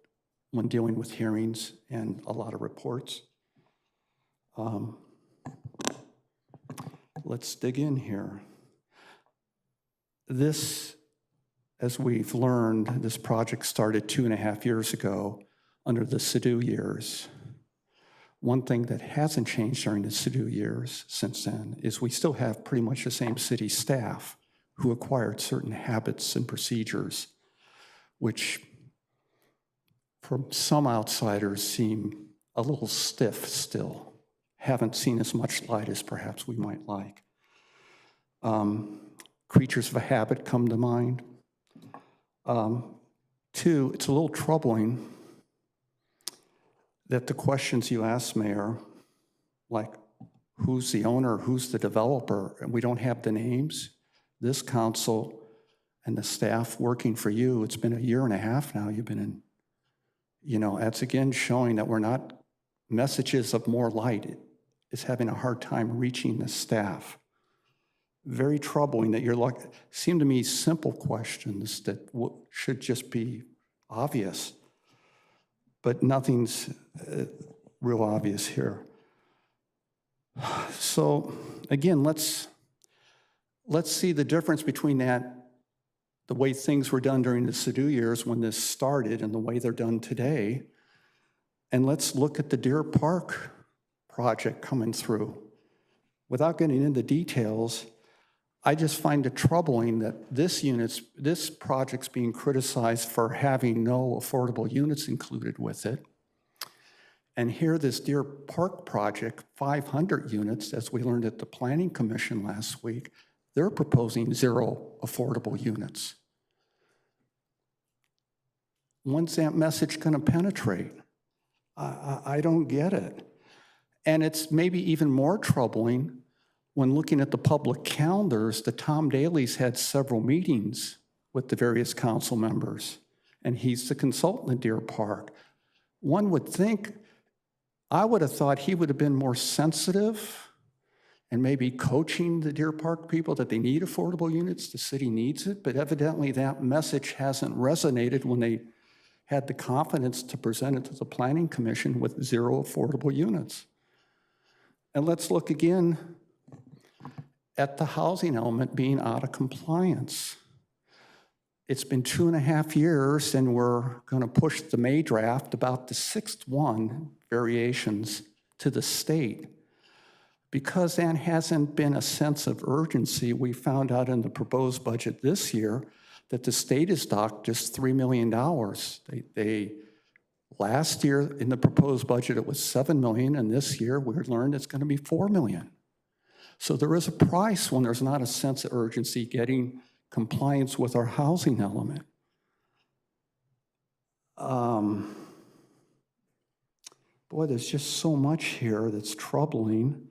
when dealing with hearings and a lot of reports. Let's dig in here. This, as we've learned, this project started 2.5 years ago under the Sidhu years. One thing that hasn't changed during the Sidhu years since then is we still have pretty much the same city staff who acquired certain habits and procedures, which from some outsiders seem a little stiff still. Haven't seen as much light as perhaps we might like. Creatures of a habit come to mind. Two, it's a little troubling that the questions you ask, Mayor, like who's the owner, who's the developer, and we don't have the names. This council and the staff working for you, it's been 1.5 years now you've been in, that's again showing that we're not, messages of more light is having a hard time reaching the staff. Very troubling that you're like, seem to me simple questions that should just be obvious, but nothing's real obvious here. So again, let's let's see the difference between that, the way things were done during the Sadoo years when this started and the way they're done today. And let's look at the Deer Park project coming through. Without getting into details, I just find it troubling that this project's being criticized for having no affordable units included with it. And here, this Deer Park project, 500 units, as we learned at the Planning Commission last week, they're proposing 0 affordable units. When's that message going to penetrate? I don't get it. And it's maybe even more troubling when looking at the public calendars. The Tom Daly's had several meetings with the various council members, and he's the consultant at Deer Park. One would think, I would have thought he would have been more sensitive and maybe coaching the Deer Park people that they need affordable units, the city needs it, but evidently that message hasn't resonated when they had the confidence to present it to the Planning Commission with 0 affordable units. And let's look again at the housing element being out of compliance. It's been 2.5 years, and we're going to push the May draft, about the 6th one, variations, to the state. Because there hasn't been a sense of urgency, we found out in the proposed budget this year that the state has docked just $3 million. Last year in the proposed budget, it was $7 million, and this year we learned it's going to be $4 million. So there is a price when there's not a sense of urgency getting compliance with our housing element. Boy, there's just so much here that's troubling.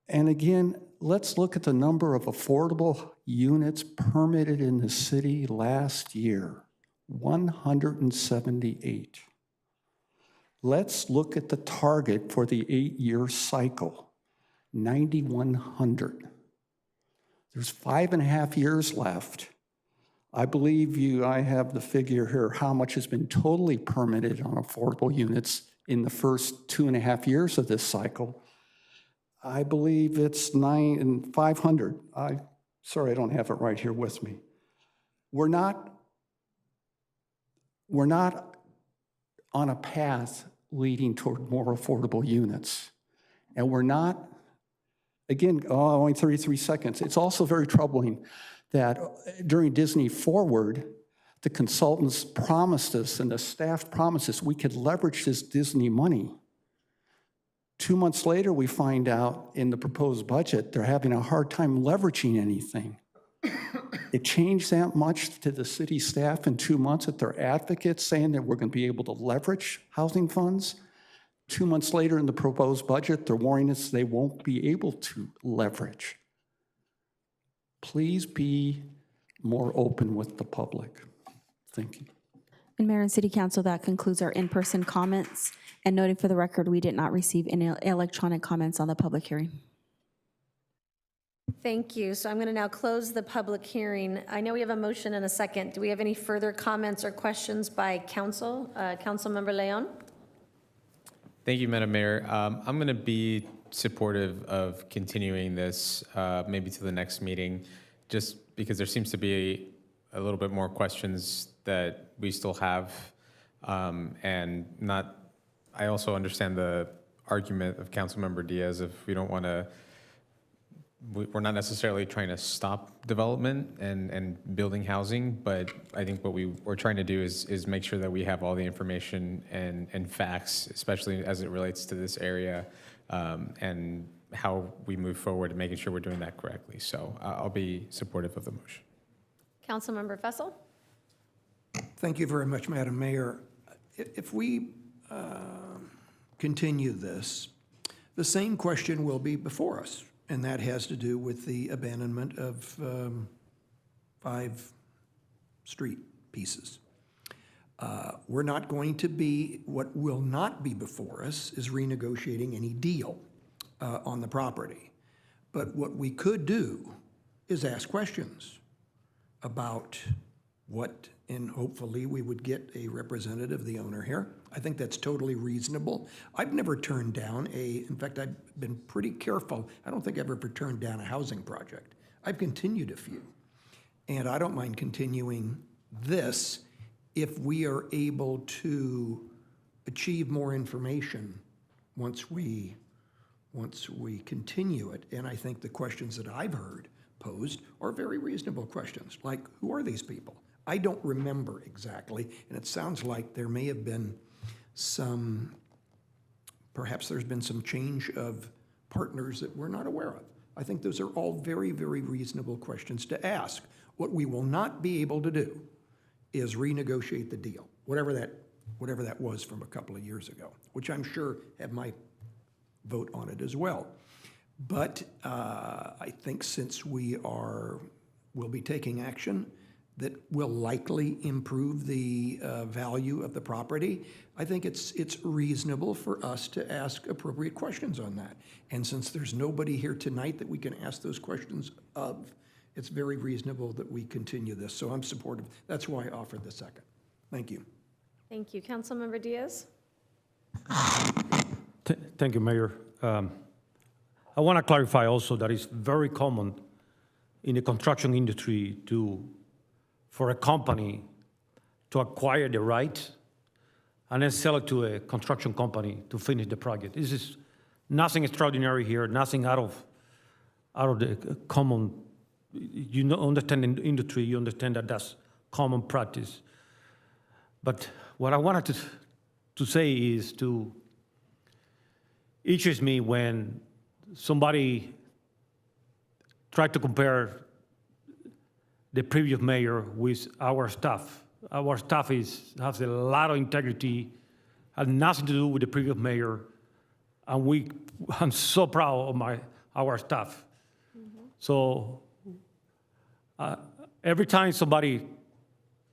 And again, let's look at the number of affordable units permitted in the city last year, 178. Let's look at the target for the 8-year cycle, 9,100. There's 5.5 years left. I believe I have the figure here, how much has been totally permitted on affordable units in the first 2.5 years of this cycle. I believe it's 500. Sorry, I don't have it right here with me. We're not on a path leading toward more affordable units. And we're not, again, only 33 seconds. It's also very troubling that during Disney Forward, the consultants promised us and the staff promised us we could leverage this Disney money. 2 months later, we find out in the proposed budget, they're having a hard time leveraging anything. It changed that much to the city staff in 2 months that they're advocates saying that we're going to be able to leverage housing funds. 2 months later in the proposed budget, they're warning us they won't be able to leverage. Please be more open with the public. Thank you. And Mayor and City Council, that concludes our in-person comments. And noting for the record, we did not receive any electronic comments on the public hearing. Thank you. So I'm going to now close the public hearing. I know we have a motion and a second. Do we have any further comments or questions by council? Councilmember Leon? Thank you, Madam Mayor. I'm going to be supportive of continuing this maybe to the next meeting, just because there seems to be a little bit more questions that we still have, and not. I also understand the argument of Councilmember Diaz if we don't want to. We're not necessarily trying to stop development and building housing, but I think what we're trying to do is make sure that we have all the information and facts, especially as it relates to this area, and how we move forward and making sure we're doing that correctly. So I'll be supportive of the motion. Councilmember Fessel? Thank you very much, Madam Mayor. If we continue this, the same question will be before us, and that has to do with the abandonment of 5 street pieces. We're not going to be, what will not be before us is renegotiating any deal on the property. But what we could do is ask questions about what, and hopefully we would get a representative, the owner here. I think that's totally reasonable. I've never turned down in fact, I've been pretty careful. I don't think I've ever turned down a housing project. I've continued a few. And I don't mind continuing this if we are able to achieve more information once we continue it. And I think the questions that I've heard posed are very reasonable questions, like, who are these people? I don't remember exactly, and it sounds like there may have been perhaps there's been some change of partners that we're not aware of. I think those are all very, very reasonable questions to ask. What we will not be able to do is renegotiate the deal, whatever that was from a couple of years ago, which I'm sure have my vote on it as well. But I think since we'll be taking action that will likely improve the value of the property, I think it's reasonable for us to ask appropriate questions on that. And since there's nobody here tonight that we can ask those questions of, it's very reasonable that we continue this. So I'm supportive. That's why I offered the second. Thank you. Thank you. Councilmember Diaz? Thank you, Mayor. I want to clarify also that it's very common in the construction industry for a company to acquire the right and then sell it to a construction company to finish the project. This is nothing extraordinary here, nothing out of the common. You understand in the industry, you understand that that's common practice. But what I wanted to say is it interests me when somebody tried to compare the previous mayor with our staff. Our staff has a lot of integrity, has nothing to do with the previous mayor, and I'm so proud of our staff. So every time somebody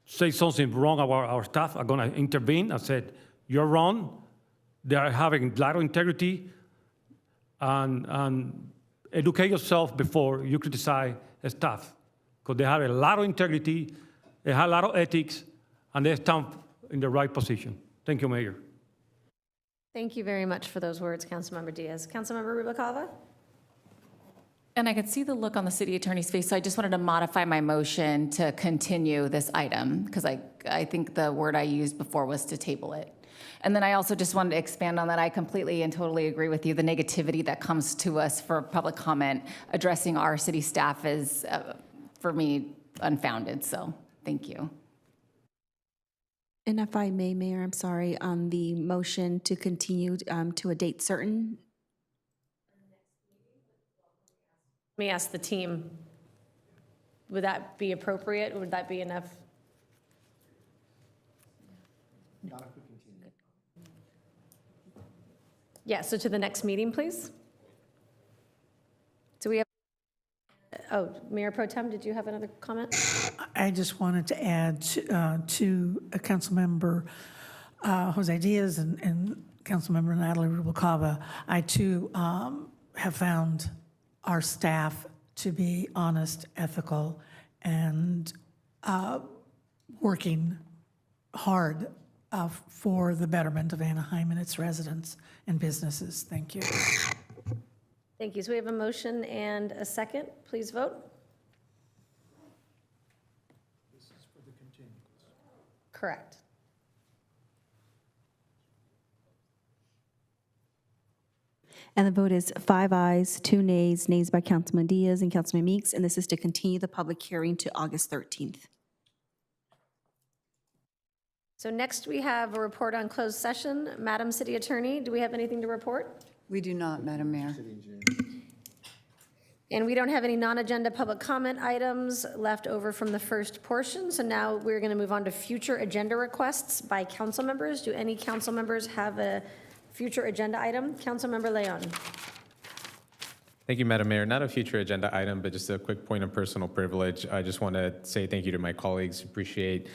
says something wrong about our staff, I'm gonna intervene and say, you're wrong. They are having a lot of integrity, and educate yourself before you criticize staff, because they have a lot of integrity, they have a lot of ethics, and they stand in the right position. Thank you, Mayor. Thank you very much for those words, Councilmember Diaz. Councilmember Rubalcava? And I could see the look on the city attorney's face, so I just wanted to modify my motion to continue this item, because I think the word I used before was to table it. And then I also just wanted to expand on that. I completely and totally agree with you. The negativity that comes to us for public comment addressing our city staff is, for me, unfounded. So thank you. And if I may, Mayor, I'm sorry, on the motion to continue to a date certain. Let me ask the team, would that be appropriate? Would that be enough? Yeah, so to the next meeting, please. Do we have, oh, Mayor Pro Tem, did you have another comment? I just wanted to add to Councilmember Jose Diaz and Councilmember Natalie Rubalcava. I too have found our staff to be honest, ethical, and working hard for the betterment of Anaheim and its residents and businesses. Thank you. Thank you. So we have a motion and a second. Please vote. This is for the continuance. Correct. And the vote is 5 ayes, 2 nays, nays by Councilman Diaz and Councilman Meeks, and this is to continue the public hearing to August 13th. So next we have a report on closed session. Madam City Attorney, do we have anything to report? We do not, Madam Mayor. And we don't have any non-agenda public comment items left over from the first portion. So now we're going to move on to future agenda requests by council members. Do any council members have a future agenda item? Councilmember Leon. Thank you, Madam Mayor. Not a future agenda item, but just a quick point of personal privilege. I just want to say thank you to my colleagues. Appreciate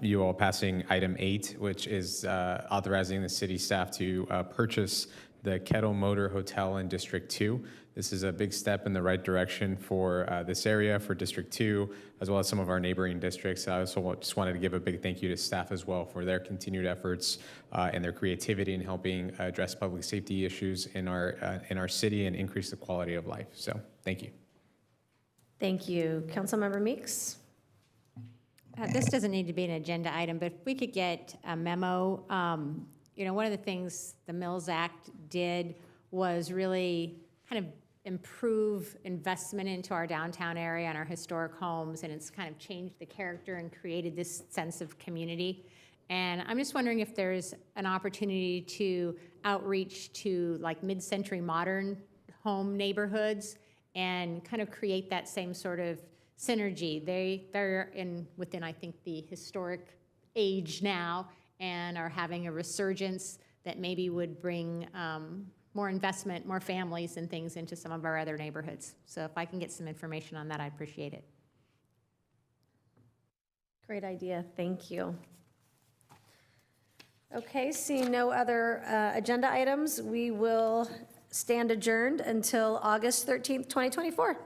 you all passing item 8, which is authorizing the city staff to purchase the Kettle Motor Hotel in District 2. This is a big step in the right direction for this area, for District 2, as well as some of our neighboring districts. I also just wanted to give a big thank you to staff as well for their continued efforts and their creativity in helping address public safety issues in our city and increase the quality of life. So, thank you. Thank you. Councilmember Meeks? This doesn't need to be an agenda item, but if we could get a memo. One of the things the Mills Act did was really kind of improve investment into our downtown area and our historic homes, and it's kind of changed the character and created this sense of community. And I'm just wondering if there's an opportunity to outreach to like mid-century modern home neighborhoods and kind of create that same sort of synergy. They're within, I think, the historic age now and are having a resurgence that maybe would bring more investment, more families and things into some of our other neighborhoods. So if I can get some information on that, I'd appreciate it. Great idea. Thank you. Okay, seeing no other agenda items, we will stand adjourned until August 13th, 2024.